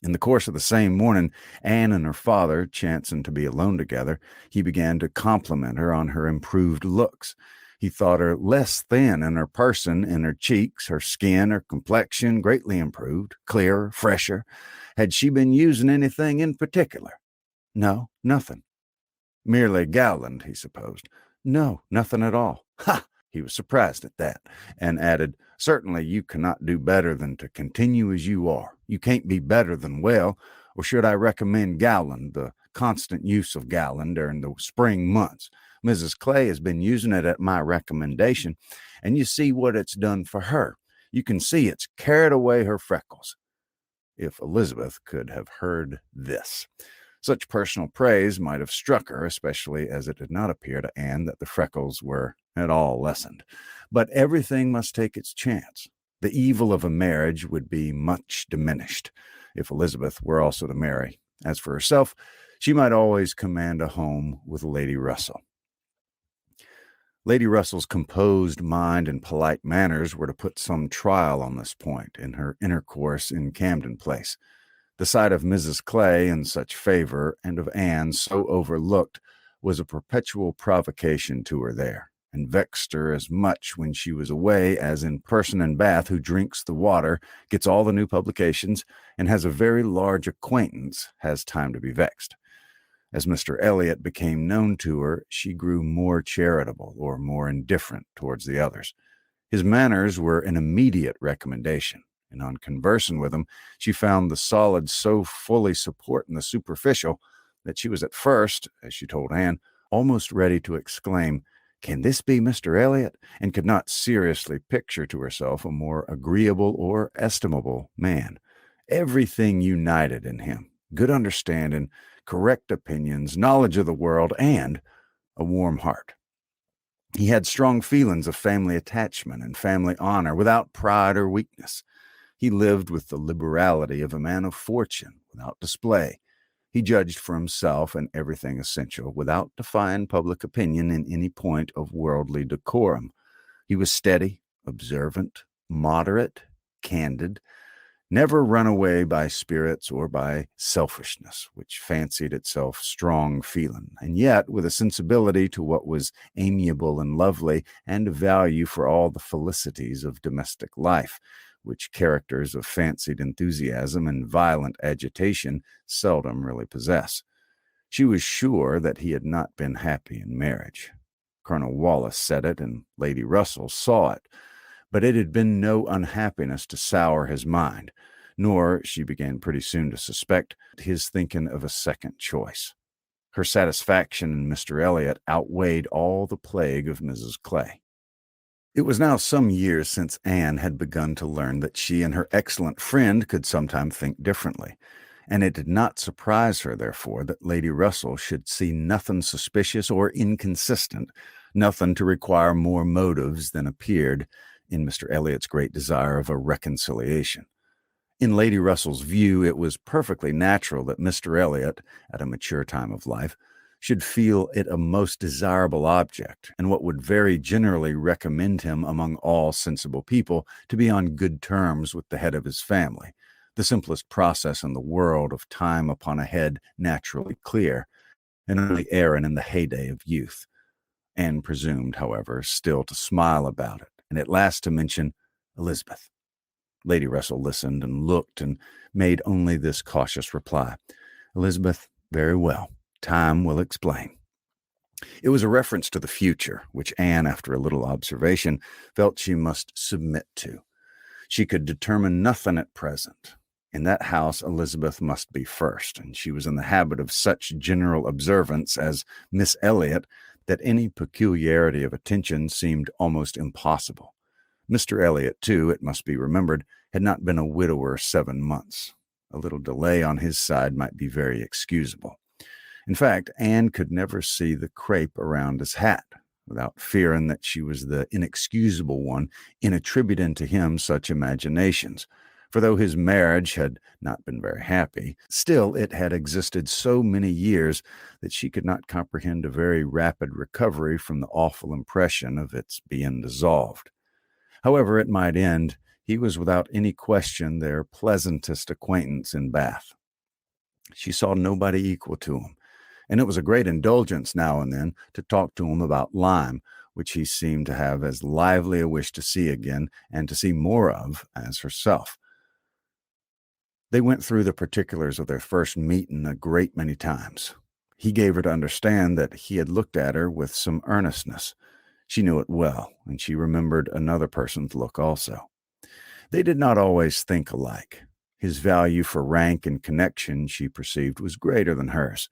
In the course of the same morning, Anne and her father, chancing to be alone together, he began to compliment her on her improved looks. He thought her less thin in her person, in her cheeks, her skin, her complexion greatly improved, clearer, fresher. Had she been using anything in particular? No, nothing. Merely Gowland, he supposed. No, nothing at all. Ha! He was surprised at that, and added, "Certainly you cannot do better than to continue as you are. You can't be better than well, or should I recommend Gowland, the constant use of Gowland during the spring months? Mrs. Clay has been using it at my recommendation, and you see what it's done for her. You can see it's carried away her freckles." If Elizabeth could have heard this. Such personal praise might have struck her, especially as it did not appear to Anne that the freckles were at all lessened. But everything must take its chance. The evil of a marriage would be much diminished if Elizabeth were also to marry. As for herself, she might always command a home with Lady Russell. Lady Russell's composed mind and polite manners were to put some trial on this point in her intercourse in Camden Place. The sight of Mrs. Clay in such favor and of Anne so overlooked was a perpetual provocation to her there, and vexed her as much when she was away as in person in Bath, who drinks the water, gets all the new publications, and has a very large acquaintance, has time to be vexed. As Mr. Elliot became known to her, she grew more charitable or more indifferent towards the others. His manners were an immediate recommendation, and on conversing with him, she found the solid so fully supporting the superficial that she was at first, as she told Anne, almost ready to exclaim, "Can this be Mr. Elliot?" and could not seriously picture to herself a more agreeable or estimable man. Everything united in him: good understanding, correct opinions, knowledge of the world, and a warm heart. He had strong feelings of family attachment and family honor, without pride or weakness. He lived with the liberality of a man of fortune, without display. He judged for himself in everything essential, without defying public opinion in any point of worldly decorum. He was steady, observant, moderate, candid, never run away by spirits or by selfishness, which fancied itself strong feeling, and yet with a sensibility to what was amiable and lovely, and a value for all the felicities of domestic life, which characters of fancied enthusiasm and violent agitation seldom really possess. She was sure that he had not been happy in marriage. Colonel Wallace said it, and Lady Russell saw it. But it had been no unhappiness to sour his mind, nor, she began pretty soon to suspect, his thinking of a second choice. Her satisfaction in Mr. Elliot outweighed all the plague of Mrs. Clay. It was now some years since Anne had begun to learn that she and her excellent friend could sometimes think differently, and it did not surprise her, therefore, that Lady Russell should see nothing suspicious or inconsistent, nothing to require more motives than appeared in Mr. Elliot's great desire of a reconciliation. In Lady Russell's view, it was perfectly natural that Mr. Elliot, at a mature time of life, should feel it a most desirable object, and what would very generally recommend him among all sensible people to be on good terms with the head of his family, the simplest process in the world of time upon a head naturally clear, and only erring in the heyday of youth. Anne presumed, however, still to smile about it, and at last to mention Elizabeth. Lady Russell listened and looked, and made only this cautious reply: "Elizabeth, very well. Time will explain." It was a reference to the future, which Anne, after a little observation, felt she must submit to. She could determine nothing at present. In that house, Elizabeth must be first, and she was in the habit of such general observance as Miss Elliot that any peculiarity of attention seemed almost impossible. Mr. Elliot, too, it must be remembered, had not been a widower 7 months. A little delay on his side might be very excusable. In fact, Anne could never see the crape around his hat without fearing that she was the inexcusable one in attributing to him such imaginations. For though his marriage had not been very happy, still it had existed so many years that she could not comprehend a very rapid recovery from the awful impression of its being dissolved. However it might end, he was without any question their pleasantest acquaintance in Bath. She saw nobody equal to him, and it was a great indulgence now and then to talk to him about Lyme, which he seemed to have as lively a wish to see again, and to see more of, as herself. They went through the particulars of their first meeting a great many times. He gave her to understand that he had looked at her with some earnestness. She knew it well, and she remembered another person's look also. They did not always think alike. His value for rank and connection, she perceived, was greater than hers.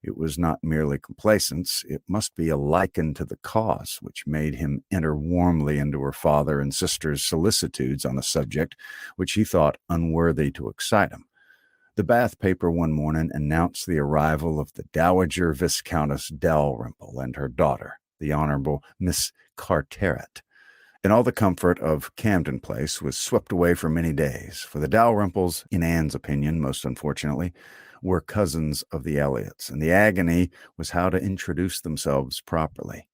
It was not merely complacence, it must be a liking to the cause, which made him enter warmly into her father and sister's solicitudes on a subject which he thought unworthy to excite him. The Bath paper one morning announced the arrival of the Dowager Viscountess Dalrymple and her daughter, the Honorable Miss Carteret. And all the comfort of Camden Place was swept away for many days, for the Dalrymples, in Anne's opinion, most unfortunately, were cousins of the Elliots, and the agony was how to introduce themselves properly.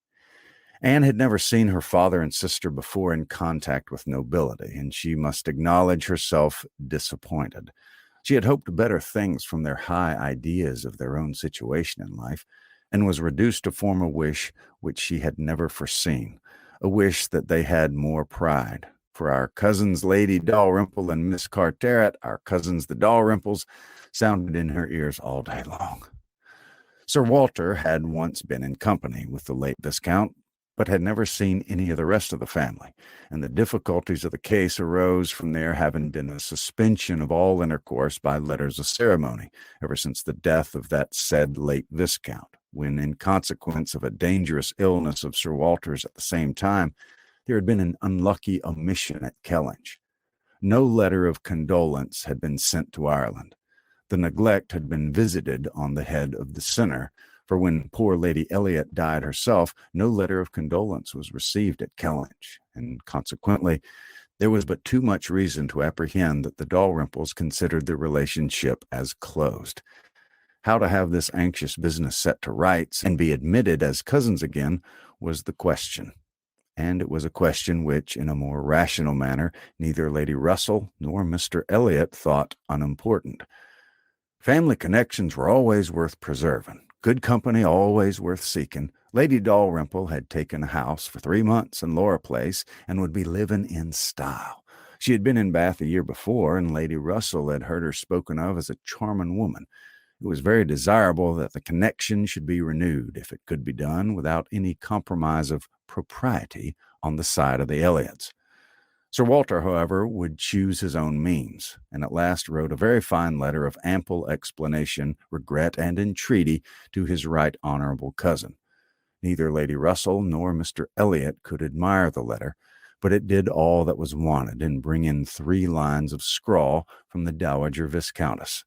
Anne had never seen her father and sister before in contact with nobility, and she must acknowledge herself disappointed. She had hoped better things from their high ideas of their own situation in life, and was reduced to form a wish which she had never foreseen, a wish that they had more pride. For our cousins Lady Dalrymple and Miss Carteret, our cousins the Dalrymples, sounded in her ears all day long. Sir Walter had once been in company with the late Viscount, but had never seen any of the rest of the family, and the difficulties of the case arose from there having been a suspension of all intercourse by letters of ceremony ever since the death of that said late Viscount, when, in consequence of a dangerous illness of Sir Walter's at the same time, there had been an unlucky omission at Kellynch. No letter of condolence had been sent to Ireland. The neglect had been visited on the head of the sinner, for when poor Lady Elliot died herself, no letter of condolence was received at Kellynch, and consequently there was but too much reason to apprehend that the Dalrymples considered the relationship as closed. How to have this anxious business set to rights and be admitted as cousins again was the question. And it was a question which, in a more rational manner, neither Lady Russell nor Mr. Elliot thought unimportant. Family connections were always worth preserving, good company always worth seeking. Lady Dalrymple had taken a house for 3 months in Laura Place and would be living in style. She had been in Bath a year before, and Lady Russell had heard her spoken of as a charming woman. It was very desirable that the connection should be renewed, if it could be done without any compromise of propriety on the side of the Elliots. Sir Walter, however, would choose his own means, and at last wrote a very fine letter of ample explanation, regret, and entreaty to his right honorable cousin. Neither Lady Russell nor Mr. Elliot could admire the letter, but it did all that was wanted in bringing 3 lines of scrawl from the Dowager Viscountess.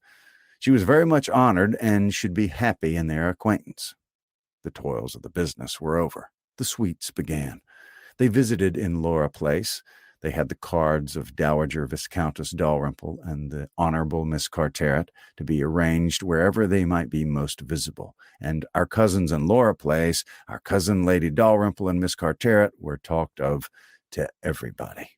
She was very much honored and should be happy in their acquaintance. The toils of the business were over. The sweets began. They visited in Laura Place. They had the cards of Dowager Viscountess Dalrymple and the Honorable Miss Carteret to be arranged wherever they might be most visible, and our cousins in Laura Place, our cousin Lady Dalrymple and Miss Carteret, were talked of to everybody.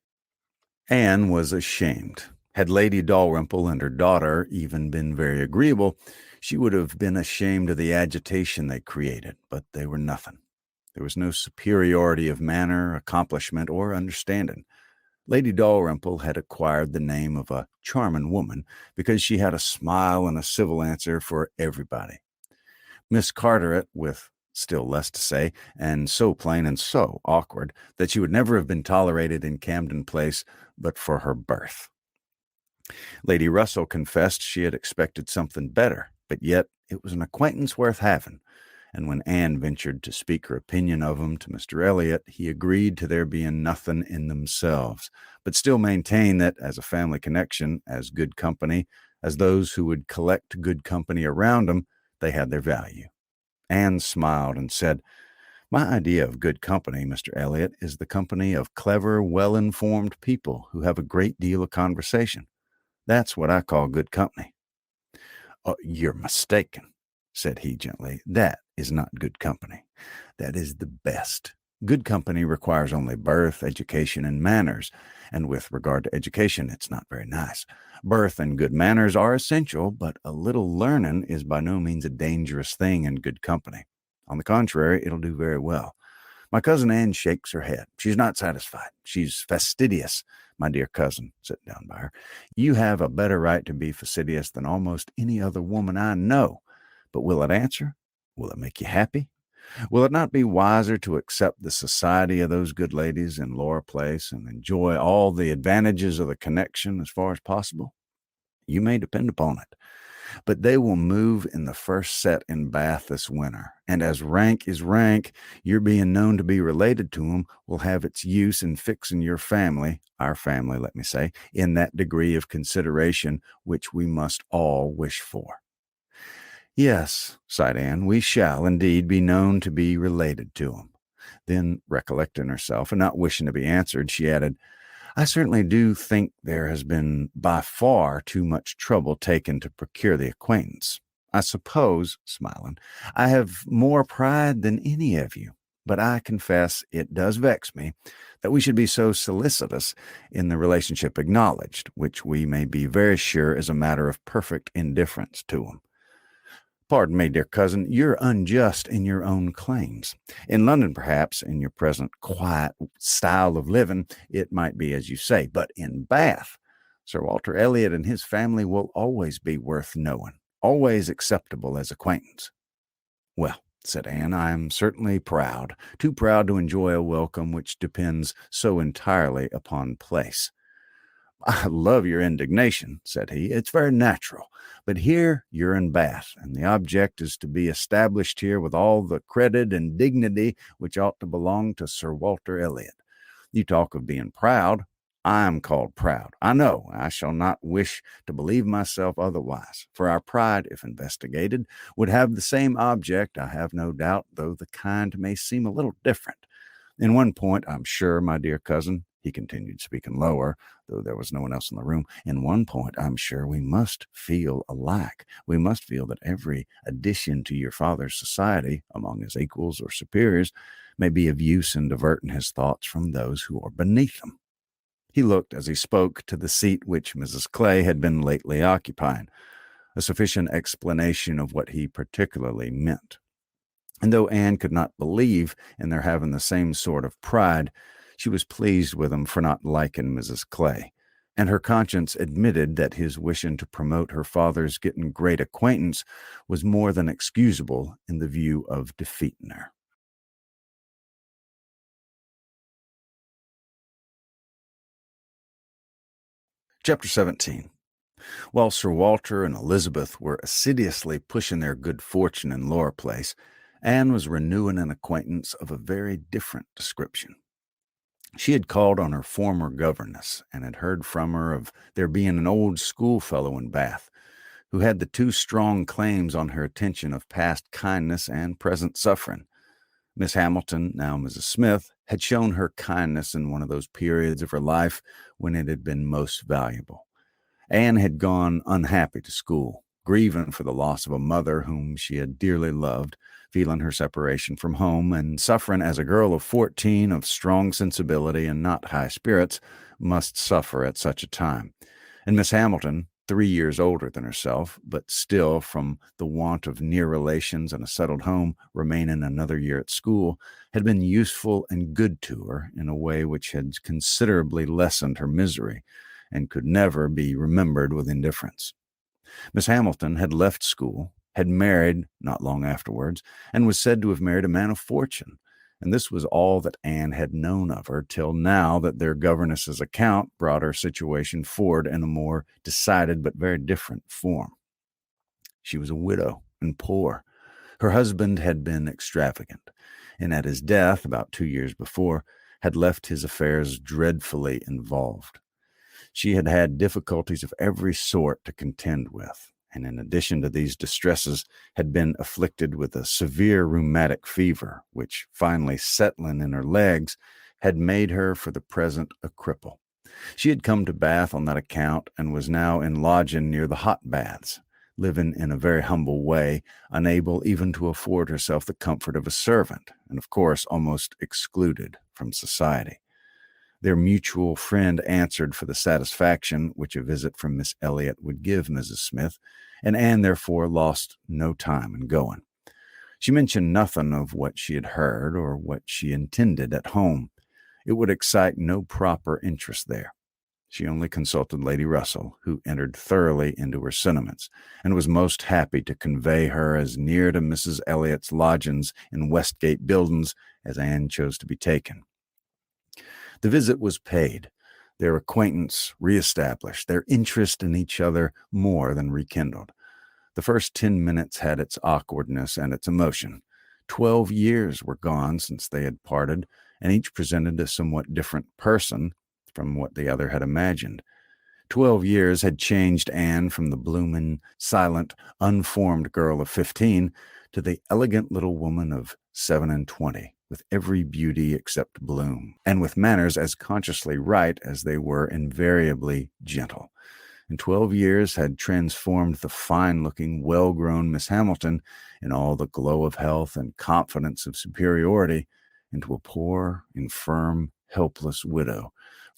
Anne was ashamed. Had Lady Dalrymple and her daughter even been very agreeable, she would have been ashamed of the agitation they created, but they were nothing. There was no superiority of manner, accomplishment, or understanding. Lady Dalrymple had acquired the name of a charming woman because she had a smile and a civil answer for everybody. Miss Carteret, with still less to say, and so plain and so awkward that she would never have been tolerated in Camden Place but for her birth. Lady Russell confessed she had expected something better, but yet it was an acquaintance worth having, and when Anne ventured to speak her opinion of him to Mr. Elliot, he agreed to their being nothing in themselves, but still maintained that, as a family connection, as good company, as those who would collect good company around them, they had their value. Anne smiled and said, "My idea of good company, Mr. Elliot, is the company of clever, well-informed people who have a great deal of conversation. That's what I call good company." "You're mistaken," said he gently. "That is not good company. That is the best. Good company requires only birth, education, and manners, and with regard to education, it's not very nice. Birth and good manners are essential, but a little learning is by no means a dangerous thing in good company. On the contrary, it'll do very well. My cousin Anne shakes her head. She's not satisfied. She's fastidious, my dear cousin," sitting down by her. "You have a better right to be fastidious than almost any other woman I know. But will it answer? Will it make you happy? Will it not be wiser to accept the society of those good ladies in Laura Place and enjoy all the advantages of the connection as far as possible? You may depend upon it. But they will move in the first set in Bath this winter, and as rank is rank, your being known to be related to 'em will have its use in fixing your family, our family, let me say, in that degree of consideration which we must all wish for." "Yes," sighed Anne, "we shall indeed be known to be related to 'em." Then, recollecting herself, and not wishing to be answered, she added, "I certainly do think there has been by far too much trouble taken to procure the acquaintance. I suppose," smiling, "I have more pride than any of you, but I confess it does vex me that we should be so solicitous in the relationship acknowledged, which we may be very sure is a matter of perfect indifference to 'em. Pardon me, dear cousin, you're unjust in your own claims. In London, perhaps, in your present quiet style of living, it might be as you say, but in Bath, Sir Walter Elliot and his family will always be worth knowing, always acceptable as acquaintance." "Well," said Anne, "I am certainly proud, too proud to enjoy a welcome which depends so entirely upon place." "I love your indignation," said he. "It's very natural. But here you're in Bath, and the object is to be established here with all the credit and dignity which ought to belong to Sir Walter Elliot. You talk of being proud. I am called proud. I know I shall not wish to believe myself otherwise, for our pride, if investigated, would have the same object, I have no doubt, though the kind may seem a little different. In one point, I'm sure, my dear cousin," he continued, speaking lower, though there was no one else in the room, "in one point, I'm sure we must feel alike. We must feel that every addition to your father's society, among his equals or superiors, may be of use in diverting his thoughts from those who are beneath them." He looked, as he spoke, to the seat which Mrs. Clay had been lately occupying, a sufficient explanation of what he particularly meant. And though Anne could not believe in their having the same sort of pride, she was pleased with him for not liking Mrs. Clay, and her conscience admitted that his wishing to promote her father's getting great acquaintance was more than excusable in the view of defeating her. Chapter 17. While Sir Walter and Elizabeth were assiduously pushing their good fortune in Laura Place, Anne was renewing an acquaintance of a very different description. She had called on her former governess, and had heard from her of there being an old schoolfellow in Bath, who had the two strong claims on her attention of past kindness and present suffering. Miss Hamilton, now Mrs. Smith, had shown her kindness in one of those periods of her life when it had been most valuable. Anne had gone unhappy to school, grieving for the loss of a mother whom she had dearly loved, feeling her separation from home, and suffering as a girl of 14 of strong sensibility and not high spirits must suffer at such a time. And Miss Hamilton, 3 years older than herself, but still, from the want of near relations and a settled home, remaining another year at school, had been useful and good to her in a way which had considerably lessened her misery, and could never be remembered with indifference. Miss Hamilton had left school, had married not long afterwards, and was said to have married a man of fortune, and this was all that Anne had known of her till now that their governess's account brought her situation forward in a more decided but very different form. She was a widow and poor. Her husband had been extravagant, and at his death, about 2 years before, had left his affairs dreadfully involved. She had had difficulties of every sort to contend with, and in addition to these distresses had been afflicted with a severe rheumatic fever, which, finally settling in her legs, had made her for the present a cripple. She had come to Bath on that account, and was now in lodging near the hot baths, living in a very humble way, unable even to afford herself the comfort of a servant, and of course almost excluded from society. Their mutual friend answered for the satisfaction which a visit from Miss Elliot would give Mrs. Smith, and Anne therefore lost no time in going. She mentioned nothing of what she had heard or what she intended at home. It would excite no proper interest there. She only consulted Lady Russell, who entered thoroughly into her sentiments, and was most happy to convey her as near to Mrs. Elliot's lodgings in Westgate Buildings as Anne chose to be taken. The visit was paid, their acquaintance re-established, their interest in each other more than rekindled. The first 10 minutes had its awkwardness and its emotion. 12 years were gone since they had parted, and each presented a somewhat different person from what the other had imagined. 12 years had changed Anne from the blooming, silent, unformed girl of 15 to the elegant little woman of 27, with every beauty except bloom, and with manners as consciously right as they were invariably gentle. And 12 years had transformed the fine-looking, well-grown Miss Hamilton, in all the glow of health and confidence of superiority, into a poor, infirm, helpless widow,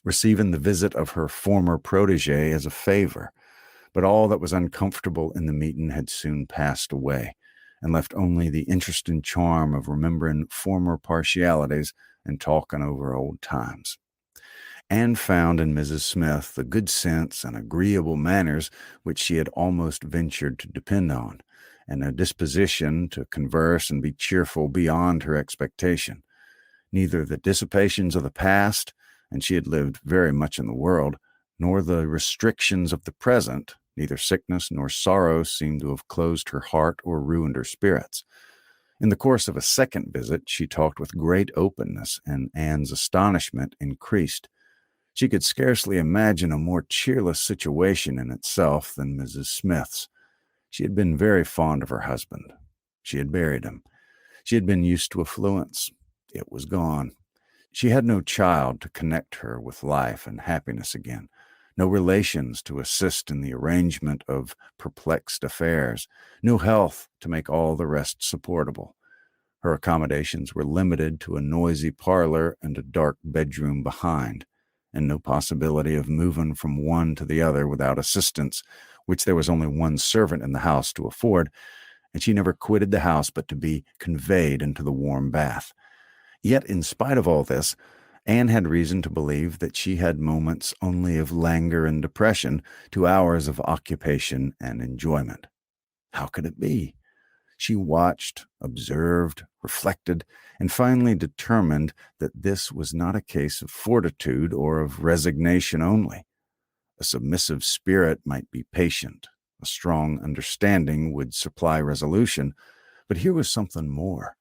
receiving the visit of her former protege as a favor. But all that was uncomfortable in the meeting had soon passed away, and left only the interest and charm of remembering former partialities and talking over old times. Anne found in Mrs. Smith the good sense and agreeable manners which she had almost ventured to depend on, and a disposition to converse and be cheerful beyond her expectation. Neither the dissipations of the past, and she had lived very much in the world, nor the restrictions of the present, neither sickness nor sorrow seemed to have closed her heart or ruined her spirits. In the course of a second visit, she talked with great openness, and Anne's astonishment increased. She could scarcely imagine a more cheerless situation in itself than Mrs. Smith's. She had been very fond of her husband. She had buried him. She had been used to affluence. It was gone. She had no child to connect her with life and happiness again, no relations to assist in the arrangement of perplexed affairs, no health to make all the rest supportable. Her accommodations were limited to a noisy parlor and a dark bedroom behind, and no possibility of moving from one to the other without assistance, which there was only one servant in the house to afford, and she never quitted the house but to be conveyed into the warm bath. Yet, in spite of all this, Anne had reason to believe that she had moments only of languor and depression to hours of occupation and enjoyment. How could it be? She watched, observed, reflected, and finally determined that this was not a case of fortitude or of resignation only. A submissive spirit might be patient. A strong understanding would supply resolution. But here was something more.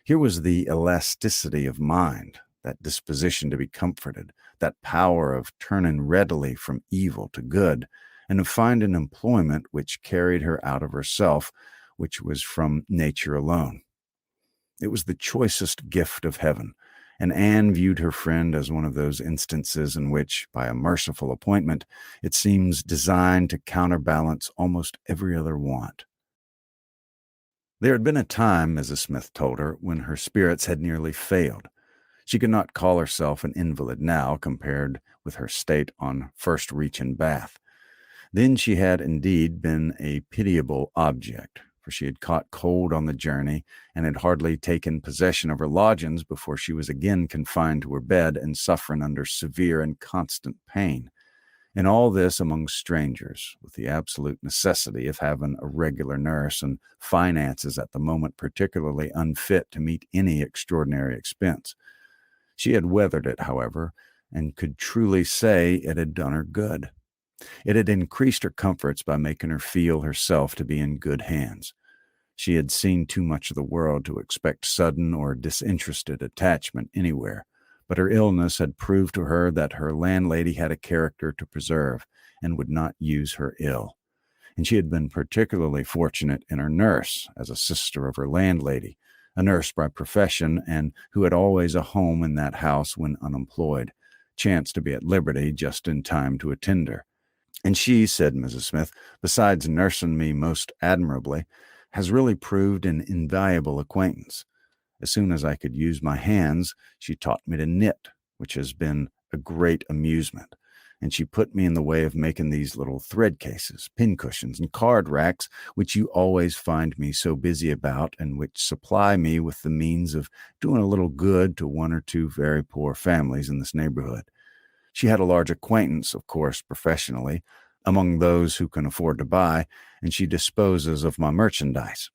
Here was the elasticity of mind, that disposition to be comforted, that power of turning readily from evil to good, and of finding employment which carried her out of herself, which was from nature alone. It was the choicest gift of heaven, and Anne viewed her friend as one of those instances in which, by a merciful appointment, it seems designed to counterbalance almost every other want. There had been a time, Mrs. Smith told her, when her spirits had nearly failed. She could not call herself an invalid now compared with her state on first reaching Bath. Then she had indeed been a pitiable object, for she had caught cold on the journey and had hardly taken possession of her lodgings before she was again confined to her bed and suffering under severe and constant pain. And all this among strangers, with the absolute necessity of having a regular nurse and finances at the moment particularly unfit to meet any extraordinary expense. She had weathered it, however, and could truly say it had done her good. It had increased her comforts by making her feel herself to be in good hands. She had seen too much of the world to expect sudden or disinterested attachment anywhere, but her illness had proved to her that her landlady had a character to preserve and would not use her ill. And she had been particularly fortunate in her nurse as a sister of her landlady, a nurse by profession and who had always a home in that house when unemployed, chanced to be at liberty just in time to attend her. And she, said Mrs. Smith, besides nursing me most admirably, has really proved an invaluable acquaintance. As soon as I could use my hands, she taught me to knit, which has been a great amusement, and she put me in the way of making these little thread cases, pincushions, and card racks, which you always find me so busy about, and which supply me with the means of doing a little good to one or two very poor families in this neighborhood. She had a large acquaintance, of course, professionally, among those who can afford to buy, and she disposes of my merchandise.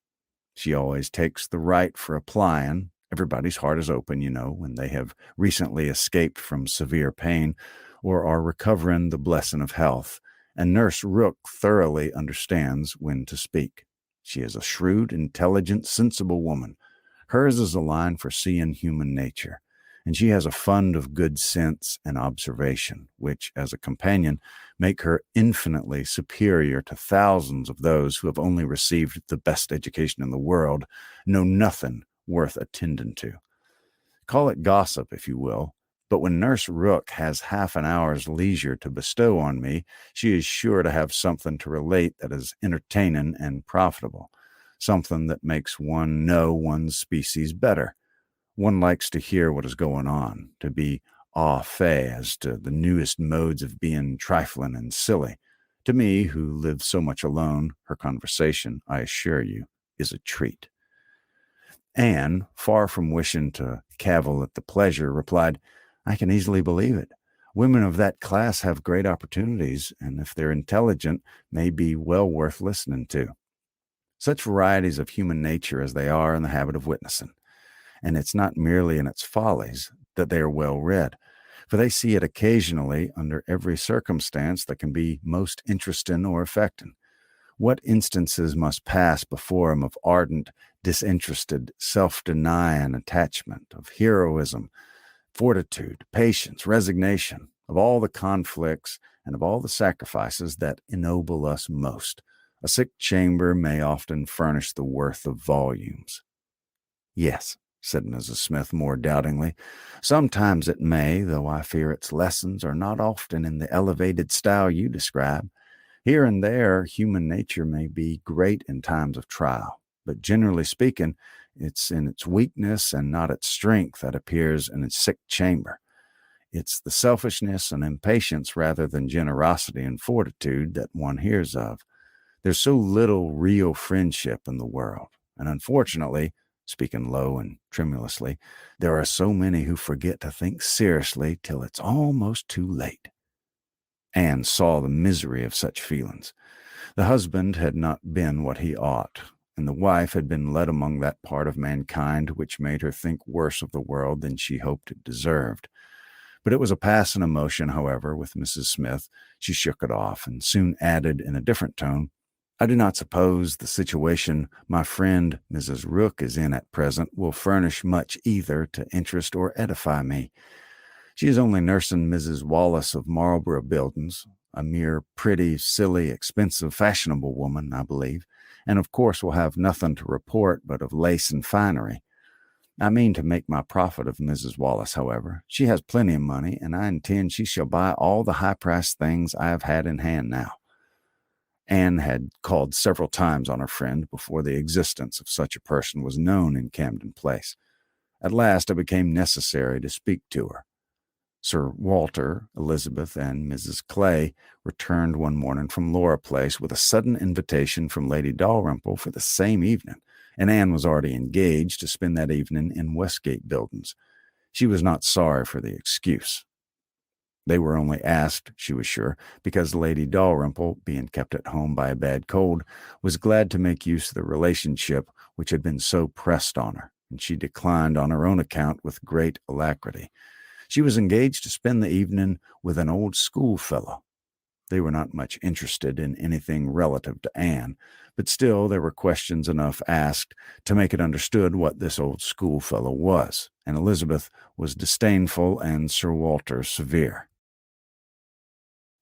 She always takes the right for applying. Everybody's heart is open, when they have recently escaped from severe pain or are recovering the blessing of health, and Nurse Rook thoroughly understands when to speak. She is a shrewd, intelligent, sensible woman. Hers is a line for seeing human nature, and she has a fund of good sense and observation, which, as a companion, make her infinitely superior to thousands of those who have only received the best education in the world, know nothing worth attending to. Call it gossip, if you will, but when Nurse Rook has half an hour's leisure to bestow on me, she is sure to have something to relate that is entertaining and profitable, something that makes one know one's species better. One likes to hear what is going on, to be au fait as to the newest modes of being trifling and silly. To me, who live so much alone, her conversation, I assure you, is a treat. Anne, far from wishing to cavil at the pleasure, replied, "I can easily believe it. Women of that class have great opportunities, and if they're intelligent, may be well worth listening to. Such varieties of human nature as they are in the habit of witnessing. And it's not merely in its follies that they are well read, for they see it occasionally under every circumstance that can be most interesting or affecting. What instances must pass before him of ardent, disinterested, self-denying attachment, of heroism, fortitude, patience, resignation, of all the conflicts and of all the sacrifices that ennoble us most. A sick chamber may often furnish the worth of volumes." "Yes," said Mrs. Smith more doubtingly. "Sometimes it may, though I fear its lessons are not often in the elevated style you describe. Here and there, human nature may be great in times of trial, but generally speaking, it's in its weakness and not its strength that appears in its sick chamber. It's the selfishness and impatience rather than generosity and fortitude that one hears of. There's so little real friendship in the world, and unfortunately, speaking low and tremulously, there are so many who forget to think seriously till it's almost too late." Anne saw the misery of such feelings. The husband had not been what he ought, and the wife had been led among that part of mankind which made her think worse of the world than she hoped it deserved. But it was a passing emotion, however, with Mrs. Smith. She shook it off, and soon added in a different tone, "I do not suppose the situation my friend Mrs. Rook is in at present will furnish much either to interest or edify me. She is only nursing Mrs. Wallace of Marlborough Buildings, a mere pretty, silly, expensive, fashionable woman, I believe, and of course will have nothing to report but of lace and finery. I mean to make my profit of Mrs. Wallace, however. She has plenty of money, and I intend she shall buy all the high-priced things I have had in hand now." Anne had called several times on her friend before the existence of such a person was known in Camden Place. At last it became necessary to speak to her. Sir Walter, Elizabeth, and Mrs. Clay returned one morning from Laura Place with a sudden invitation from Lady Dalrymple for the same evening, and Anne was already engaged to spend that evening in Westgate Buildings. She was not sorry for the excuse. They were only asked, she was sure, because Lady Dalrymple, being kept at home by a bad cold, was glad to make use of the relationship which had been so pressed on her, and she declined on her own account with great alacrity. She was engaged to spend the evening with an old schoolfellow. They were not much interested in anything relative to Anne, but still there were questions enough asked to make it understood what this old schoolfellow was, and Elizabeth was disdainful and Sir Walter severe.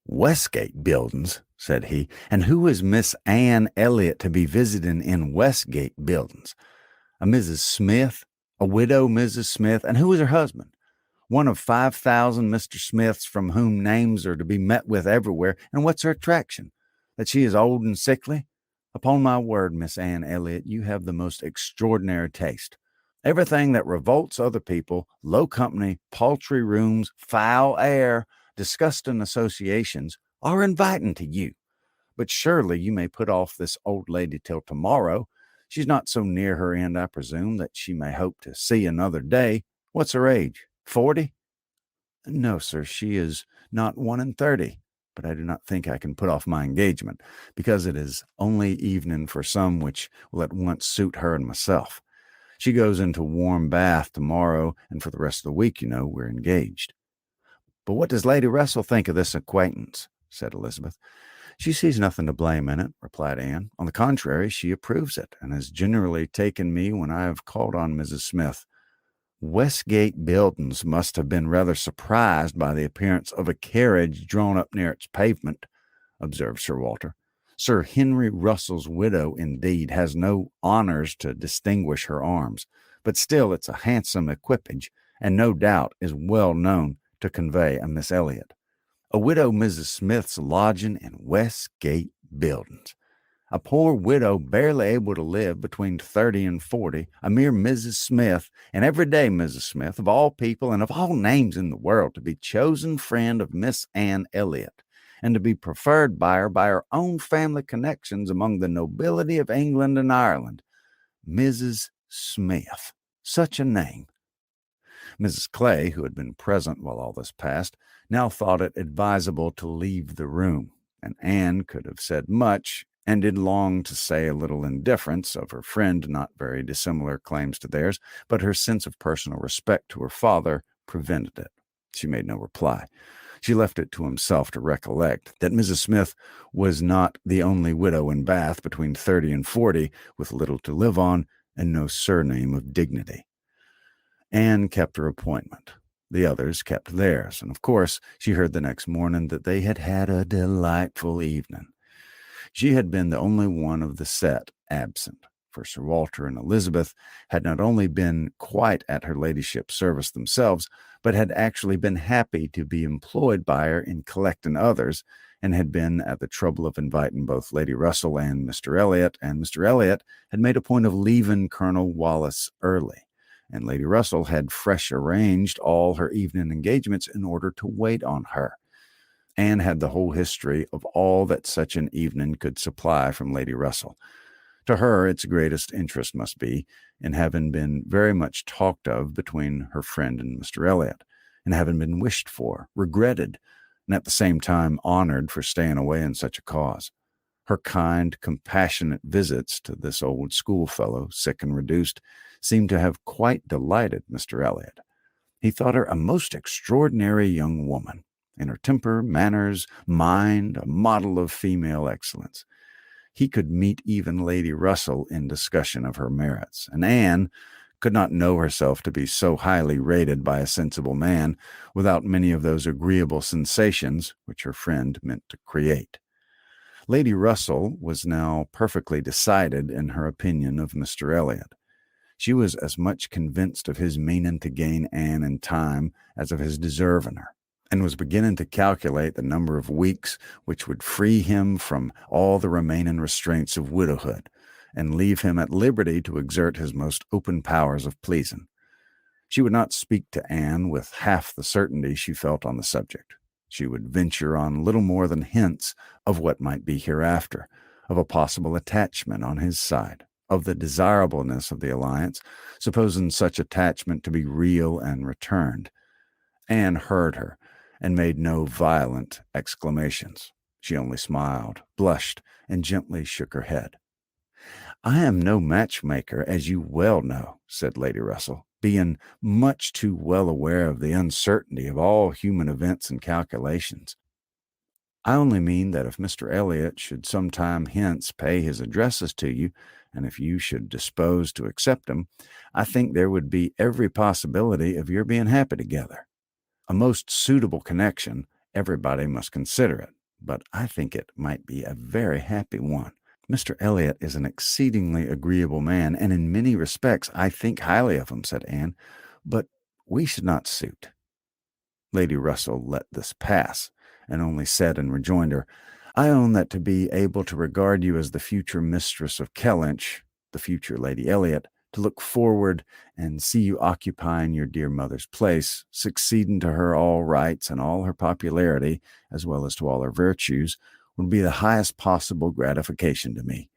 "Westgate Buildings," said he, "and who is Miss Anne Elliot to be visiting in Westgate Buildings? A Mrs. Smith, a widow Mrs. Smith, and who is her husband? One of 5,000 Mr. Smiths from whom names are to be met with everywhere, and what's her attraction? That she is old and sickly? Upon my word, Miss Anne Elliot, you have the most extraordinary taste. Everything that revolts other people, low company, paltry rooms, foul air, disgusting associations, are inviting to you. But surely you may put off this old lady till tomorrow. She's not so near her end, I presume, that she may hope to see another day. What's her age? 40? No, sir, she is not 31, but I do not think I can put off my engagement, because it is only evening for some which will at once suit her and myself. She goes into warm bath tomorrow, and for the rest of the week, we're engaged." "But what does Lady Russell think of this acquaintance?" said Elizabeth. She sees nothing to blame in it, replied Anne. On the contrary, she approves it, and has generally taken me when I have called on Mrs. Smith. Westgate Buildings must have been rather surprised by the appearance of a carriage drawn up near its pavement, observed Sir Walter. Sir Henry Russell's widow, indeed, has no honours to distinguish her arms, but still it's a handsome equipage, and no doubt is well known to convey a Miss Elliot. A widow Mrs. Smith's lodging in Westgate Buildings. A poor widow barely able to live between 30 and 40, a mere Mrs. Smith, and everyday Mrs. Smith, of all people and of all names in the world, to be chosen friend of Miss Anne Elliot, and to be preferred by her own family connections among the nobility of England and Ireland. Mrs. Smith. Such a name. Mrs. Clay, who had been present while all this passed, now thought it advisable to leave the room, and Anne could have said much, and did long to say a little in defence of her friend, not very dissimilar claims to theirs, but her sense of personal respect to her father prevented it. She made no reply. She left it to himself to recollect that Mrs. Smith was not the only widow in Bath between 30 and 40, with little to live on and no surname of dignity. Anne kept her appointment. The others kept theirs, and of course she heard the next morning that they had had a delightful evening. She had been the only one of the set absent, for Sir Walter and Elizabeth had not only been quite at her ladyship's service themselves, but had actually been happy to be employed by her in collecting others, and had been at the trouble of inviting both Lady Russell and Mr. Elliot, and Mr. Elliot had made a point of leaving Colonel Wallis early, and Lady Russell had fresh arranged all her evening engagements in order to wait on her. Anne had the whole history of all that such an evening could supply from Lady Russell. To her, its greatest interest must be in having been very much talked of between her friend and Mr. Elliot, and having been wished for, regretted, and at the same time honored for staying away in such a cause. Her kind, compassionate visits to this old schoolfellow, sick and reduced, seemed to have quite delighted Mr. Elliot. He thought her a most extraordinary young woman, in her temper, manners, mind, a model of female excellence. He could meet even Lady Russell in discussion of her merits, and Anne could not know herself to be so highly rated by a sensible man without many of those agreeable sensations which her friend meant to create. Lady Russell was now perfectly decided in her opinion of Mr. Elliot. She was as much convinced of his meaning to gain Anne in time as of his deserving her, and was beginning to calculate the number of weeks which would free him from all the remaining restraints of widowhood, and leave him at liberty to exert his most open powers of pleasing. She would not speak to Anne with half the certainty she felt on the subject. She would venture on little more than hints of what might be hereafter, of a possible attachment on his side, of the desirableness of the alliance, supposing such attachment to be real and returned. Anne heard her, and made no violent exclamations. She only smiled, blushed, and gently shook her head. "I am no matchmaker, as you well know," said Lady Russell, being much too well aware of the uncertainty of all human events and calculations. "I only mean that if Mr. Elliot should some time hence pay his addresses to you, and if you should dispose to accept them, I think there would be every possibility of your being happy together. A most suitable connection, everybody must consider it, but I think it might be a very happy one. Mr. Elliot is an exceedingly agreeable man, and in many respects I think highly of him," said Anne, "but we should not suit." Lady Russell let this pass, and only said in rejoinder, "I own that to be able to regard you as the future mistress of Kellynch, the future Lady Elliot, to look forward and see you occupying your dear mother's place, succeeding to her all rights and all her popularity, as well as to all her virtues, would be the highest possible gratification to me.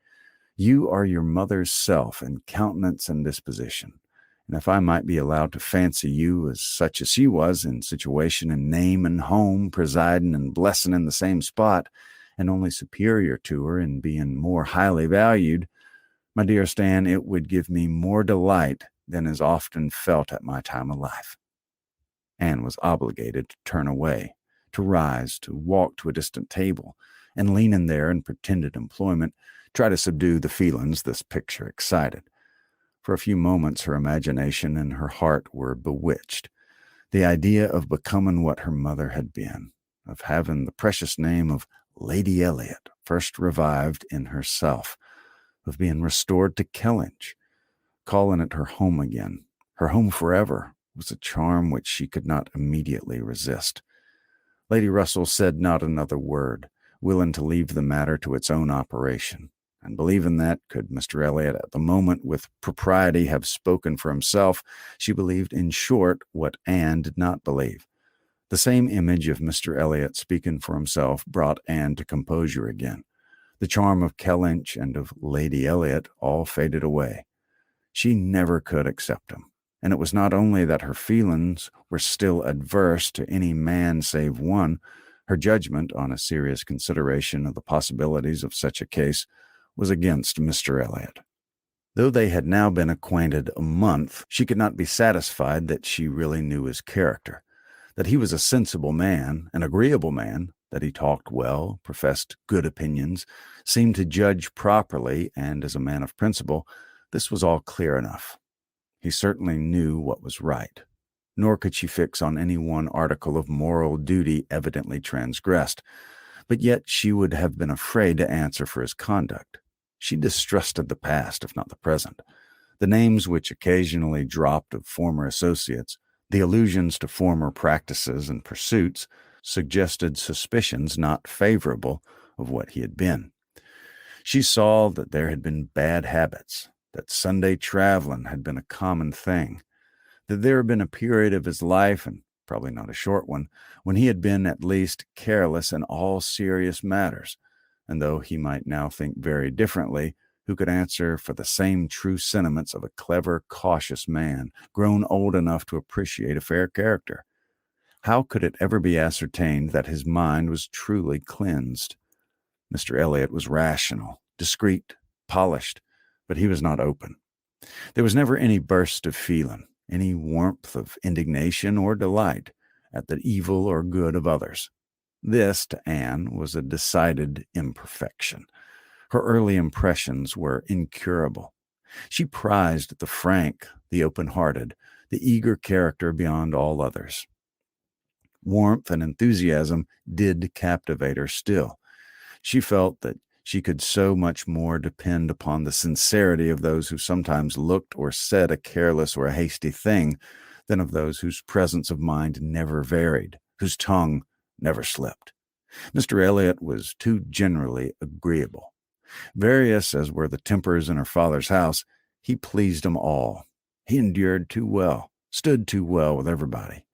You are your mother's self in countenance and disposition, and if I might be allowed to fancy you as such as she was, in situation and name and home, presiding and blessing in the same spot, and only superior to her in being more highly valued, my dearest Anne, it would give me more delight than is often felt at my time of life." Anne was obligated to turn away, to rise, to walk to a distant table, and leaning there in pretended employment, try to subdue the feelings this picture excited. For a few moments, her imagination and her heart were bewitched. The idea of becoming what her mother had been, of having the precious name of Lady Elliot first revived in herself, of being restored to Kellynch, calling it her home again, her home forever, was a charm which she could not immediately resist. Lady Russell said not another word, willing to leave the matter to its own operation, and believing that, could Mr. Elliot at the moment with propriety have spoken for himself, she believed in short what Anne did not believe. The same image of Mr. Elliot speaking for himself brought Anne to composure again. The charm of Kellynch and of Lady Elliot all faded away. She never could accept him, and it was not only that her feelings were still adverse to any man save one. Her judgment, on a serious consideration of the possibilities of such a case, was against Mr. Elliot. Though they had now been acquainted a month, she could not be satisfied that she really knew his character, that he was a sensible man, an agreeable man, that he talked well, professed good opinions, seemed to judge properly, and as a man of principle, this was all clear enough. He certainly knew what was right, nor could she fix on any one article of moral duty evidently transgressed, but yet she would have been afraid to answer for his conduct. She distrusted the past, if not the present. The names which occasionally dropped of former associates, the allusions to former practices and pursuits, suggested suspicions not favorable of what he had been. She saw that there had been bad habits, that Sunday traveling had been a common thing, that there had been a period of his life, and probably not a short one, when he had been at least careless in all serious matters, and though he might now think very differently, who could answer for the same true sentiments of a clever, cautious man, grown old enough to appreciate a fair character? How could it ever be ascertained that his mind was truly cleansed? Mr. Elliot was rational, discreet, polished, but he was not open. There was never any burst of feeling, any warmth of indignation or delight at the evil or good of others. This, to Anne, was a decided imperfection. Her early impressions were incurable. She prized the frank, the open-hearted, the eager character beyond all others. Warmth and enthusiasm did captivate her still. She felt that she could so much more depend upon the sincerity of those who sometimes looked or said a careless or a hasty thing than of those whose presence of mind never varied, whose tongue never slipped. Mr. Elliot was too generally agreeable. Various as were the tempers in her father's house, he pleased them all. He endured too well, stood too well with everybody.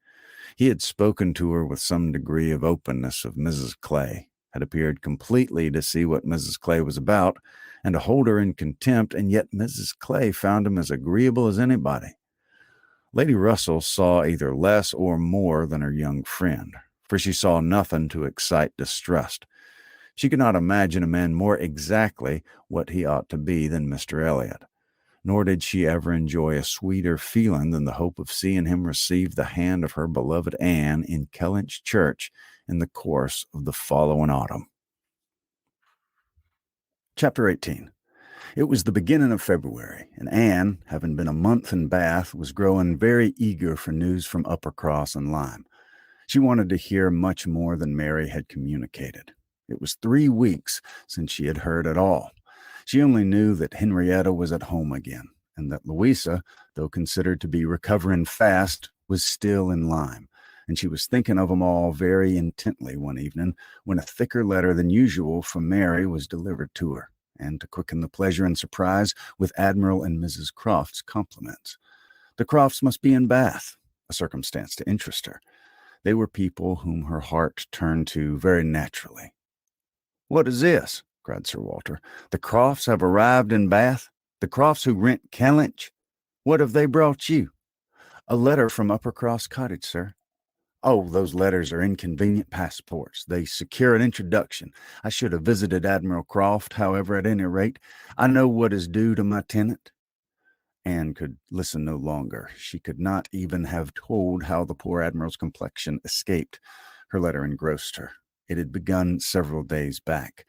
He had spoken to her with some degree of openness of Mrs. Clay, had appeared completely to see what Mrs. Clay was about, and to hold her in contempt, and yet Mrs. Clay found him as agreeable as anybody. Lady Russell saw either less or more than her young friend, for she saw nothing to excite distrust. She could not imagine a man more exactly what he ought to be than Mr. Elliot, nor did she ever enjoy a sweeter feeling than the hope of seeing him receive the hand of her beloved Anne in Kellynch Church in the course of the following autumn. Chapter 18. It was the beginning of February, and Anne, having been a month in Bath, was growing very eager for news from Uppercross and Lyme. She wanted to hear much more than Mary had communicated. It was 3 weeks since she had heard at all. She only knew that Henrietta was at home again, and that Louisa, though considered to be recovering fast, was still in Lyme, and she was thinking of them all very intently one evening when a thicker letter than usual from Mary was delivered to her, and to quicken the pleasure and surprise, with Admiral and Mrs. Crofts' compliments. The Crofts must be in Bath, a circumstance to interest her. They were people whom her heart turned to very naturally. "What is this?" cried Sir Walter. "The Crofts have arrived in Bath? The Crofts who rent Kellynch? What have they brought you?" "A letter from Uppercross Cottage, sir." "Oh, those letters are inconvenient passports. They secure an introduction. I should have visited Admiral Croft, however, at any rate. I know what is due to my tenant." Anne could listen no longer. She could not even have told how the poor Admiral's complexion escaped. Her letter engrossed her. It had begun several days back.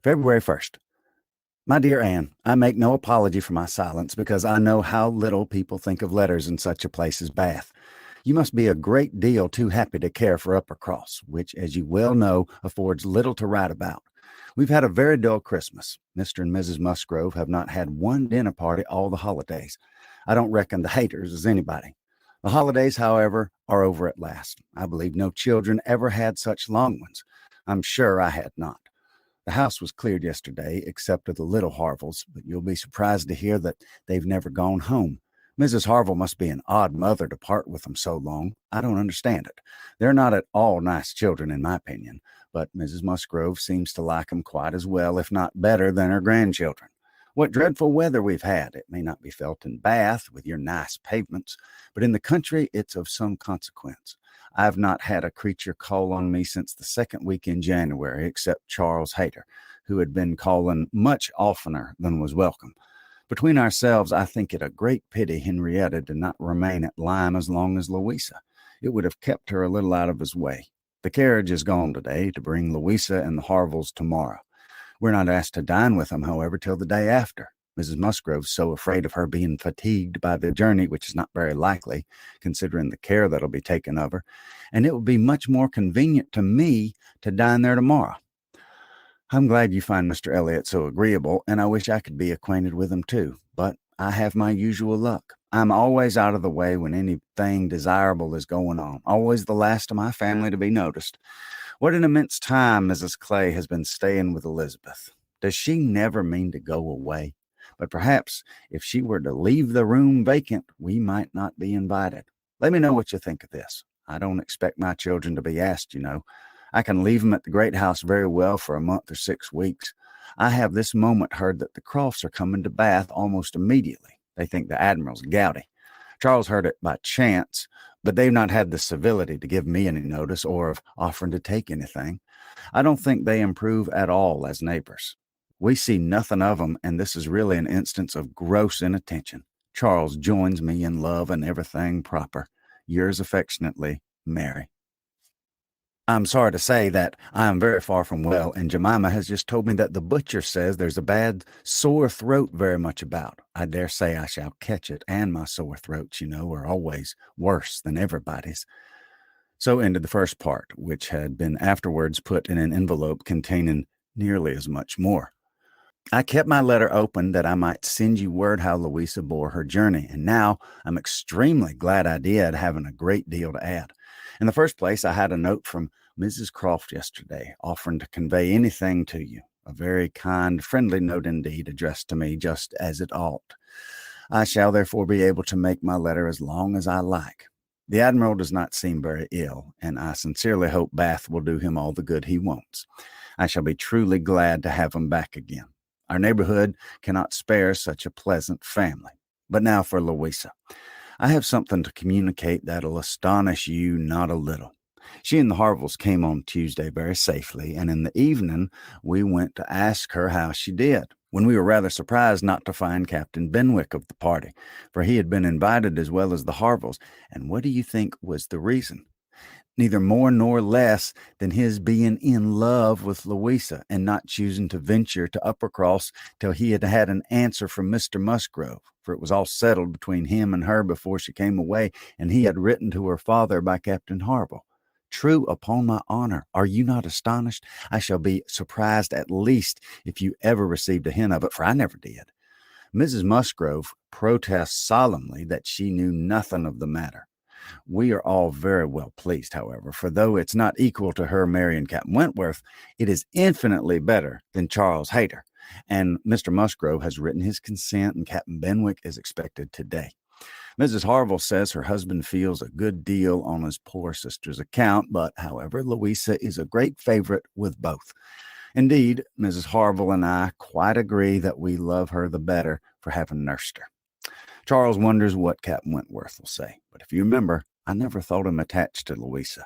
February 1st. My dear Anne, I make no apology for my silence because I know how little people think of letters in such a place as Bath. You must be a great deal too happy to care for Uppercross, which, as you well know, affords little to write about. We've had a very dull Christmas. Mr. and Mrs. Musgrove have not had one dinner party all the holidays. I don't reckon the haters as anybody. The holidays, however, are over at last. I believe no children ever had such long ones. I'm sure I had not. The house was cleared yesterday, except of the little Harvilles, but you'll be surprised to hear that they've never gone home. Mrs. Harville must be an odd mother to part with them so long. I don't understand it. They're not at all nice children, in my opinion, but Mrs. Musgrove seems to like them quite as well, if not better, than her grandchildren. What dreadful weather we've had! It may not be felt in Bath with your nice pavements, but in the country it's of some consequence. I've not had a creature call on me since the second week in January, except Charles Hayter, who had been calling much oftener than was welcome. Between ourselves, I think it a great pity Henrietta did not remain at Lyme as long as Louisa. It would have kept her a little out of his way. The carriage is gone today to bring Louisa and the Harvilles tomorrow. We're not asked to dine with them, however, till the day after. Mrs. Musgrove's so afraid of her being fatigued by the journey, which is not very likely, considering the care that'll be taken of her, and it will be much more convenient to me to dine there tomorrow. I'm glad you find Mr. Elliot so agreeable, and I wish I could be acquainted with him too, but I have my usual luck. I'm always out of the way when anything desirable is going on, always the last of my family to be noticed. What an immense time Mrs. Clay has been staying with Elizabeth. Does she never mean to go away? But perhaps if she were to leave the room vacant, we might not be invited. Let me know what you think of this. I don't expect my children to be asked, you know. I can leave them at the great house very well for a month or 6 weeks. I have this moment heard that the Crofts are coming to Bath almost immediately. They think the Admiral's gouty. Charles heard it by chance, but they've not had the civility to give me any notice or of offering to take anything. I don't think they improve at all as neighbors. We see nothing of them, and this is really an instance of gross inattention. Charles joins me in love and everything proper. Yours affectionately, Mary. I'm sorry to say that I am very far from well, and Jemima has just told me that the butcher says there's a bad sore throat very much about. I dare say I shall catch it, and my sore throats, you know, are always worse than everybody's. So ended the first part, which had been afterwards put in an envelope containing nearly as much more. I kept my letter open that I might send you word how Louisa bore her journey, and now I'm extremely glad I did, having a great deal to add. In the first place, I had a note from Mrs. Crofts yesterday, offering to convey anything to you. A very kind, friendly note indeed, addressed to me just as it ought. I shall therefore be able to make my letter as long as I like. The Admiral does not seem very ill, and I sincerely hope Bath will do him all the good he wants. I shall be truly glad to have him back again. Our neighborhood cannot spare such a pleasant family. But now for Louisa. I have something to communicate that'll astonish you not a little. She and the Harvilles came on Tuesday very safely, and in the evening we went to ask her how she did, when we were rather surprised not to find Captain Benwick of the party, for he had been invited as well as the Harvilles, and what do you think was the reason? Neither more nor less than his being in love with Louisa and not choosing to venture to Uppercross till he had had an answer from Mr. Musgrove, for it was all settled between him and her before she came away, and he had written to her father by Captain Harville. True, upon my honor. Are you not astonished? I shall be surprised at least if you ever received a hint of it, for I never did. Mrs. Musgrove protests solemnly that she knew nothing of the matter. We are all very well pleased, however, for though it's not equal to her marrying Captain Wentworth, it is infinitely better than Charles Hayter, and Mr. Musgrove has written his consent, and Captain Benwick is expected today. Mrs. Harville says her husband feels a good deal on his poor sister's account, but, however, Louisa is a great favorite with both. Indeed, Mrs. Harville and I quite agree that we love her the better for having nursed her. Charles wonders what Captain Wentworth will say, but if you remember, I never thought him attached to Louisa.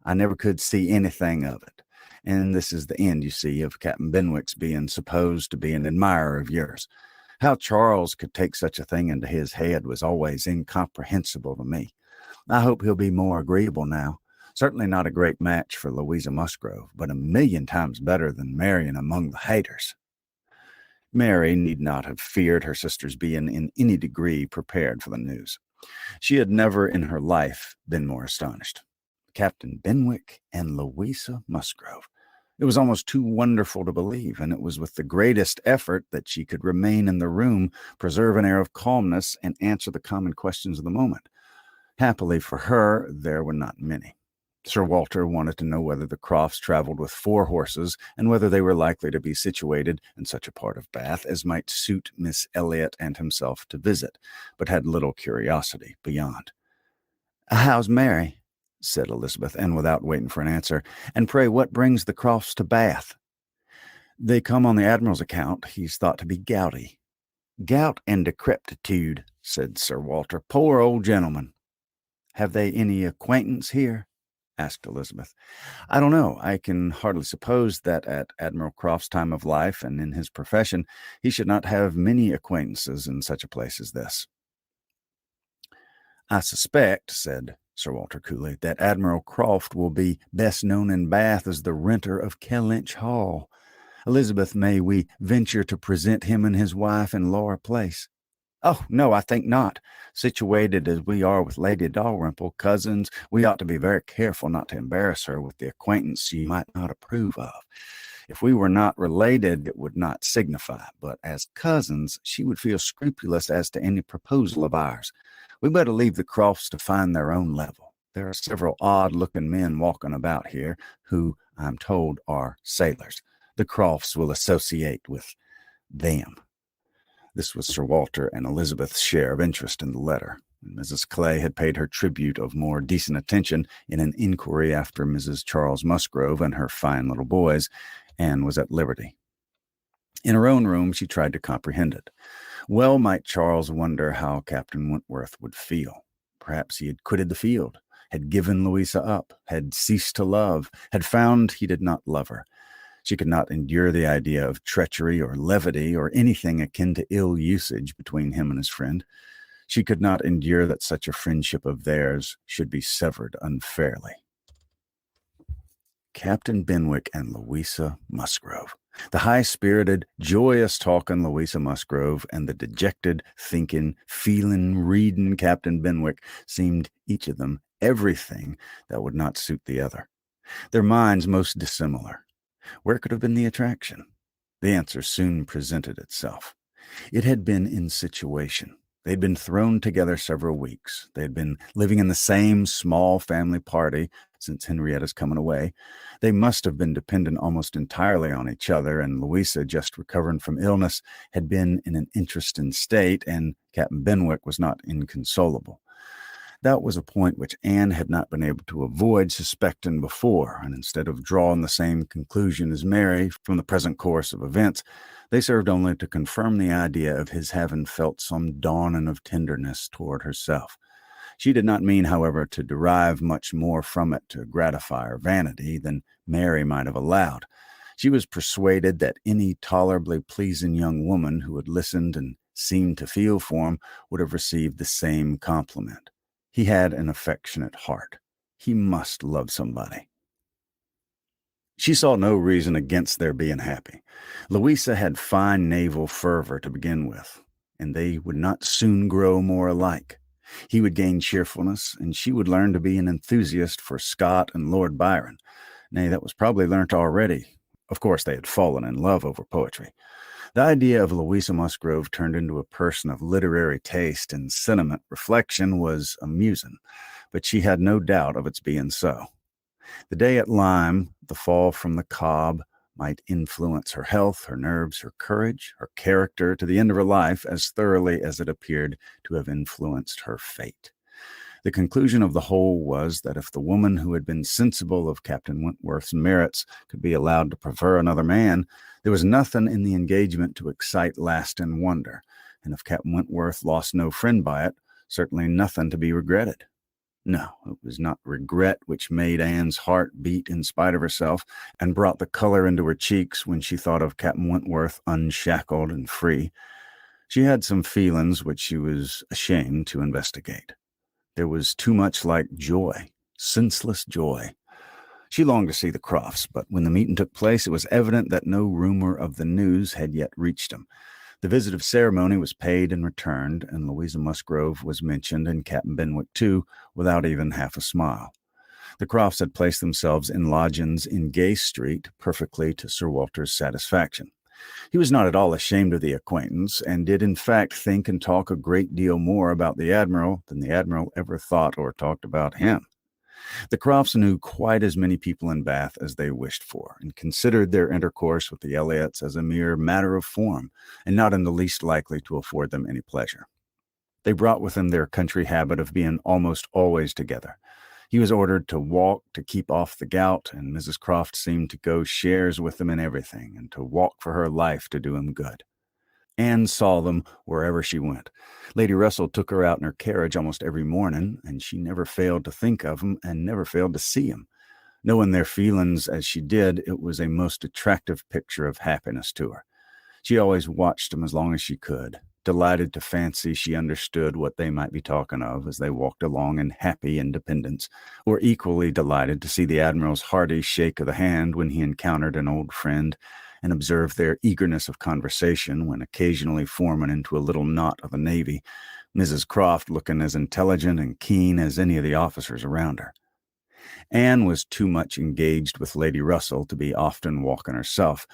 I never could see anything of it. And this is the end, you see, of Captain Benwick's being supposed to be an admirer of yours. How Charles could take such a thing into his head was always incomprehensible to me. I hope he'll be more agreeable now. Certainly not a great match for Louisa Musgrove, but 1,000,000 times better than Marian among the haters. Mary need not have feared her sister's being in any degree prepared for the news. She had never in her life been more astonished. Captain Benwick and Louisa Musgrove. It was almost too wonderful to believe, and it was with the greatest effort that she could remain in the room, preserve an air of calmness, and answer the common questions of the moment. Happily for her, there were not many. Sir Walter wanted to know whether the Crofts travelled with 4 horses, and whether they were likely to be situated in such a part of Bath as might suit Miss Elliot and himself to visit, but had little curiosity beyond. "How's Mary?" said Elizabeth, and without waiting for an answer. "And pray what brings the Crofts to Bath?" "They come on the Admiral's account. He's thought to be gouty." "Gout and decrepitude," said Sir Walter. "Poor old gentleman." "Have they any acquaintance here?" asked Elizabeth. "I don't know. I can hardly suppose that at Admiral Croft's time of life and in his profession he should not have many acquaintances in such a place as this." "I suspect," said Sir Walter coolly, "that Admiral Croft will be best known in Bath as the renter of Kellynch Hall. Elizabeth, may we venture to present him and his wife in Laura Place?" "Oh, no, I think not. Situated as we are with Lady Dalrymple, cousins, we ought to be very careful not to embarrass her with the acquaintance she might not approve of. If we were not related, it would not signify, but as cousins, she would feel scrupulous as to any proposal of ours. We better leave the Crofts to find their own level. There are several odd-looking men walking about here who, I'm told, are sailors. The Crofts will associate with them." This was Sir Walter and Elizabeth's share of interest in the letter, and Mrs. Clay had paid her tribute of more decent attention in an inquiry after Mrs. Charles Musgrove and her fine little boys, and was at liberty. In her own room, she tried to comprehend it. Well might Charles wonder how Captain Wentworth would feel. Perhaps he had quitted the field, had given Louisa up, had ceased to love, had found he did not love her. She could not endure the idea of treachery or levity or anything akin to ill usage between him and his friend. She could not endure that such a friendship of theirs should be severed unfairly. Captain Benwick and Louisa Musgrove. The high-spirited, joyous-talking Louisa Musgrove and the dejected, thinking, feeling, reading Captain Benwick seemed, each of them, everything that would not suit the other. Their minds most dissimilar. Where could have been the attraction? The answer soon presented itself. It had been in situation. They had been thrown together several weeks. They had been living in the same small family party since Henrietta's coming away. They must have been dependent almost entirely on each other, and Louisa, just recovering from illness, had been in an interesting state, and Captain Benwick was not inconsolable. That was a point which Anne had not been able to avoid suspecting before, and instead of drawing the same conclusion as Mary from the present course of events, they served only to confirm the idea of his having felt some dawning of tenderness toward herself. She did not mean, however, to derive much more from it to gratify her vanity than Mary might have allowed. She was persuaded that any tolerably pleasing young woman who had listened and seemed to feel for him would have received the same compliment. He had an affectionate heart. He must love somebody. She saw no reason against their being happy. Louisa had fine naval fervor to begin with, and they would not soon grow more alike. He would gain cheerfulness, and she would learn to be an enthusiast for Scott and Lord Byron. Nay, that was probably learnt already. Of course, they had fallen in love over poetry. The idea of Louisa Musgrove turned into a person of literary taste and sentiment reflection was amusing, but she had no doubt of its being so. The day at Lyme, the fall from the Cobb, might influence her health, her nerves, her courage, her character to the end of her life as thoroughly as it appeared to have influenced her fate. The conclusion of the whole was that if the woman who had been sensible of Captain Wentworth's merits could be allowed to prefer another man, there was nothing in the engagement to excite lasting wonder, and if Captain Wentworth lost no friend by it, certainly nothing to be regretted. No, it was not regret which made Anne's heart beat in spite of herself and brought the color into her cheeks when she thought of Captain Wentworth unshackled and free. She had some feelings which she was ashamed to investigate. There was too much like joy, senseless joy. She longed to see the Crofts, but when the meeting took place, it was evident that no rumor of the news had yet reached them. The visit of ceremony was paid and returned, and Louisa Musgrove was mentioned, and Captain Benwick too, without even half a smile. The Crofts had placed themselves in lodgings in Gay Street, perfectly to Sir Walter's satisfaction. He was not at all ashamed of the acquaintance, and did in fact think and talk a great deal more about the Admiral than the Admiral ever thought or talked about him. The Crofts knew quite as many people in Bath as they wished for, and considered their intercourse with the Elliots as a mere matter of form, and not in the least likely to afford them any pleasure. They brought with them their country habit of being almost always together. He was ordered to walk to keep off the gout, and Mrs. Crofts seemed to go shares with them in everything, and to walk for her life to do him good. Anne saw them wherever she went. Lady Russell took her out in her carriage almost every morning, and she never failed to think of him and never failed to see him. Knowing their feelings as she did, it was a most attractive picture of happiness to her. She always watched them as long as she could, delighted to fancy she understood what they might be talking of as they walked along in happy independence, or equally delighted to see the Admiral's hearty shake of the hand when he encountered an old friend, and observed their eagerness of conversation when occasionally forming into a little knot of the Navy, Mrs. Croft looking as intelligent and keen as any of the officers around her. Anne was too much engaged with Lady Russell to be often walking herself,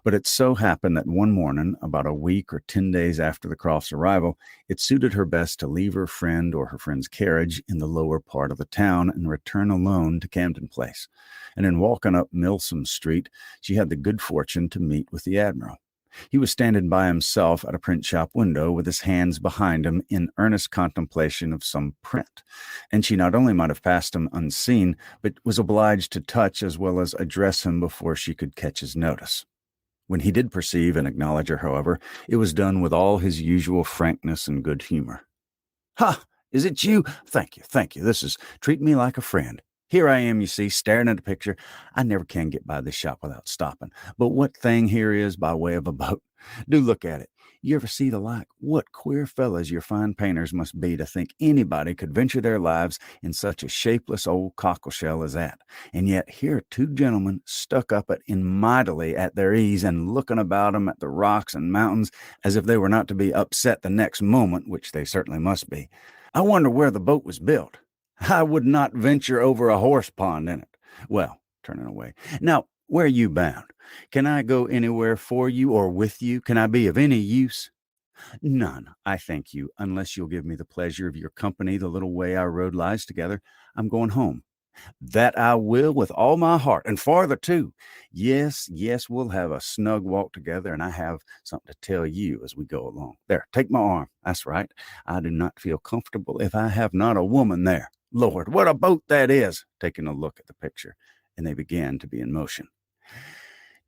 but it so happened that one morning, about a week or 10 days after the Crofts' arrival, it suited her best to leave her friend or her friend's carriage in the lower part of the town and return alone to Camden Place. And in walking up Milsom Street, she had the good fortune to meet with the Admiral. He was standing by himself at a print shop window with his hands behind him in earnest contemplation of some print, and she not only might have passed him unseen, but was obliged to touch as well as address him before she could catch his notice. When he did perceive and acknowledge her, however, it was done with all his usual frankness and good humor. "Ha! Is it you? Thank you. This is treating me like a friend. Here I am, you see, staring at a picture. I never can get by this shop without stopping. But what thing here is by way of a boat. Do look at it. You ever see the like? What queer fellows your fine painters must be to think anybody could venture their lives in such a shapeless old cockleshell as that. And yet here are two gentlemen stuck up in mightily at their ease and looking about 'em at the rocks and mountains as if they were not to be upset the next moment, which they certainly must be. I wonder where the boat was built. I would not venture over a horse pond in it. Well," turning away, "now, where are you bound? Can I go anywhere for you or with you? Can I be of any use?" "None, I thank you, unless you'll give me the pleasure of your company the little way our road lies together. I'm going home." "That I will with all my heart, and farther too. Yes, we'll have a snug walk together, and I have something to tell you as we go along. There, take my arm. That's right. I do not feel comfortable if I have not a woman there. Lord, what a boat that is!" taking a look at the picture, and they began to be in motion.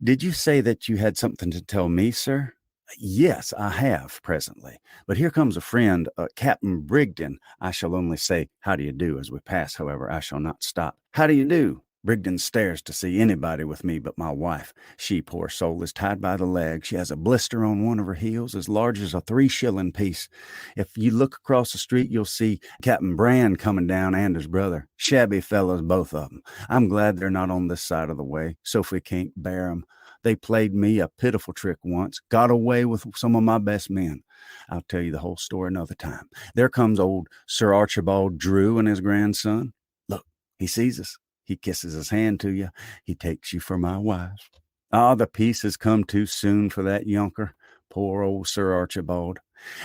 "Did you say that you had something to tell me, sir?" "Yes, I have, presently. But here comes a friend, Captain Brigden. I shall only say, 'How do you do?' as we pass, however. I shall not stop. 'How do you do?' Brigden stares to see anybody with me but my wife. She, poor soul, is tied by the leg. She has a blister on one of her heels as large as a 3-shilling piece. If you look across the street, you'll see Captain Brand coming down and his brother. Shabby fellows, both of them. I'm glad they're not on this side of the way. Sophie can't bear 'em. They played me a pitiful trick once, got away with some of my best men. I'll tell you the whole story another time. There comes old Sir Archibald Drew and his grandson. Look, he sees us. He kisses his hand to you. He takes you for my wife. Ah, the peace has come too soon for that yunker. Poor old Sir Archibald.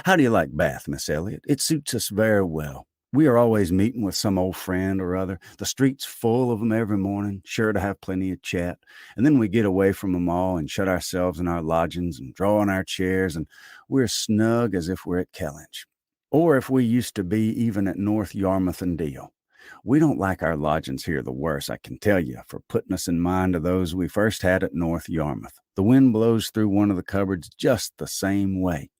How do you like Bath, Miss Elliot? It suits us very well. We are always meeting with some old friend or other. The street's full of 'em every morning, sure to have plenty of chat. And then we get away from 'em all and shut ourselves in our lodgings and draw on our chairs, and we're snug as if we're at Kellynch. Or if we used to be even at North Yarmouth and Deal. We don't like our lodgings here the worse, I can tell you, for putting us in mind of those we first had at North Yarmouth. The wind blows through one of the cupboards just the same way."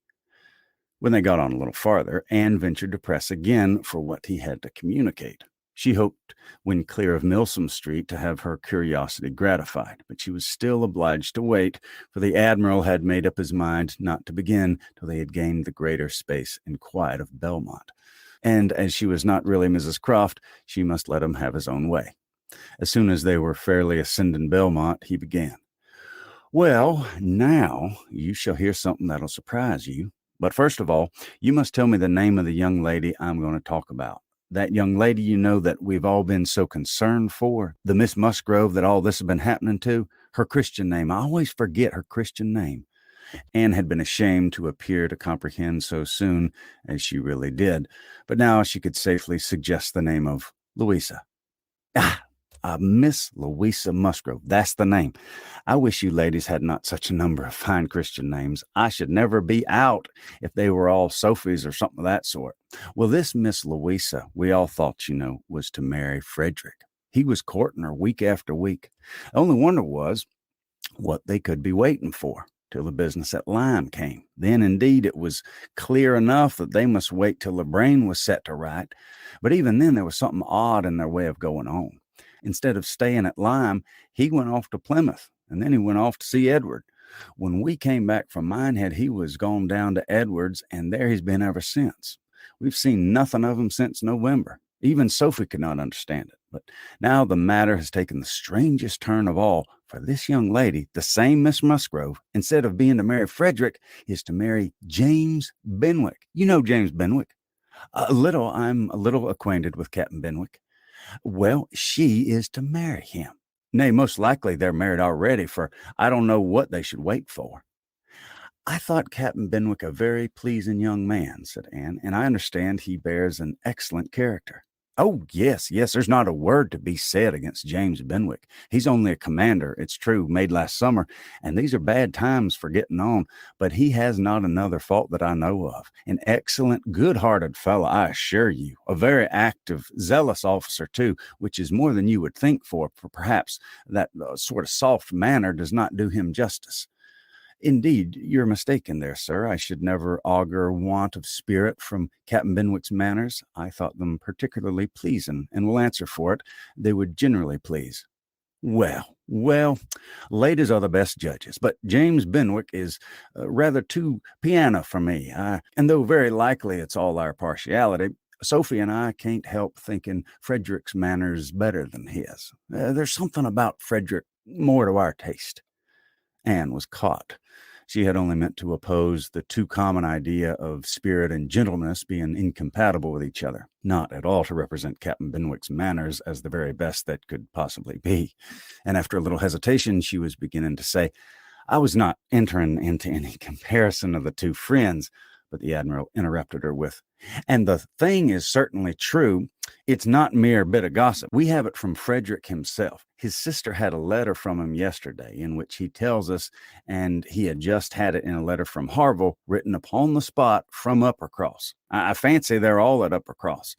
When they got on a little farther, Anne ventured to press again for what he had to communicate. She hoped, when clear of Milsom Street, to have her curiosity gratified, but she was still obliged to wait, for the Admiral had made up his mind not to begin till they had gained the greater space and quiet of Belmont. And as she was not really Mrs. Croft, she must let him have his own way. As soon as they were fairly ascending Belmont, he began. Well, now you shall hear something that'll surprise you. But first of all, you must tell me the name of the young lady I'm going to talk about. That young lady, you know, that we've all been so concerned for, the Miss Musgrove that all this has been happening to, her Christian name. I always forget her Christian name. Anne had been ashamed to appear to comprehend so soon, as she really did, but now she could safely suggest the name of Louisa. Miss Louisa Musgrove, that's the name. I wish you ladies had not such a number of fine Christian names. I should never be out if they were all Sophies or something of that sort. Well, this Miss Louisa, we all thought, you know, was to marry Frederick. He was courting her week after week. The only wonder was what they could be waiting for till the business at Lyme came. Then, indeed, it was clear enough that they must wait till the brain was set to right. But even then, there was something odd in their way of going on. Instead of staying at Lyme, he went off to Plymouth, and then he went off to see Edward. When we came back from Minehead, he was gone down to Edward's, and there he's been ever since. We've seen nothing of him since November. Even Sophie could not understand it. But now the matter has taken the strangest turn of all. For this young lady, the same Miss Musgrove, instead of being to marry Frederick, is to marry James Benwick. You know James Benwick. I'm a little acquainted with Captain Benwick. Well, she is to marry him. Nay, most likely they're married already, for I don't know what they should wait for. I thought Captain Benwick a very pleasing young man, said Anne, and I understand he bears an excellent character. Oh, yes, there's not a word to be said against James Benwick. He's only a commander, it's true, made last summer, and these are bad times for getting on, but he has not another fault that I know of. An excellent, good-hearted fellow, I assure you. A very active, zealous officer, too, which is more than you would think for perhaps that sort of soft manner does not do him justice. Indeed, you're mistaken there, sir. I should never augur want of spirit from Captain Benwick's manners. I thought them particularly pleasing, and will answer for it, they would generally please. Well, ladies are the best judges, but James Benwick is rather too piano for me. And though very likely it's all our partiality, Sophie and I can't help thinking Frederick's manners better than his. There's something about Frederick more to our taste. Anne was caught. She had only meant to oppose the too common idea of spirit and gentleness being incompatible with each other, not at all to represent Captain Benwick's manners as the very best that could possibly be. And after a little hesitation, she was beginning to say, I was not entering into any comparison of the two friends, but the Admiral interrupted her with, and the thing is certainly true. It's not mere bit of gossip. We have it from Frederick himself. His sister had a letter from him yesterday in which he tells us, and he had just had it in a letter from Harville written upon the spot from Uppercross. I fancy they're all at Uppercross.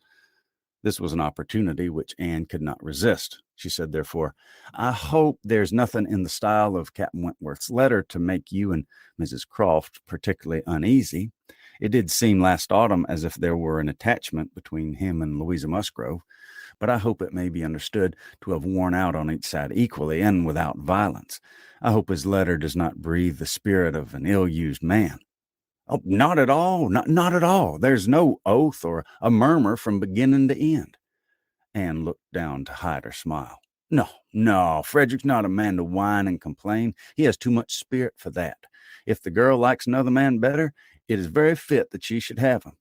This was an opportunity which Anne could not resist. She said, therefore, I hope there's nothing in the style of Captain Wentworth's letter to make you and Mrs. Croft particularly uneasy. It did seem last autumn as if there were an attachment between him and Louisa Musgrove, but I hope it may be understood to have worn out on each side equally and without violence. I hope his letter does not breathe the spirit of an ill-used man. Oh, not at all, not at all. There's no oath or a murmur from beginning to end. Anne looked down to hide her smile. No, Frederick's not a man to whine and complain. He has too much spirit for that. If the girl likes another man better, it is very fit that she should have him.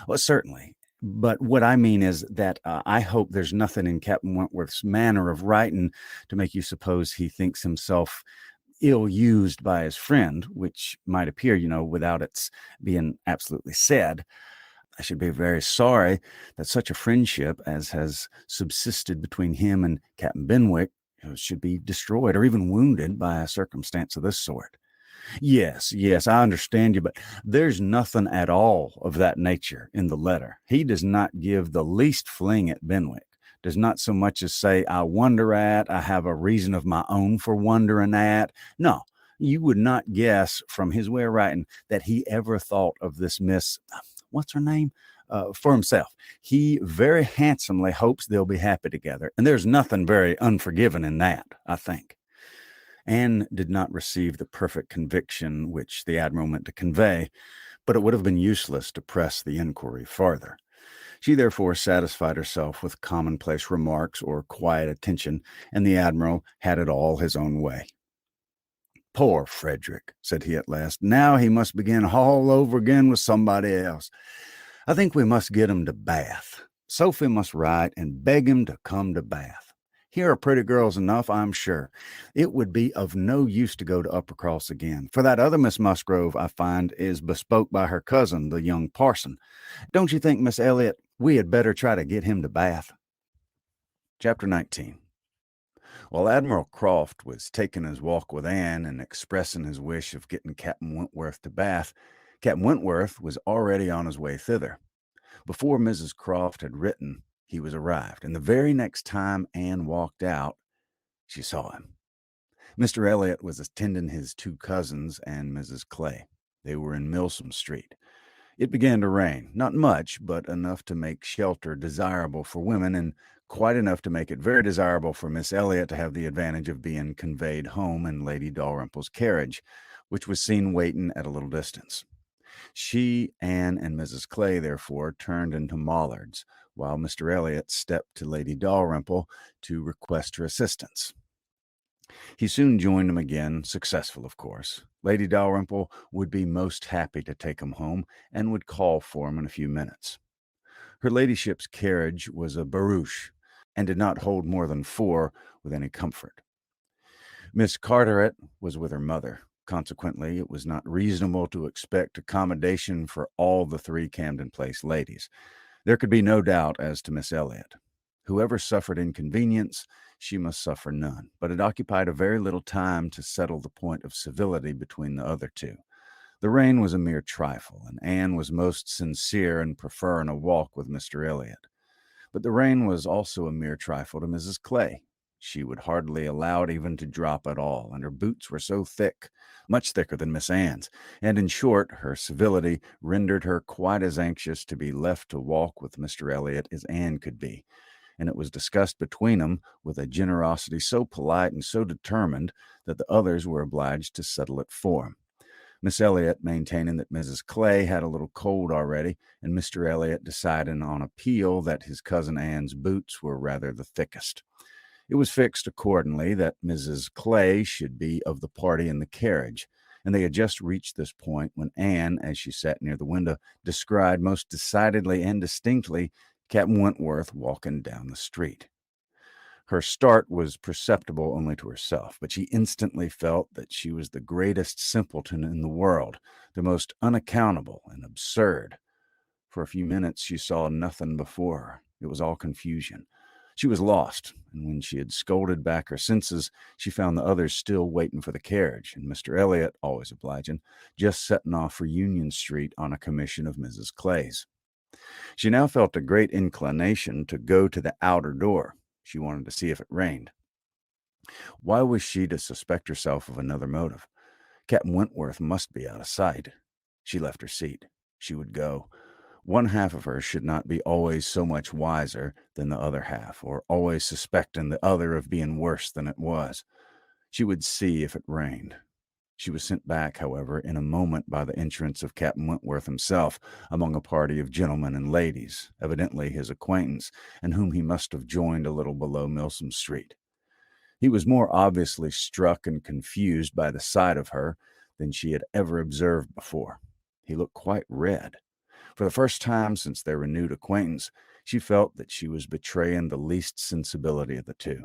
Well, certainly. But what I mean is that I hope there's nothing in Captain Wentworth's manner of writing to make you suppose he thinks himself ill-used by his friend, which might appear, without its being absolutely said. I should be very sorry that such a friendship as has subsisted between him and Captain Benwick should be destroyed or even wounded by a circumstance of this sort. Yes, I understand you, but there's nothing at all of that nature in the letter. He does not give the least fling at Benwick, does not so much as say, I wonder at, I have a reason of my own for wondering at. No, you would not guess from his way of writing that he ever thought of this Miss, what's her name? For himself. He very handsomely hopes they'll be happy together, and there's nothing very unforgiving in that, I think. Anne did not receive the perfect conviction which the Admiral meant to convey, but it would have been useless to press the inquiry farther. She therefore satisfied herself with commonplace remarks or quiet attention, and the Admiral had it all his own way. "Poor Frederick," said he at last. "Now he must begin all over again with somebody else. I think we must get him to Bath. Sophie must write and beg him to come to Bath. Here are pretty girls enough, I'm sure. It would be of no use to go to Uppercross again, for that other Miss Musgrove, I find, is bespoke by her cousin, the young parson. Don't you think, Miss Elliot, we had better try to get him to Bath?" Chapter 19. While Admiral Crofts was taking his walk with Anne and expressing his wish of getting Captain Wentworth to Bath, Captain Wentworth was already on his way thither. Before Mrs. Crofts had written, he was arrived, and the very next time Anne walked out, she saw him. Mr. Elliot was attending his two cousins and Mrs. Clay. They were in Milsom Street. It began to rain, not much, but enough to make shelter desirable for women, and quite enough to make it very desirable for Miss Elliot to have the advantage of being conveyed home in Lady Dalrymple's carriage, which was seen waiting at a little distance. She, Anne, and Mrs. Clay, therefore, turned into Mollards, while Mr. Elliot stepped to Lady Dalrymple to request her assistance. He soon joined them again, successful, of course. Lady Dalrymple would be most happy to take him home, and would call for him in a few minutes. Her ladyship's carriage was a barouche, and did not hold more than 4 with any comfort. Miss Carteret was with her mother. Consequently, it was not reasonable to expect accommodation for all the 3 Camden Place ladies. There could be no doubt as to Miss Elliot. Whoever suffered inconvenience, she must suffer none, but it occupied a very little time to settle the point of civility between the other 2. The rain was a mere trifle, and Anne was most sincere in preferring a walk with Mr. Elliot. But the rain was also a mere trifle to Mrs. Clay. She would hardly allow it even to drop at all, and her boots were so thick, much thicker than Miss Anne's, and in short, her civility rendered her quite as anxious to be left to walk with Mr. Elliot as Anne could be, and it was discussed between them with a generosity so polite and so determined that the others were obliged to settle it for him. Miss Elliot maintaining that Mrs. Clay had a little cold already, and Mr. Elliot deciding on appeal that his cousin Anne's boots were rather the thickest. It was fixed accordingly that Mrs. Clay should be of the party in the carriage, and they had just reached this point when Anne, as she sat near the window, descried most decidedly and distinctly Captain Wentworth walking down the street. Her start was perceptible only to herself, but she instantly felt that she was the greatest simpleton in the world, the most unaccountable and absurd. For a few minutes she saw nothing before her. It was all confusion. She was lost, and when she had scolded back her senses, she found the others still waiting for the carriage, and Mr. Elliot, always obliging, just setting off for Union Street on a commission of Mrs. Clay's. She now felt a great inclination to go to the outer door. She wanted to see if it rained. Why was she to suspect herself of another motive? Captain Wentworth must be out of sight. She left her seat. She would go. One half of her should not be always so much wiser than the other half, or always suspecting the other of being worse than it was. She would see if it rained. She was sent back, however, in a moment by the entrance of Captain Wentworth himself, among a party of gentlemen and ladies, evidently his acquaintance, and whom he must have joined a little below Milsom Street. He was more obviously struck and confused by the sight of her than she had ever observed before. He looked quite red. For the first time since their renewed acquaintance, she felt that she was betraying the least sensibility of the 2.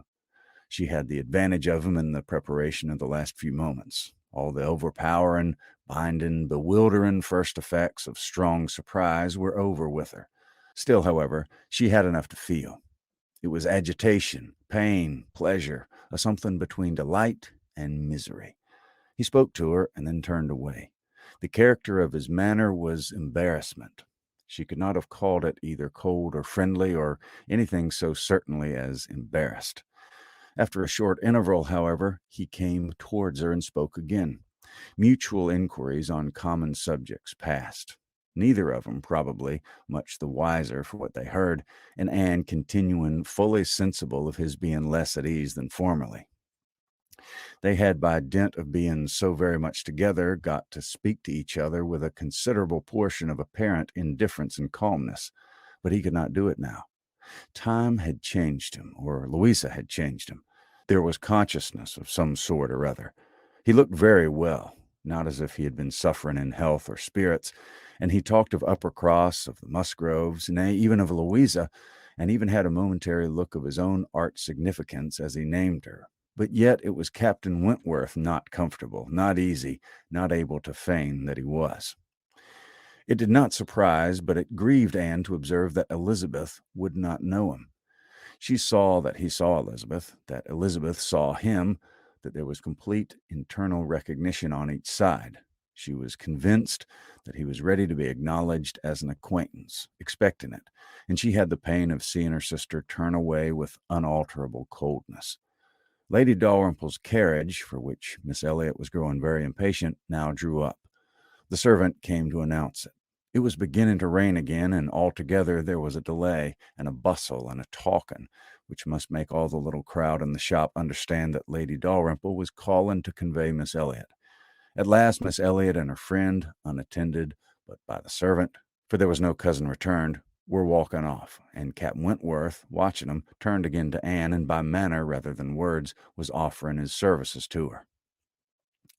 She had the advantage of him in the preparation of the last few moments. All the overpowering, binding, bewildering first effects of strong surprise were over with her. Still, however, she had enough to feel. It was agitation, pain, pleasure, a something between delight and misery. He spoke to her and then turned away. The character of his manner was embarrassment. She could not have called it either cold or friendly, or anything so certainly as embarrassed. After a short interval, however, he came towards her and spoke again. Mutual inquiries on common subjects passed. Neither of them, probably, much the wiser for what they heard, and Anne continuing fully sensible of his being less at ease than formerly. They had, by dint of being so very much together, got to speak to each other with a considerable portion of apparent indifference and calmness, but he could not do it now. Time had changed him, or Louisa had changed him. There was consciousness of some sort or other. He looked very well, not as if he had been suffering in health or spirits, and he talked of Uppercross, of the Musgroves, nay, even of Louisa, and even had a momentary look of his own art significance as he named her. But yet it was Captain Wentworth not comfortable, not easy, not able to feign that he was. It did not surprise, but it grieved Anne to observe that Elizabeth would not know him. She saw that he saw Elizabeth, that Elizabeth saw him, that there was complete internal recognition on each side. She was convinced that he was ready to be acknowledged as an acquaintance, expecting it, and she had the pain of seeing her sister turn away with unalterable coldness. Lady Dalrymple's carriage, for which Miss Elliot was growing very impatient, now drew up. The servant came to announce it. It was beginning to rain again, and altogether there was a delay and a bustle and a talking, which must make all the little crowd in the shop understand that Lady Dalrymple was calling to convey Miss Elliot. At last Miss Elliot and her friend, unattended but by the servant, for there was no cousin returned, were walking off, and Captain Wentworth, watching them, turned again to Anne, and by manner rather than words was offering his services to her.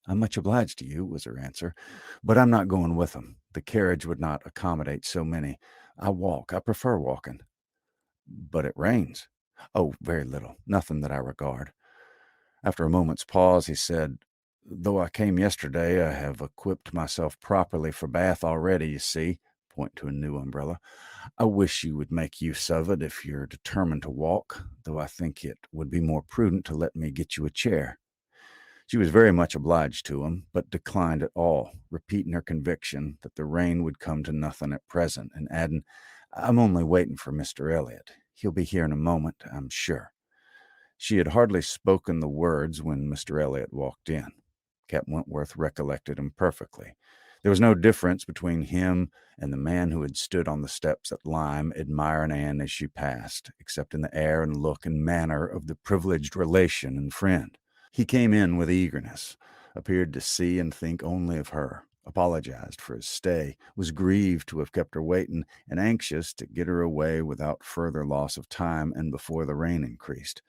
"I'm much obliged to you," was her answer, "but I'm not going with them. The carriage would not accommodate so many. I walk. I prefer walking." "But it rains." "Oh, very little. Nothing that I regard." After a moment's pause, he said, "Though I came yesterday, I have equipped myself properly for Bath already, you see," point to a new umbrella. "I wish you would make use of it if you're determined to walk, though I think it would be more prudent to let me get you a chair." She was very much obliged to him, but declined it all, repeating her conviction that the rain would come to nothing at present, and adding, "I'm only waiting for Mr. Elliot. He'll be here in a moment, I'm sure." She had hardly spoken the words when Mr. Elliot walked in. Captain Wentworth recollected him perfectly. There was no difference between him and the man who had stood on the steps at Lyme admiring Anne as she passed, except in the air and look and manner of the privileged relation and friend. He came in with eagerness, appeared to see and think only of her, apologized for his stay, was grieved to have kept her waiting, and anxious to get her away without further loss of time and before the rain increased.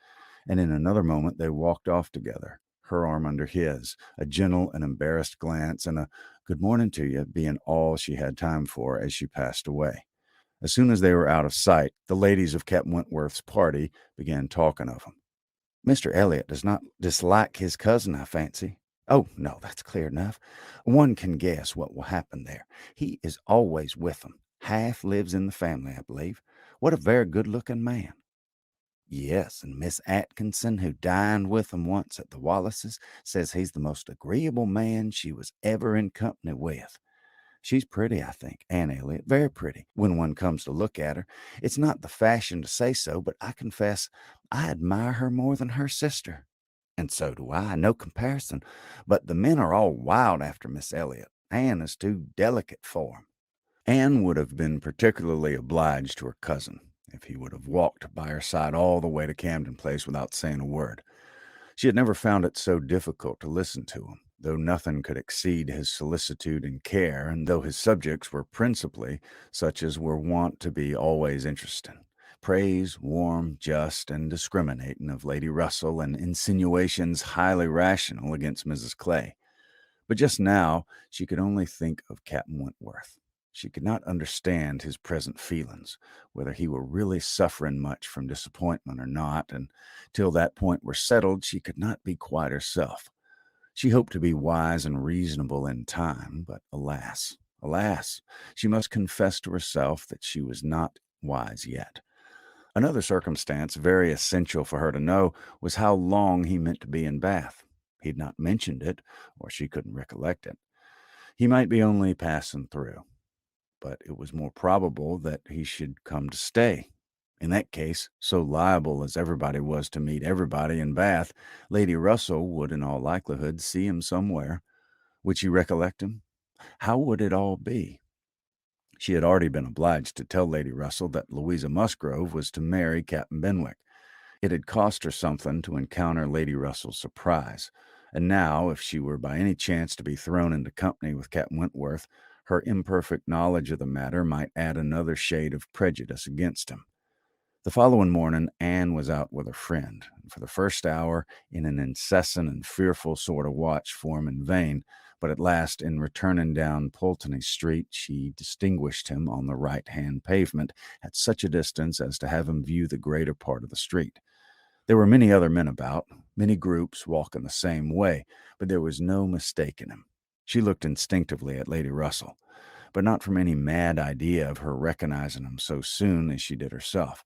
And in another moment they walked off together, her arm under his, a gentle and embarrassed glance and a "good morning to you" being all she had time for as she passed away. As soon as they were out of sight, the ladies of Captain Wentworth's party began talking of him. "Mr. Elliot does not dislike his cousin, I fancy." "Oh, no, that's clear enough. One can guess what will happen there. He is always with them. Half lives in the family, I believe. What a very good-looking man." "Yes, and Miss Atkinson, who dined with him once at the Wallaces, says he's the most agreeable man she was ever in company with. She's pretty, I think, Anne Elliot, very pretty, when one comes to look at her. It's not the fashion to say so, but I confess I admire her more than her sister." "And so do I, no comparison. But the men are all wild after Miss Elliot. Anne is too delicate for 'em." Anne would have been particularly obliged to her cousin if he would have walked by her side all the way to Camden Place without saying a word. She had never found it so difficult to listen to him, though nothing could exceed his solicitude and care, and though his subjects were principally such as were wont to be always interesting. Praise, warm, just, and discriminating of Lady Russell, and insinuations highly rational against Mrs. Clay. But just now she could only think of Captain Wentworth. She could not understand his present feelings, whether he were really suffering much from disappointment or not, and till that point were settled she could not be quite herself. She hoped to be wise and reasonable in time, but alas, alas, she must confess to herself that she was not wise yet. Another circumstance very essential for her to know was how long he meant to be in Bath. He had not mentioned it, or she couldn't recollect it. He might be only passing through, but it was more probable that he should come to stay. In that case, so liable as everybody was to meet everybody in Bath, Lady Russell would in all likelihood see him somewhere. Would she recollect him? How would it all be? She had already been obliged to tell Lady Russell that Louisa Musgrove was to marry Captain Benwick. It had cost her something to encounter Lady Russell's surprise, and now, if she were by any chance to be thrown into company with Captain Wentworth, her imperfect knowledge of the matter might add another shade of prejudice against him. The following morning, Anne was out with a friend, and for the first hour, in an incessant and fearful sort of watch for him in vain, but at last, in returning down Pulteney Street, she distinguished him on the right-hand pavement at such a distance as to have him view the greater part of the street. There were many other men about, many groups walking the same way, but there was no mistaking him. She looked instinctively at Lady Russell, but not from any mad idea of her recognizing him so soon as she did herself.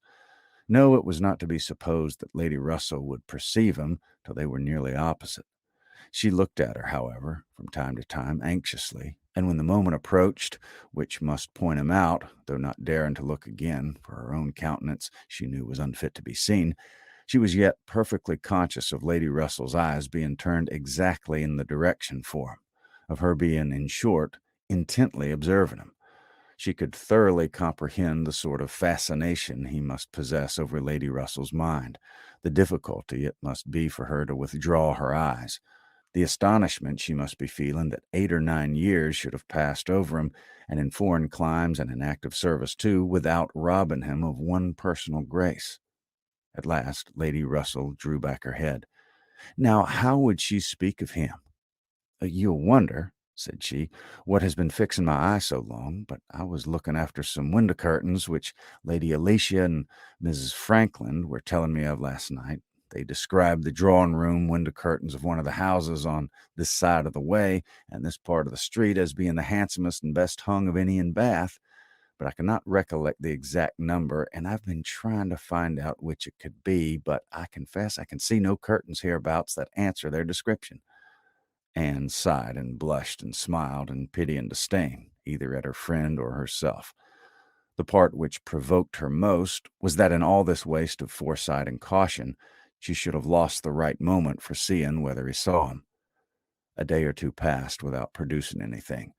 No, it was not to be supposed that Lady Russell would perceive him till they were nearly opposite. She looked at her, however, from time to time, anxiously, and when the moment approached, which must point him out, though not daring to look again, for her own countenance she knew was unfit to be seen, she was yet perfectly conscious of Lady Russell's eyes being turned exactly in the direction for him, of her being, in short, intently observing him. She could thoroughly comprehend the sort of fascination he must possess over Lady Russell's mind, the difficulty it must be for her to withdraw her eyes, the astonishment she must be feeling that 8 or 9 years should have passed over him, and in foreign climes and in active service too, without robbing him of one personal grace. At last Lady Russell drew back her head. Now how would she speak of him? You'll wonder, said she, what has been fixing my eye so long, but I was looking after some window curtains which Lady Alicia and Mrs. Frankland were telling me of last night. They described the drawing-room window curtains of one of the houses on this side of the way and this part of the street as being the handsomest and best hung of any in Bath, but I cannot recollect the exact number, and I've been trying to find out which it could be, but I confess I can see no curtains hereabouts that answer their description. Anne sighed and blushed and smiled in pity and disdain, either at her friend or herself. The part which provoked her most was that in all this waste of foresight and caution, she should have lost the right moment for seeing whether he saw him. A day or two passed without producing anything.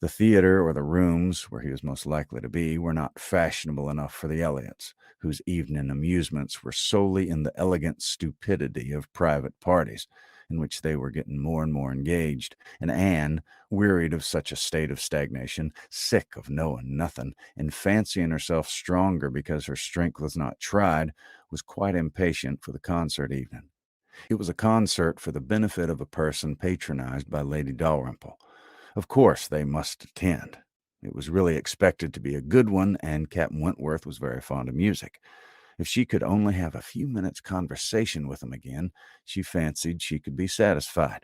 The theater or the rooms where he was most likely to be were not fashionable enough for the Elliots, whose evening amusements were solely in the elegant stupidity of private parties, in which they were getting more and more engaged, and Anne, wearied of such a state of stagnation, sick of knowing nothing, and fancying herself stronger because her strength was not tried, was quite impatient for the concert evening. It was a concert for the benefit of a person patronized by Lady Dalrymple. Of course they must attend. It was really expected to be a good one, and Captain Wentworth was very fond of music. If she could only have a few minutes' conversation with him again, she fancied she could be satisfied.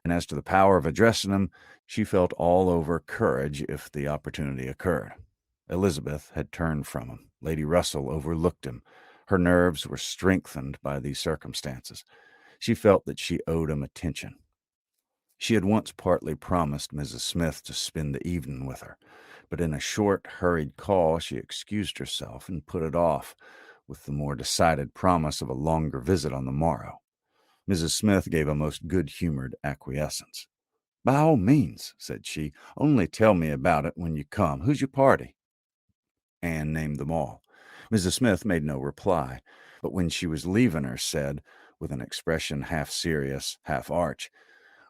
And as to the power of addressing him, she felt all over courage if the opportunity occurred. Elizabeth had turned from him. Lady Russell overlooked him. Her nerves were strengthened by these circumstances. She felt that she owed him attention. She had once partly promised Mrs. Smith to spend the evening with her, but in a short, hurried call she excused herself and put it off, with the more decided promise of a longer visit on the morrow. Mrs. Smith gave a most good-humored acquiescence. "By all means," said she, "only tell me about it when you come. Who's your party?" Anne named them all. Mrs. Smith made no reply, but when she was leaving her said, with an expression half serious, half arch,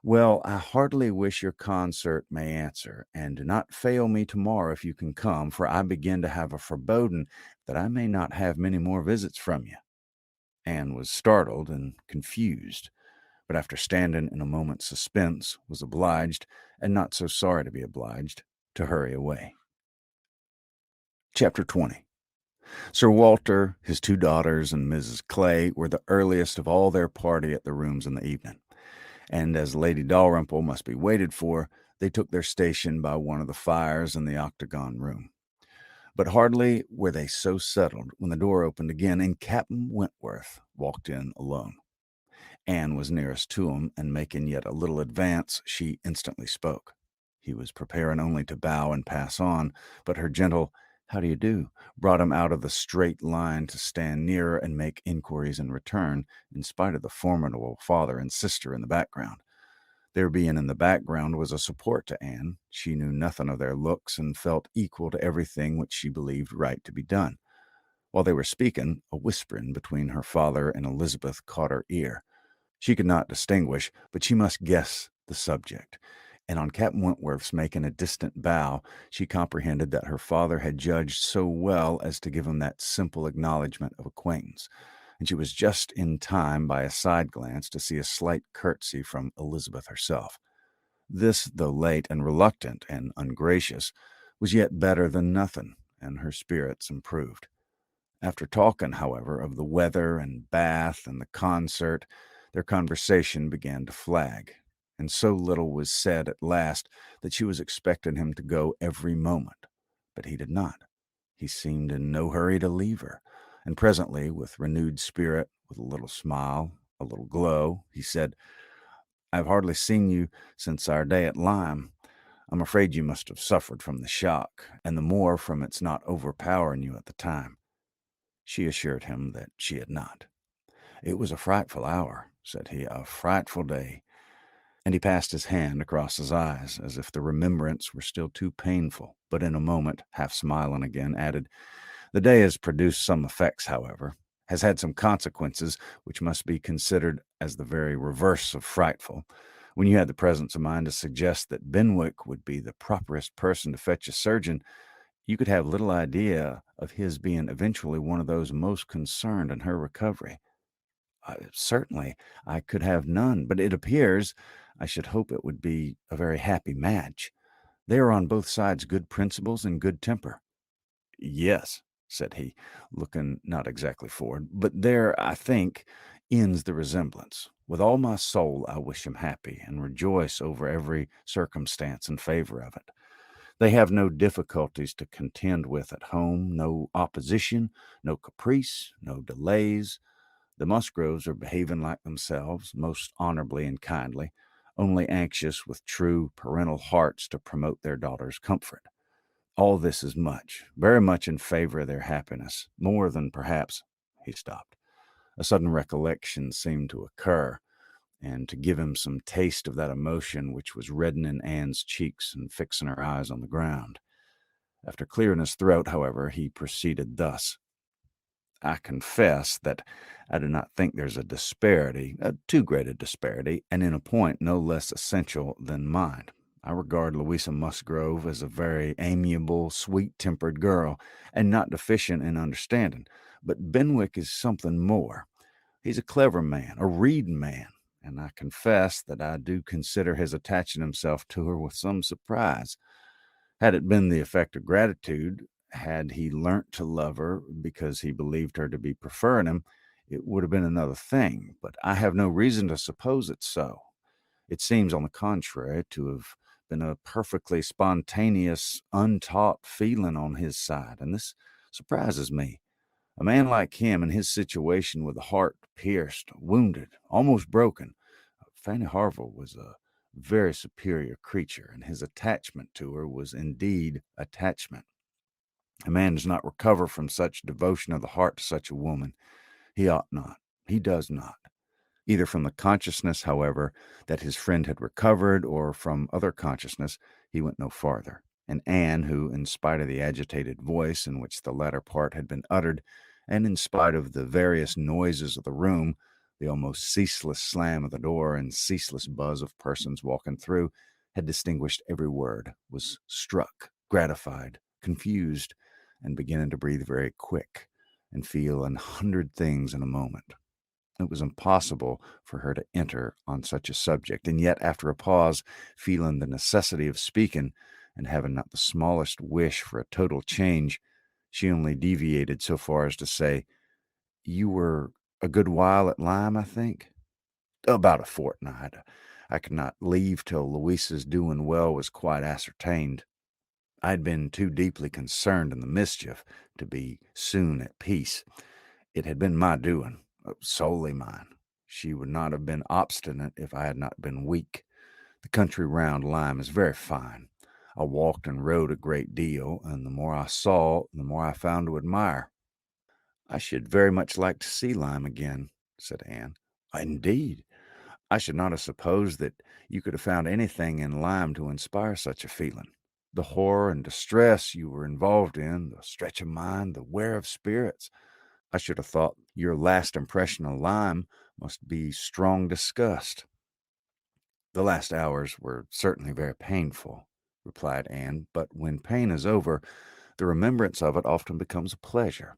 "Well, I heartily wish your concert may answer, and do not fail me tomorrow if you can come, for I begin to have a foreboding that I may not have many more visits from you." Anne was startled and confused, but after standing in a moment's suspense, was obliged, and not so sorry to be obliged, to hurry away. Chapter 20. Sir Walter, his 2 daughters, and Mrs. Clay were the earliest of all their party at the rooms in the evening, and as Lady Dalrymple must be waited for, they took their station by one of the fires in the octagon room. But hardly were they so settled when the door opened again, and Captain Wentworth walked in alone. Anne was nearest to him, and making yet a little advance, she instantly spoke. He was preparing only to bow and pass on, but her gentle "How do you do?" brought him out of the straight line to stand nearer and make inquiries in return, in spite of the formidable father and sister in the background. Their being in the background was a support to Anne. She knew nothing of their looks, and felt equal to everything which she believed right to be done. While they were speaking, a whispering between her father and Elizabeth caught her ear. She could not distinguish, but she must guess the subject, And on Captain Wentworth's making a distant bow, she comprehended that her father had judged so well as to give him that simple acknowledgment of acquaintance, and she was just in time by a side glance to see a slight curtsy from Elizabeth herself. This, though late and reluctant and ungracious, was yet better than nothing, and her spirits improved. After talking, however, of the weather and Bath and the concert, their conversation began to flag, and so little was said at last that she was expecting him to go every moment. But he did not. He seemed in no hurry to leave her, and presently, with renewed spirit, with a little smile, a little glow, he said, "I've hardly seen you since our day at Lyme. I'm afraid you must have suffered from the shock, and the more from its not overpowering you at the time." She assured him that she had not. "It was a frightful hour," said he, "a frightful day." And he passed his hand across his eyes, as if the remembrance were still too painful, but in a moment, half smiling again, added, "The day has produced some effects, however, has had some consequences which must be considered as the very reverse of frightful. When you had the presence of mind to suggest that Benwick would be the properest person to fetch a surgeon, you could have little idea of his being eventually one of those most concerned in her recovery." "Certainly, I could have none, but it appears, I should hope it would be a very happy match. They are on both sides good principles and good temper." "Yes," said he, looking not exactly forward, "but there, I think, ends the resemblance. With all my soul I wish him happy, and rejoice over every circumstance in favor of it. They have no difficulties to contend with at home, no opposition, no caprice, no delays. The Musgroves are behaving like themselves, most honorably and kindly, only anxious with true parental hearts to promote their daughter's comfort. All this is much, very much in favor of their happiness, more than perhaps—" He stopped. A sudden recollection seemed to occur, and to give him some taste of that emotion which was reddening Anne's cheeks and fixing her eyes on the ground. After clearing his throat, however, he proceeded thus: "I confess that I do not think there's a disparity, too great a disparity, and in a point no less essential than mind. I regard Louisa Musgrove as a very amiable, sweet-tempered girl, and not deficient in understanding. But Benwick is something more. He's a clever man, a reading man, and I confess that I do consider his attaching himself to her with some surprise. Had it been the effect of gratitude, had he learnt to love her because he believed her to be preferring him, it would have been another thing, but I have no reason to suppose it so. It seems, on the contrary, to have been a perfectly spontaneous, untaught feeling on his side, and this surprises me. A man like him in his situation, with a heart pierced, wounded, almost broken. Fanny Harville was a very superior creature, and his attachment to her was indeed attachment. A man does not recover from such devotion of the heart to such a woman. He ought not. He does not. Either from the consciousness, however, that his friend had recovered, or from other consciousness, he went no farther. And Anne, who, in spite of the agitated voice in which the latter part had been uttered, and in spite of the various noises of the room, the almost ceaseless slam of the door and ceaseless buzz of persons walking through, had distinguished every word, was struck, gratified, confused, and beginning to breathe very quick, and feel 100 things in a moment. It was impossible for her to enter on such a subject, and yet, after a pause, feeling the necessity of speaking, and having not the smallest wish for a total change, she only deviated so far as to say, "You were a good while at Lyme, I think?" "About a fortnight. I could not leave till Louisa's doing well was quite ascertained. I had been too deeply concerned in the mischief to be soon at peace. It had been my doing, solely mine. She would not have been obstinate if I had not been weak. The country round Lyme is very fine. I walked and rode a great deal, and the more I saw, the more I found to admire." "I should very much like to see Lyme again," said Anne. "Indeed, I should not have supposed that you could have found anything in Lyme to inspire such a feeling. The horror and distress you were involved in, the stretch of mind, the wear of spirits. I should have thought your last impression of Lyme must be strong disgust." "The last hours were certainly very painful," replied Anne, "but when pain is over, the remembrance of it often becomes a pleasure.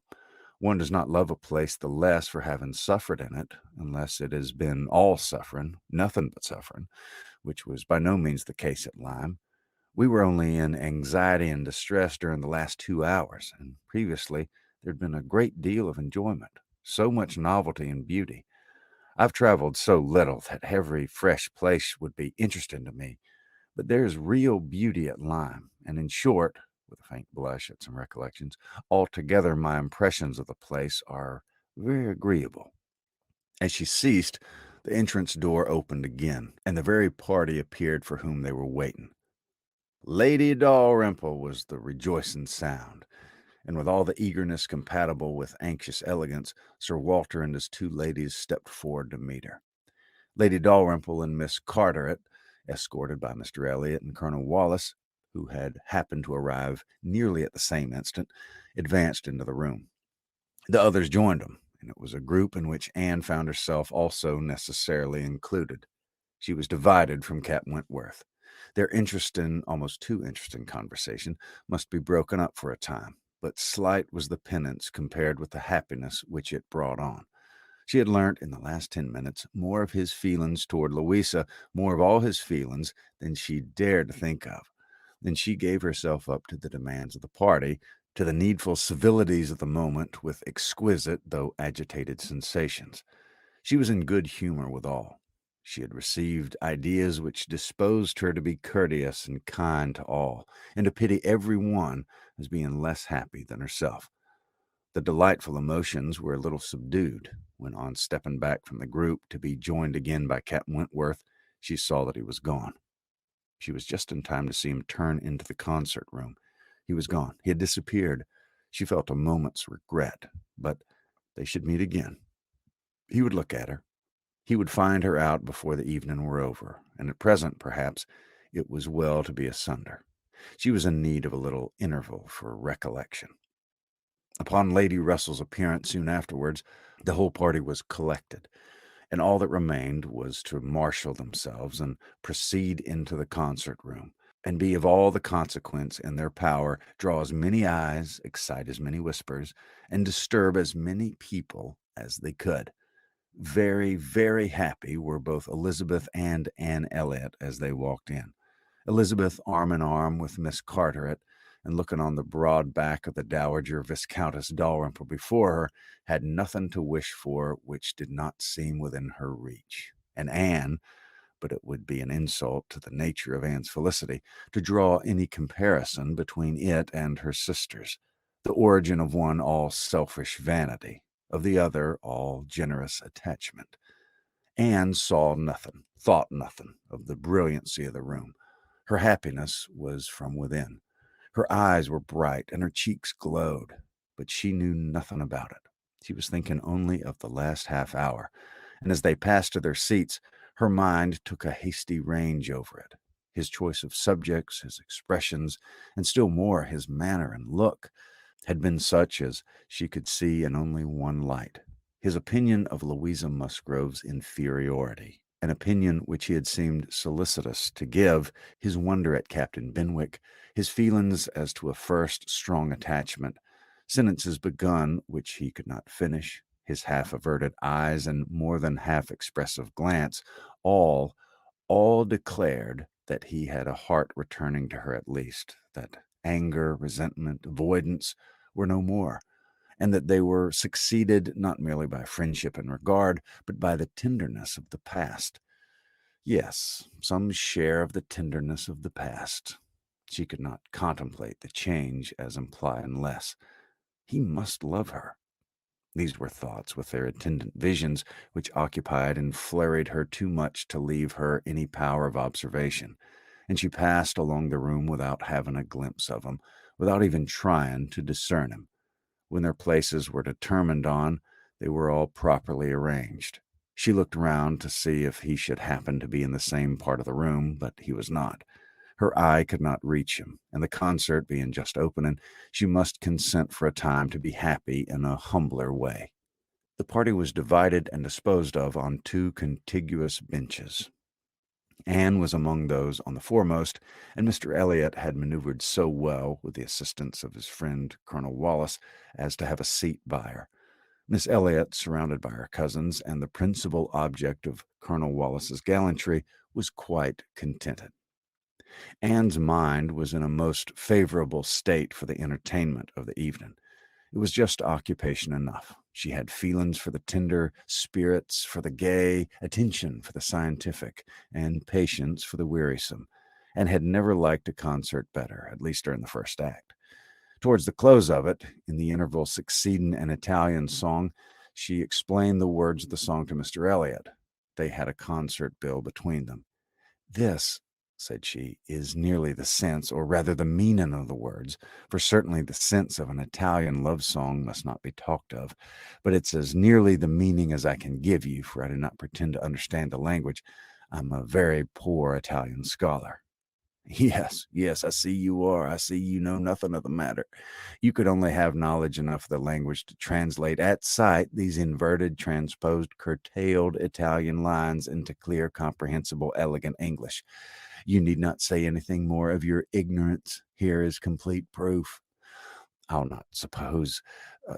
One does not love a place the less for having suffered in it, unless it has been all suffering, nothing but suffering, which was by no means the case at Lyme. We were only in anxiety and distress during the last 2 hours, and previously there'd been a great deal of enjoyment, so much novelty and beauty. I've traveled so little that every fresh place would be interesting to me, but there's real beauty at Lyme, and in short," with a faint blush at some recollections, "altogether my impressions of the place are very agreeable." As she ceased, the entrance door opened again, and the very party appeared for whom they were waiting. "Lady Dalrymple," was the rejoicing sound, and with all the eagerness compatible with anxious elegance, Sir Walter and his two ladies stepped forward to meet her. Lady Dalrymple and Miss Carteret, escorted by Mr. Elliot and Colonel Wallace, who had happened to arrive nearly at the same instant, advanced into the room. The others joined them, and it was a group in which Anne found herself also necessarily included. She was divided from Captain Wentworth. Their interesting, almost too interesting conversation must be broken up for a time, but slight was the penance compared with the happiness which it brought on. She had learnt in the last 10 minutes more of his feelings toward Louisa, more of all his feelings than she dared to think of. Then she gave herself up to the demands of the party, to the needful civilities of the moment, with exquisite though agitated sensations. She was in good humor with all. She had received ideas which disposed her to be courteous and kind to all, and to pity every one as being less happy than herself. The delightful emotions were a little subdued when, on stepping back from the group to be joined again by Captain Wentworth, she saw that he was gone. She was just in time to see him turn into the concert room. He was gone. He had disappeared. She felt a moment's regret, but they should meet again. He would look at her. He would find her out before the evening were over, and at present, perhaps, it was well to be asunder. She was in need of a little interval for recollection. Upon Lady Russell's appearance soon afterwards, the whole party was collected, and all that remained was to marshal themselves and proceed into the concert room, and be of all the consequence in their power, draw as many eyes, excite as many whispers, and disturb as many people as they could. Very, very happy were both Elizabeth and Anne Elliot as they walked in. Elizabeth arm in arm with Miss Carteret, and looking on the broad back of the Dowager Viscountess Dalrymple before her, had nothing to wish for which did not seem within her reach. And Anne, but it would be an insult to the nature of Anne's felicity to draw any comparison between it and her sisters, the origin of one all selfish vanity, of the other all generous attachment. Anne saw nothing, thought nothing of the brilliancy of the room. Her happiness was from within. Her eyes were bright and her cheeks glowed, but she knew nothing about it. She was thinking only of the last half hour, and as they passed to their seats, her mind took a hasty range over it. His choice of subjects, his expressions, and still more his manner and look, had been such as she could see in only one light. His opinion of Louisa Musgrove's inferiority, an opinion which he had seemed solicitous to give, his wonder at Captain Benwick, his feelings as to a first strong attachment, sentences begun which he could not finish, his half-averted eyes and more than half-expressive glance, all declared that he had a heart returning to her at least, that anger, resentment, avoidance were no more, and that they were succeeded not merely by friendship and regard, but by the tenderness of the past. Yes, some share of the tenderness of the past. She could not contemplate the change as implying less. He must love her. These were thoughts with their attendant visions, which occupied and flurried her too much to leave her any power of observation, and she passed along the room without having a glimpse of him, without even trying to discern him. When their places were determined on, they were all properly arranged. She looked round to see if he should happen to be in the same part of the room, but he was not. Her eye could not reach him, and the concert being just opening, she must consent for a time to be happy in a humbler way. The party was divided and disposed of on two contiguous benches. Anne was among those on the foremost, and Mr. Elliot had maneuvered so well with the assistance of his friend Colonel Wallace as to have a seat by her. Miss Elliot, surrounded by her cousins and the principal object of Colonel Wallace's gallantry, was quite contented. Anne's mind was in a most favorable state for the entertainment of the evening. It was just occupation enough. She had feelings for the tender, spirits for the gay, attention for the scientific, and patience for the wearisome, and had never liked a concert better, at least during the first act. Towards the close of it, in the interval succeeding an Italian song, she explained the words of the song to Mr. Elliot. They had a concert bill between them. "This," said she, "is nearly the sense, or rather the meaning of the words, for certainly the sense of an Italian love song must not be talked of, but it's as nearly the meaning as I can give you, for I do not pretend to understand the language. I'm a very poor Italian scholar." "Yes, yes, I see you are. I see you know nothing of the matter. You could only have knowledge enough of the language to translate at sight these inverted, transposed, curtailed Italian lines into clear, comprehensible, elegant English. You need not say anything more of your ignorance. Here is complete proof. I'll not suppose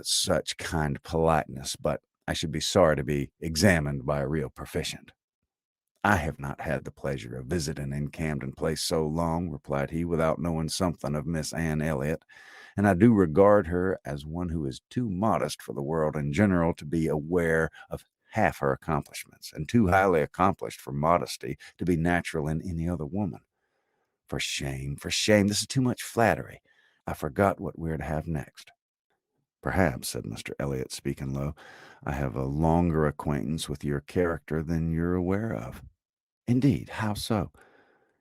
such kind politeness, but I should be sorry to be examined by a real proficient." "I have not had the pleasure of visiting in Camden Place so long," replied he, "without knowing something of Miss Anne Elliot, and I do regard her as one who is too modest for the world in general to be aware of half her accomplishments, and too highly accomplished for modesty to be natural in any other woman. For shame, this is too much flattery. I forgot what we're to have next." "Perhaps," said Mr. Elliot, speaking low, "I have a longer acquaintance with your character than you're aware of." "Indeed, how so?"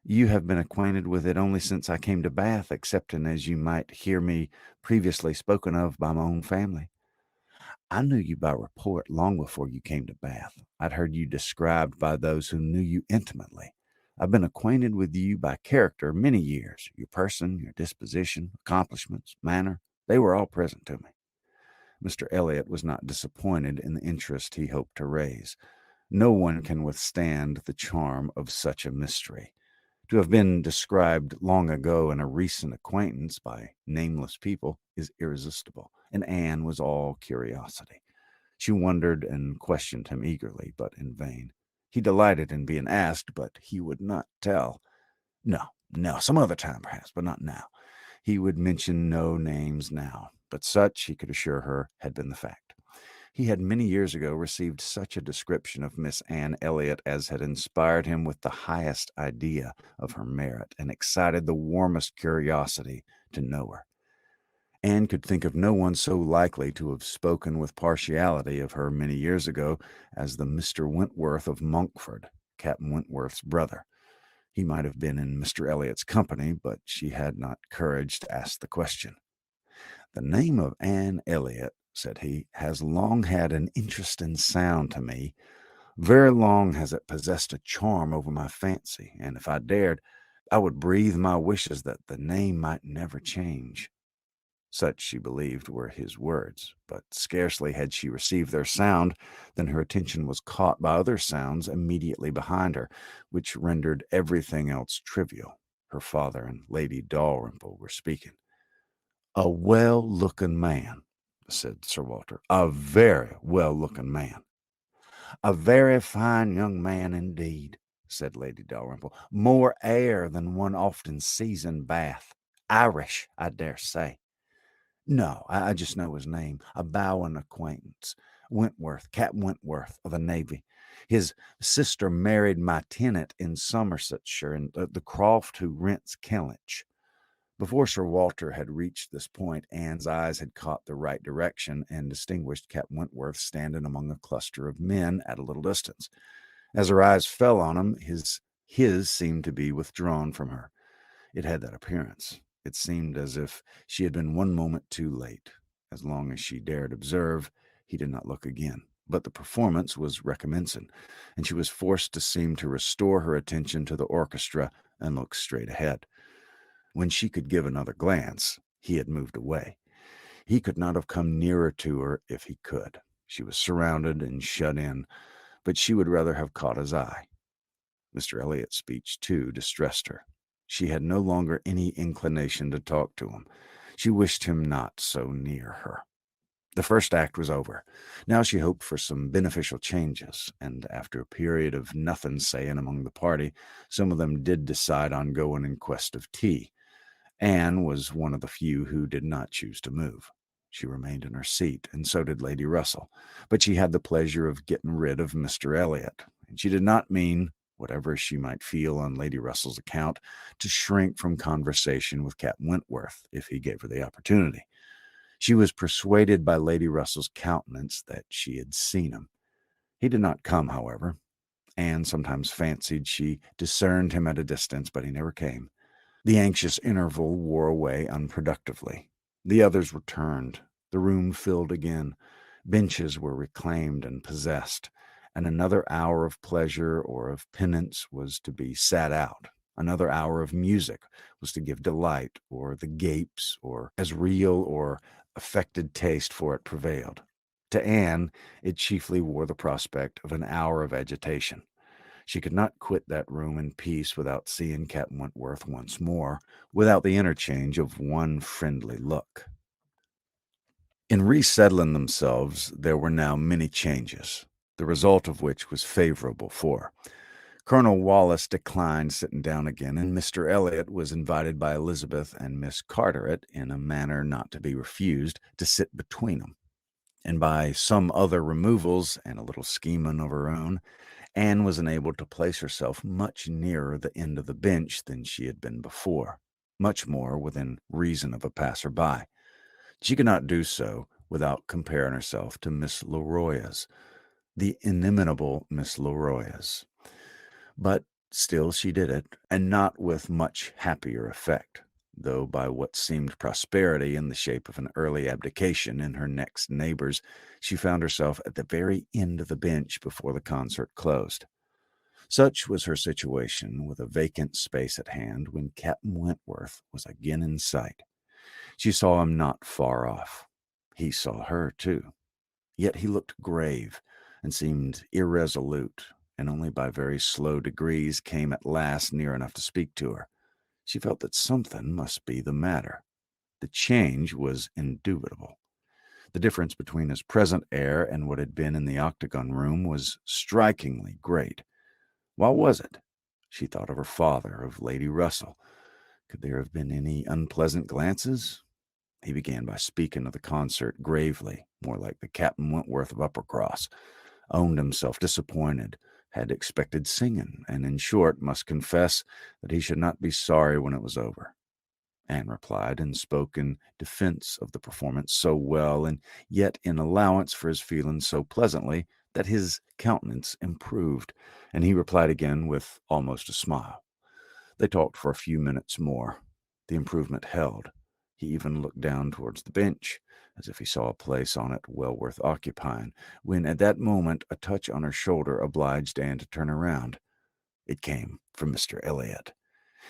"You have been acquainted with it only since I came to Bath, excepting as you might hear me previously spoken of by my own family." "I knew you by report long before you came to Bath. I'd heard you described by those who knew you intimately. I've been acquainted with you by character many years. Your person, your disposition, accomplishments, manner, they were all present to me." Mr. Elliot was not disappointed in the interest he hoped to raise. No one can withstand the charm of such a mystery. To have been described long ago in a recent acquaintance by nameless people is irresistible, and Anne was all curiosity. She wondered and questioned him eagerly, but in vain. He delighted in being asked, but he would not tell. No, some other time perhaps, but not now. He would mention no names now, but such, he could assure her, had been the fact. He had many years ago received such a description of Miss Anne Elliot as had inspired him with the highest idea of her merit and excited the warmest curiosity to know her. Anne could think of no one so likely to have spoken with partiality of her many years ago as the Mr. Wentworth of Monkford, Captain Wentworth's brother. He might have been in Mr. Elliot's company, but she had not courage to ask the question. "The name of Anne Elliot," said he, "has long had an interesting sound to me. Very long has it possessed a charm over my fancy, and if I dared, I would breathe my wishes that the name might never change." Such, she believed, were his words, but scarcely had she received their sound than her attention was caught by other sounds immediately behind her, which rendered everything else trivial. Her father and Lady Dalrymple were speaking. "A well-looking man," said Sir Walter, "a very well-looking man." "A very fine young man indeed," said Lady Dalrymple. "More air than one often sees in Bath. Irish, I dare say." "No, I just know his name. A bowing acquaintance. Wentworth, Captain Wentworth of the Navy. His sister married my tenant in Somersetshire, and the Crofts who rents Kellynch." Before Sir Walter had reached this point, Anne's eyes had caught the right direction and distinguished Captain Wentworth standing among a cluster of men at a little distance. As her eyes fell on him, his seemed to be withdrawn from her. It had that appearance. It seemed as if she had been one moment too late. As long as she dared observe, he did not look again. But the performance was recommencing, and she was forced to seem to restore her attention to the orchestra and look straight ahead. When she could give another glance, he had moved away. He could not have come nearer to her if he could. She was surrounded and shut in, but she would rather have caught his eye. Mr. Elliot's speech, too, distressed her. She had no longer any inclination to talk to him. She wished him not so near her. The first act was over. Now she hoped for some beneficial changes, and after a period of nothing saying among the party, some of them did decide on going in quest of tea. Anne was one of the few who did not choose to move. She remained in her seat, and so did Lady Russell, but she had the pleasure of getting rid of Mr. Elliot, and she did not mean, whatever she might feel on Lady Russell's account, to shrink from conversation with Captain Wentworth if he gave her the opportunity. She was persuaded by Lady Russell's countenance that she had seen him. He did not come, however. Anne sometimes fancied she discerned him at a distance, but he never came. The anxious interval wore away unproductively. The others returned. The room filled again. Benches were reclaimed and possessed, and another hour of pleasure or of penance was to be sat out. Another hour of music was to give delight, or the gapes, or as real or affected taste for it prevailed. To Anne, it chiefly wore the prospect of an hour of agitation. She could not quit that room in peace without seeing Captain Wentworth once more, without the interchange of one friendly look. In resettling themselves, there were now many changes, the result of which was favorable for her. Colonel Wallace declined sitting down again, and Mr. Elliot was invited by Elizabeth and Miss Carteret, in a manner not to be refused, to sit between them. And by some other removals and a little scheming of her own, Anne was enabled to place herself much nearer the end of the bench than she had been before, much more within reason of a passer-by. She could not do so without comparing herself to Miss Leroyas, the inimitable Miss Leroyas. But still she did it, and not with much happier effect, though by what seemed prosperity in the shape of an early abdication in her next neighbors, she found herself at the very end of the bench before the concert closed. Such was her situation, with a vacant space at hand, when Captain Wentworth was again in sight. She saw him not far off. He saw her, too. Yet he looked grave, and seemed irresolute, and only by very slow degrees came at last near enough to speak to her. She felt that something must be the matter. The change was indubitable. The difference between his present air and what had been in the octagon room was strikingly great. What was it? She thought of her father, of Lady Russell. Could there have been any unpleasant glances? He began by speaking of the concert gravely, more like the Captain Wentworth of Uppercross, owned himself disappointed, had expected singing, and in short must confess that he should not be sorry when it was over. Anne replied, and spoke in defense of the performance so well, and yet in allowance for his feelings so pleasantly, that his countenance improved, and he replied again with almost a smile. They talked for a few minutes more. The improvement held. He even looked down towards the bench, as if he saw a place on it well worth occupying, when at that moment a touch on her shoulder obliged Anne to turn around. It came from Mr. Elliot.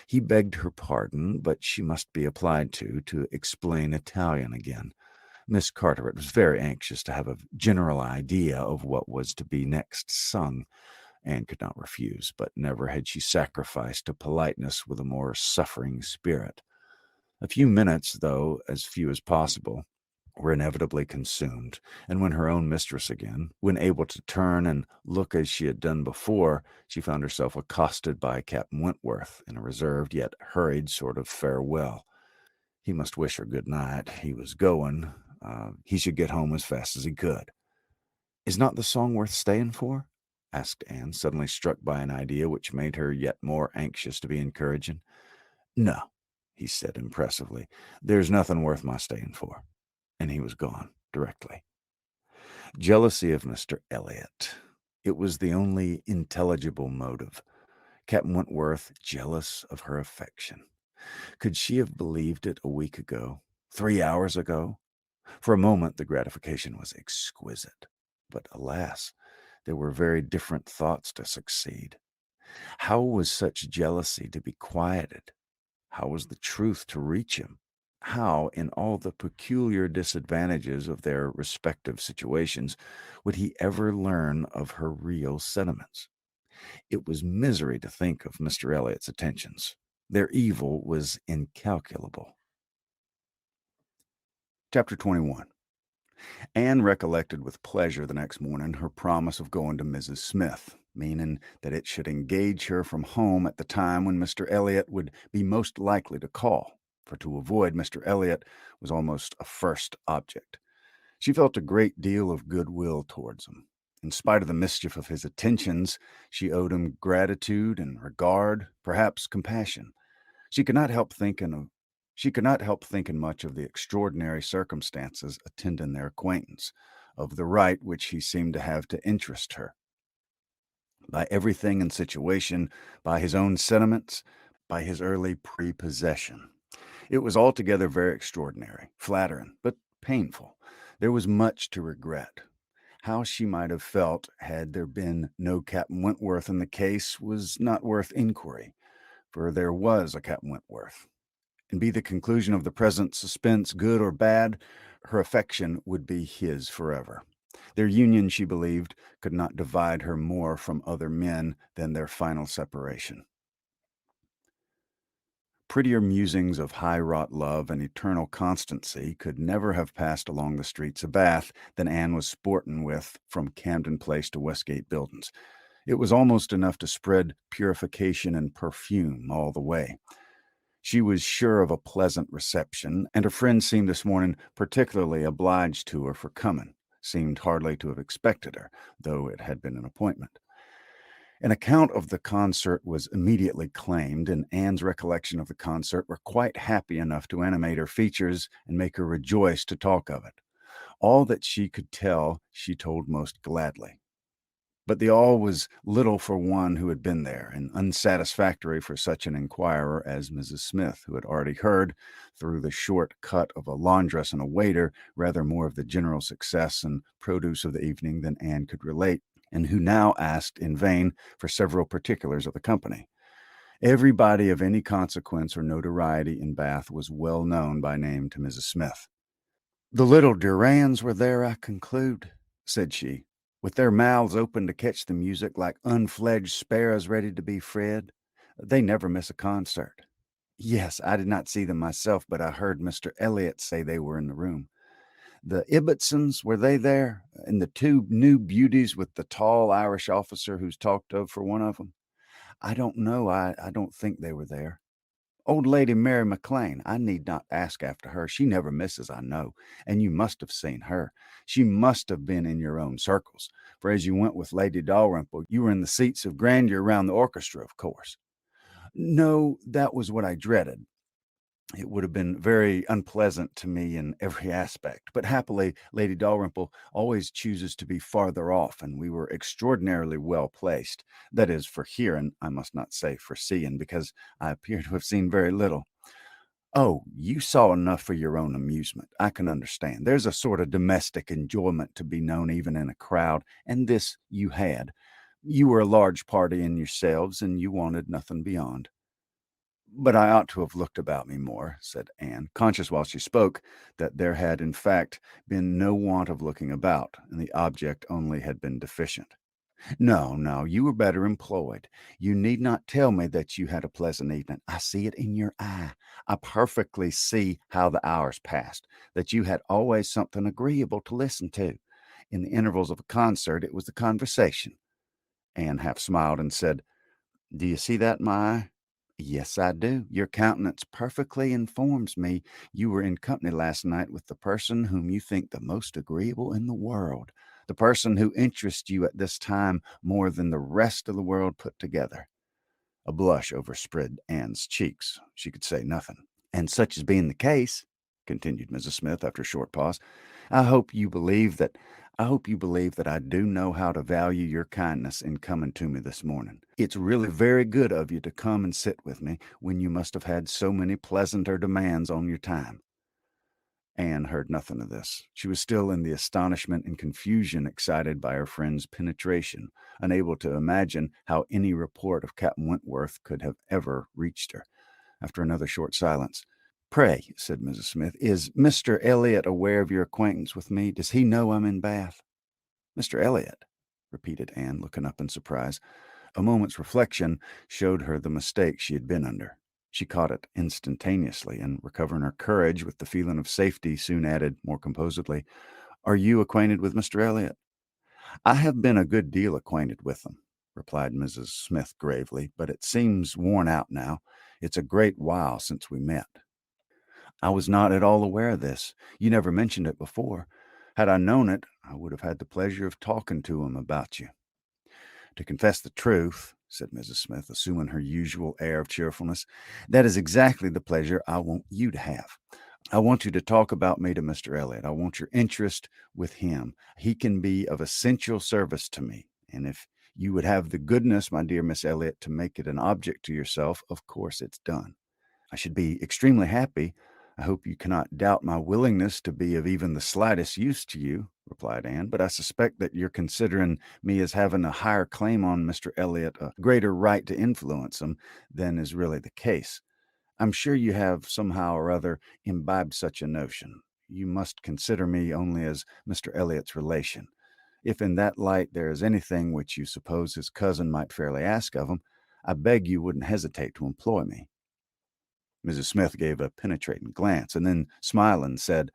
He begged her pardon, but she must be applied to explain Italian again. Miss Carteret was very anxious to have a general idea of what was to be next sung. Anne could not refuse, but never had she sacrificed to politeness with a more suffering spirit. A few minutes, though as few as possible, were inevitably consumed, and when her own mistress again, when able to turn and look as she had done before, she found herself accosted by Captain Wentworth in a reserved yet hurried sort of farewell. He must wish her good night. He was going. He should get home as fast as he could. "Is not the song worth staying for?" asked Anne, suddenly struck by an idea which made her yet more anxious to be encouraging. "No," he said impressively. "There's nothing worth my staying for." And he was gone directly. Jealousy of Mr. Elliot. It was the only intelligible motive. Captain Wentworth jealous of her affection. Could she have believed it a week ago, 3 hours ago? For a moment the gratification was exquisite. But alas, there were very different thoughts to succeed. How was such jealousy to be quieted? How was the truth to reach him? How, in all the peculiar disadvantages of their respective situations, would he ever learn of her real sentiments? It was misery to think of Mr. Elliot's attentions. Their evil was incalculable. Chapter 21. Anne recollected with pleasure the next morning her promise of going to Mrs. Smith, meaning that it should engage her from home at the time when Mr. Elliot would be most likely to call, for to avoid Mr. Elliot was almost a first object. She felt a great deal of goodwill towards him. In spite of the mischief of his attentions, she owed him gratitude and regard, perhaps compassion. She could not help thinking much of the extraordinary circumstances attending their acquaintance, of the right which he seemed to have to interest her. By everything and situation, by his own sentiments, by his early prepossession. It was altogether very extraordinary, flattering, but painful. There was much to regret. How she might have felt had there been no Captain Wentworth in the case was not worth inquiry, for there was a Captain Wentworth. And be the conclusion of the present suspense good or bad, her affection would be his forever. Their union, she believed, could not divide her more from other men than their final separation. Prettier musings of high-wrought love and eternal constancy could never have passed along the streets of Bath than Anne was sporting with from Camden Place to Westgate Buildings. It was almost enough to spread purification and perfume all the way. She was sure of a pleasant reception, and her friends seemed this morning particularly obliged to her for coming, seemed hardly to have expected her, though it had been an appointment. An account of the concert was immediately claimed, and Anne's recollection of the concert were quite happy enough to animate her features and make her rejoice to talk of it. All that she could tell she told most gladly. But the all was little for one who had been there, and unsatisfactory for such an inquirer as Mrs. Smith, who had already heard, through the short cut of a laundress and a waiter, rather more of the general success and produce of the evening than Anne could relate, and who now asked in vain for several particulars of the company. Everybody of any consequence or notoriety in Bath was well known by name to Mrs. Smith. "The little Durands were there, I conclude," said she, "with their mouths open to catch the music like unfledged sparrows ready to be fed. They never miss a concert." "Yes, I did not see them myself, but I heard Mr. Elliot say they were in the room." "The Ibbotsons, were they there? And the two new beauties with the tall Irish officer who's talked of for one of them?" "I don't know. I don't think they were there." "Old Lady Mary MacLane, I need not ask after her. She never misses, I know, and you must have seen her. She must have been in your own circles, for as you went with Lady Dalrymple, you were in the seats of grandeur round the orchestra, of course." "No, that was what I dreaded. It would have been very unpleasant to me in every aspect, but happily Lady Dalrymple always chooses to be farther off, and we were extraordinarily well placed. That is, for hearing, I must not say for seeing, because I appear to have seen very little." "Oh, you saw enough for your own amusement. I can understand. There's a sort of domestic enjoyment to be known even in a crowd, and this you had. You were a large party in yourselves, and you wanted nothing beyond." "But I ought to have looked about me more," said Anne, conscious while she spoke that there had in fact been no want of looking about, and the object only had been deficient. "No, no, you were better employed. You need not tell me that you had a pleasant evening. I see it in your eye. I perfectly see how the hours passed, that you had always something agreeable to listen to. In the intervals of a concert, it was the conversation." Anne half smiled and said, "Do you see that in my eye?" "Yes, I do. Your countenance perfectly informs me you were in company last night with the person whom you think the most agreeable in the world, the person who interests you at this time more than the rest of the world put together." A blush overspread Anne's cheeks. She could say nothing. "And such as being the case," continued Mrs. Smith after a short pause, I hope you believe that I do know how to value your kindness in coming to me this morning. It's really very good of you to come and sit with me when you must have had so many pleasanter demands on your time." Anne heard nothing of this. She was still in the astonishment and confusion excited by her friend's penetration, unable to imagine how any report of Captain Wentworth could have ever reached her. After another short silence, "Pray," said Mrs. Smith, "is Mr. Elliot aware of your acquaintance with me? Does he know I'm in Bath?" "Mr. Elliot?" repeated Anne, looking up in surprise. A moment's reflection showed her the mistake she had been under. She caught it instantaneously, and recovering her courage with the feeling of safety, soon added more composedly, "Are you acquainted with Mr. Elliot?" "I have been a good deal acquainted with him," replied Mrs. Smith gravely, "but it seems worn out now. It's a great while since we met." "I was not at all aware of this. You never mentioned it before. Had I known it, I would have had the pleasure of talking to him about you." "To confess the truth," said Mrs. Smith, assuming her usual air of cheerfulness, "that is exactly the pleasure I want you to have. I want you to talk about me to Mr. Elliot. I want your interest with him. He can be of essential service to me, and if you would have the goodness, my dear Miss Elliot, to make it an object to yourself, of course it's done." "I should be extremely happy. I hope you cannot doubt my willingness to be of even the slightest use to you," replied Anne, "but I suspect that you're considering me as having a higher claim on Mr. Elliot, a greater right to influence him, than is really the case. I'm sure you have somehow or other imbibed such a notion. You must consider me only as Mr. Elliot's relation. If in that light there is anything which you suppose his cousin might fairly ask of him, I beg you wouldn't hesitate to employ me." Mrs. Smith gave a penetrating glance, and then, smiling, said,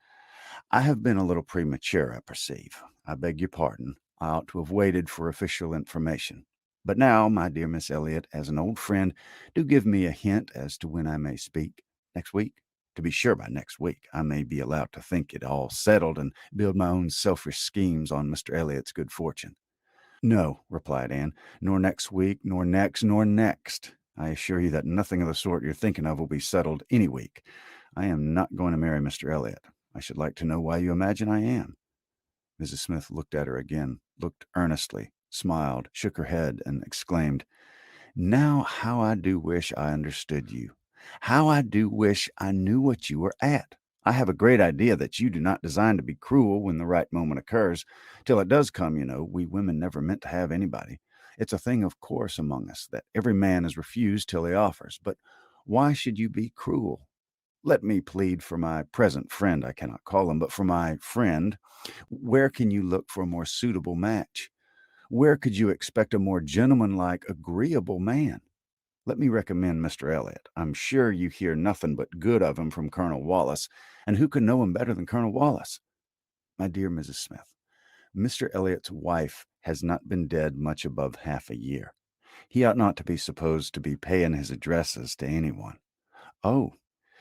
"I have been a little premature, I perceive. I beg your pardon. I ought to have waited for official information. But now, my dear Miss Elliot, as an old friend, do give me a hint as to when I may speak. Next week? To be sure, by next week I may be allowed to think it all settled and build my own selfish schemes on Mr. Elliot's good fortune." "No," replied Anne, "nor next week, nor next, nor next. I assure you that nothing of the sort you're thinking of will be settled any week. I am not going to marry Mr. Elliot. I should like to know why you imagine I am." Mrs. Smith looked at her again, looked earnestly, smiled, shook her head, and exclaimed, "Now how I do wish I understood you. How I do wish I knew what you were at. I have a great idea that you do not design to be cruel when the right moment occurs. Till it does come, you know, we women never meant to have anybody. It's a thing of course among us that every man is refused till he offers. But why should you be cruel? Let me plead for my present friend, I cannot call him, but for my friend. Where can you look for a more suitable match? Where could you expect a more gentlemanlike, agreeable man? Let me recommend Mr. Elliot. I'm sure you hear nothing but good of him from Colonel Wallace, and who can know him better than Colonel Wallace? My dear Mrs. Smith, Mr. Elliot's wife has not been dead much above half a year. He ought not to be supposed to be paying his addresses to anyone." "Oh,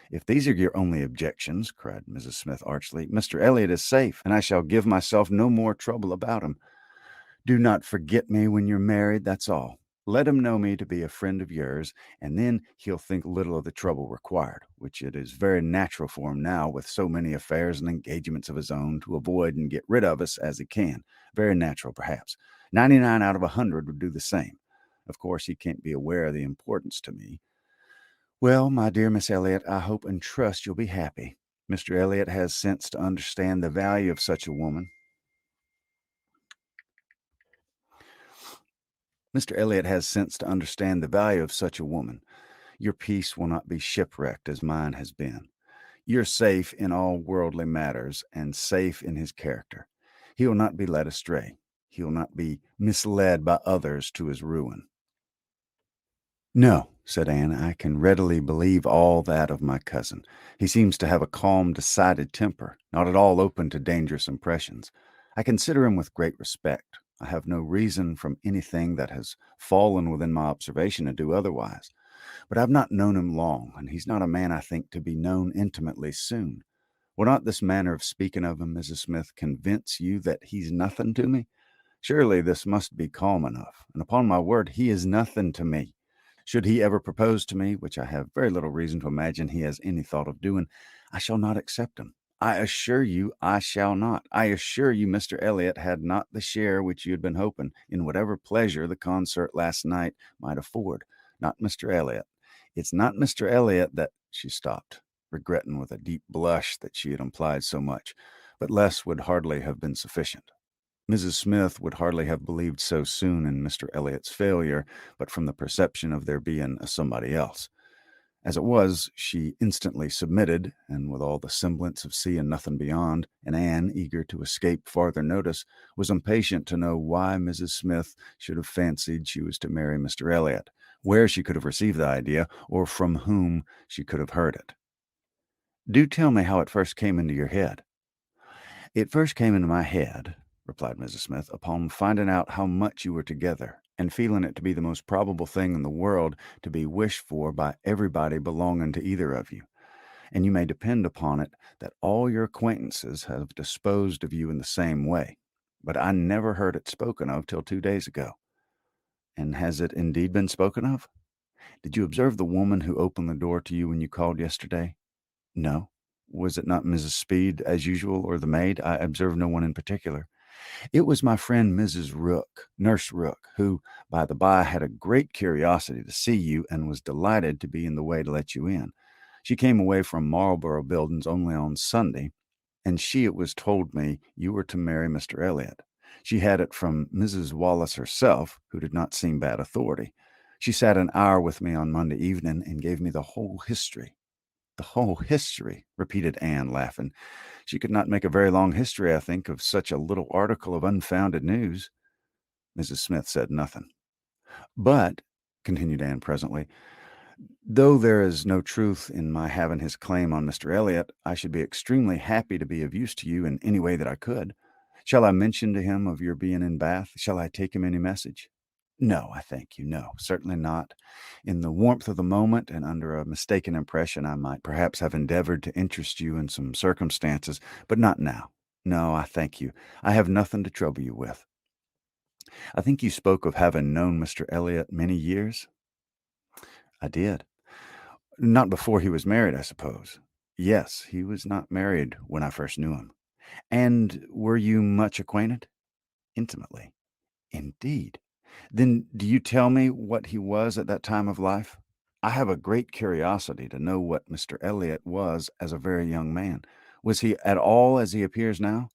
if these are your only objections," cried Mrs. Smith archly, "Mr. Elliot is safe, and I shall give myself no more trouble about him. Do not forget me when you're married, that's all. Let him know me to be a friend of yours, and then he'll think little of the trouble required, which it is very natural for him now, with so many affairs and engagements of his own, to avoid and get rid of us as he can. Very natural, perhaps. 99 out of 100 would do the same. Of course, he can't be aware of the importance to me. Well, my dear Miss Elliot, I hope and trust you'll be happy. Mr. Elliot has sense to understand the value of such a woman. Mr. Elliot has sense to understand the value of such a woman. Your peace will not be shipwrecked as mine has been. You're safe in all worldly matters and safe in his character. He will not be led astray. He will not be misled by others to his ruin." "No," said Anne, "I can readily believe all that of my cousin. He seems to have a calm, decided temper, not at all open to dangerous impressions. I consider him with great respect. I have no reason from anything that has fallen within my observation to do otherwise. But I've not known him long, and he's not a man, I think, to be known intimately soon. Will not this manner of speaking of him, Mrs. Smith, convince you that he's nothing to me? Surely this must be calm enough, and upon my word, he is nothing to me. Should he ever propose to me, which I have very little reason to imagine he has any thought of doing, I shall not accept him. I assure you I shall not. I assure you Mr. Elliot had not the share which you had been hoping in whatever pleasure the concert last night might afford. Not Mr. Elliot. It's not Mr. Elliot that—" She stopped, regretting with a deep blush that she had implied so much, but less would hardly have been sufficient. Mrs. Smith would hardly have believed so soon in Mr. Elliot's failure, but from the perception of there being a somebody else. As it was, she instantly submitted, and with all the semblance of seeing nothing beyond, and Anne, eager to escape farther notice, was impatient to know why Mrs. Smith should have fancied she was to marry Mr. Elliot, where she could have received the idea, or from whom she could have heard it. "Do tell me how it first came into your head." "It first came into my head," replied Mrs. Smith, "upon finding out how much you were together, and feeling it to be the most probable thing in the world to be wished for by everybody belonging to either of you. And you may depend upon it that all your acquaintances have disposed of you in the same way. But I never heard it spoken of till 2 days ago." "And has it indeed been spoken of? Did you observe the woman who opened the door to you when you called yesterday?" "No." "Was it not Mrs. Speed, as usual, or the maid?" "I observed no one in particular." "It was my friend Mrs. Rook, Nurse Rook, who, by the by, had a great curiosity to see you, and was delighted to be in the way to let you in. She came away from Marlborough Buildings only on Sunday, and it was told me you were to marry Mr. Elliot. She had it from Mrs. Wallace herself, who did not seem bad authority. She sat an hour with me on Monday evening, and gave me the whole history." "The whole history," repeated Anne, laughing. "She could not make a very long history, I think, of such a little article of unfounded news." Mrs. Smith said nothing. "But," continued Anne presently, "though there is no truth in my having his claim on Mr. Elliot, I should be extremely happy to be of use to you in any way that I could. Shall I mention to him of your being in Bath? Shall I take him any message?" "No, I thank you. No, certainly not. In the warmth of the moment, and under a mistaken impression, I might perhaps have endeavored to interest you in some circumstances, but not now. No, I thank you. I have nothing to trouble you with." "I think you spoke of having known Mr. Elliot many years?" "I did." "Not before he was married, I suppose?" "Yes, he was not married when I first knew him." "And were you much acquainted?" "Intimately." "Indeed. Then do you tell me what he was at that time of life? I have a great curiosity to know what Mr. Elliot was as a very young man. Was he at all as he appears now?"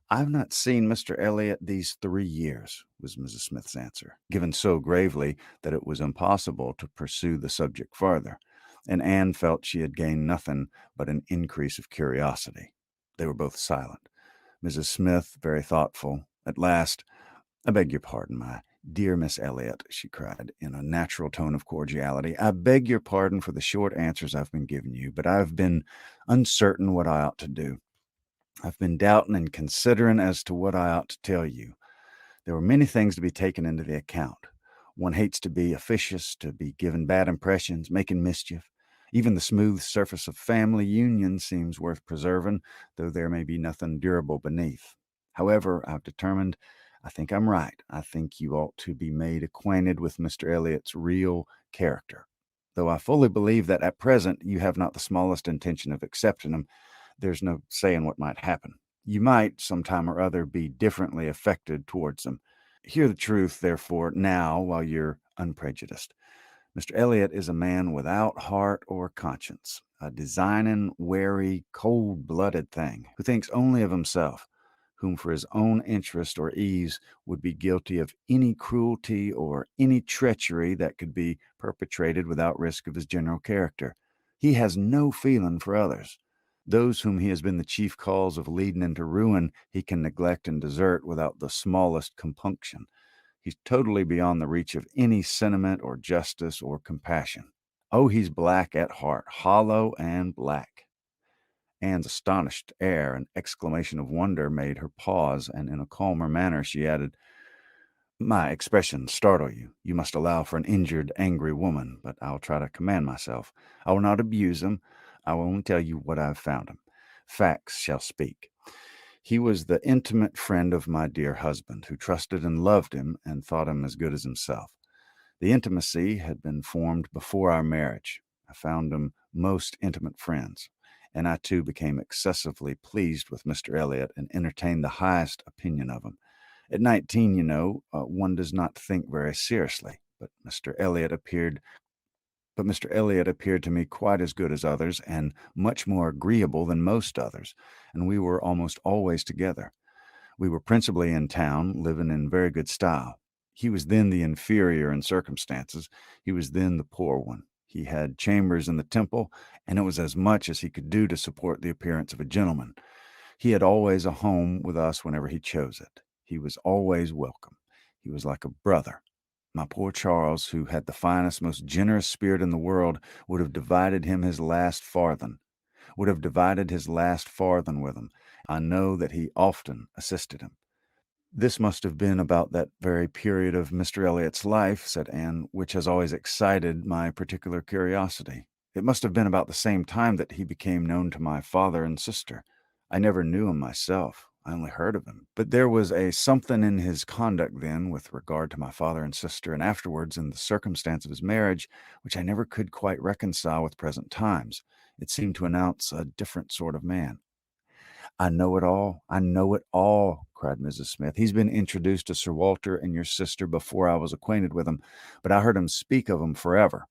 "I've not seen Mr. Elliot these 3 years," was Mrs. Smith's answer, given so gravely that it was impossible to pursue the subject farther, and Anne felt she had gained nothing but an increase of curiosity. They were both silent. Mrs. Smith, very thoughtful. At last, "I beg your pardon, my dear Miss Elliot," she cried, in a natural tone of cordiality. "I beg your pardon for the short answers I've been giving you, but I've been uncertain what I ought to do. I've been doubting and considering as to what I ought to tell you. There were many things to be taken into the account. One hates to be officious, to be giving bad impressions, making mischief. Even the smooth surface of family union seems worth preserving, though there may be nothing durable beneath. However, I've determined, I think I'm right. I think you ought to be made acquainted with Mr. Elliot's real character. Though I fully believe that at present you have not the smallest intention of accepting him, there's no saying what might happen. You might, some time or other, be differently affected towards them. Hear the truth, therefore, now, while you're unprejudiced. Mr. Elliot is a man without heart or conscience, a designing, wary, cold-blooded thing, who thinks only of himself, whom for his own interest or ease would be guilty of any cruelty or any treachery that could be perpetrated without risk of his general character. He has no feeling for others. Those whom he has been the chief cause of leading into ruin he can neglect and desert without the smallest compunction. He's totally beyond the reach of any sentiment or justice or compassion. Oh, he's black at heart, hollow and black." Anne's astonished air and exclamation of wonder made her pause, and in a calmer manner she added, "My expressions startle you. You must allow for an injured, angry woman, but I'll try to command myself. I will not abuse him. I will only tell you what I've found him. Facts shall speak. He was the intimate friend of my dear husband, who trusted and loved him and thought him as good as himself. The intimacy had been formed before our marriage. I found them most intimate friends, and I too became excessively pleased with Mr. Elliot and entertained the highest opinion of him. At 19, one does not think very seriously, but Mr. Elliot appeared to me quite as good as others, and much more agreeable than most others, and we were almost always together. We were principally in town, living in very good style. He was then the inferior in circumstances. He was then the poor one. He had chambers in the Temple, and it was as much as he could do to support the appearance of a gentleman. He had always a home with us whenever he chose it. He was always welcome. He was like a brother. My poor Charles, who had the finest, most generous spirit in the world, would have divided his last farthing with him. I know that he often assisted him. This must have been about that very period of Mr. Elliot's life, said Anne, which has always excited my particular curiosity. It must have been about the same time that he became known to my father and sister. I never knew him myself. I only heard of him. But there was a something in his conduct then with regard to my father and sister, and afterwards in the circumstance of his marriage, which I never could quite reconcile with present times. It seemed to announce a different sort of man. I know it all, cried Mrs. Smith. He's been introduced to Sir Walter and your sister before I was acquainted with him, but I heard him speak of him forever.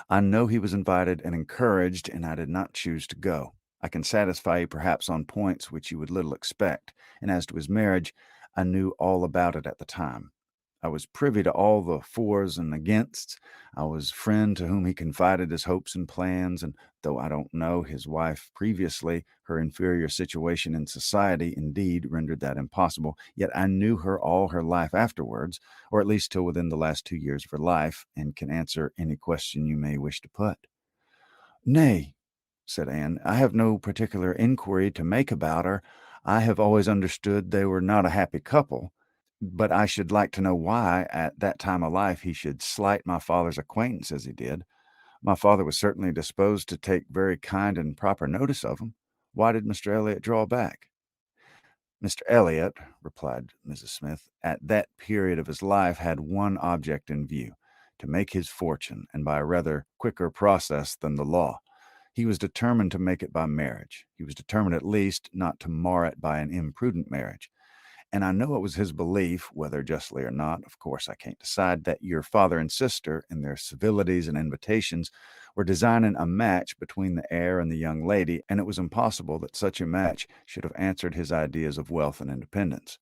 I know he was invited and encouraged, and I did not choose to go. I can satisfy you perhaps on points which you would little expect, and as to his marriage, I knew all about it at the time. I was privy to all the fors and againsts. I was friend to whom he confided his hopes and plans, and though I don't know his wife previously, her inferior situation in society indeed rendered that impossible, yet I knew her all her life afterwards, or at least till within the last 2 years of her life, and can answer any question you may wish to put. Nay, said Anne, I have no particular inquiry to make about her. I have always understood they were not a happy couple. But I should like to know why, at that time of life, he should slight my father's acquaintance as he did. My father was certainly disposed to take very kind and proper notice of him. Why did Mr. Elliot draw back? Mr. Elliot, replied Mrs. Smith, at that period of his life had one object in view, to make his fortune, and by a rather quicker process than the law. He was determined to make it by marriage. He was determined, at least, not to mar it by an imprudent marriage. And I know it was his belief, whether justly or not, of course I can't decide, that your father and sister, in their civilities and invitations, were designing a match between the heir and the young lady, and it was impossible that such a match should have answered his ideas of wealth and independence.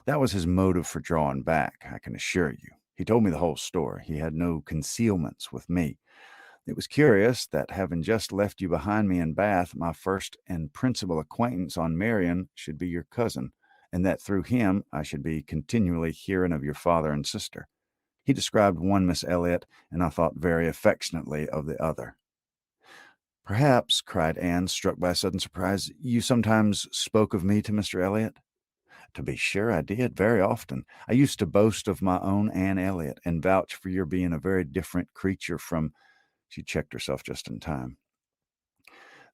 That was his motive for drawing back, I can assure you. He told me the whole story. He had no concealments with me. It was curious that, having just left you behind me in Bath, my first and principal acquaintance on Marian should be your cousin, and that through him I should be continually hearing of your father and sister. He described one Miss Elliot, and I thought very affectionately of the other. Perhaps, cried Anne, struck by a sudden surprise, you sometimes spoke of me to Mr. Elliot? To be sure I did, very often. I used to boast of my own Anne Elliot, and vouch for your being a very different creature from— She checked herself just in time.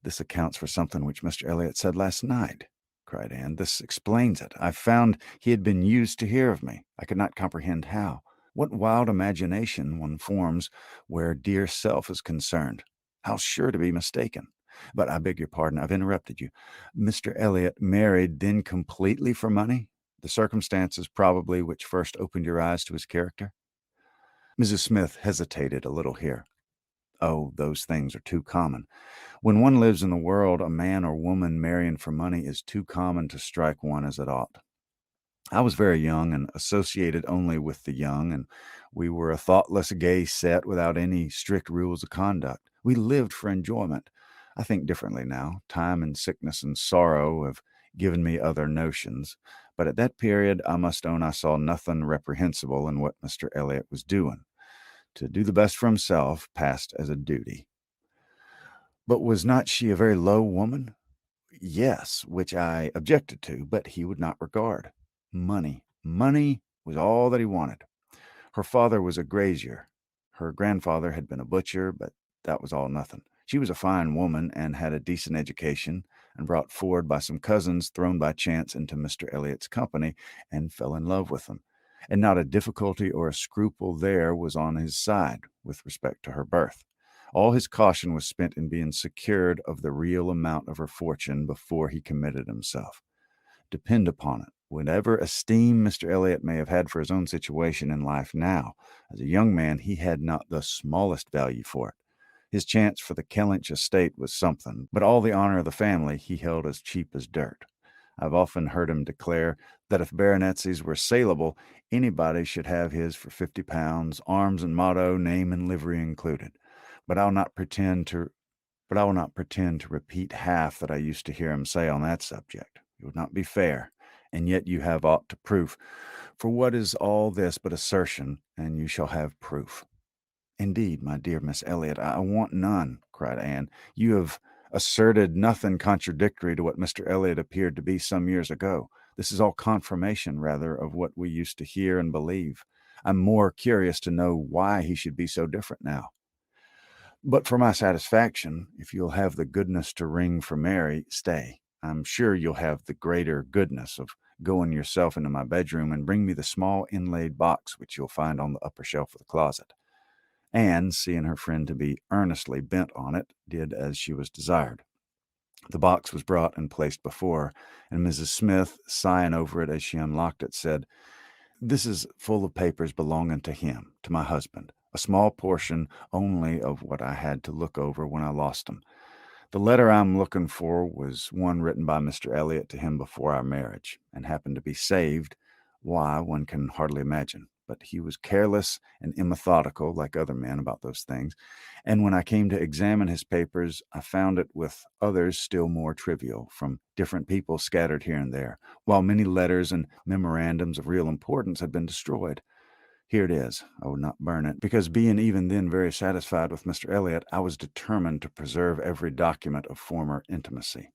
This accounts for something which Mr. Elliot said last night, cried Anne. This explains it. I found he had been used to hear of me. I could not comprehend how. What wild imagination one forms where dear self is concerned. How sure to be mistaken. But I beg your pardon, I've interrupted you. Mr. Elliot married then completely for money? The circumstances, probably, which first opened your eyes to his character? Mrs. Smith hesitated a little here. Oh, those things are too common. When one lives in the world, a man or woman marrying for money is too common to strike one as it ought. I was very young and associated only with the young, and we were a thoughtless, gay set without any strict rules of conduct. We lived for enjoyment. I think differently now. Time and sickness and sorrow have given me other notions, but at that period I must own I saw nothing reprehensible in what Mr. Elliot was doing. To do the best for himself passed as a duty. But was not she a very low woman? Yes, which I objected to, but he would not regard. Money was all that he wanted. Her father was a grazier. Her grandfather had been a butcher, but that was all nothing. She was a fine woman and had a decent education, and brought forward by some cousins thrown by chance into Mr. Elliot's company, and fell in love with them. And not a difficulty or a scruple there was on his side with respect to her birth. All his caution was spent in being secured of the real amount of her fortune before he committed himself. Depend upon it, whatever esteem Mr. Elliot may have had for his own situation in life now, as a young man he had not the smallest value for it. His chance for the Kellynch estate was something, but all the honor of the family he held as cheap as dirt. I've often heard him declare that if baronetcies were saleable, anybody should have his for £50, arms and motto, name and livery included. But I will not pretend to repeat half that I used to hear him say on that subject. It would not be fair, and yet you have aught to prove. For what is all this but assertion, and you shall have proof? Indeed, my dear Miss Elliot, I want none, cried Anne. You have asserted nothing contradictory to what Mr. Elliot appeared to be some years ago. This is all confirmation, rather, of what we used to hear and believe. I'm more curious to know why he should be so different now. But for my satisfaction, if you'll have the goodness to ring for Mary, stay. I'm sure you'll have the greater goodness of going yourself into my bedroom and bring me the small inlaid box which you'll find on the upper shelf of the closet. Anne, seeing her friend to be earnestly bent on it, did as she was desired. The box was brought and placed before her, and Mrs. Smith, sighing over it as she unlocked it, said, "This is full of papers belonging to him, to my husband, a small portion only of what I had to look over when I lost him. The letter I'm looking for was one written by Mr. Elliot to him before our marriage, and happened to be saved. Why, one can hardly imagine. But he was careless and immethodical, like other men, about those things. And when I came to examine his papers, I found it with others still more trivial, from different people scattered here and there, while many letters and memorandums of real importance had been destroyed. Here it is. I would not burn it, because being even then very satisfied with Mr. Elliot, I was determined to preserve every document of former intimacy.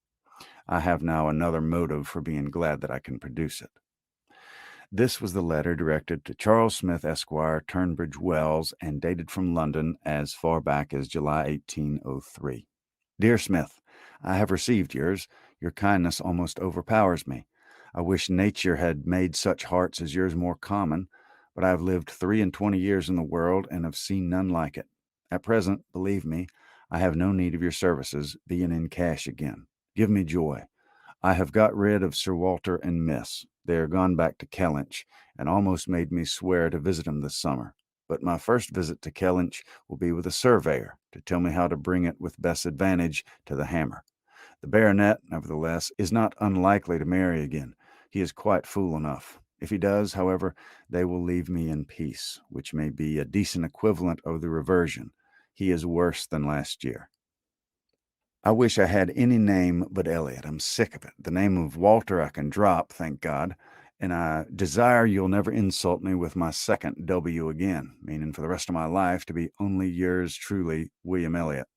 I have now another motive for being glad that I can produce it." This was the letter directed to Charles Smith, Esquire, Turnbridge Wells, and dated from London as far back as July 1803. "Dear Smith, I have received yours. Your kindness almost overpowers me. I wish nature had made such hearts as yours more common, but I have lived 23 years in the world and have seen none like it. At present, believe me, I have no need of your services, being in cash again. Give me joy. I have got rid of Sir Walter and Miss. They are gone back to Kellynch, and almost made me swear to visit him this summer. But my first visit to Kellynch will be with a surveyor, to tell me how to bring it with best advantage to the hammer. The baronet, nevertheless, is not unlikely to marry again. He is quite fool enough. If he does, however, they will leave me in peace, which may be a decent equivalent of the reversion. He is worse than last year. I wish I had any name but Elliot. I'm sick of it. The name of Walter I can drop, thank God, and I desire you'll never insult me with my second W again, meaning for the rest of my life to be only yours truly, William Elliot."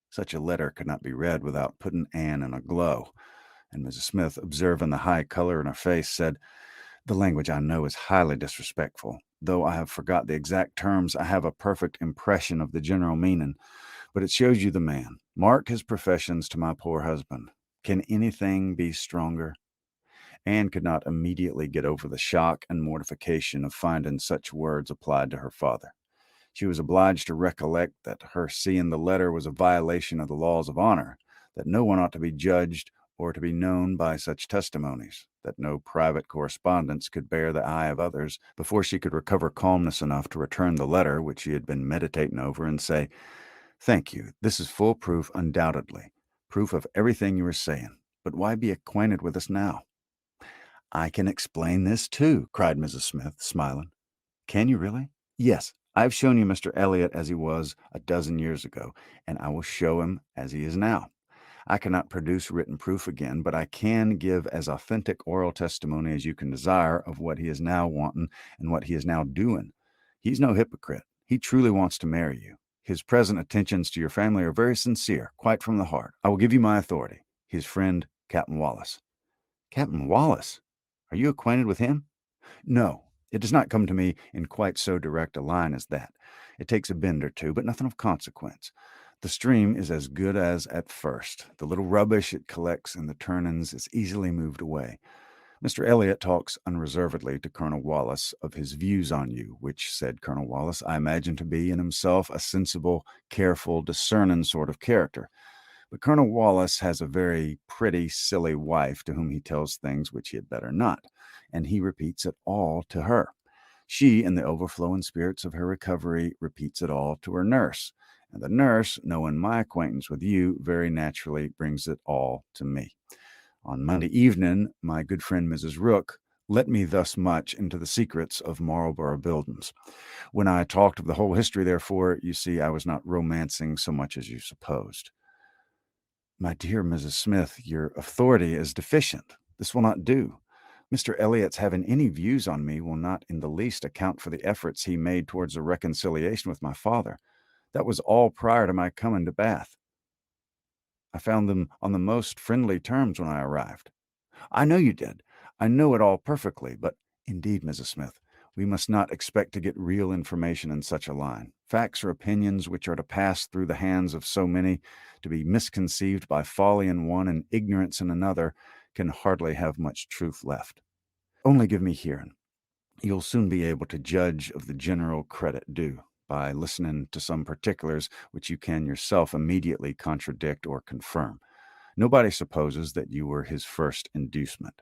Such a letter could not be read without putting Anne in a glow, and Mrs. Smith, observing the high color in her face, said, "The language, I know, is highly disrespectful. Though I have forgot the exact terms, I have a perfect impression of the general meaning. But it shows you the man. Mark his professions to my poor husband. Can anything be stronger?" Anne could not immediately get over the shock and mortification of finding such words applied to her father. She was obliged to recollect that her seeing the letter was a violation of the laws of honor, that no one ought to be judged or to be known by such testimonies, that no private correspondence could bear the eye of others, before she could recover calmness enough to return the letter which she had been meditating over and say, "Thank you. This is full proof, undoubtedly. Proof of everything you were saying. But why be acquainted with us now?" "I can explain this, too," cried Mrs. Smith, smiling. "Can you really?" "Yes. I've shown you Mr. Elliot as he was a dozen years ago, and I will show him as he is now. I cannot produce written proof again, but I can give as authentic oral testimony as you can desire of what he is now wanting and what he is now doing. He's no hypocrite. He truly wants to marry you. His present attentions to your family are very sincere, quite from the heart. I will give you my authority. His friend, Captain Wallace." "Captain Wallace? Are you acquainted with him?" "No, it does not come to me in quite so direct a line as that. It takes a bend or two, but nothing of consequence. The stream is as good as at first. The little rubbish it collects in the turnings is easily moved away. Mr. Elliot talks unreservedly to Colonel Wallace of his views on you, which, said Colonel Wallace, I imagine to be in himself a sensible, careful, discerning sort of character. But Colonel Wallace has a very pretty, silly wife to whom he tells things which he had better not, and he repeats it all to her. She, in the overflowing spirits of her recovery, repeats it all to her nurse, and the nurse, knowing my acquaintance with you, very naturally brings it all to me. On Monday evening, my good friend Mrs. Rook let me thus much into the secrets of Marlborough Buildings. When I talked of the whole history, therefore, you see, I was not romancing so much as you supposed. My dear Mrs. Smith, your authority is deficient. This will not do. Mr. Elliot's having any views on me will not in the least account for the efforts he made towards a reconciliation with my father. That was all prior to my coming to Bath. I found them on the most friendly terms when I arrived. I know you did. I know it all perfectly, but indeed, Mrs. Smith, we must not expect to get real information in such a line. Facts or opinions which are to pass through the hands of so many, to be misconceived by folly in one and ignorance in another, can hardly have much truth left. Only give me hearing. You'll soon be able to judge of the general credit due by listening to some particulars which you can yourself immediately contradict or confirm. Nobody supposes that you were his first inducement.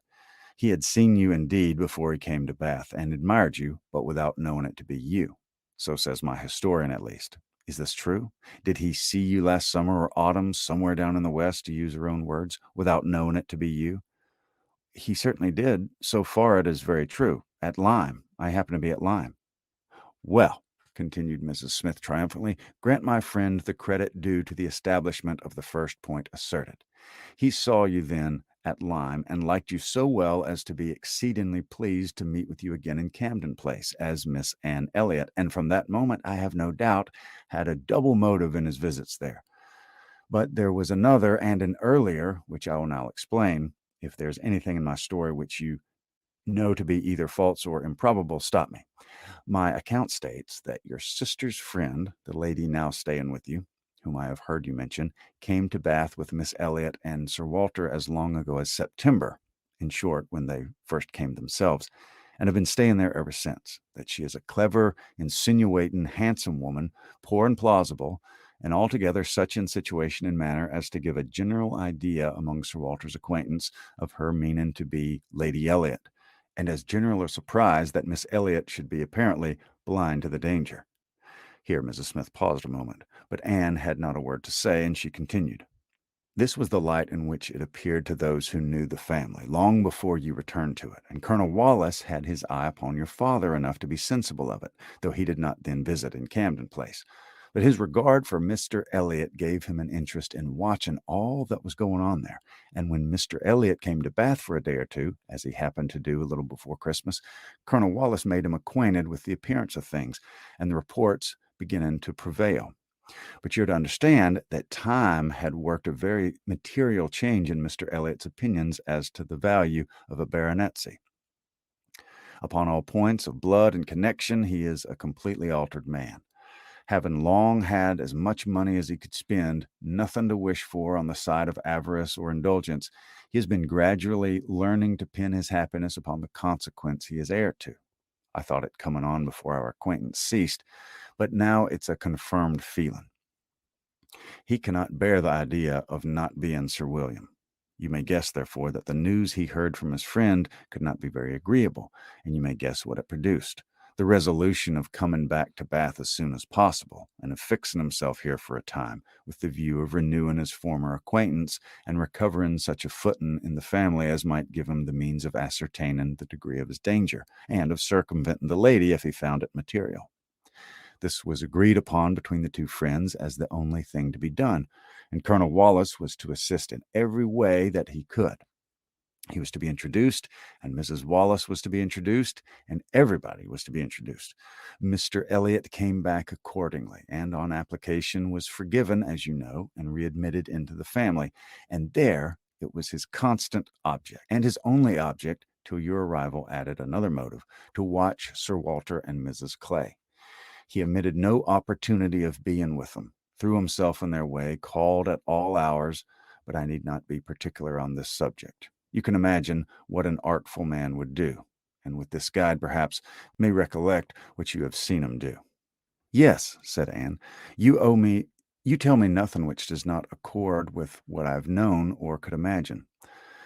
He had seen you indeed before he came to Bath, and admired you, but without knowing it to be you. So says my historian, at least. Is this true? Did he see you last summer or autumn, somewhere down in the West, to use her own words, without knowing it to be you? He certainly did. So far it is very true. At Lyme. I happen to be at Lyme. Well, continued Mrs. Smith triumphantly, grant my friend the credit due to the establishment of the first point asserted. He saw you then at Lyme, and liked you so well as to be exceedingly pleased to meet with you again in Camden Place as Miss Anne Elliot, and from that moment, I have no doubt, had a double motive in his visits there. But there was another and an earlier, which I will now explain. If there's anything in my story which you know to be either false or improbable, stop me. My account states that your sister's friend, the lady now staying with you, whom I have heard you mention, came to Bath with Miss Elliot and Sir Walter as long ago as September, in short, when they first came themselves, and have been staying there ever since. That she is a clever, insinuating, handsome woman, poor and plausible, and altogether such in situation and manner as to give a general idea among Sir Walter's acquaintance of her meaning to be Lady Elliot, and as general a surprise that Miss Elliot should be apparently blind to the danger. Here Mrs. Smith paused a moment, but Anne had not a word to say, and she continued. This was the light in which it appeared to those who knew the family, long before you returned to it, and Colonel Wallace had his eye upon your father enough to be sensible of it, though he did not then visit in Camden Place. But his regard for Mr. Elliot gave him an interest in watching all that was going on there, and when Mr. Elliot came to Bath for a day or two, as he happened to do a little before Christmas, Colonel Wallace made him acquainted with the appearance of things, and the reports beginning to prevail. But you're to understand that time had worked a very material change in Mr. Elliot's opinions as to the value of a baronetcy. Upon all points of blood and connection, he is a completely altered man. Having long had as much money as he could spend, nothing to wish for on the side of avarice or indulgence, he has been gradually learning to pin his happiness upon the consequence he is heir to. I thought it coming on before our acquaintance ceased, but now it's a confirmed feeling. He cannot bear the idea of not being Sir William. You may guess, therefore, that the news he heard from his friend could not be very agreeable, and you may guess what it produced. The resolution of coming back to Bath as soon as possible, and of fixing himself here for a time, with the view of renewing his former acquaintance, and recovering such a footing in the family as might give him the means of ascertaining the degree of his danger, and of circumventing the lady if he found it material. This was agreed upon between the two friends as the only thing to be done, and Colonel Wallace was to assist in every way that he could. He was to be introduced, and Mrs. Wallace was to be introduced, and everybody was to be introduced. Mr. Elliot came back accordingly, and on application was forgiven, as you know, and readmitted into the family, and there it was his constant object, and his only object, till your arrival added another motive, to watch Sir Walter and Mrs. Clay. He omitted no opportunity of being with them, threw himself in their way, called at all hours, but I need not be particular on this subject. You can imagine what an artful man would do, and with this guide, perhaps, may recollect what you have seen him do. Yes, said Anne, you tell me nothing which does not accord with what I've known or could imagine.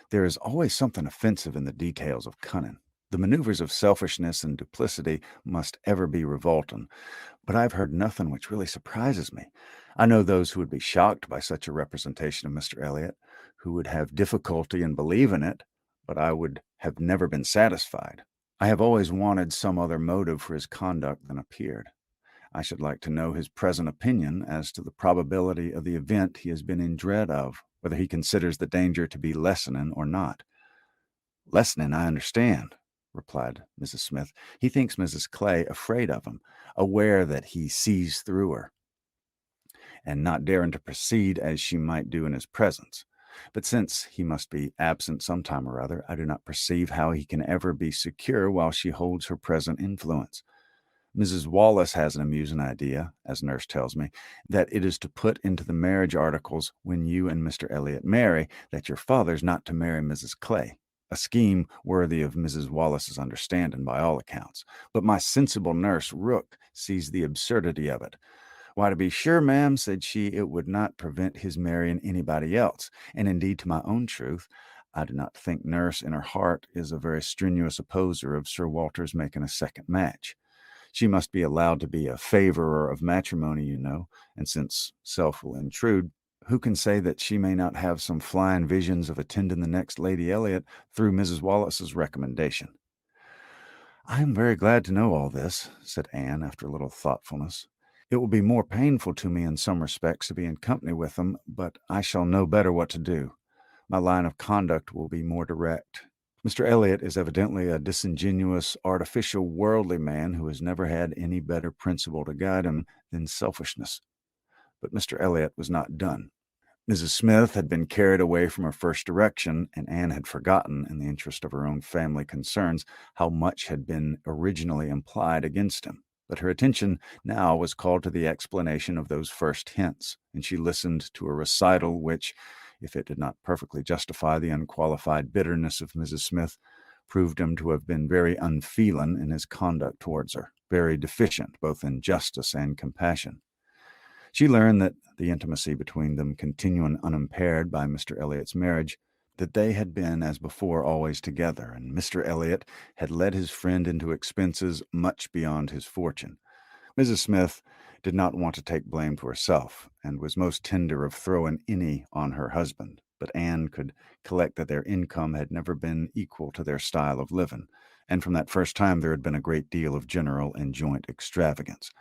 There is always something offensive in the details of cunning. The maneuvers of selfishness and duplicity must ever be revolting, but I've heard nothing which really surprises me. I know those who would be shocked by such a representation of Mr. Elliot, who would have difficulty in believing it, but I would have never been satisfied. I have always wanted some other motive for his conduct than appeared. I should like to know his present opinion as to the probability of the event he has been in dread of, whether he considers the danger to be lessening or not." "Lessening, I understand," replied Mrs. Smith. "He thinks Mrs. Clay afraid of him, aware that he sees through her, and not daring to proceed as she might do in his presence. But since he must be absent some time or other, I do not perceive how he can ever be secure while she holds her present influence. Mrs. Wallace has an amusing idea, as nurse tells me, that it is to put into the marriage articles when you and Mr. Elliot marry that your father's not to marry Mrs. Clay, a scheme worthy of Mrs. Wallace's understanding by all accounts. But my sensible nurse, Rook, sees the absurdity of it. 'Why, to be sure, ma'am,' said she, 'it would not prevent his marrying anybody else. And indeed, to my own truth, I do not think nurse in her heart is a very strenuous opposer of Sir Walter's making a second match. She must be allowed to be a favorer of matrimony, you know, and since self will intrude, who can say that she may not have some flying visions of attending the next Lady Elliot through Mrs. Wallace's recommendation?" "I am very glad to know all this," said Anne, after a little thoughtfulness. "It will be more painful to me in some respects to be in company with them, but I shall know better what to do. My line of conduct will be more direct. Mr. Elliot is evidently a disingenuous, artificial, worldly man who has never had any better principle to guide him than selfishness." But Mr. Elliot was not done. Mrs. Smith had been carried away from her first direction, and Anne had forgotten, in the interest of her own family concerns, how much had been originally implied against him. But her attention now was called to the explanation of those first hints, and she listened to a recital which, if it did not perfectly justify the unqualified bitterness of Mrs. Smith, proved him to have been very unfeeling in his conduct towards her, very deficient both in justice and compassion. She learned that the intimacy between them continuing unimpaired by Mr. Elliot's marriage, that they had been, as before, always together, and Mr. Elliot had led his friend into expenses much beyond his fortune. Mrs. Smith did not want to take blame to herself, and was most tender of throwing any on her husband, but Anne could collect that their income had never been equal to their style of living, and from that first time there had been a great deal of general and joint extravagance.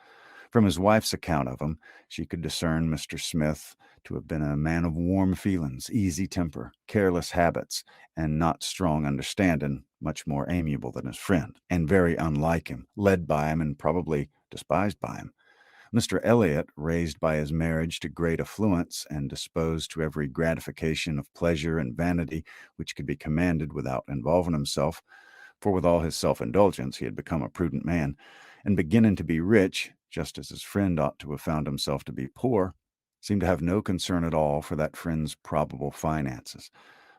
From his wife's account of him, she could discern Mr. Smith to have been a man of warm feelings, easy temper, careless habits, and not strong understanding, much more amiable than his friend, and very unlike him, led by him, and probably despised by him. Mr. Elliot, raised by his marriage to great affluence, and disposed to every gratification of pleasure and vanity which could be commanded without involving himself, for with all his self-indulgence he had become a prudent man, and beginning to be rich, just as his friend ought to have found himself to be poor, seemed to have no concern at all for that friend's probable finances,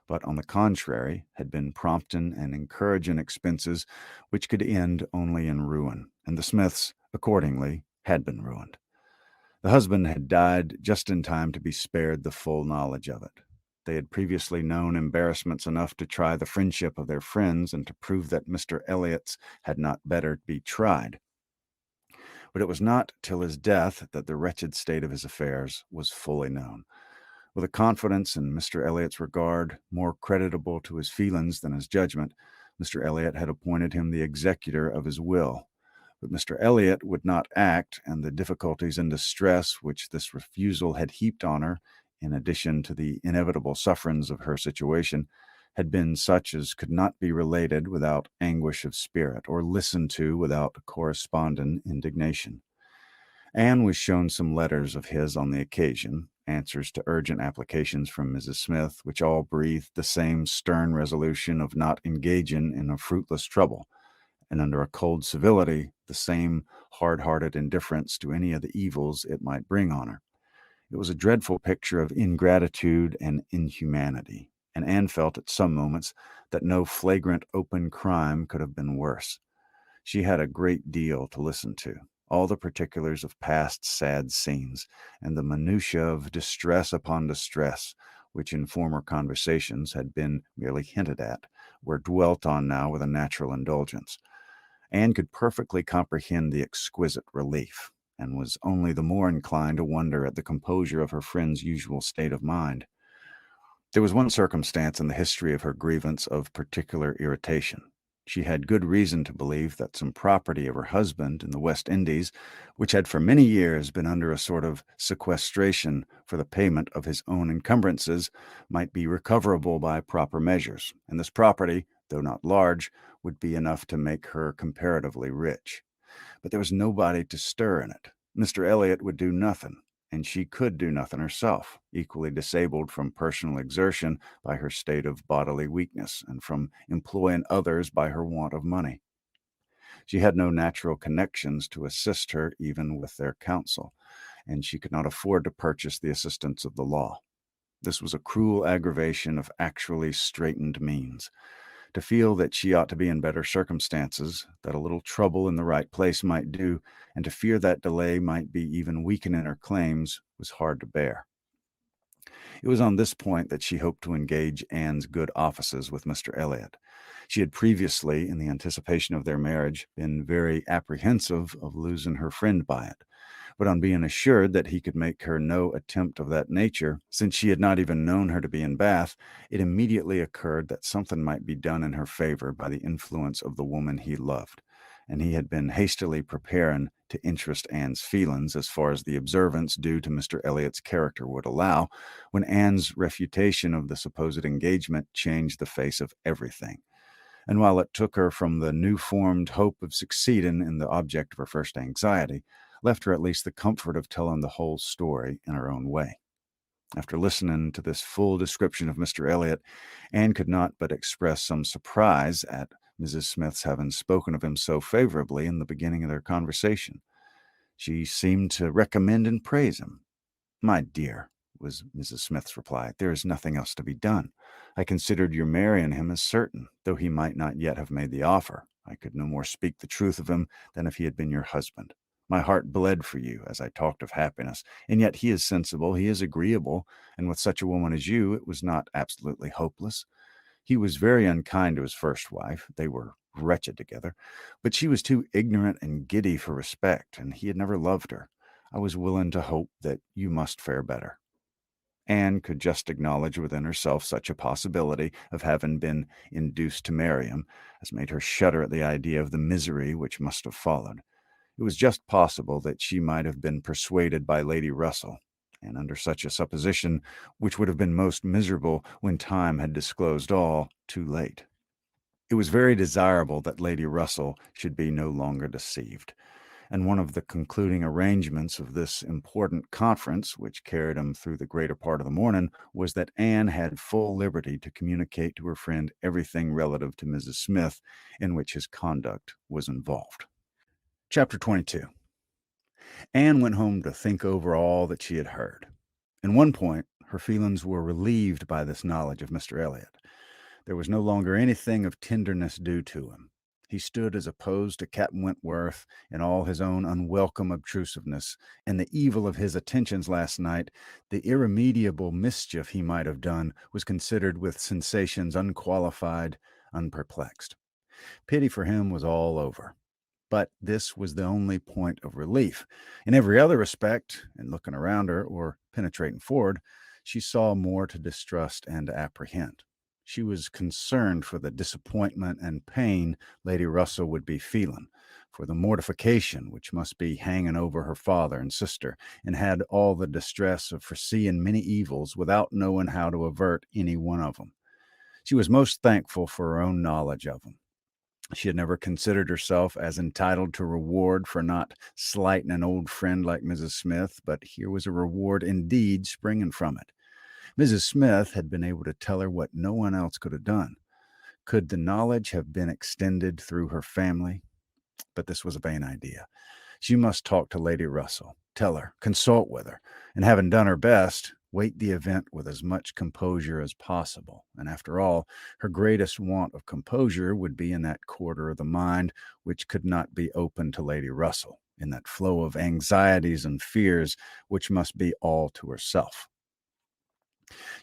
but on the contrary had been prompting and encouraging expenses which could end only in ruin, and the Smiths, accordingly, had been ruined. The husband had died just in time to be spared the full knowledge of it. They had previously known embarrassments enough to try the friendship of their friends and to prove that Mr. Elliot's had not better be tried. But it was not till his death that the wretched state of his affairs was fully known. With a confidence in Mr. Elliot's regard more creditable to his feelings than his judgment, Mr. Elliot had appointed him the executor of his will. But Mr. Elliot would not act, and the difficulties and distress which this refusal had heaped on her, in addition to the inevitable sufferings of her situation, had been such as could not be related without anguish of spirit, or listened to without corresponding indignation. Anne was shown some letters of his on the occasion, answers to urgent applications from Mrs. Smith, which all breathed the same stern resolution of not engaging in a fruitless trouble, and under a cold civility the same hard-hearted indifference to any of the evils it might bring on her. It was a dreadful picture of ingratitude and inhumanity, and Anne felt at some moments that no flagrant open crime could have been worse. She had a great deal to listen to, all the particulars of past sad scenes, and the minutiae of distress upon distress, which in former conversations had been merely hinted at, were dwelt on now with a natural indulgence. Anne could perfectly comprehend the exquisite relief, and was only the more inclined to wonder at the composure of her friend's usual state of mind. There was one circumstance in the history of her grievance of particular irritation. She had good reason to believe that some property of her husband in the West Indies, which had for many years been under a sort of sequestration for the payment of his own encumbrances, might be recoverable by proper measures, and this property, though not large, would be enough to make her comparatively rich. But there was nobody to stir in it. Mr. Elliot would do nothing, and she could do nothing herself, equally disabled from personal exertion by her state of bodily weakness, and from employing others by her want of money. She had no natural connections to assist her even with their counsel, and she could not afford to purchase the assistance of the law. This was a cruel aggravation of actually straitened means. To feel that she ought to be in better circumstances, that a little trouble in the right place might do, and to fear that delay might be even weakening her claims, was hard to bear. It was on this point that she hoped to engage Anne's good offices with Mr. Elliot. She had previously, in the anticipation of their marriage, been very apprehensive of losing her friend by it. But on being assured that he could make her no attempt of that nature, since she had not even known her to be in Bath, it immediately occurred that something might be done in her favor by the influence of the woman he loved, and he had been hastily preparing to interest Anne's feelings as far as the observance due to Mr. Elliot's character would allow, when Anne's refutation of the supposed engagement changed the face of everything. And while it took her from the new-formed hope of succeeding in the object of her first anxiety, left her at least the comfort of telling the whole story in her own way. After listening to this full description of Mr. Elliot, Anne could not but express some surprise at Mrs. Smith's having spoken of him so favorably in the beginning of their conversation. She seemed to recommend and praise him. "My dear," was Mrs. Smith's reply, "there is nothing else to be done. I considered your marrying him as certain, though he might not yet have made the offer. I could no more speak the truth of him than if he had been your husband. My heart bled for you as I talked of happiness, and yet he is sensible, he is agreeable, and with such a woman as you, it was not absolutely hopeless. He was very unkind to his first wife. They were wretched together, but she was too ignorant and giddy for respect, and he had never loved her. I was willing to hope that you must fare better." Anne could just acknowledge within herself such a possibility of having been induced to marry him as made her shudder at the idea of the misery which must have followed. It was just possible that she might have been persuaded by Lady Russell, and under such a supposition, which would have been most miserable when time had disclosed all too late. It was very desirable that Lady Russell should be no longer deceived, and one of the concluding arrangements of this important conference, which carried him through the greater part of the morning, was that Anne had full liberty to communicate to her friend everything relative to Mrs. Smith in which his conduct was involved. Chapter 22. Anne went home to think over all that she had heard. In one point, her feelings were relieved by this knowledge of Mr. Elliot. There was no longer anything of tenderness due to him. He stood as opposed to Captain Wentworth in all his own unwelcome obtrusiveness, and the evil of his attentions last night, the irremediable mischief he might have done, was considered with sensations unqualified, unperplexed. Pity for him was all over. But this was the only point of relief. In every other respect, in looking around her or penetrating forward, she saw more to distrust and to apprehend. She was concerned for the disappointment and pain Lady Russell would be feeling, for the mortification which must be hanging over her father and sister, and had all the distress of foreseeing many evils without knowing how to avert any one of them. She was most thankful for her own knowledge of them. She had never considered herself as entitled to reward for not slighting an old friend like Mrs. Smith, but here was a reward indeed springing from it. Mrs. Smith had been able to tell her what no one else could have done. Could the knowledge have been extended through her family? But this was a vain idea. She must talk to Lady Russell, tell her, consult with her, and having done her best, wait the event with as much composure as possible. And after all, her greatest want of composure would be in that quarter of the mind which could not be open to Lady Russell, in that flow of anxieties and fears which must be all to herself.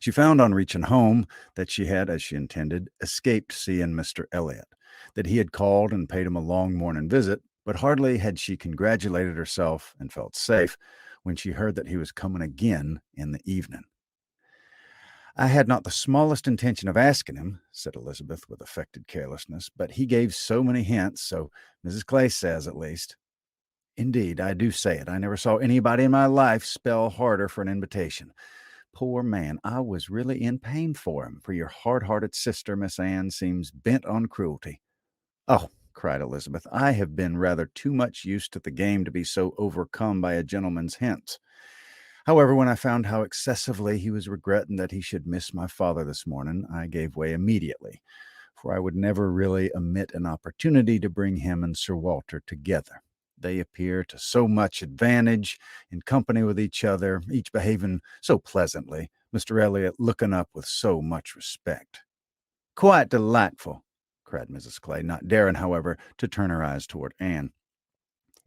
She found on reaching home that she had, as she intended, escaped seeing Mr. Elliot, that he had called and paid him a long morning visit, but hardly had she congratulated herself and felt safe when she heard that he was coming again in the evening. I had not the smallest intention of asking him, said Elizabeth with affected carelessness, but he gave so many hints, so Mrs. Clay says, at least. Indeed, I do say it. I never saw anybody in my life spell harder for an invitation. Poor man, I was really in pain for him, for your hard-hearted sister, Miss Anne, seems bent on cruelty. Oh, cried Elizabeth, I have been rather too much used to the game to be so overcome by a gentleman's hints. However, when I found how excessively he was regretting that he should miss my father this morning, I gave way immediately, for I would never really omit an opportunity to bring him and Sir Walter together. They appear to so much advantage in company with each other, each behaving so pleasantly, Mr. Elliot looking up with so much respect. Quite delightful, cried Mrs. Clay, not daring, however, to turn her eyes toward Anne.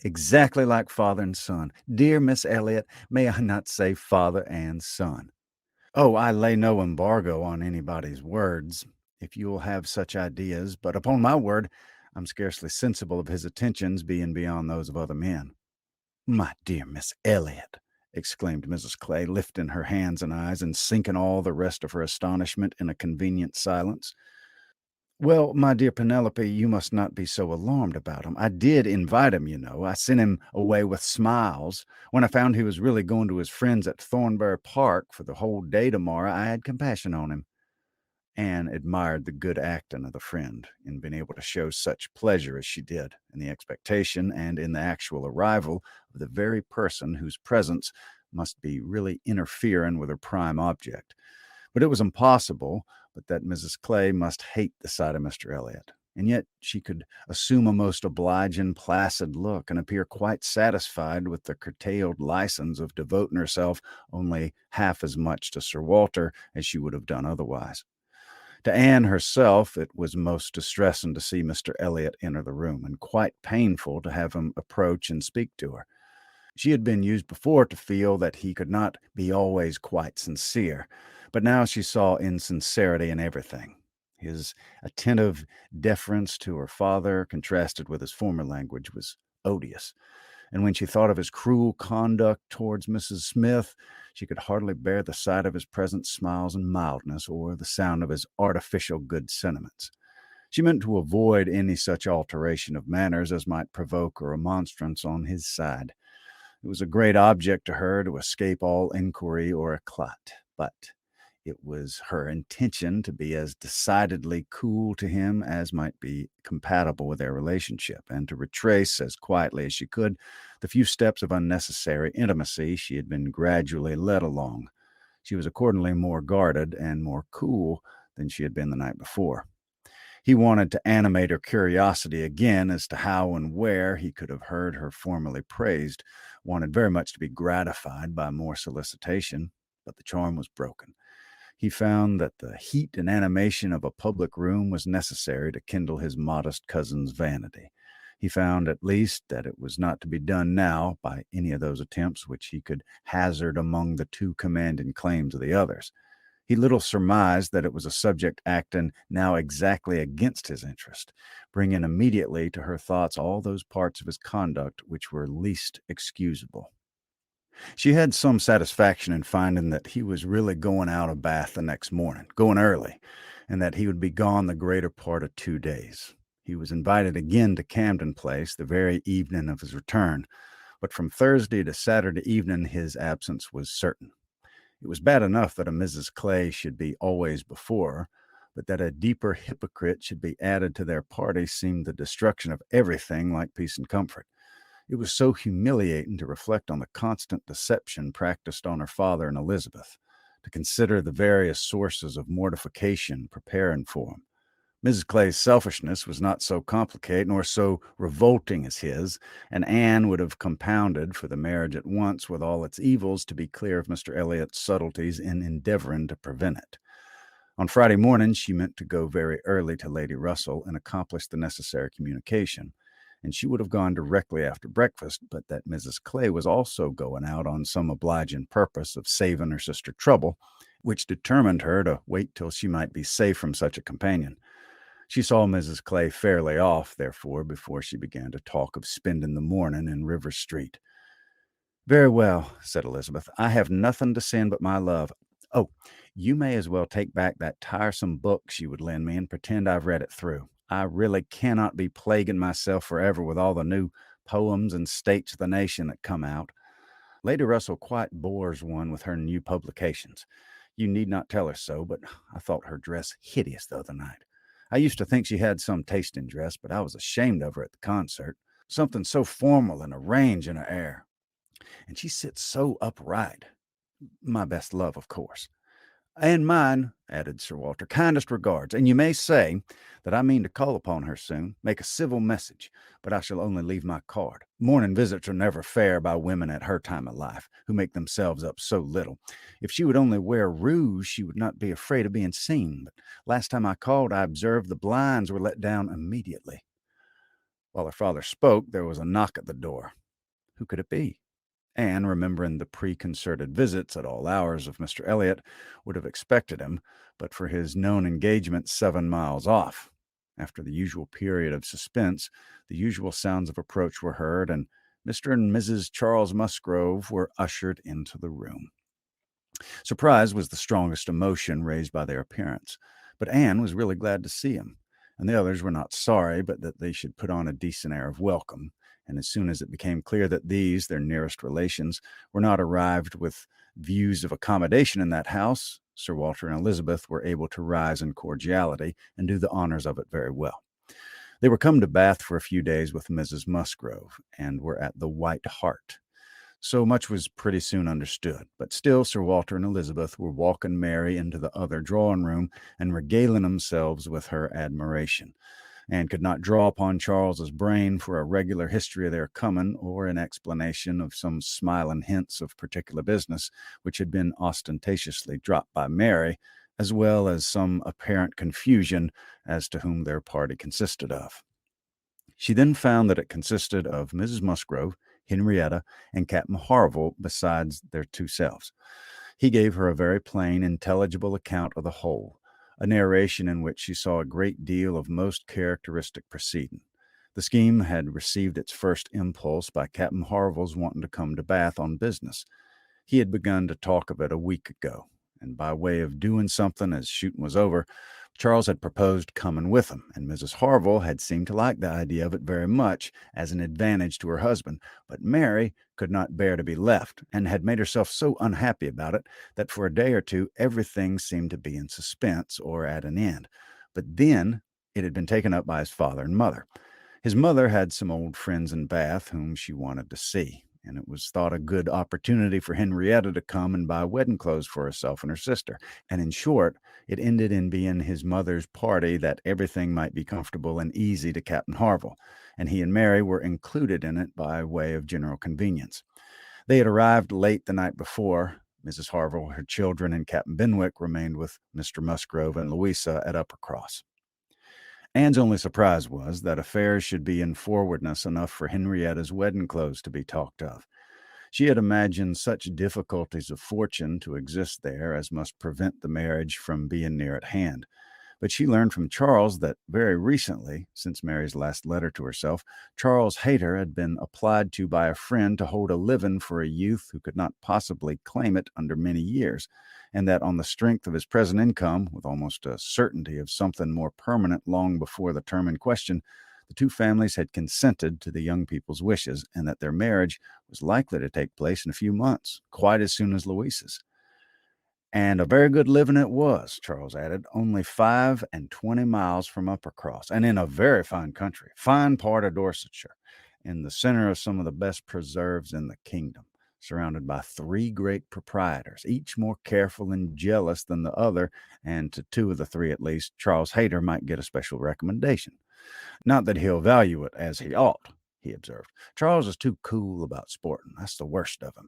Exactly like father and son. Dear Miss Elliot, may I not say father and son? Oh, I lay no embargo on anybody's words, if you will have such ideas, but upon my word, I'm scarcely sensible of his attentions being beyond those of other men. My dear Miss Elliot, exclaimed Mrs. Clay, lifting her hands and eyes and sinking all the rest of her astonishment in a convenient silence. Well, my dear Penelope, you must not be so alarmed about him. I did invite him, you know. I sent him away with smiles. When I found he was really going to his friends at Thornbury Park for the whole day tomorrow, I had compassion on him. Anne admired the good acting of the friend in being able to show such pleasure as she did in the expectation and in the actual arrival of the very person whose presence must be really interfering with her prime object. But it was impossible but that Mrs. Clay must hate the sight of Mr. Elliot, and yet she could assume a most obliging, placid look and appear quite satisfied with the curtailed license of devoting herself only half as much to Sir Walter as she would have done otherwise. To Anne herself, it was most distressing to see Mr. Elliot enter the room, and quite painful to have him approach and speak to her. She had been used before to feel that he could not be always quite sincere, but now she saw insincerity in everything. His attentive deference to her father, contrasted with his former language, was odious, and when she thought of his cruel conduct towards Mrs. Smith, she could hardly bear the sight of his present smiles and mildness, or the sound of his artificial good sentiments. She meant to avoid any such alteration of manners as might provoke a remonstrance on his side. It was a great object to her to escape all inquiry or eclat, but it was her intention to be as decidedly cool to him as might be compatible with their relationship, and to retrace as quietly as she could the few steps of unnecessary intimacy she had been gradually led along. She was accordingly more guarded and more cool than she had been the night before. He wanted to animate her curiosity again as to how and where he could have heard her formerly praised, wanted very much to be gratified by more solicitation, but the charm was broken. He found that the heat and animation of a public room was necessary to kindle his modest cousin's vanity. He found, at least, that it was not to be done now by any of those attempts which he could hazard among the too commanding claims of the others. He little surmised that it was a subject acting now exactly against his interest, bringing immediately to her thoughts all those parts of his conduct which were least excusable. She had some satisfaction in finding that he was really going out of Bath the next morning, going early, and that he would be gone the greater part of 2 days. He was invited again to Camden Place the very evening of his return, but from Thursday to Saturday evening his absence was certain. It was bad enough that a Mrs. Clay should be always before her, but that a deeper hypocrite should be added to their party seemed the destruction of everything like peace and comfort. It was so humiliating to reflect on the constant deception practiced on her father and Elizabeth, to consider the various sources of mortification preparing for him. Mrs. Clay's selfishness was not so complicated nor so revolting as his, and Anne would have compounded for the marriage at once with all its evils to be clear of Mr. Elliot's subtleties in endeavoring to prevent it. On Friday morning she meant to go very early to Lady Russell and accomplish the necessary communication, and she would have gone directly after breakfast, but that Mrs. Clay was also going out on some obliging purpose of saving her sister trouble, which determined her to wait till she might be safe from such a companion. She saw Mrs. Clay fairly off, therefore, before she began to talk of spending the morning in River Street. "Very well," said Elizabeth. "I have nothing to send but my love. Oh, You may as well take back that tiresome book she would lend me and pretend I've read it through. I really cannot be plaguing myself forever with all the new poems and states of the nation that come out. Lady Russell quite bores one with her new publications. You need not tell her so, but I thought her dress hideous the other night. I used to think she had some taste in dress, but I was ashamed of her at the concert. Something so formal and arranged in her air. And she sits so upright. My best love, of course. And mine, added Sir Walter, kindest regards. And you may say that I mean to call upon her soon, make a civil message, but I shall only leave my card. Morning visits are never fair by women at her time of life, who make themselves up so little. If she would only wear rouge, she would not be afraid of being seen. But last time I called, I observed the blinds were let down immediately. While her father spoke, there was a knock at the door. Who could it be? Anne, remembering the preconcerted visits at all hours of Mr. Elliot, would have expected him, but for his known engagement 7 miles off. After the usual period of suspense, the usual sounds of approach were heard, and Mr. and Mrs. Charles Musgrove were ushered into the room. Surprise was the strongest emotion raised by their appearance, but Anne was really glad to see him, and the others were not sorry but that they should put on a decent air of welcome. And as soon as it became clear that these, their nearest relations, were not arrived with views of accommodation in that house, Sir Walter and Elizabeth were able to rise in cordiality and do the honors of it very well. They were come to Bath for a few days with Mrs. Musgrove, and were at the White Hart. So much was pretty soon understood, but still Sir Walter and Elizabeth were walking Mary into the other drawing-room and regaling themselves with her admiration, and could not draw upon Charles's brain for a regular history of their coming, or an explanation of some smiling hints of particular business which had been ostentatiously dropped by Mary, as well as some apparent confusion as to whom their party consisted of. She then found that it consisted of Mrs. Musgrove, Henrietta, and Captain Harville, besides their two selves. He gave her a very plain, intelligible account of the whole, a narration in which she saw a great deal of most characteristic proceeding. The scheme had received its first impulse by Captain Harville's wanting to come to Bath on business. He had begun to talk of it a week ago, and by way of doing something as shooting was over, Charles had proposed coming with him, and Mrs. Harville had seemed to like the idea of it very much as an advantage to her husband, but Mary could not bear to be left, and had made herself so unhappy about it that for a day or two everything seemed to be in suspense or at an end. But then it had been taken up by his father and mother. His mother had some old friends in Bath whom she wanted to see, and it was thought a good opportunity for Henrietta to come and buy wedding clothes for herself and her sister. And in short, it ended in being his mother's party that everything might be comfortable and easy to Captain Harville, and he and Mary were included in it by way of general convenience. They had arrived late the night before. Mrs. Harville, her children, and Captain Benwick remained with Mr. Musgrove and Louisa at Uppercross. Anne's only surprise was that affairs should be in forwardness enough for Henrietta's wedding clothes to be talked of. She had imagined such difficulties of fortune to exist there as must prevent the marriage from being near at hand. But she learned from Charles that very recently, since Mary's last letter to herself, Charles Hayter had been applied to by a friend to hold a living for a youth who could not possibly claim it under many years, and that on the strength of his present income, with almost a certainty of something more permanent long before the term in question, the two families had consented to the young people's wishes, and that their marriage was likely to take place in a few months, quite as soon as Louisa's. And a very good living it was, Charles added, only 25 miles from Uppercross, and in a very fine country, fine part of Dorsetshire, in the center of some of the best preserves in the kingdom, surrounded by 3 great proprietors, each more careful and jealous than the other, and to 2 of the 3 at least, Charles Hayter might get a special recommendation. Not that he'll value it as he ought, he observed. Charles is too cool about sporting. That's the worst of him.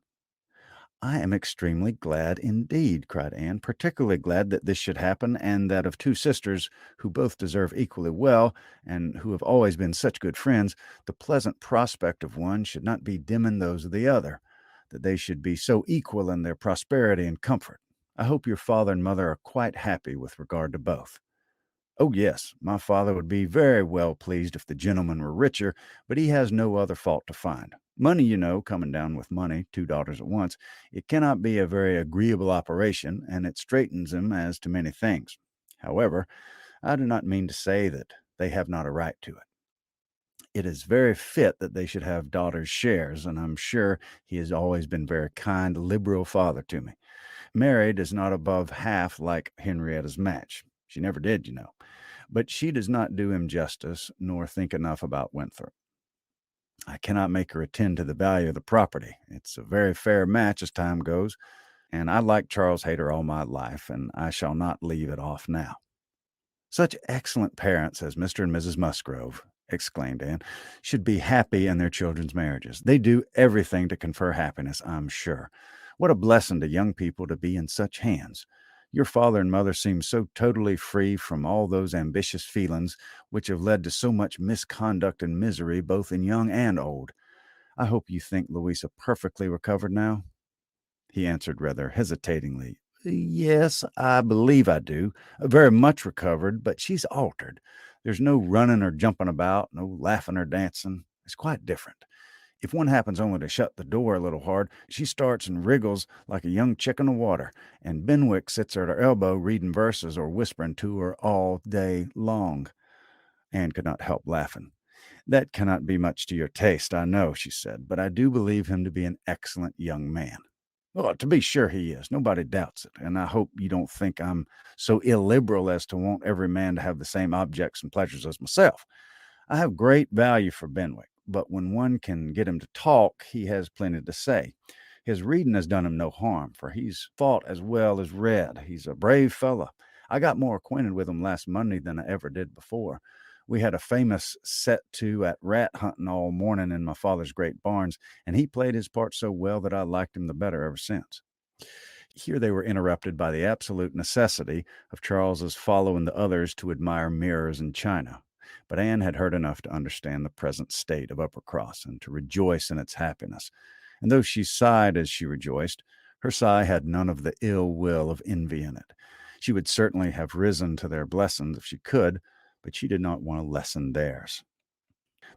I am extremely glad indeed, cried Anne, particularly glad that this should happen, and that of 2 sisters who both deserve equally well, and who have always been such good friends, the pleasant prospect of one should not be dimming those of the other, that they should be so equal in their prosperity and comfort. I hope your father and mother are quite happy with regard to both. Oh, yes, my father would be very well pleased if the gentleman were richer, but he has no other fault to find. Money, coming down with money, 2 daughters at once, it cannot be a very agreeable operation, and it straightens him as to many things. However, I do not mean to say that they have not a right to it. It is very fit that they should have daughters' shares, and I'm sure he has always been very kind, liberal father to me. Mary does not above half like Henrietta's match. She never did, but she does not do him justice, nor think enough about Wentworth. I cannot make her attend to the value of the property. It's a very fair match as time goes, and I like Charles Hayter all my life, and I shall not leave it off now. Such excellent parents as Mr. and Mrs. Musgrove, exclaimed Anne, should be happy in their children's marriages. They do everything to confer happiness, I'm sure. What a blessing to young people to be in such hands. Your father and mother seem so totally free from all those ambitious feelings which have led to so much misconduct and misery both in young and old. I hope you think Louisa perfectly recovered now? He answered rather hesitatingly, Yes, I believe I do. Very much recovered, but she's altered. There's no running or jumping about, no laughing or dancing. It's quite different. If one happens only to shut the door a little hard, she starts and wriggles like a young chick in the water, and Benwick sits at her elbow reading verses or whispering to her all day long. Anne could not help laughing. That cannot be much to your taste, I know, she said, but I do believe him to be an excellent young man. Well, to be sure he is. Nobody doubts it. And I hope you don't think I'm so illiberal as to want every man to have the same objects and pleasures as myself. I have great value for Benwick, but when one can get him to talk, he has plenty to say. His reading has done him no harm, for he's fought as well as read. He's a brave fellow. I got more acquainted with him last Monday than I ever did before. We had a famous set to at rat hunting all morning in my father's great barns, and he played his part so well that I liked him the better ever since. Here they were interrupted by the absolute necessity of Charles's following the others to admire mirrors and china. But Anne had heard enough to understand the present state of Uppercross and to rejoice in its happiness. And though she sighed as she rejoiced, her sigh had none of the ill will of envy in it. She would certainly have risen to their blessings if she could, but she did not want to lessen theirs.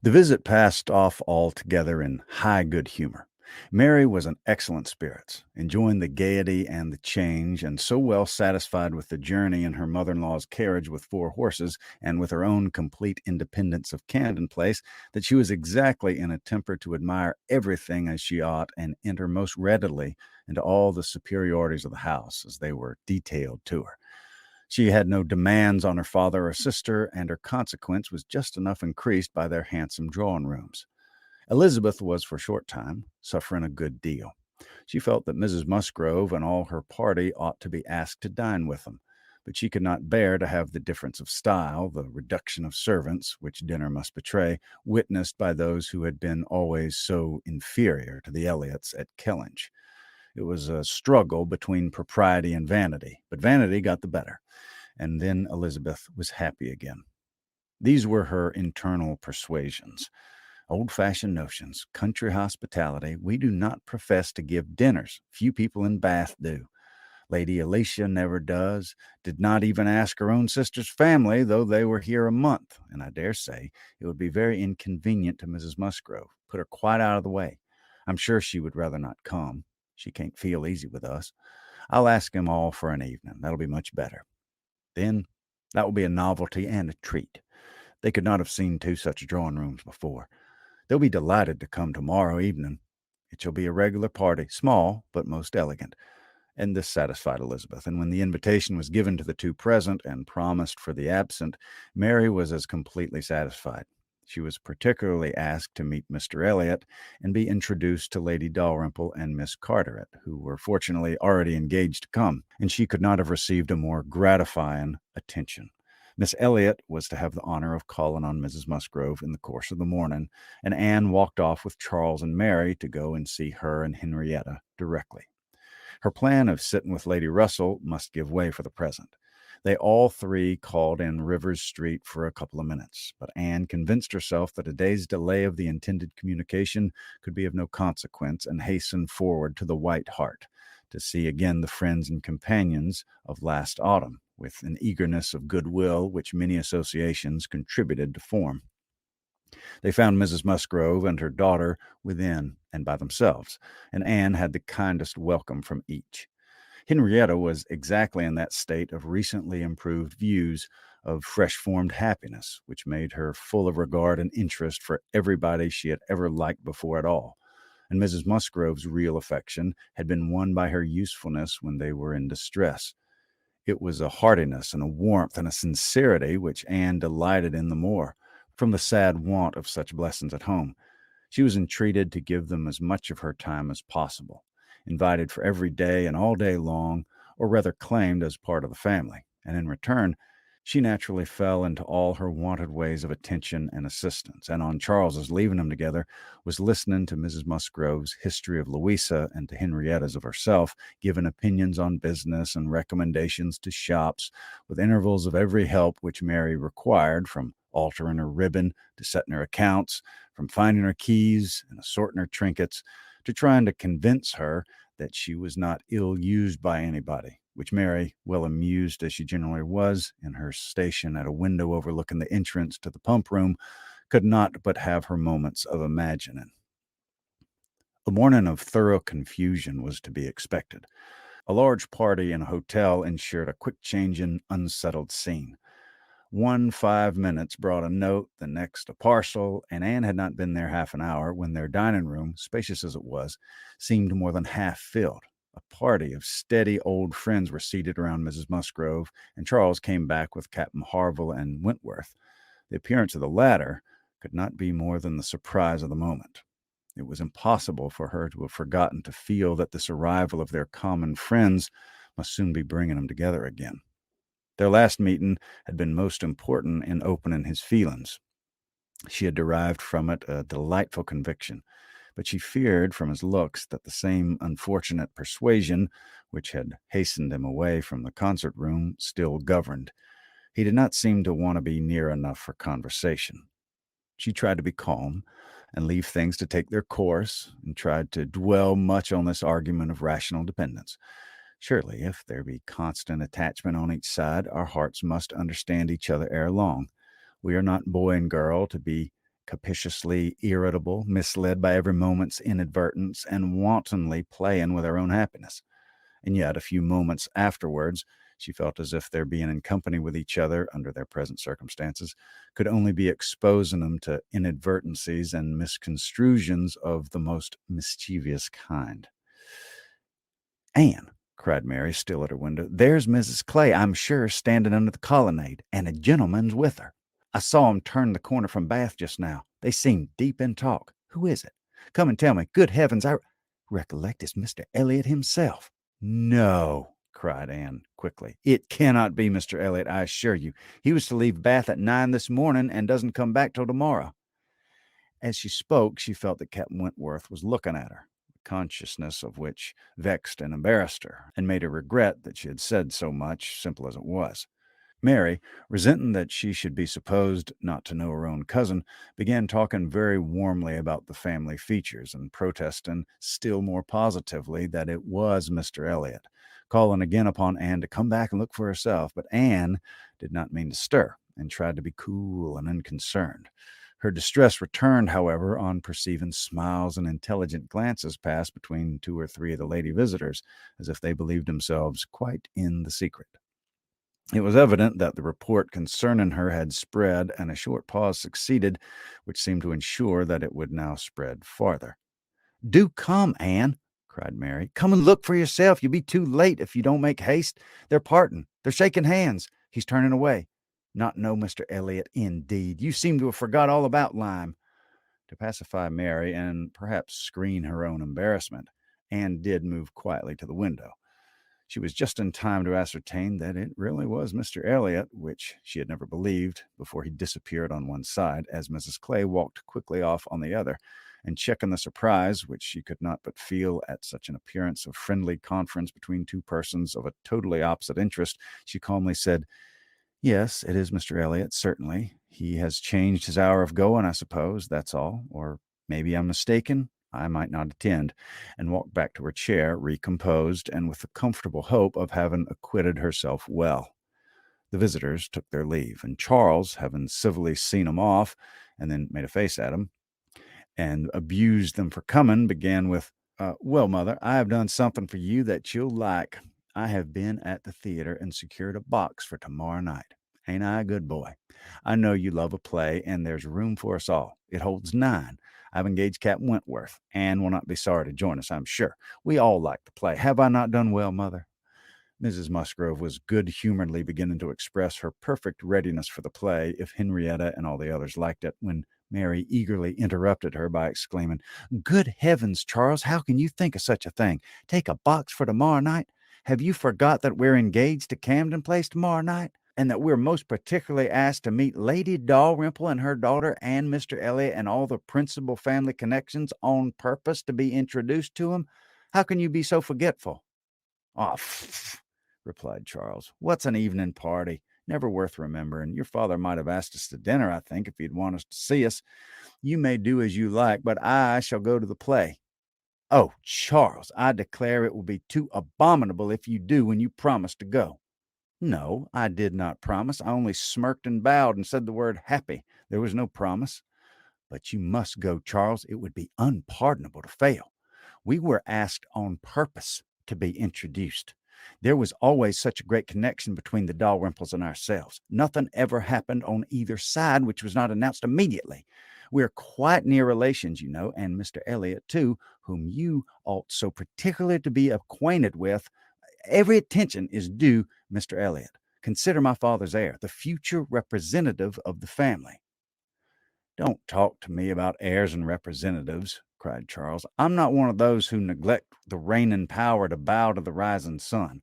The visit passed off altogether in high good humor. Mary was in excellent spirits, enjoying the gaiety and the change, and so well satisfied with the journey in her mother-in-law's carriage with 4 horses, and with her own complete independence of Camden Place, that she was exactly in a temper to admire everything as she ought, and enter most readily into all the superiorities of the house, as they were detailed to her. She had no demands on her father or sister, and her consequence was just enough increased by their handsome drawing-rooms. Elizabeth was for a short time suffering a good deal. She felt that Mrs. Musgrove and all her party ought to be asked to dine with them, but she could not bear to have the difference of style, the reduction of servants, which dinner must betray, witnessed by those who had been always so inferior to the Elliots at Kellynch. It was a struggle between propriety and vanity, but vanity got the better, and then Elizabeth was happy again. These were her internal persuasions. Old-fashioned notions, country hospitality. We do not profess to give dinners. Few people in Bath do. Lady Alicia never does, did not even ask her own sister's family, though they were here a month, and I dare say it would be very inconvenient to Mrs. Musgrove, put her quite out of the way. I'm sure she would rather not come. She can't feel easy with us. I'll ask them all for an evening. That'll be much better. Then that will be a novelty and a treat. They could not have seen 2 such drawing-rooms before. They'll be delighted to come tomorrow evening. It shall be a regular party, small, but most elegant. And this satisfied Elizabeth, and when the invitation was given to the 2 present and promised for the absent, Mary was as completely satisfied. She was particularly asked to meet Mr. Elliot and be introduced to Lady Dalrymple and Miss Carteret, who were fortunately already engaged to come, and she could not have received a more gratifying attention. Miss Elliot was to have the honor of calling on Mrs. Musgrove in the course of the morning, and Anne walked off with Charles and Mary to go and see her and Henrietta directly. Her plan of sitting with Lady Russell must give way for the present. They all 3 called in Rivers Street for a couple of minutes, but Anne convinced herself that a day's delay of the intended communication could be of no consequence, and hastened forward to the White Hart to see again the friends and companions of last autumn, with an eagerness of goodwill which many associations contributed to form. They found Mrs. Musgrove and her daughter within and by themselves, and Anne had the kindest welcome from each. Henrietta was exactly in that state of recently improved views of fresh-formed happiness, which made her full of regard and interest for everybody she had ever liked before at all. And Mrs. Musgrove's real affection had been won by her usefulness when they were in distress. It was a heartiness and a warmth and a sincerity which Anne delighted in the more, from the sad want of such blessings at home. She was entreated to give them as much of her time as possible, invited for every day and all day long, or rather claimed as part of the family, and in return she naturally fell into all her wonted ways of attention and assistance, and on Charles's leaving them together, was listening to Mrs. Musgrove's history of Louisa and to Henrietta's of herself, giving opinions on business and recommendations to shops, with intervals of every help which Mary required, from altering her ribbon to setting her accounts, from finding her keys and assorting her trinkets, to trying to convince her that she was not ill-used by anybody, which Mary, well amused as she generally was in her station at a window overlooking the entrance to the pump room, could not but have her moments of imagining. A morning of thorough confusion was to be expected. A large party in a hotel ensured a quick-changing, unsettled scene. 5 minutes brought a note, the next a parcel, and Anne had not been there half an hour when their dining room, spacious as it was, seemed more than half filled. A party of steady old friends were seated around Mrs. Musgrove, and Charles came back with Captain Harville and Wentworth. The appearance of the latter could not be more than the surprise of the moment. It was impossible for her to have forgotten to feel that this arrival of their common friends must soon be bringing them together again. Their last meeting had been most important in opening his feelings. She had derived from it a delightful conviction, but she feared from his looks that the same unfortunate persuasion which had hastened him away from the concert room still governed. He did not seem to want to be near enough for conversation. She tried to be calm and leave things to take their course, and tried to dwell much on this argument of rational dependence. Surely, if there be constant attachment on each side, our hearts must understand each other ere long. We are not boy and girl to be capriciously irritable, misled by every moment's inadvertence, and wantonly playing with our own happiness. And yet, a few moments afterwards, she felt as if their being in company with each other under their present circumstances could only be exposing them to inadvertencies and misconstrusions of the most mischievous kind. "Anne," cried Mary, still at her window, "there's Mrs. Clay, I'm sure, standing under the colonnade, and a gentleman's with her. I saw 'em turn the corner from Bath just now. They seemed deep in talk. Who is it? Come and tell me. Good heavens, I recollect it's Mr. Elliot himself." "No," cried Anne quickly. "It cannot be Mr. Elliot, I assure you. He was to leave Bath at 9 this morning and doesn't come back till tomorrow." As she spoke, she felt that Captain Wentworth was looking at her, the consciousness of which vexed and embarrassed her, and made her regret that she had said so much, simple as it was. Mary, resenting that she should be supposed not to know her own cousin, began talking very warmly about the family features, and protesting still more positively that it was Mr. Elliot, calling again upon Anne to come back and look for herself. But Anne did not mean to stir, and tried to be cool and unconcerned. Her distress returned, however, on perceiving smiles and intelligent glances pass between 2 or 3 of the lady visitors, as if they believed themselves quite in the secret. It was evident that the report concerning her had spread, and a short pause succeeded, which seemed to ensure that it would now spread farther. "Do come, Anne," cried Mary. "Come and look for yourself. You'll be too late if you don't make haste. They're parting. They're shaking hands. He's turning away. Not know Mr. Elliot, indeed. You seem to have forgot all about Lyme." To pacify Mary, and perhaps screen her own embarrassment, Anne did move quietly to the window. She was just in time to ascertain that it really was Mr. Elliot, which she had never believed before he disappeared on one side, as Mrs. Clay walked quickly off on the other, and checking the surprise which she could not but feel at such an appearance of friendly conference between two persons of a totally opposite interest, she calmly said, "Yes, it is Mr. Elliot, certainly. He has changed his hour of going, I suppose, that's all. Or maybe I'm mistaken. I might not attend," and walked back to her chair, recomposed, and with the comfortable hope of having acquitted herself well. The visitors took their leave, and Charles, having civilly seen 'em off, and then made a face at them and abused them for coming, began with, well, Mother, I have done something for you that you'll like. I have been at the theater and secured a box for tomorrow night. Ain't I a good boy? I know you love a play, and there's room for us all. It holds 9. I've engaged Captain Wentworth. Anne will not be sorry to join us, I'm sure. We all like the play. Have I not done well, Mother? Mrs. Musgrove was good-humoredly beginning to express her perfect readiness for the play if Henrietta and all the others liked it, when Mary eagerly interrupted her by exclaiming, "Good heavens, Charles, how can you think of such a thing? Take a box for tomorrow night? Have you forgot that we're engaged to Camden Place tomorrow night, and that we're most particularly asked to meet Lady Dalrymple and her daughter and Mr. Elliot and all the principal family connections on purpose to be introduced to 'em? How can you be so forgetful?" "Oh, replied Charles. "What's an evening party? Never worth remembering. Your father might have asked us to dinner, I think, if he'd want us to see us. You may do as you like, but I shall go to the play." "Oh, Charles, I declare it will be too abominable if you do when you promised to go." "No, I did not promise. I only smirked and bowed and said the word happy. There was no promise." "But you must go, Charles. It would be unpardonable to fail. We were asked on purpose to be introduced. There was always such a great connection between the Dalrymples and ourselves. Nothing ever happened on either side which was not announced immediately. We are quite near relations, you know, and Mr. Elliot, too, whom you ought so particularly to be acquainted with. Every attention is due Mr. Elliot. Consider my father's heir, the future representative of the family." "Don't talk to me about heirs and representatives," cried Charles. "I'm not one of those who neglect the reigning power to bow to the rising sun.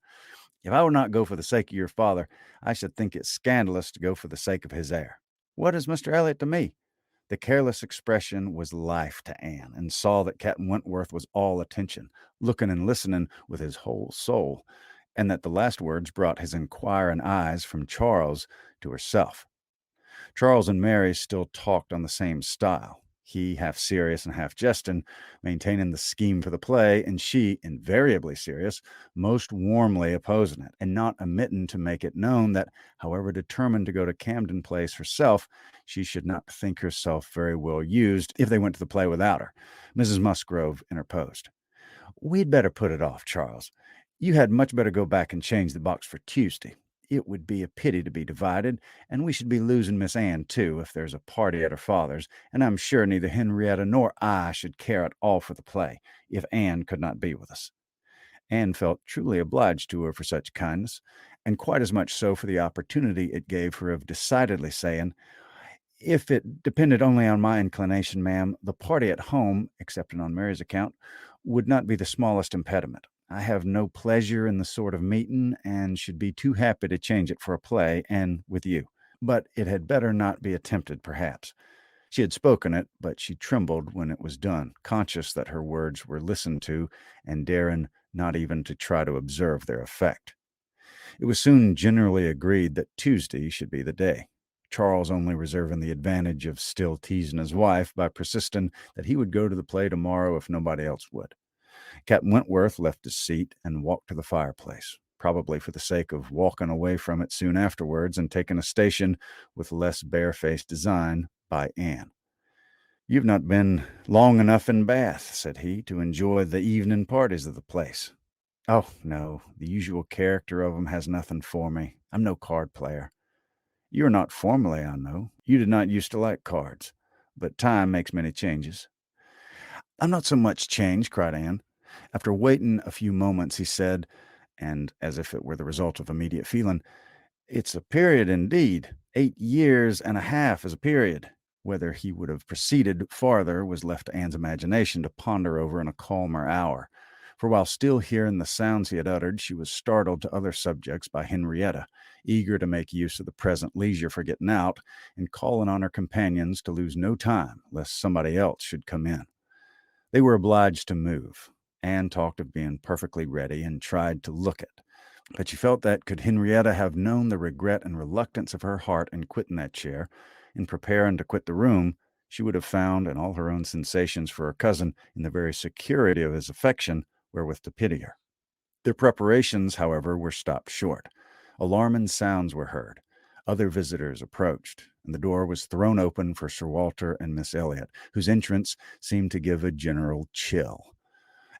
If I would not go for the sake of your father, I should think it scandalous to go for the sake of his heir. What is Mr. Elliot to me?" The careless expression was life to Anne, and saw that Captain Wentworth was all attention, looking and listening with his whole soul, and that the last words brought his inquiring eyes from Charles to herself. Charles and Mary still talked on the same style, he half serious and half jesting, maintaining the scheme for the play, and she, invariably serious, most warmly opposing it, and not omitting to make it known that, however determined to go to Camden Place herself, she should not think herself very well used if they went to the play without her. Mrs. Musgrove interposed. "We'd better put it off, Charles. You had much better go back and change the box for Tuesday. It would be a pity to be divided, and we should be losing Miss Anne, too, if there's a party at her father's, and I'm sure neither Henrietta nor I should care at all for the play, if Anne could not be with us." Anne felt truly obliged to her for such kindness, and quite as much so for the opportunity it gave her of decidedly saying, "If it depended only on my inclination, ma'am, the party at home, excepting on Mary's account, would not be the smallest impediment. I have no pleasure in the sort of meeting, and should be too happy to change it for a play, and with you. But it had better not be attempted, perhaps." She had spoken it, but she trembled when it was done, conscious that her words were listened to, and daring not even to try to observe their effect. It was soon generally agreed that Tuesday should be the day, Charles only reserving the advantage of still teasing his wife by persisting that he would go to the play tomorrow if nobody else would. Captain Wentworth left his seat and walked to the fireplace, probably for the sake of walking away from it soon afterwards and taking a station with less barefaced design by Anne. "You've not been long enough in Bath," said he, "to enjoy the evening parties of the place." "Oh, no, the usual character of 'em has nothing for me. I'm no card player." "You are not formerly, I know. You did not used to like cards. But time makes many changes." "I'm not so much changed," cried Anne. After waiting a few moments, he said, and as if it were the result of immediate feeling, "It's a period indeed. 8 years and a half is a period." Whether he would have proceeded farther was left to Anne's imagination to ponder over in a calmer hour. For while still hearing the sounds he had uttered, she was startled to other subjects by Henrietta, eager to make use of the present leisure for getting out, and calling on her companions to lose no time, lest somebody else should come in. They were obliged to move. Anne talked of being perfectly ready, and tried to look it. But she felt that, could Henrietta have known the regret and reluctance of her heart in quitting that chair, in preparing to quit the room, she would have found, in all her own sensations for her cousin, in the very security of his affection, wherewith to pity her. Their preparations, however, were stopped short. Alarming sounds were heard. Other visitors approached, and the door was thrown open for Sir Walter and Miss Elliot, whose entrance seemed to give a general chill.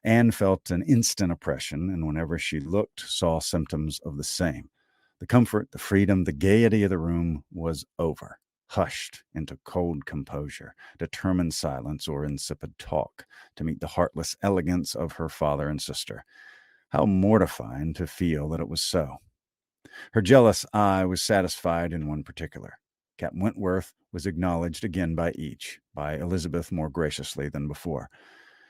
Anne felt an instant oppression, and whenever she looked, saw symptoms of the same. The comfort, the freedom, the gaiety of the room was over, hushed into cold composure, determined silence, or insipid talk, to meet the heartless elegance of her father and sister. How mortifying to feel that it was so. Her jealous eye was satisfied in one particular. Captain Wentworth was acknowledged again by each, by Elizabeth more graciously than before.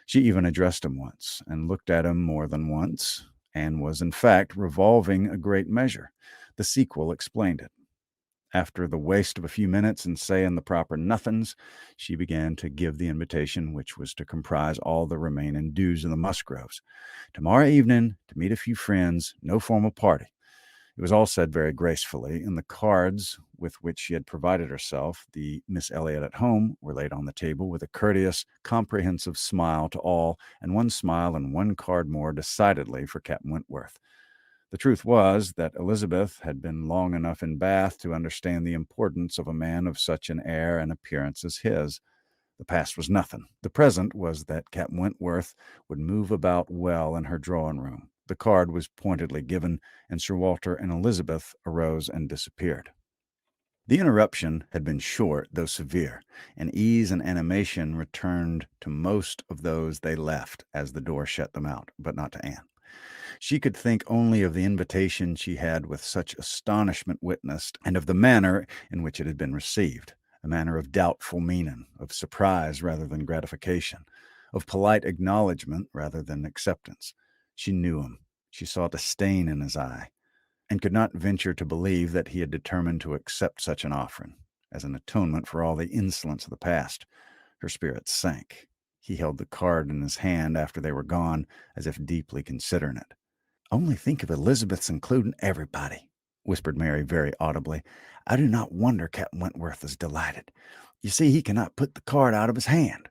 She even addressed him once, and looked at him more than once, and was in fact revolving a great measure. The sequel explained it. After the waste of a few minutes in saying the proper nothings, she began to give the invitation which was to comprise all the remaining dues of the Musgroves. Tomorrow evening, to meet a few friends, no formal party. It was all said very gracefully, and the cards with which she had provided herself, the Miss Elliot at home, were laid on the table with a courteous, comprehensive smile to all, and one smile and one card more decidedly for Captain Wentworth. The truth was that Elizabeth had been long enough in Bath to understand the importance of a man of such an air and appearance as his. The past was nothing. The present was that Captain Wentworth would move about well in her drawing-room. The card was pointedly given, and Sir Walter and Elizabeth arose and disappeared. The interruption had been short, though severe, and ease and animation returned to most of those they left as the door shut them out, but not to Anne. She could think only of the invitation she had with such astonishment witnessed, and of the manner in which it had been received, a manner of doubtful meaning, of surprise rather than gratification, of polite acknowledgment rather than acceptance. She knew him. She saw disdain in his eye, and could not venture to believe that he had determined to accept such an offering, as an atonement for all the insolence of the past. Her spirits sank. He held the card in his hand after they were gone, as if deeply considering it. "Only think of Elizabeth's including everybody," whispered Mary very audibly. "I do not wonder Captain Wentworth is delighted. You see, he cannot put the card out of his hand."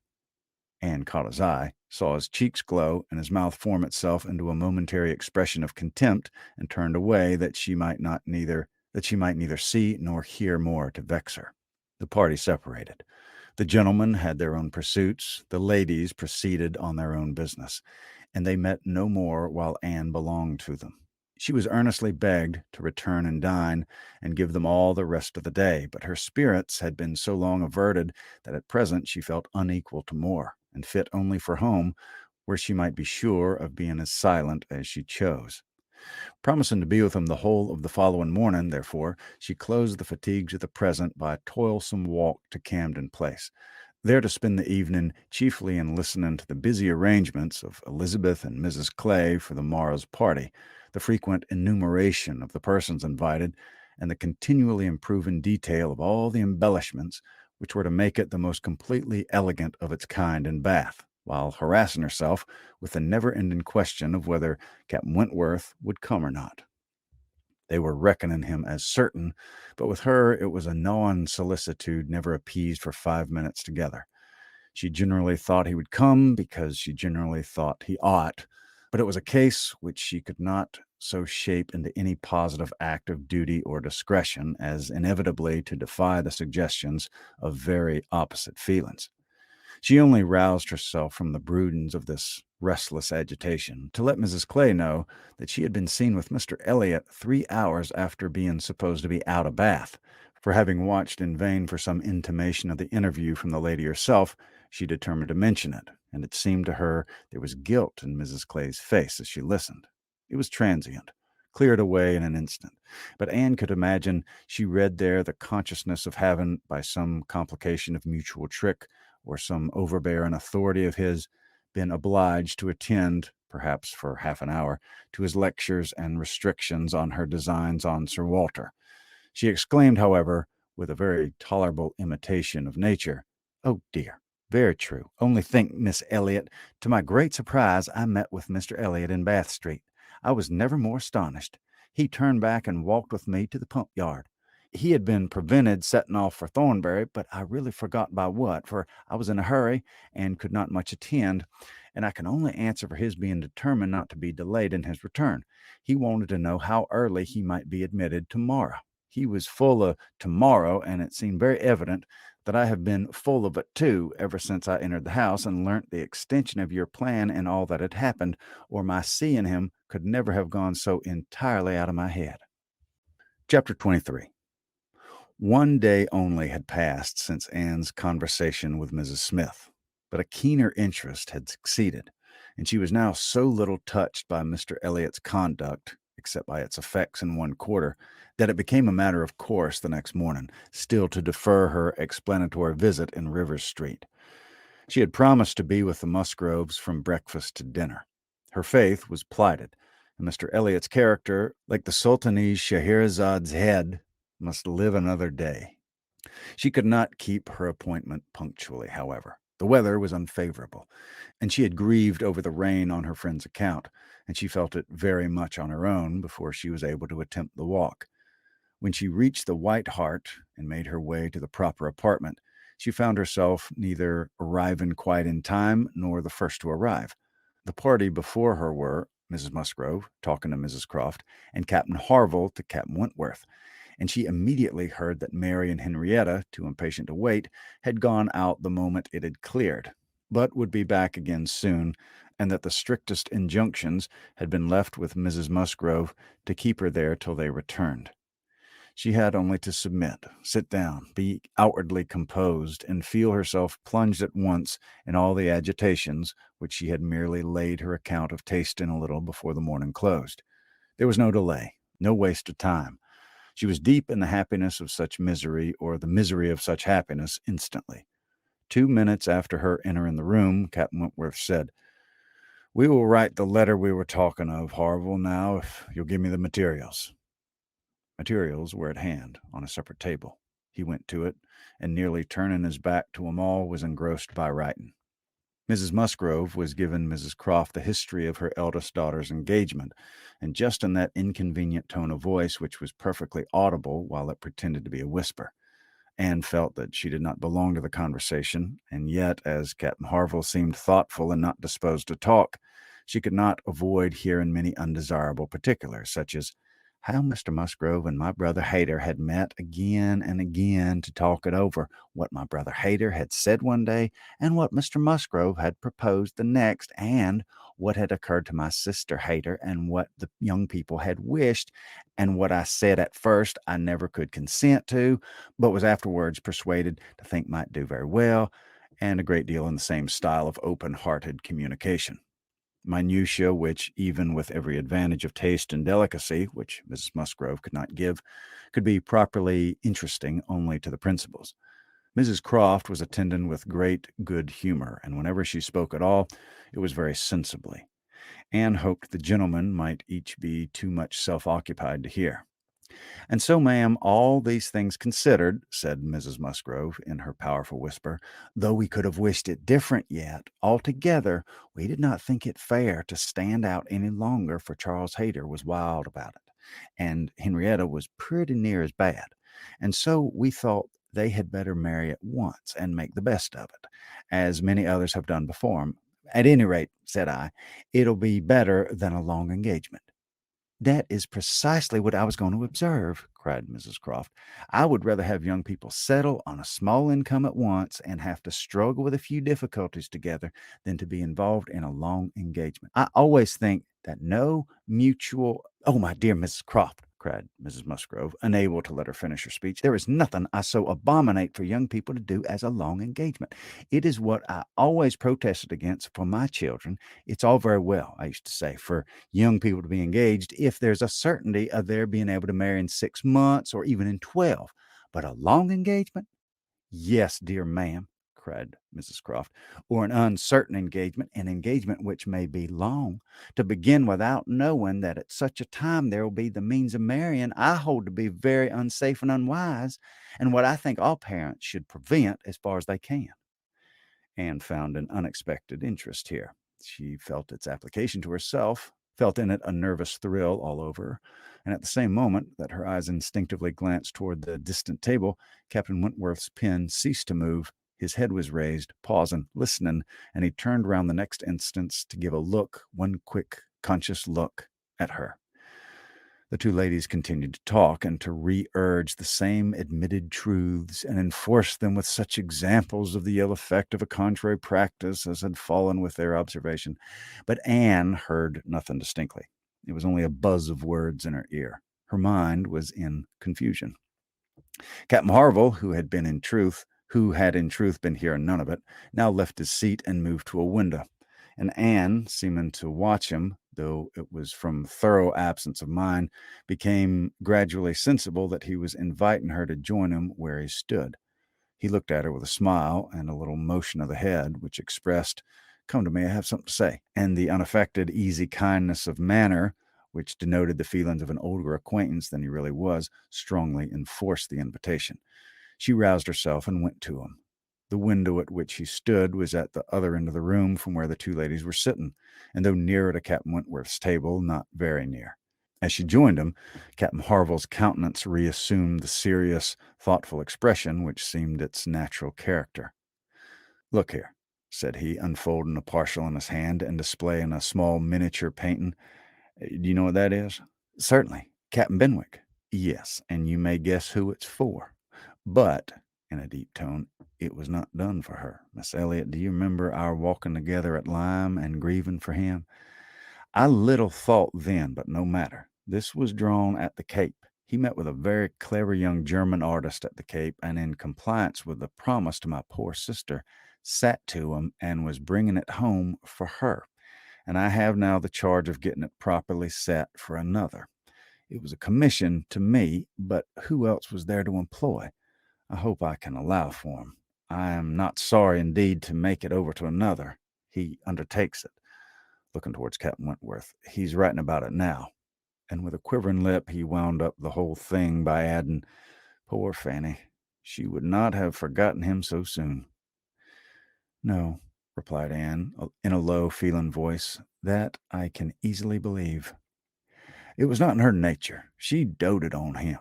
Anne caught his eye, saw his cheeks glow, and his mouth form itself into a momentary expression of contempt, and turned away that she might neither see nor hear more to vex her. The party separated. The gentlemen had their own pursuits, the ladies proceeded on their own business, and they met no more while Anne belonged to them. She was earnestly begged to return and dine, and give them all the rest of the day, but her spirits had been so long averted that at present she felt unequal to more, and fit only for home, where she might be sure of being as silent as she chose. Promising to be with him the whole of the following morning, therefore, she closed the fatigues of the present by a toilsome walk to Camden Place, there to spend the evening chiefly in listening to the busy arrangements of Elizabeth and Mrs. Clay for the morrow's party, the frequent enumeration of the persons invited, and the continually improving detail of all the embellishments which were to make it the most completely elegant of its kind in Bath, while harassing herself with the never-ending question of whether Captain Wentworth would come or not. They were reckoning him as certain, but with her it was a gnawing solicitude never appeased for 5 minutes together. She generally thought he would come because she generally thought he ought, but it was a case which she could not so shape into any positive act of duty or discretion as inevitably to defy the suggestions of very opposite feelings. She only roused herself from the broodings of this restless agitation to let Mrs. Clay know that she had been seen with Mr. Elliot 3 hours after being supposed to be out of Bath. For having watched in vain for some intimation of the interview from the lady herself, she determined to mention it, and it seemed to her there was guilt in Mrs. Clay's face as she listened. It was transient, cleared away in an instant, but Anne could imagine she read there the consciousness of having, by some complication of mutual trick, or some overbearing authority of his, been obliged to attend, perhaps for half an hour, to his lectures and restrictions on her designs on Sir Walter. She exclaimed, however, with a very tolerable imitation of nature, "Oh dear, very true. Only think, Miss Elliot, to my great surprise I met with Mr. Elliot in Bath Street. I was never more astonished. He turned back and walked with me to the pump yard. He had been prevented setting off for Thornbury, but I really forgot by what, for I was in a hurry and could not much attend, and I can only answer for his being determined not to be delayed in his return. He wanted to know how early he might be admitted tomorrow. He was full of tomorrow, and it seemed very evident that I have been full of it too ever since I entered the house and learnt the extension of your plan and all that had happened, or my seeing him could never have gone so entirely out of my head. Chapter 23. One day only had passed since Anne's conversation with Mrs. Smith, but a keener interest had succeeded, and she was now so little touched by Mr. Elliot's conduct, except by its effects in one quarter, that it became a matter of course the next morning still to defer her explanatory visit in Rivers Street. She had promised to be with the Musgroves from breakfast to dinner. Her faith was plighted, and Mr. Elliot's character, like the Sultanese Scheherazade's head, must live another day. She could not keep her appointment punctually, however. The weather was unfavorable, and she had grieved over the rain on her friend's account, and she felt it very much on her own before she was able to attempt the walk. When she reached the White Hart and made her way to the proper apartment, she found herself neither arriving quite in time nor the first to arrive. The party before her were Mrs. Musgrove talking to Mrs. Croft, and Captain Harville to Captain Wentworth, and she immediately heard that Mary and Henrietta, too impatient to wait, had gone out the moment it had cleared, but would be back again soon, and that the strictest injunctions had been left with Mrs. Musgrove to keep her there till they returned. She had only to submit, sit down, be outwardly composed, and feel herself plunged at once in all the agitations which she had merely laid her account of tasting a little before the morning closed. There was no delay, no waste of time. She was deep in the happiness of such misery, or the misery of such happiness, instantly. 2 minutes after her entering the room, Captain Wentworth said, "We will write the letter we were talking of, Harville, now, if you'll give me the materials." Materials were at hand, on a separate table. He went to it, and nearly turning his back to 'em all, was engrossed by writing. Mrs. Musgrove was giving Mrs. Croft the history of her eldest daughter's engagement, and just in that inconvenient tone of voice which was perfectly audible while it pretended to be a whisper. Anne felt that she did not belong to the conversation, and yet, as Captain Harville seemed thoughtful and not disposed to talk, she could not avoid hearing many undesirable particulars, such as how Mr. Musgrove and my brother Hayter had met again and again to talk it over, what my brother Hayter had said one day, and what Mr. Musgrove had proposed the next, and what had occurred to my sister Hayter, and what the young people had wished, and what I said at first I never could consent to, but was afterwards persuaded to think might do very well, and a great deal in the same style of open-hearted communication. Minutiae which, even with every advantage of taste and delicacy, which Mrs. Musgrove could not give, could be properly interesting only to the principals. Mrs. Croft was attending with great good humour, and whenever she spoke at all, it was very sensibly. Anne hoped the gentlemen might each be too much self-occupied to hear. "And so, ma'am, all these things considered," said Mrs. Musgrove in her powerful whisper, "though we could have wished it different, yet, altogether, we did not think it fair to stand out any longer, for Charles Hayter was wild about it, and Henrietta was pretty near as bad, and so we thought they had better marry at once and make the best of it, as many others have done before 'em. At any rate," said I, "it'll be better than a long engagement." "That is precisely what I was going to observe," cried Mrs. Croft. "I would rather have young people settle on a small income at once and have to struggle with a few difficulties together than to be involved in a long engagement. I always think that no mutual—" "Oh, my dear Mrs. Croft," cried Mrs. Musgrove, unable to let her finish her speech, "there is nothing I so abominate for young people to do as a long engagement. It is what I always protested against for my children. It's all very well, I used to say, for young people to be engaged if there's a certainty of their being able to marry in 6 months or even in 12. But a long engagement? Yes, dear ma'am," cried Mrs. Croft, "or an uncertain engagement, an engagement which may be long, to begin without knowing that at such a time there will be the means of marrying, I hold to be very unsafe and unwise, and what I think all parents should prevent as far as they can." Anne found an unexpected interest here. She felt its application to herself, felt in it a nervous thrill all over, and at the same moment that her eyes instinctively glanced toward the distant table, Captain Wentworth's pen ceased to move, his head was raised, pausing, listening, and he turned round the next instant to give a look, one quick, conscious look, at her. The two ladies continued to talk and to re-urge the same admitted truths and enforce them with such examples of the ill effect of a contrary practice as had fallen with their observation. But Anne heard nothing distinctly. It was only a buzz of words in her ear. Her mind was in confusion. Captain Harville, who had in truth been hearing none of it, now left his seat and moved to a window. And Anne, seeming to watch him, though it was from thorough absence of mind, became gradually sensible that he was inviting her to join him where he stood. He looked at her with a smile and a little motion of the head, which expressed, "Come to me, I have something to say," and the unaffected, easy kindness of manner, which denoted the feelings of an older acquaintance than he really was, strongly enforced the invitation. She roused herself and went to him. The window at which he stood was at the other end of the room from where the two ladies were sitting, and though nearer to Captain Wentworth's table, not very near. As she joined him, Captain Harville's countenance reassumed the serious, thoughtful expression which seemed its natural character. "Look here," said he, unfolding a parcel in his hand and displaying a small miniature painting. "Do you know what that is?" "Certainly. Captain Benwick." "Yes, and you may guess who it's for. But," in a deep tone, "it was not done for her. Miss Elliot, do you remember our walking together at Lyme and grieving for him? I little thought then, but no matter. This was drawn at the Cape. He met with a very clever young German artist at the Cape, and in compliance with the promise to my poor sister, sat to him and was bringing it home for her. And I have now the charge of getting it properly set for another. It was a commission to me, but who else was there to employ? I hope I can allow for him. I am not sorry indeed to make it over to another. He undertakes it," looking towards Captain Wentworth. "He's writing about it now." And with a quivering lip, he wound up the whole thing by adding, "Poor Fanny, she would not have forgotten him so soon." "No," replied Anne, in a low, feeling voice, "that I can easily believe. It was not in her nature. She doted on him.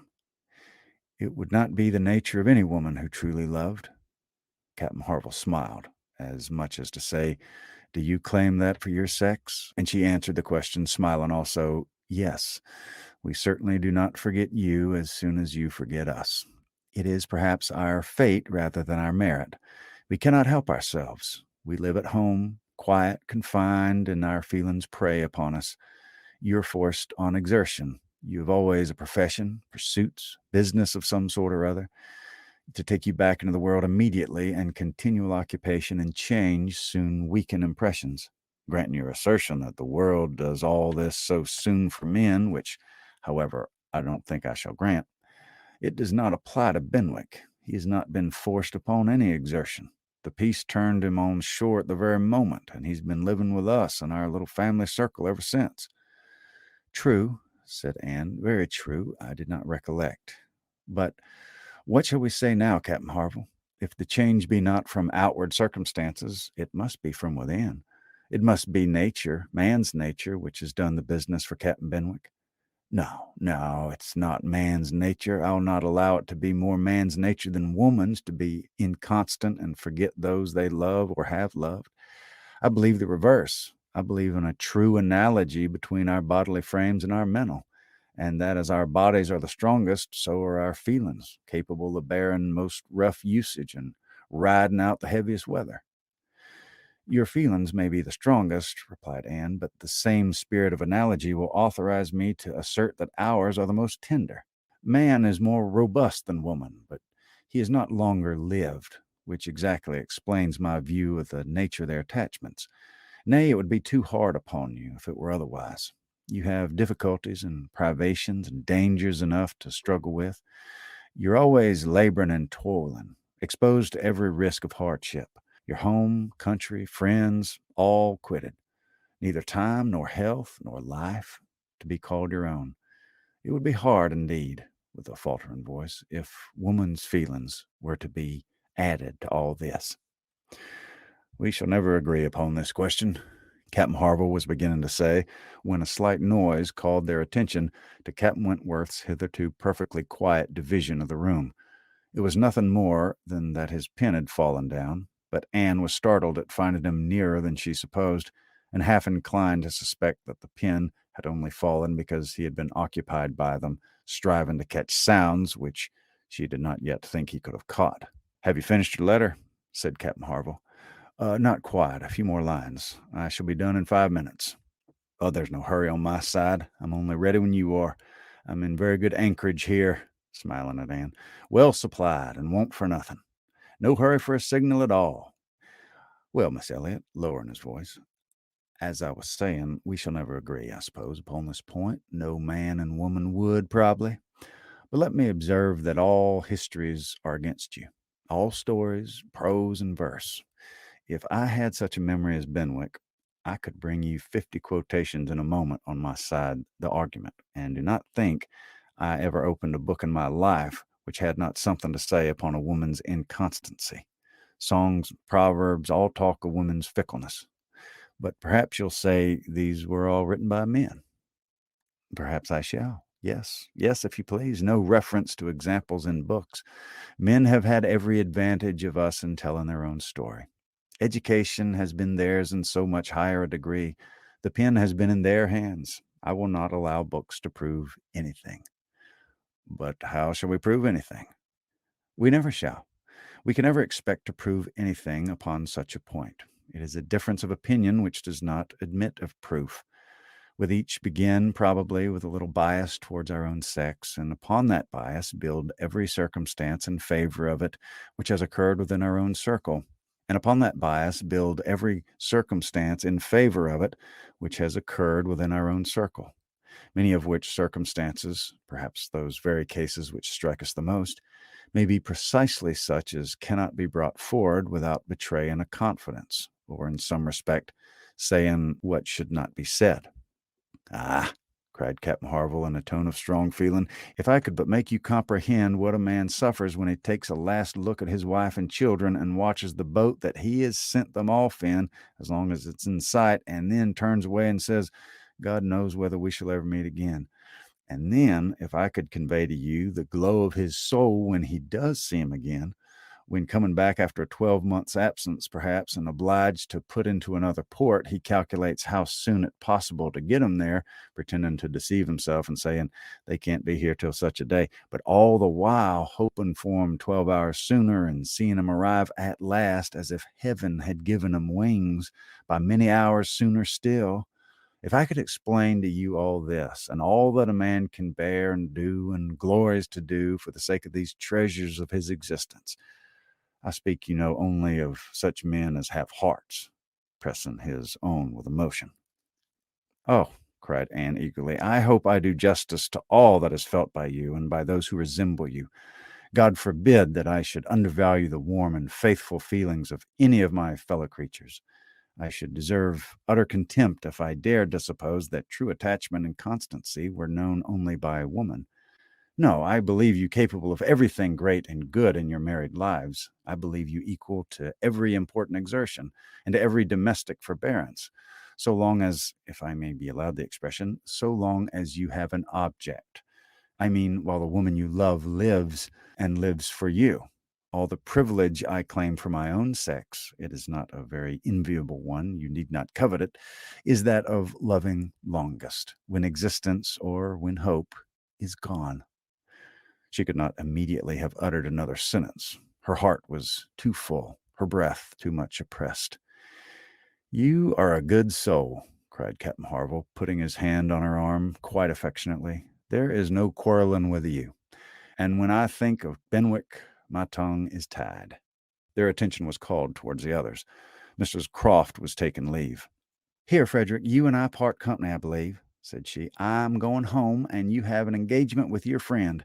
It would not be the nature of any woman who truly loved." Captain Harville smiled, as much as to say, "Do you claim that for your sex?" And she answered the question, smiling also, "Yes, we certainly do not forget you as soon as you forget us. It is perhaps our fate rather than our merit. We cannot help ourselves. We live at home, quiet, confined, and our feelings prey upon us. You're forced on exertion. You have always a profession, pursuits, business of some sort or other, to take you back into the world immediately, and continual occupation and change soon weaken impressions. Granting your assertion that the world does all this so soon for men, which, however, I don't think I shall grant, it does not apply to Benwick. He has not been forced upon any exertion. The peace turned him on shore at the very moment, and he's been living with us in our little family circle ever since." "True," said Anne, "very true. I did not recollect. But what shall we say now, Captain Harville? If the change be not from outward circumstances, it must be from within. It must be nature, man's nature, which has done the business for Captain Benwick." "No, no, it's not man's nature. I'll not allow it to be more man's nature than woman's to be inconstant and forget those they love or have loved. I believe the reverse. I believe in a true analogy between our bodily frames and our mental, and that as our bodies are the strongest, so are our feelings, capable of bearing most rough usage and riding out the heaviest weather." "Your feelings may be the strongest," replied Anne, "but the same spirit of analogy will authorize me to assert that ours are the most tender. Man is more robust than woman, but he is not longer lived, which exactly explains my view of the nature of their attachments. Nay, it would be too hard upon you if it were otherwise. You have difficulties and privations and dangers enough to struggle with. You're always laboring and toiling, exposed to every risk of hardship. Your home, country, friends, all quitted. Neither time, nor health, nor life to be called your own. It would be hard indeed," with a faltering voice, "if woman's feelings were to be added to all this." "We shall never agree upon this question," Captain Harville was beginning to say, when a slight noise called their attention to Captain Wentworth's hitherto perfectly quiet division of the room. It was nothing more than that his pen had fallen down, but Anne was startled at finding him nearer than she supposed, and half inclined to suspect that the pen had only fallen because he had been occupied by them, striving to catch sounds which she did not yet think he could have caught. "Have you finished your letter?" said Captain Harville. Not quite. A few more lines. I shall be done in 5 minutes." "Oh, there's no hurry on my side. I'm only ready when you are. I'm in very good anchorage here," smiling at Anne. "Well supplied, and won't for nothing. No hurry for a signal at all. Well, Miss Elliot," lowering his voice, "as I was saying, we shall never agree, I suppose, upon this point. No man and woman would, probably. But let me observe that all histories are against you. All stories, prose and verse. If I had such a memory as Benwick, I could bring you 50 quotations in a moment on my side the argument, and do not think I ever opened a book in my life which had not something to say upon a woman's inconstancy. Songs, proverbs, all talk of women's fickleness. But perhaps you'll say these were all written by men. Perhaps I shall. Yes, yes, if you please. No reference to examples in books. Men have had every advantage of us in telling their own story. Education has been theirs in so much higher a degree. The pen has been in their hands. I will not allow books to prove anything." "But how shall we prove anything?" "We never shall. We can never expect to prove anything upon such a point. It is a difference of opinion which does not admit of proof. With each begin, probably, with a little bias towards our own sex, and upon that bias build every circumstance in favor of it which has occurred within our own circle, and upon that bias build every circumstance in favor of it which has occurred within our own circle, many of which circumstances, perhaps those very cases which strike us the most, may be precisely such as cannot be brought forward without betraying a confidence, or in some respect saying what should not be said." "Ah," cried Captain Harville in a tone of strong feeling, "if I could but make you comprehend what a man suffers when he takes a last look at his wife and children, and watches the boat that he has sent them off in, as long as it's in sight, and then turns away and says, 'God knows whether we shall ever meet again.' And then, if I could convey to you the glow of his soul when he does see him again, when coming back after a 12 months' absence, perhaps, and obliged to put into another port, he calculates how soon it's possible to get him there, pretending to deceive himself and saying they can't be here till such a day, but all the while hoping for him 12 hours sooner, and seeing him arrive at last as if heaven had given him wings by many hours sooner still. If I could explain to you all this, and all that a man can bear and do and glories to do for the sake of these treasures of his existence, I speak, only of such men as have hearts," pressing his own with emotion. "Oh," cried Anne eagerly, "I hope I do justice to all that is felt by you and by those who resemble you. God forbid that I should undervalue the warm and faithful feelings of any of my fellow creatures. I should deserve utter contempt if I dared to suppose that true attachment and constancy were known only by a woman. No, I believe you capable of everything great and good in your married lives. I believe you equal to every important exertion and to every domestic forbearance, so long as, if I may be allowed the expression, so long as you have an object. I mean, while the woman you love lives, and lives for you. All the privilege I claim for my own sex, it is not a very enviable one, you need not covet it, is that of loving longest, when existence, or when hope, is gone." She could not immediately have uttered another sentence. Her heart was too full, her breath too much oppressed. "You are a good soul," cried Captain Harville, putting his hand on her arm quite affectionately. "There is no quarreling with you. And when I think of Benwick, my tongue is tied." Their attention was called towards the others. Mrs. Crofts was taking leave. "Here, Frederick, you and I part company, I believe," said she. "I'm going home, and you have an engagement with your friend.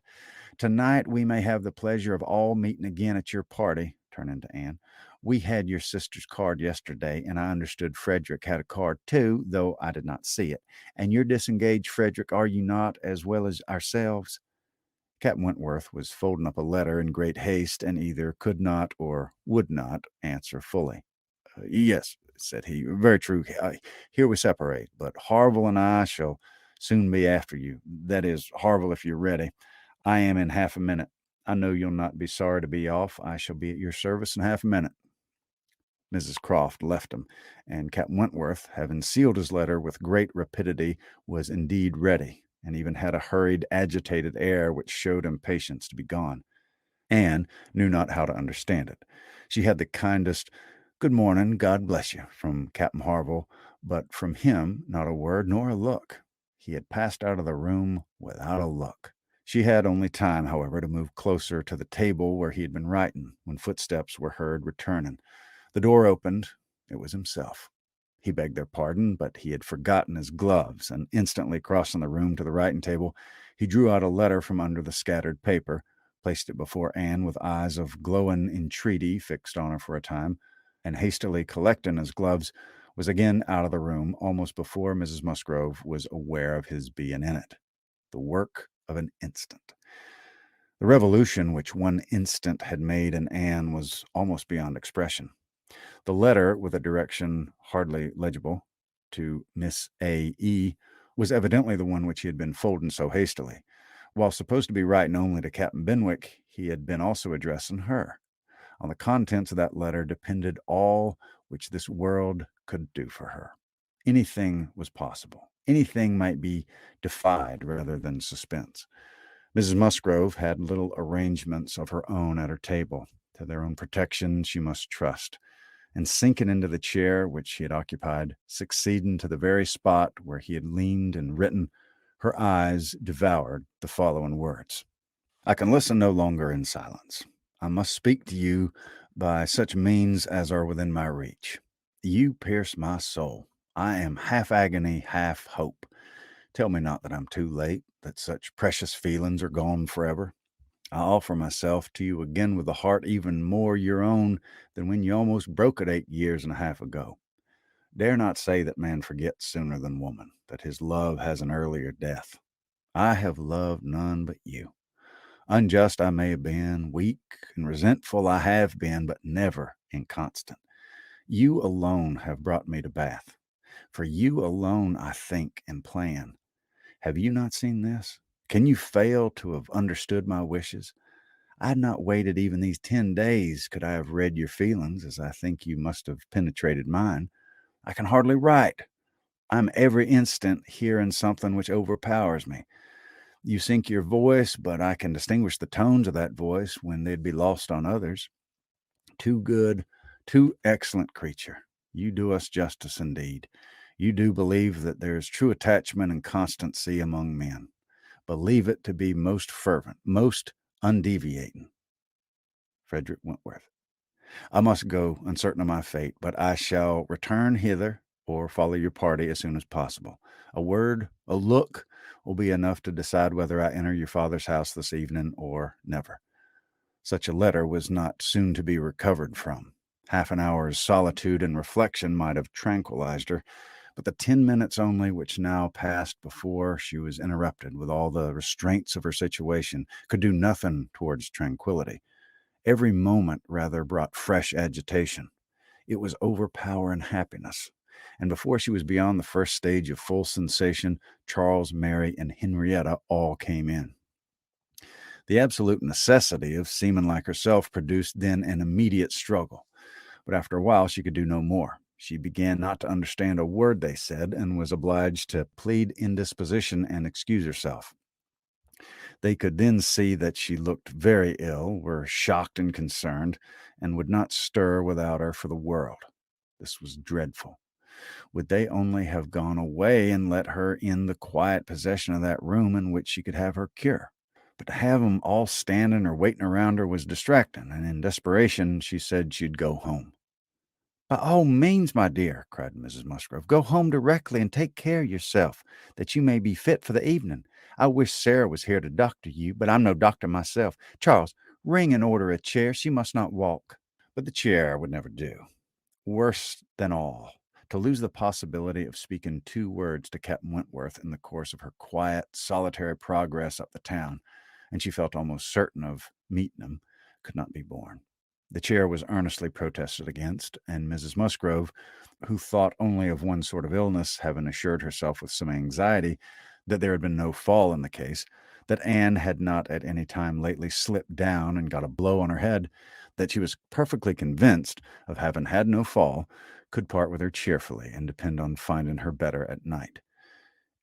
Tonight we may have the pleasure of all meeting again at your party," turning to Anne. "We had your sister's card yesterday, and I understood Frederick had a card too, though I did not see it. And you're disengaged, Frederick, are you not, as well as ourselves?" Captain Wentworth was folding up a letter in great haste, and either could not or would not answer fully. "Yes," said he, "very true. Here we separate, but Harville and I shall soon be after you. That is, Harville, if you're ready. I am in half a minute. I know you'll not be sorry to be off. I shall be at your service in half a minute." Mrs. Crofts left him, and Captain Wentworth, having sealed his letter with great rapidity, was indeed ready, and even had a hurried, agitated air which showed impatience to be gone. Anne knew not how to understand it. She had the kindest "Good morning, God bless you," from Captain Harville, but from him not a word nor a look. He had passed out of the room without a look. She had only time, however, to move closer to the table where he had been writing, when footsteps were heard returning. The door opened. It was himself. He begged their pardon, but he had forgotten his gloves, and instantly crossing the room to the writing table, he drew out a letter from under the scattered paper, placed it before Anne with eyes of glowing entreaty fixed on her for a time, and hastily collecting his gloves, was again out of the room almost before Mrs. Musgrove was aware of his being in it. The work of an instant. The revolution which one instant had made in Anne was almost beyond expression. The letter, with a direction hardly legible, to Miss A.E., was evidently the one which he had been folding so hastily. While supposed to be writing only to Captain Benwick, he had been also addressing her. On the contents of that letter depended all which this world could do for her. Anything was possible. Anything might be defied rather than suspense. Mrs. Musgrove had little arrangements of her own at her table. To their own protection she must trust, and sinking into the chair which he had occupied, succeeding to the very spot where he had leaned and written, her eyes devoured the following words: "I can listen no longer in silence. I must speak to you by such means as are within my reach. You pierce my soul. I am half agony, half hope. Tell me not that I'm too late, that such precious feelings are gone forever. I offer myself to you again with a heart even more your own than when you almost broke it 8 years and a half ago. Dare not say that man forgets sooner than woman, that his love has an earlier death. I have loved none but you. Unjust I may have been, weak and resentful I have been, but never inconstant. You alone have brought me to Bath. For you alone I think and plan. Have you not seen this? Can you fail to have understood my wishes? I had not waited even these 10 days could I have read your feelings, as I think you must have penetrated mine. I can hardly write. I'm every instant hearing something which overpowers me. You sink your voice, but I can distinguish the tones of that voice when they'd be lost on others. Too good, too excellent creature. You do us justice indeed. You do believe that there is true attachment and constancy among men. Believe it to be most fervent, most undeviating. Frederick Wentworth. I must go, uncertain of my fate, but I shall return hither or follow your party as soon as possible. A word, a look, will be enough to decide whether I enter your father's house this evening or never. Such a letter was not soon to be recovered from. Half an hour's solitude and reflection might have tranquilized her, but the 10 minutes only which now passed before she was interrupted with all the restraints of her situation could do nothing towards tranquillity. Every moment rather brought fresh agitation. It was overpowering happiness, and before she was beyond the first stage of full sensation, Charles, Mary, and Henrietta all came in. The absolute necessity of seeming like herself produced then an immediate struggle, but after a while she could do no more. She began not to understand a word they said, and was obliged to plead indisposition and excuse herself. They could then see that she looked very ill, were shocked and concerned, and would not stir without her for the world. This was dreadful. Would they only have gone away and let her in the quiet possession of that room in which she could have her cure? But to have 'em all standing or waiting around her was distracting, and in desperation she said she'd go home. "By all means, my dear," cried Mrs. Musgrove, "go home directly and take care of yourself, that you may be fit for the evening. I wish Sarah was here to doctor you, but I'm no doctor myself. Charles, ring and order a chair. She must not walk." But the chair would never do. Worse than all, to lose the possibility of speaking 2 words to Captain Wentworth in the course of her quiet, solitary progress up the town, and she felt almost certain of meeting him, could not be borne. The chair was earnestly protested against, and Mrs. Musgrove, who thought only of one sort of illness, having assured herself with some anxiety that there had been no fall in the case, that Anne had not at any time lately slipped down and got a blow on her head, that she was perfectly convinced of having had no fall, could part with her cheerfully and depend on finding her better at night.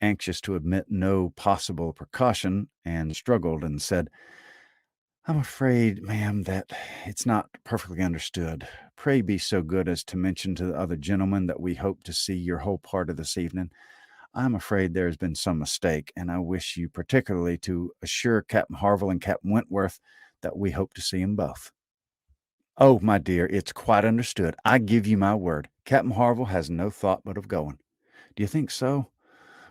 Anxious to admit no possible precaution, Anne struggled and said, "I'm afraid, ma'am, that it's not perfectly understood. Pray be so good as to mention to the other gentlemen that we hope to see your whole party this evening. I'm afraid there has been some mistake, and I wish you particularly to assure Captain Harville and Captain Wentworth that we hope to see 'em both." "Oh, my dear, it's quite understood. I give you my word. Captain Harville has no thought but of going." "Do you think so?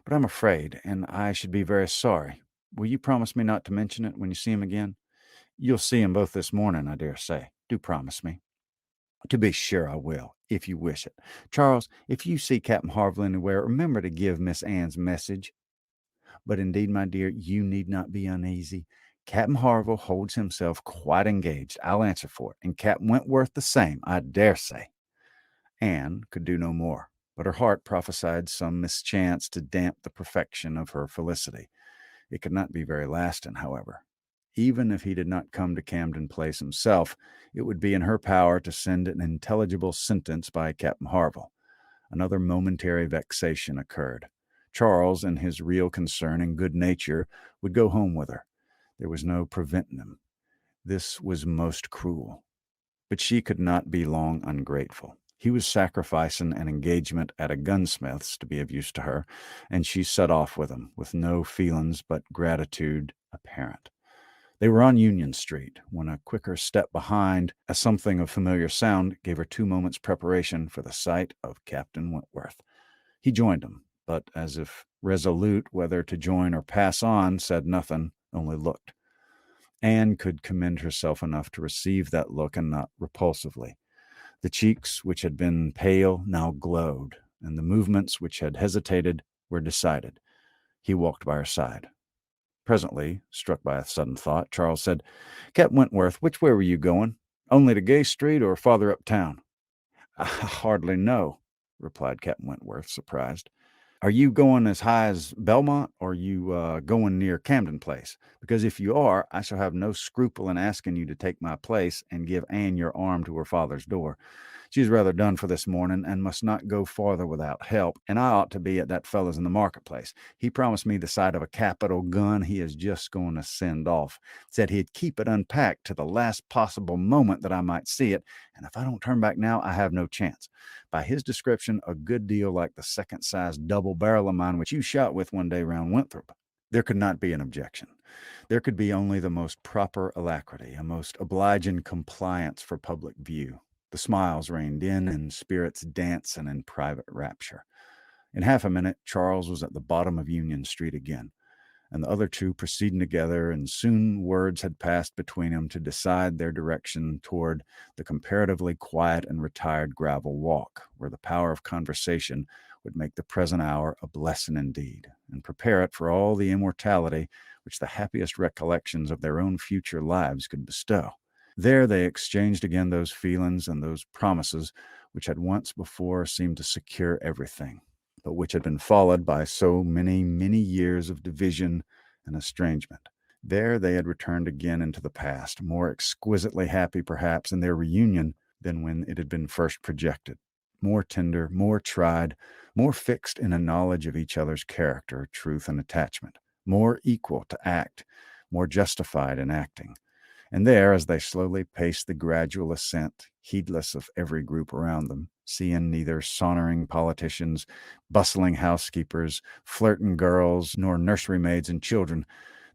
But I'm afraid, and I should be very sorry. Will you promise me not to mention it when you see him again? You'll see him both this morning, I dare say. Do promise me." "To be sure I will, if you wish it. Charles, if you see Captain Harville anywhere, remember to give Miss Anne's message. But indeed, my dear, you need not be uneasy. Captain Harville holds himself quite engaged, I'll answer for it, and Captain Wentworth the same, I dare say." Anne could do no more, but her heart prophesied some mischance to damp the perfection of her felicity. It could not be very lasting, however. Even if he did not come to Camden Place himself, it would be in her power to send an intelligible sentence by Captain Harville. Another momentary vexation occurred. Charles, in his real concern and good nature, would go home with her. There was no preventing him. This was most cruel. But she could not be long ungrateful. He was sacrificing an engagement at a gunsmith's to be of use to her, and she set off with him, with no feelings but gratitude apparent. They were on Union Street, when a quicker step behind, as something of familiar sound, gave her 2 moments' preparation for the sight of Captain Wentworth. He joined them, but as if resolute whether to join or pass on, said nothing, only looked. Anne could commend herself enough to receive that look, and not repulsively. The cheeks which had been pale now glowed, and the movements which had hesitated were decided. He walked by her side. Presently, struck by a sudden thought, Charles said, "Captain Wentworth, which way were you going? Only to Gay Street or farther up town?" "I hardly know," replied Captain Wentworth, surprised. "Are you going as high as Belmont, or are you going near Camden Place? Because if you are, I shall have no scruple in asking you to take my place and give Anne your arm to her father's door. She's rather done for this morning, and must not go farther without help, and I ought to be at that fellow's in the marketplace. He promised me the sight of a capital gun he is just going to send off. Said he'd keep it unpacked to the last possible moment that I might see it, and if I don't turn back now, I have no chance. By his description, a good deal like the second-sized double barrel of mine which you shot with one day round Winthrop." There could not be an objection. There could be only the most proper alacrity, a most obliging compliance for public view. The smiles reigned in, and spirits dancing in private rapture. In half a minute, Charles was at the bottom of Union Street again, and the other two proceeding together, and soon words had passed between them to decide their direction toward the comparatively quiet and retired gravel walk, where the power of conversation would make the present hour a blessing indeed, and prepare it for all the immortality which the happiest recollections of their own future lives could bestow. There they exchanged again those feelings and those promises which had once before seemed to secure everything, but which had been followed by so many, many years of division and estrangement. There they had returned again into the past, more exquisitely happy perhaps in their reunion than when it had been first projected, more tender, more tried, more fixed in a knowledge of each other's character, truth, and attachment, more equal to act, more justified in acting. And there, as they slowly paced the gradual ascent, heedless of every group around them, seeing neither sauntering politicians, bustling housekeepers, flirting girls, nor nursery maids and children,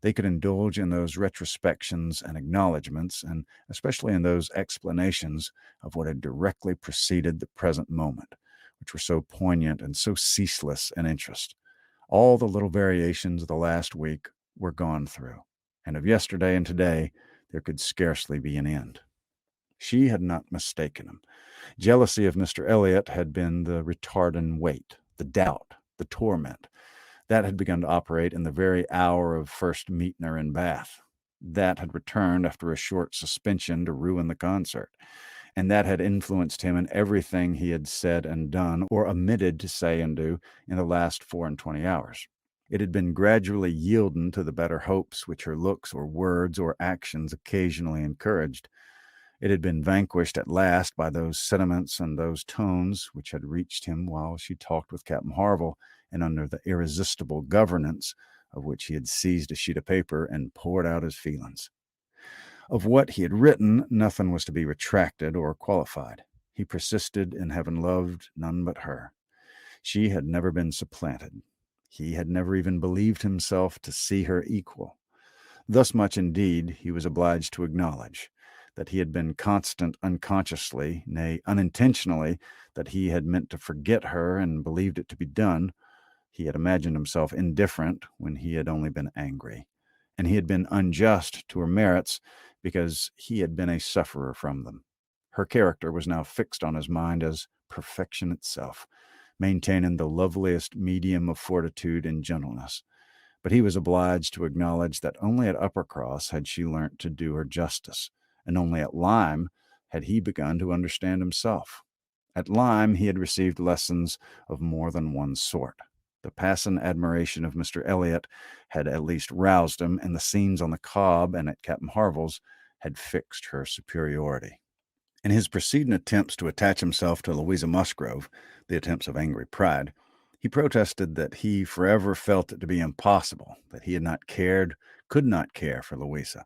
they could indulge in those retrospections and acknowledgments, and especially in those explanations of what had directly preceded the present moment, which were so poignant and so ceaseless in interest. All the little variations of the last week were gone through, and of yesterday and today there could scarcely be an end. She had not mistaken him. Jealousy of Mr. Elliot had been the retarding weight, the doubt, the torment. That had begun to operate in the very hour of first meeting her in Bath. That had returned after a short suspension to ruin the concert. And that had influenced him in everything he had said and done, or omitted to say and do, in the last 24 hours. It had been gradually yielding to the better hopes which her looks or words or actions occasionally encouraged. It had been vanquished at last by those sentiments and those tones which had reached him while she talked with Captain Harville, and under the irresistible governance of which he had seized a sheet of paper and poured out his feelings. Of what he had written, nothing was to be retracted or qualified. He persisted in having loved none but her. She had never been supplanted. He had never even believed himself to see her equal. Thus much, indeed, he was obliged to acknowledge, that he had been constant unconsciously, nay, unintentionally, that he had meant to forget her and believed it to be done. He had imagined himself indifferent when he had only been angry, and he had been unjust to her merits because he had been a sufferer from them. Her character was now fixed on his mind as perfection itself, maintaining the loveliest medium of fortitude and gentleness. But he was obliged to acknowledge that only at Uppercross had she learnt to do her justice, and only at Lyme had he begun to understand himself. At Lyme he had received lessons of more than one sort. The passing admiration of Mr. Elliot had at least roused him, and the scenes on the Cobb and at Captain Harville's had fixed her superiority. In his preceding attempts to attach himself to Louisa Musgrove, the attempts of angry pride, he protested that he forever felt it to be impossible, that he had not cared, could not care for Louisa,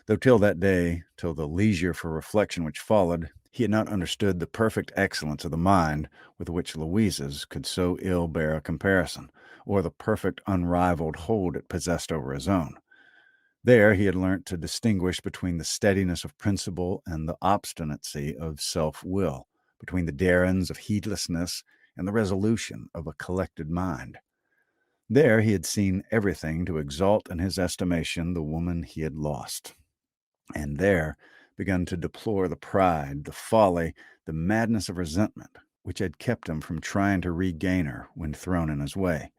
though till that day, till the leisure for reflection which followed, he had not understood the perfect excellence of the mind with which Louisa's could so ill bear a comparison, or the perfect unrivaled hold it possessed over his own. There he had learnt to distinguish between the steadiness of principle and the obstinacy of self-will, between the darings of heedlessness and the resolution of a collected mind. There he had seen everything to exalt in his estimation the woman he had lost, and there begun to deplore the pride, the folly, the madness of resentment which had kept him from trying to regain her when thrown in his way.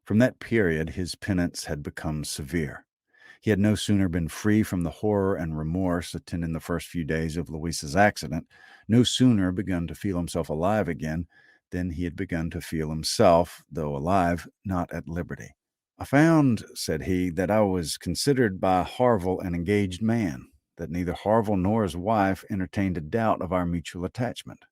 From that period his penance had become severe. He had no sooner been free from the horror and remorse attending the first few days of Louisa's accident, no sooner begun to feel himself alive again, than he had begun to feel himself, though alive, not at liberty. "I found," said he, "that I was considered by Harville an engaged man, that neither Harville nor his wife entertained a doubt of our mutual attachment.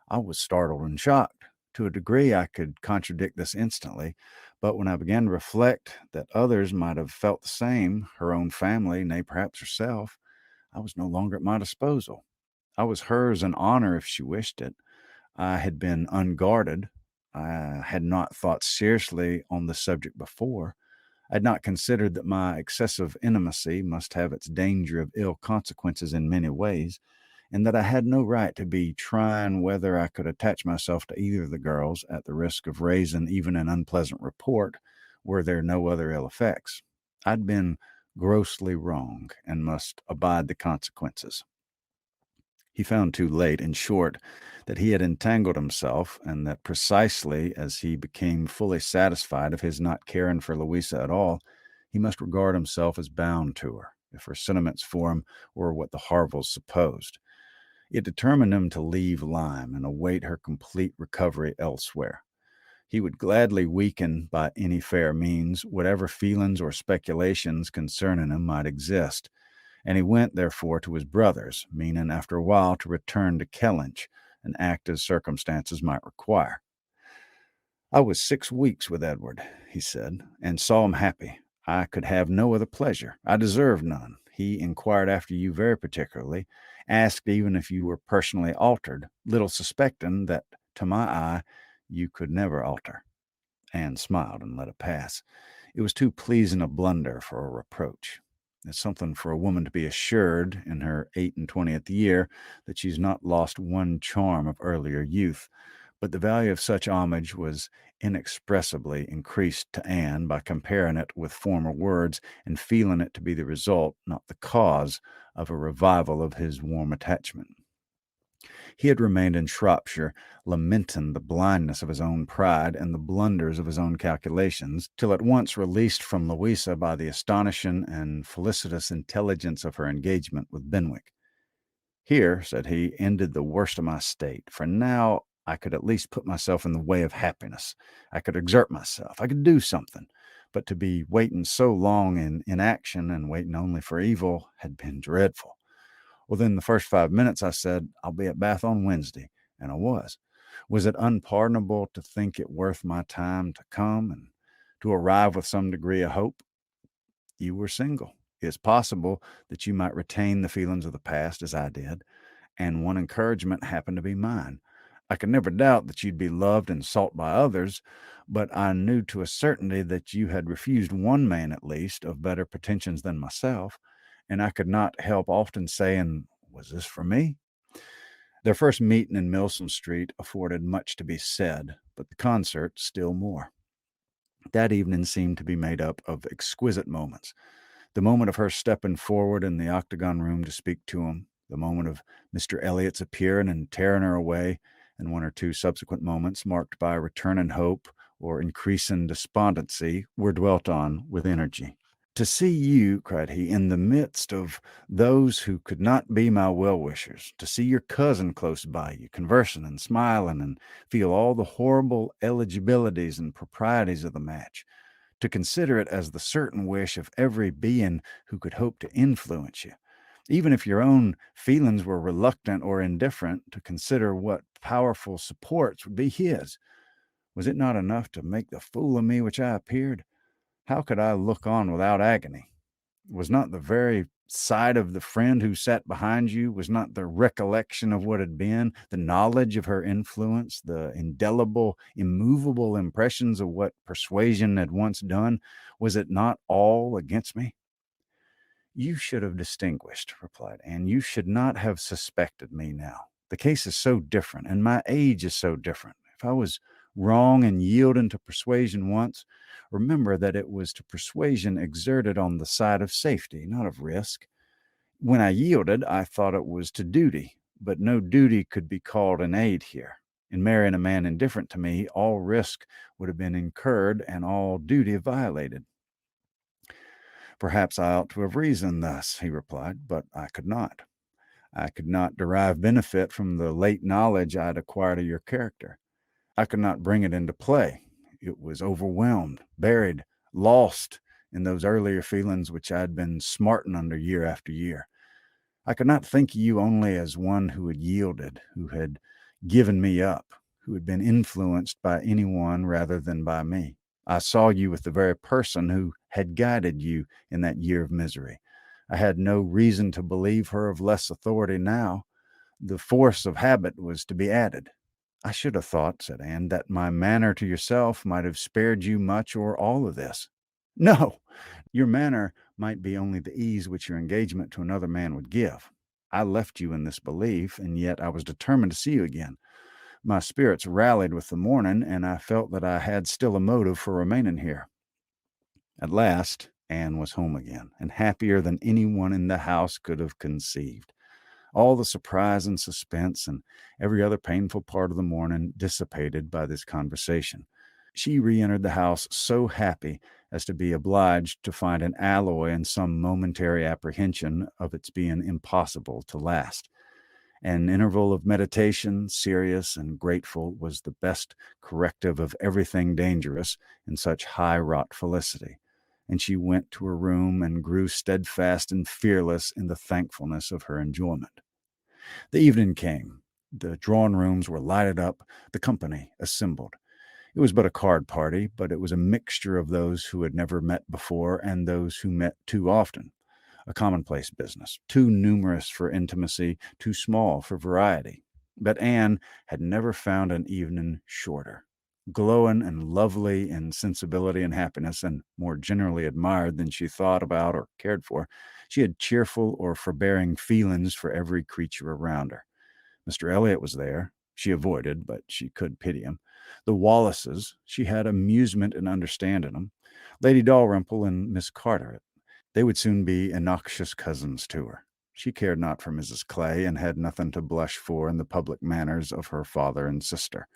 I was startled and shocked. To a degree I could contradict this instantly, but when I began to reflect that others might have felt the same, her own family, nay, perhaps herself, I was no longer at my disposal. I was hers in honor if she wished it. I had been unguarded. I had not thought seriously on the subject before. I had not considered that my excessive intimacy must have its danger of ill consequences in many ways, and that I had no right to be trying whether I could attach myself to either of the girls at the risk of raising even an unpleasant report were there no other ill effects. I'd been grossly wrong and must abide the consequences." He found too late, in short, that he had entangled himself, and that precisely as he became fully satisfied of his not caring for Louisa at all, he must regard himself as bound to her, if her sentiments for him were what the Harvilles supposed. It determined him to leave Lyme and await her complete recovery elsewhere. He would gladly weaken by any fair means whatever feelings or speculations concerning him might exist, and he went, therefore, to his brother's, meaning after a while to return to Kellynch and act as circumstances might require. "I was 6 weeks with Edward," he said, "and saw him happy. I could have no other pleasure. I deserved none. He inquired after you very particularly, asked even if you were personally altered, little suspecting that, to my eye, you could never alter." Anne smiled and let it pass. It was too pleasing a blunder for a reproach. It's something for a woman to be assured, in her 28th year, that she's not lost one charm of earlier youth, but the value of such homage was inexpressibly increased to Anne by comparing it with former words and feeling it to be the result, not the cause, of a revival of his warm attachment. He had remained in Shropshire, lamenting the blindness of his own pride and the blunders of his own calculations, till at once released from Louisa by the astonishing and felicitous intelligence of her engagement with Benwick. "Here," said he, "ended the worst of my state, for now I could at least put myself in the way of happiness. I could exert myself. I could do something. But to be waiting so long in inaction and waiting only for evil had been dreadful. Within the first 5 minutes, I said, "I'll be at Bath on Wednesday," and I was. Was it unpardonable to think it worth my time to come and to arrive with some degree of hope? You were single. It's possible that you might retain the feelings of the past as I did, and one encouragement happened to be mine. I could never doubt that you'd be loved and sought by others, but I knew to a certainty that you had refused one man at least of better pretensions than myself, and I could not help often saying, "Was this for me?" Their first meeting in Milsom Street afforded much to be said, but the concert still more. That evening seemed to be made up of exquisite moments. The moment of her stepping forward in the octagon room to speak to him, the moment of Mr. Elliot's appearing and tearing her away, and one or two subsequent moments marked by returning hope or increasing despondency were dwelt on with energy. "To see you," cried he, "in the midst of those who could not be my well-wishers, to see your cousin close by you, conversing and smiling, and feel all the horrible eligibilities and proprieties of the match, to consider it as the certain wish of every being who could hope to influence you, even if your own feelings were reluctant or indifferent, to consider what powerful supports would be his. Was it not enough to make the fool of me which I appeared? How could I look on without agony? Was not the very sight of the friend who sat behind you, was not the recollection of what had been, the knowledge of her influence, the indelible, immovable impressions of what persuasion had once done, was it not all against me?" "You should have distinguished," replied Anne. "You should not have suspected me now. The case is so different, and my age is so different. If I was wrong in yielding to persuasion once, remember that it was to persuasion exerted on the side of safety, not of risk. When I yielded, I thought it was to duty, but no duty could be called an aid here. In marrying a man indifferent to me, all risk would have been incurred and all duty violated." "Perhaps I ought to have reasoned thus," he replied, "but I could not. I could not derive benefit from the late knowledge I had acquired of your character. I could not bring it into play. It was overwhelmed, buried, lost in those earlier feelings which I had been smarting under year after year. I could not think of you only as one who had yielded, who had given me up, who had been influenced by anyone rather than by me. I saw you with the very person who had guided you in that year of misery. I had no reason to believe her of less authority now. The force of habit was to be added. I should have thought," said Anne, "that my manner to yourself might have spared you much or all of this." "No, your manner might be only the ease which your engagement to another man would give. I left you in this belief, and yet I was determined to see you again. My spirits rallied with the morning, and I felt that I had still a motive for remaining here." At last Anne was home again, and happier than anyone in the house could have conceived. All the surprise and suspense and every other painful part of the morning dissipated by this conversation. She re-entered the house so happy as to be obliged to find an alloy in some momentary apprehension of its being impossible to last. An interval of meditation, serious and grateful, was the best corrective of everything dangerous in such high-wrought felicity, and she went to her room and grew steadfast and fearless in the thankfulness of her enjoyment. The evening came. The drawing-rooms were lighted up, the company assembled. It was but a card party, but it was a mixture of those who had never met before and those who met too often. A commonplace business, too numerous for intimacy, too small for variety. But Anne had never found an evening shorter. Glowing and lovely in sensibility and happiness, and more generally admired than she thought about or cared for, she had cheerful or forbearing feelings for every creature around her. Mr. Elliot was there. She avoided, but she could pity him. The Wallaces, she had amusement in understanding them. Lady Dalrymple and Miss Carteret, they would soon be innoxious cousins to her. She cared not for Mrs. Clay, and had nothing to blush for in the public manners of her father and sister.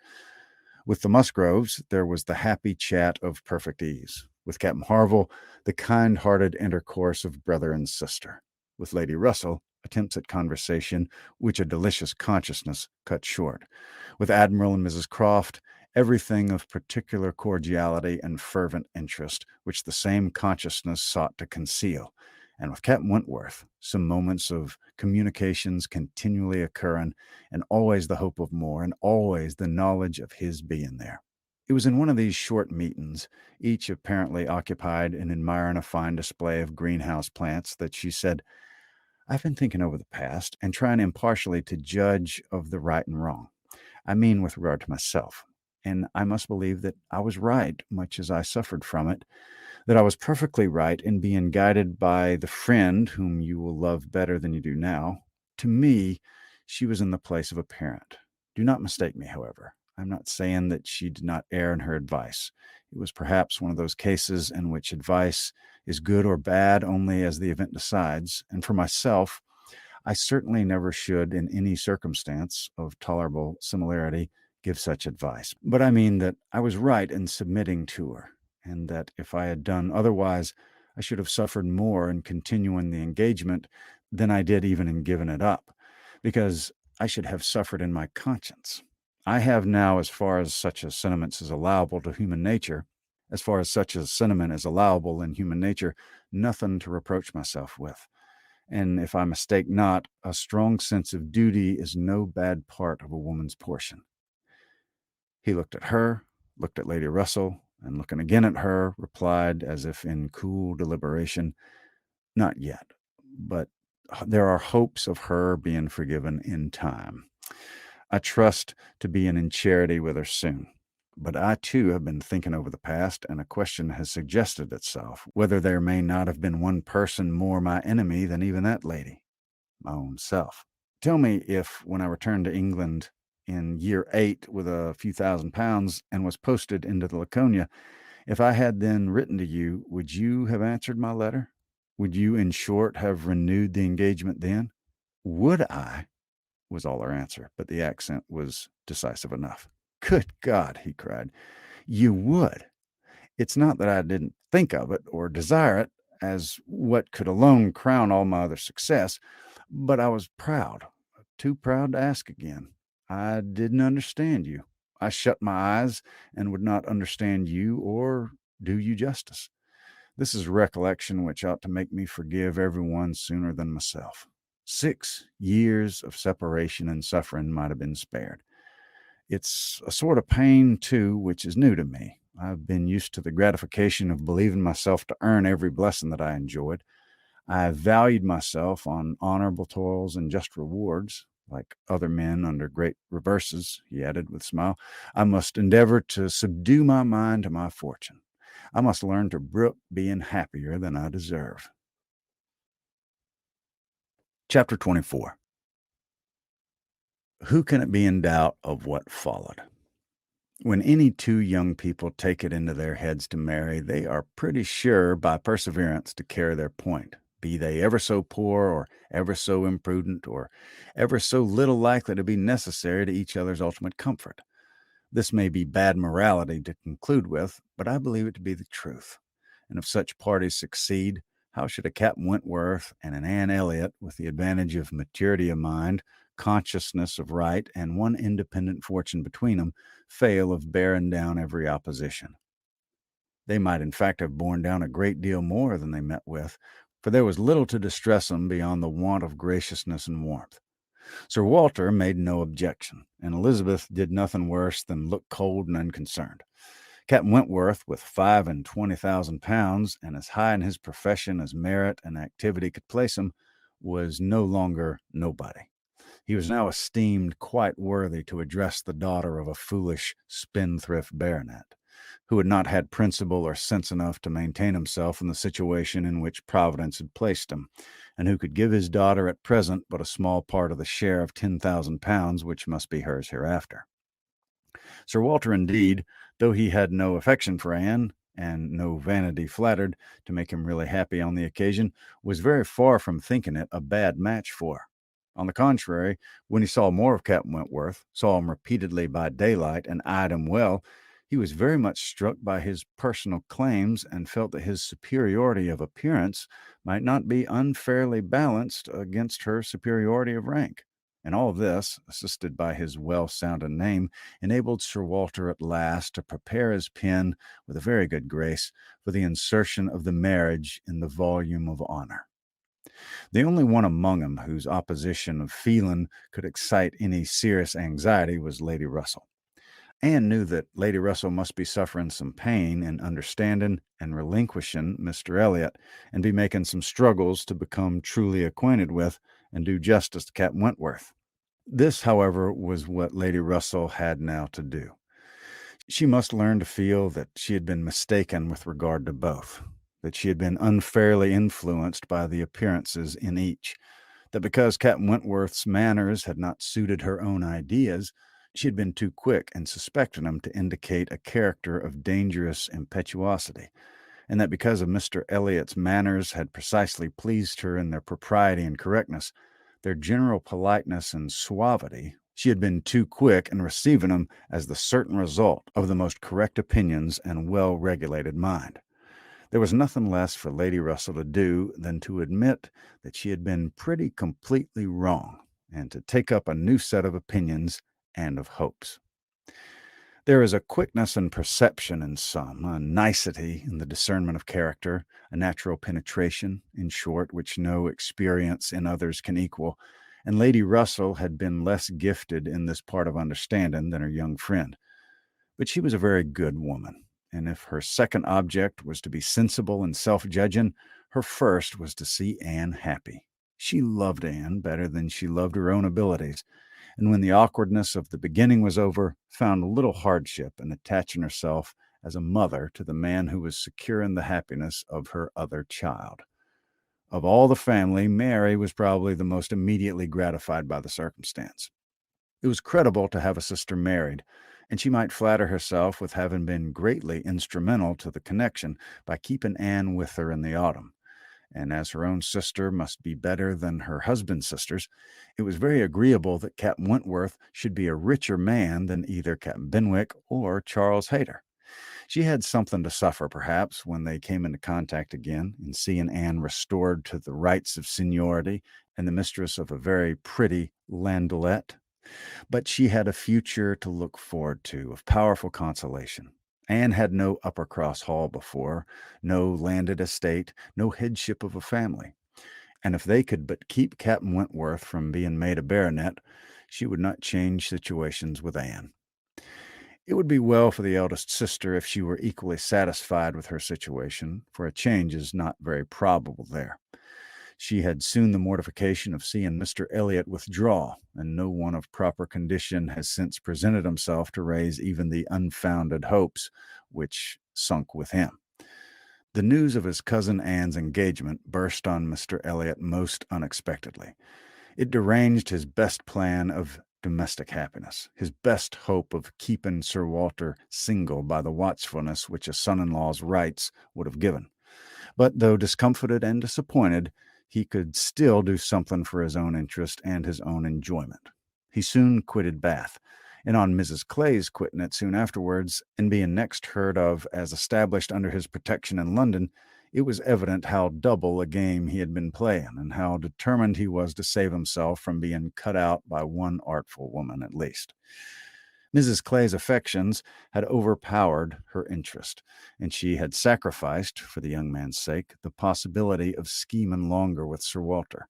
With the Musgroves, there was the happy chat of perfect ease. With Captain Harville, the kind-hearted intercourse of brother and sister. With Lady Russell, attempts at conversation which a delicious consciousness cut short. With Admiral and Mrs. Croft, everything of particular cordiality and fervent interest, which the same consciousness sought to conceal. And with Captain Wentworth, some moments of communications continually occurring, and always the hope of more, and always the knowledge of his being there. It was in one of these short meetings, each apparently occupied in admiring a fine display of greenhouse plants, that she said, "I've been thinking over the past and trying impartially to judge of the right and wrong. I mean with regard to myself. And I must believe that I was right, much as I suffered from it, that I was perfectly right in being guided by the friend whom you will love better than you do now. To me, she was in the place of a parent. Do not mistake me, however. I'm not saying that she did not err in her advice. It was perhaps one of those cases in which advice is good or bad only as the event decides, and for myself, I certainly never should, in any circumstance of tolerable similarity, give such advice. But I mean that I was right in submitting to her, and that if I had done otherwise, I should have suffered more in continuing the engagement than I did even in giving it up, because I should have suffered in my conscience. I have now, as far as such a sentiment is allowable to human nature, as far as such a sentiment is allowable in human nature, nothing to reproach myself with. And if I mistake not, a strong sense of duty is no bad part of a woman's portion." He looked at her, looked at Lady Russell, and looking again at her, replied, as if in cool deliberation, "Not yet, but there are hopes of her being forgiven in time. I trust to be in charity with her soon. But I, too, have been thinking over the past, and a question has suggested itself, whether there may not have been one person more my enemy than even that lady, my own self. Tell me if, when I returned to England in year 8 with a few £1,000 and was posted into the Laconia, if I had then written to you, would you have answered my letter? Would you, in short, have renewed the engagement then?" "Would I?" was all her answer, but the accent was decisive enough. "Good God!" he cried. "You would! It's not that I didn't think of it or desire it as what could alone crown all my other success, but I was proud, too proud to ask again. I didn't understand you. I shut my eyes and would not understand you or do you justice. This is a recollection which ought to make me forgive everyone sooner than myself. 6 years of separation and suffering might have been spared. It's a sort of pain, too, which is new to me. I've been used to the gratification of believing myself to earn every blessing that I enjoyed. I have valued myself on honorable toils and just rewards. Like other men under great reverses," he added with a smile, "I must endeavor to subdue my mind to my fortune. I must learn to brook being happier than I deserve." Chapter 24. Who can it be in doubt of what followed? When any two young people take it into their heads to marry, they are pretty sure by perseverance to carry their point, be they ever so poor or ever so imprudent or ever so little likely to be necessary to each other's ultimate comfort. This may be bad morality to conclude with, but I believe it to be the truth. And if such parties succeed, how should a Captain Wentworth and an Anne Elliot, with the advantage of maturity of mind, consciousness of right, and one independent fortune between them, fail of bearing down every opposition? They might, in fact, have borne down a great deal more than they met with, for there was little to distress them beyond the want of graciousness and warmth. Sir Walter made no objection, and Elizabeth did nothing worse than look cold and unconcerned. Captain Wentworth, with £25,000, and as high in his profession as merit and activity could place him, was no longer nobody. He was now esteemed quite worthy to address the daughter of a foolish spendthrift baronet, who had not had principle or sense enough to maintain himself in the situation in which Providence had placed him, and who could give his daughter at present but a small part of the share of £10,000 which must be hers hereafter. Sir Walter, indeed, though he had no affection for Anne, and no vanity flattered to make him really happy on the occasion, was very far from thinking it a bad match for her. On the contrary, when he saw more of Captain Wentworth, saw him repeatedly by daylight, and eyed him well, he was very much struck by his personal claims, and felt that his superiority of appearance might not be unfairly balanced against her superiority of rank. And all this, assisted by his well-sounding name, enabled Sir Walter at last to prepare his pen with a very good grace for the insertion of the marriage in the volume of honor. The only one among 'em whose opposition of feeling could excite any serious anxiety was Lady Russell. Anne knew that Lady Russell must be suffering some pain in understanding and relinquishing Mr. Elliot, and be making some struggles to become truly acquainted with and do justice to Captain Wentworth. This, however, was what Lady Russell had now to do. She must learn to feel that she had been mistaken with regard to both, that she had been unfairly influenced by the appearances in each, that because Captain Wentworth's manners had not suited her own ideas, she had been too quick in suspecting him to indicate a character of dangerous impetuosity, and that because of Mr. Elliot's manners had precisely pleased her in their propriety and correctness, their general politeness and suavity, she had been too quick in receiving them as the certain result of the most correct opinions and well-regulated mind. There was nothing less for Lady Russell to do than to admit that she had been pretty completely wrong, and to take up a new set of opinions and of hopes. There is a quickness in perception in some, a nicety in the discernment of character, a natural penetration, in short, which no experience in others can equal, and Lady Russell had been less gifted in this part of understanding than her young friend. But she was a very good woman, and if her second object was to be sensible and self-judging, her first was to see Anne happy. She loved Anne better than she loved her own abilities, and when the awkwardness of the beginning was over, found little hardship in attaching herself as a mother to the man who was securing the happiness of her other child. Of all the family, Mary was probably the most immediately gratified by the circumstance. It was credible to have a sister married, and she might flatter herself with having been greatly instrumental to the connection by keeping Anne with her in the autumn. And as her own sister must be better than her husband's sisters, it was very agreeable that Captain Wentworth should be a richer man than either Captain Benwick or Charles Hayter. She had something to suffer, perhaps, when they came into contact again, in seeing Anne restored to the rights of seniority and the mistress of a very pretty landaulet. But she had a future to look forward to of powerful consolation. Anne had no Uppercross Hall before, no landed estate, no headship of a family. And if they could but keep Captain Wentworth from being made a baronet, she would not change situations with Anne. It would be well for the eldest sister if she were equally satisfied with her situation, for a change is not very probable there. She had soon the mortification of seeing Mr. Elliot withdraw, and no one of proper condition has since presented himself to raise even the unfounded hopes which sunk with him. The news of his cousin Anne's engagement burst on Mr. Elliot most unexpectedly. It deranged his best plan of domestic happiness, his best hope of keeping Sir Walter single by the watchfulness which a son-in-law's rights would have given. But though discomfited and disappointed, he could still do something for his own interest and his own enjoyment. He soon quitted Bath, and on Mrs. Clay's quitting it soon afterwards, and being next heard of as established under his protection in London, it was evident how double a game he had been playing, and how determined he was to save himself from being cut out by one artful woman at least. Mrs. Clay's affections had overpowered her interest, and she had sacrificed, for the young man's sake, the possibility of scheming longer with Sir Walter.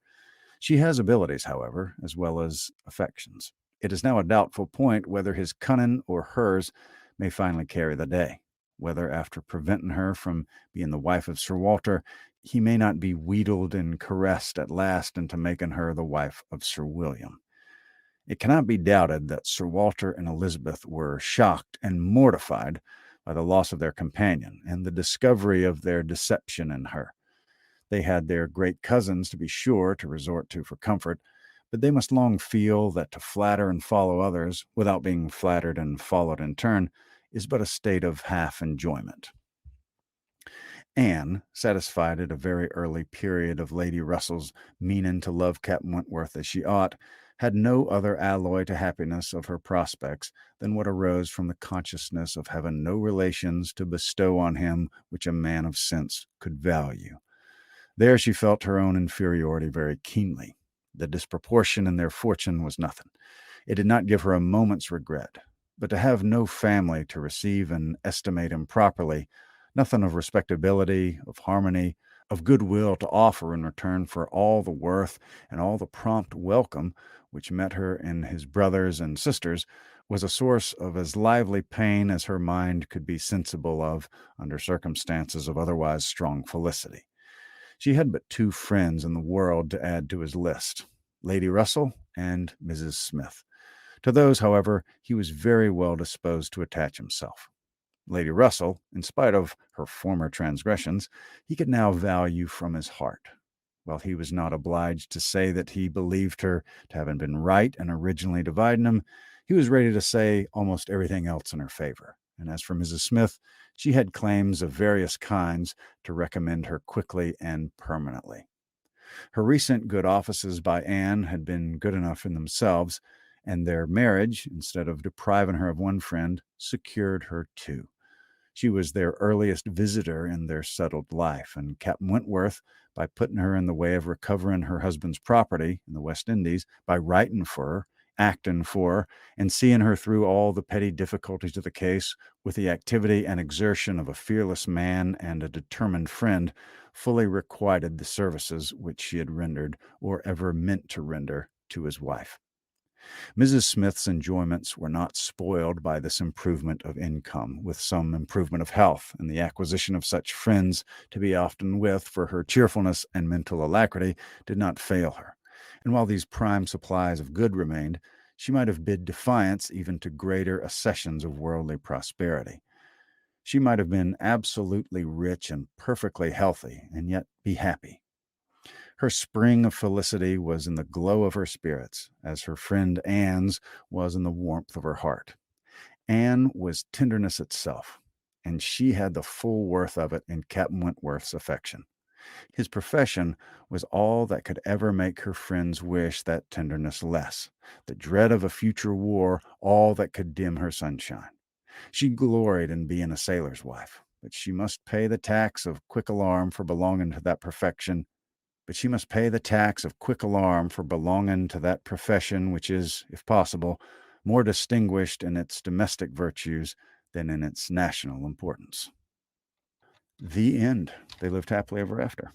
She has abilities, however, as well as affections. It is now a doubtful point whether his cunning or hers may finally carry the day, whether after preventing her from being the wife of Sir Walter, he may not be wheedled and caressed at last into making her the wife of Sir William. It cannot be doubted that Sir Walter and Elizabeth were shocked and mortified by the loss of their companion and the discovery of their deception in her. They had their great cousins, to be sure, to resort to for comfort, but they must long feel that to flatter and follow others, without being flattered and followed in turn, is but a state of half enjoyment. Anne, satisfied at a very early period of Lady Russell's meaning to love Captain Wentworth as she ought, had no other alloy to happiness of her prospects than what arose from the consciousness of having no relations to bestow on him which a man of sense could value. There she felt her own inferiority very keenly. The disproportion in their fortune was nothing. It did not give her a moment's regret. But to have no family to receive and estimate him properly, nothing of respectability, of harmony, of goodwill to offer in return for all the worth and all the prompt welcome which met her in his brothers and sisters, was a source of as lively pain as her mind could be sensible of under circumstances of otherwise strong felicity. She had but two friends in the world to add to his list, Lady Russell and Mrs. Smith. To those, however, he was very well disposed to attach himself. Lady Russell, in spite of her former transgressions, he could now value from his heart. While he was not obliged to say that he believed her to have been right in originally dividing him, he was ready to say almost everything else in her favor. And as for Mrs. Smith, she had claims of various kinds to recommend her quickly and permanently. Her recent good offices by Anne had been good enough in themselves, and their marriage, instead of depriving her of one friend, secured her two. She was their earliest visitor in their settled life, and Captain Wentworth, by putting her in the way of recovering her husband's property in the West Indies, by writing for her, acting for her, and seeing her through all the petty difficulties of the case with the activity and exertion of a fearless man and a determined friend, fully requited the services which she had rendered, or ever meant to render, to his wife. Mrs. Smith's enjoyments were not spoiled by this improvement of income, with some improvement of health, and the acquisition of such friends to be often with, for her cheerfulness and mental alacrity, did not fail her. And while these prime supplies of good remained, she might have bid defiance even to greater accessions of worldly prosperity. She might have been absolutely rich and perfectly healthy, and yet be happy. Her spring of felicity was in the glow of her spirits, as her friend Anne's was in the warmth of her heart. Anne was tenderness itself, and she had the full worth of it in Captain Wentworth's affection. His profession was all that could ever make her friends wish that tenderness less, the dread of a future war all that could dim her sunshine. She gloried in being a sailor's wife, but she must pay the tax of quick alarm for belonging to that profession which is, if possible, more distinguished in its domestic virtues than in its national importance. The end. They lived happily ever after.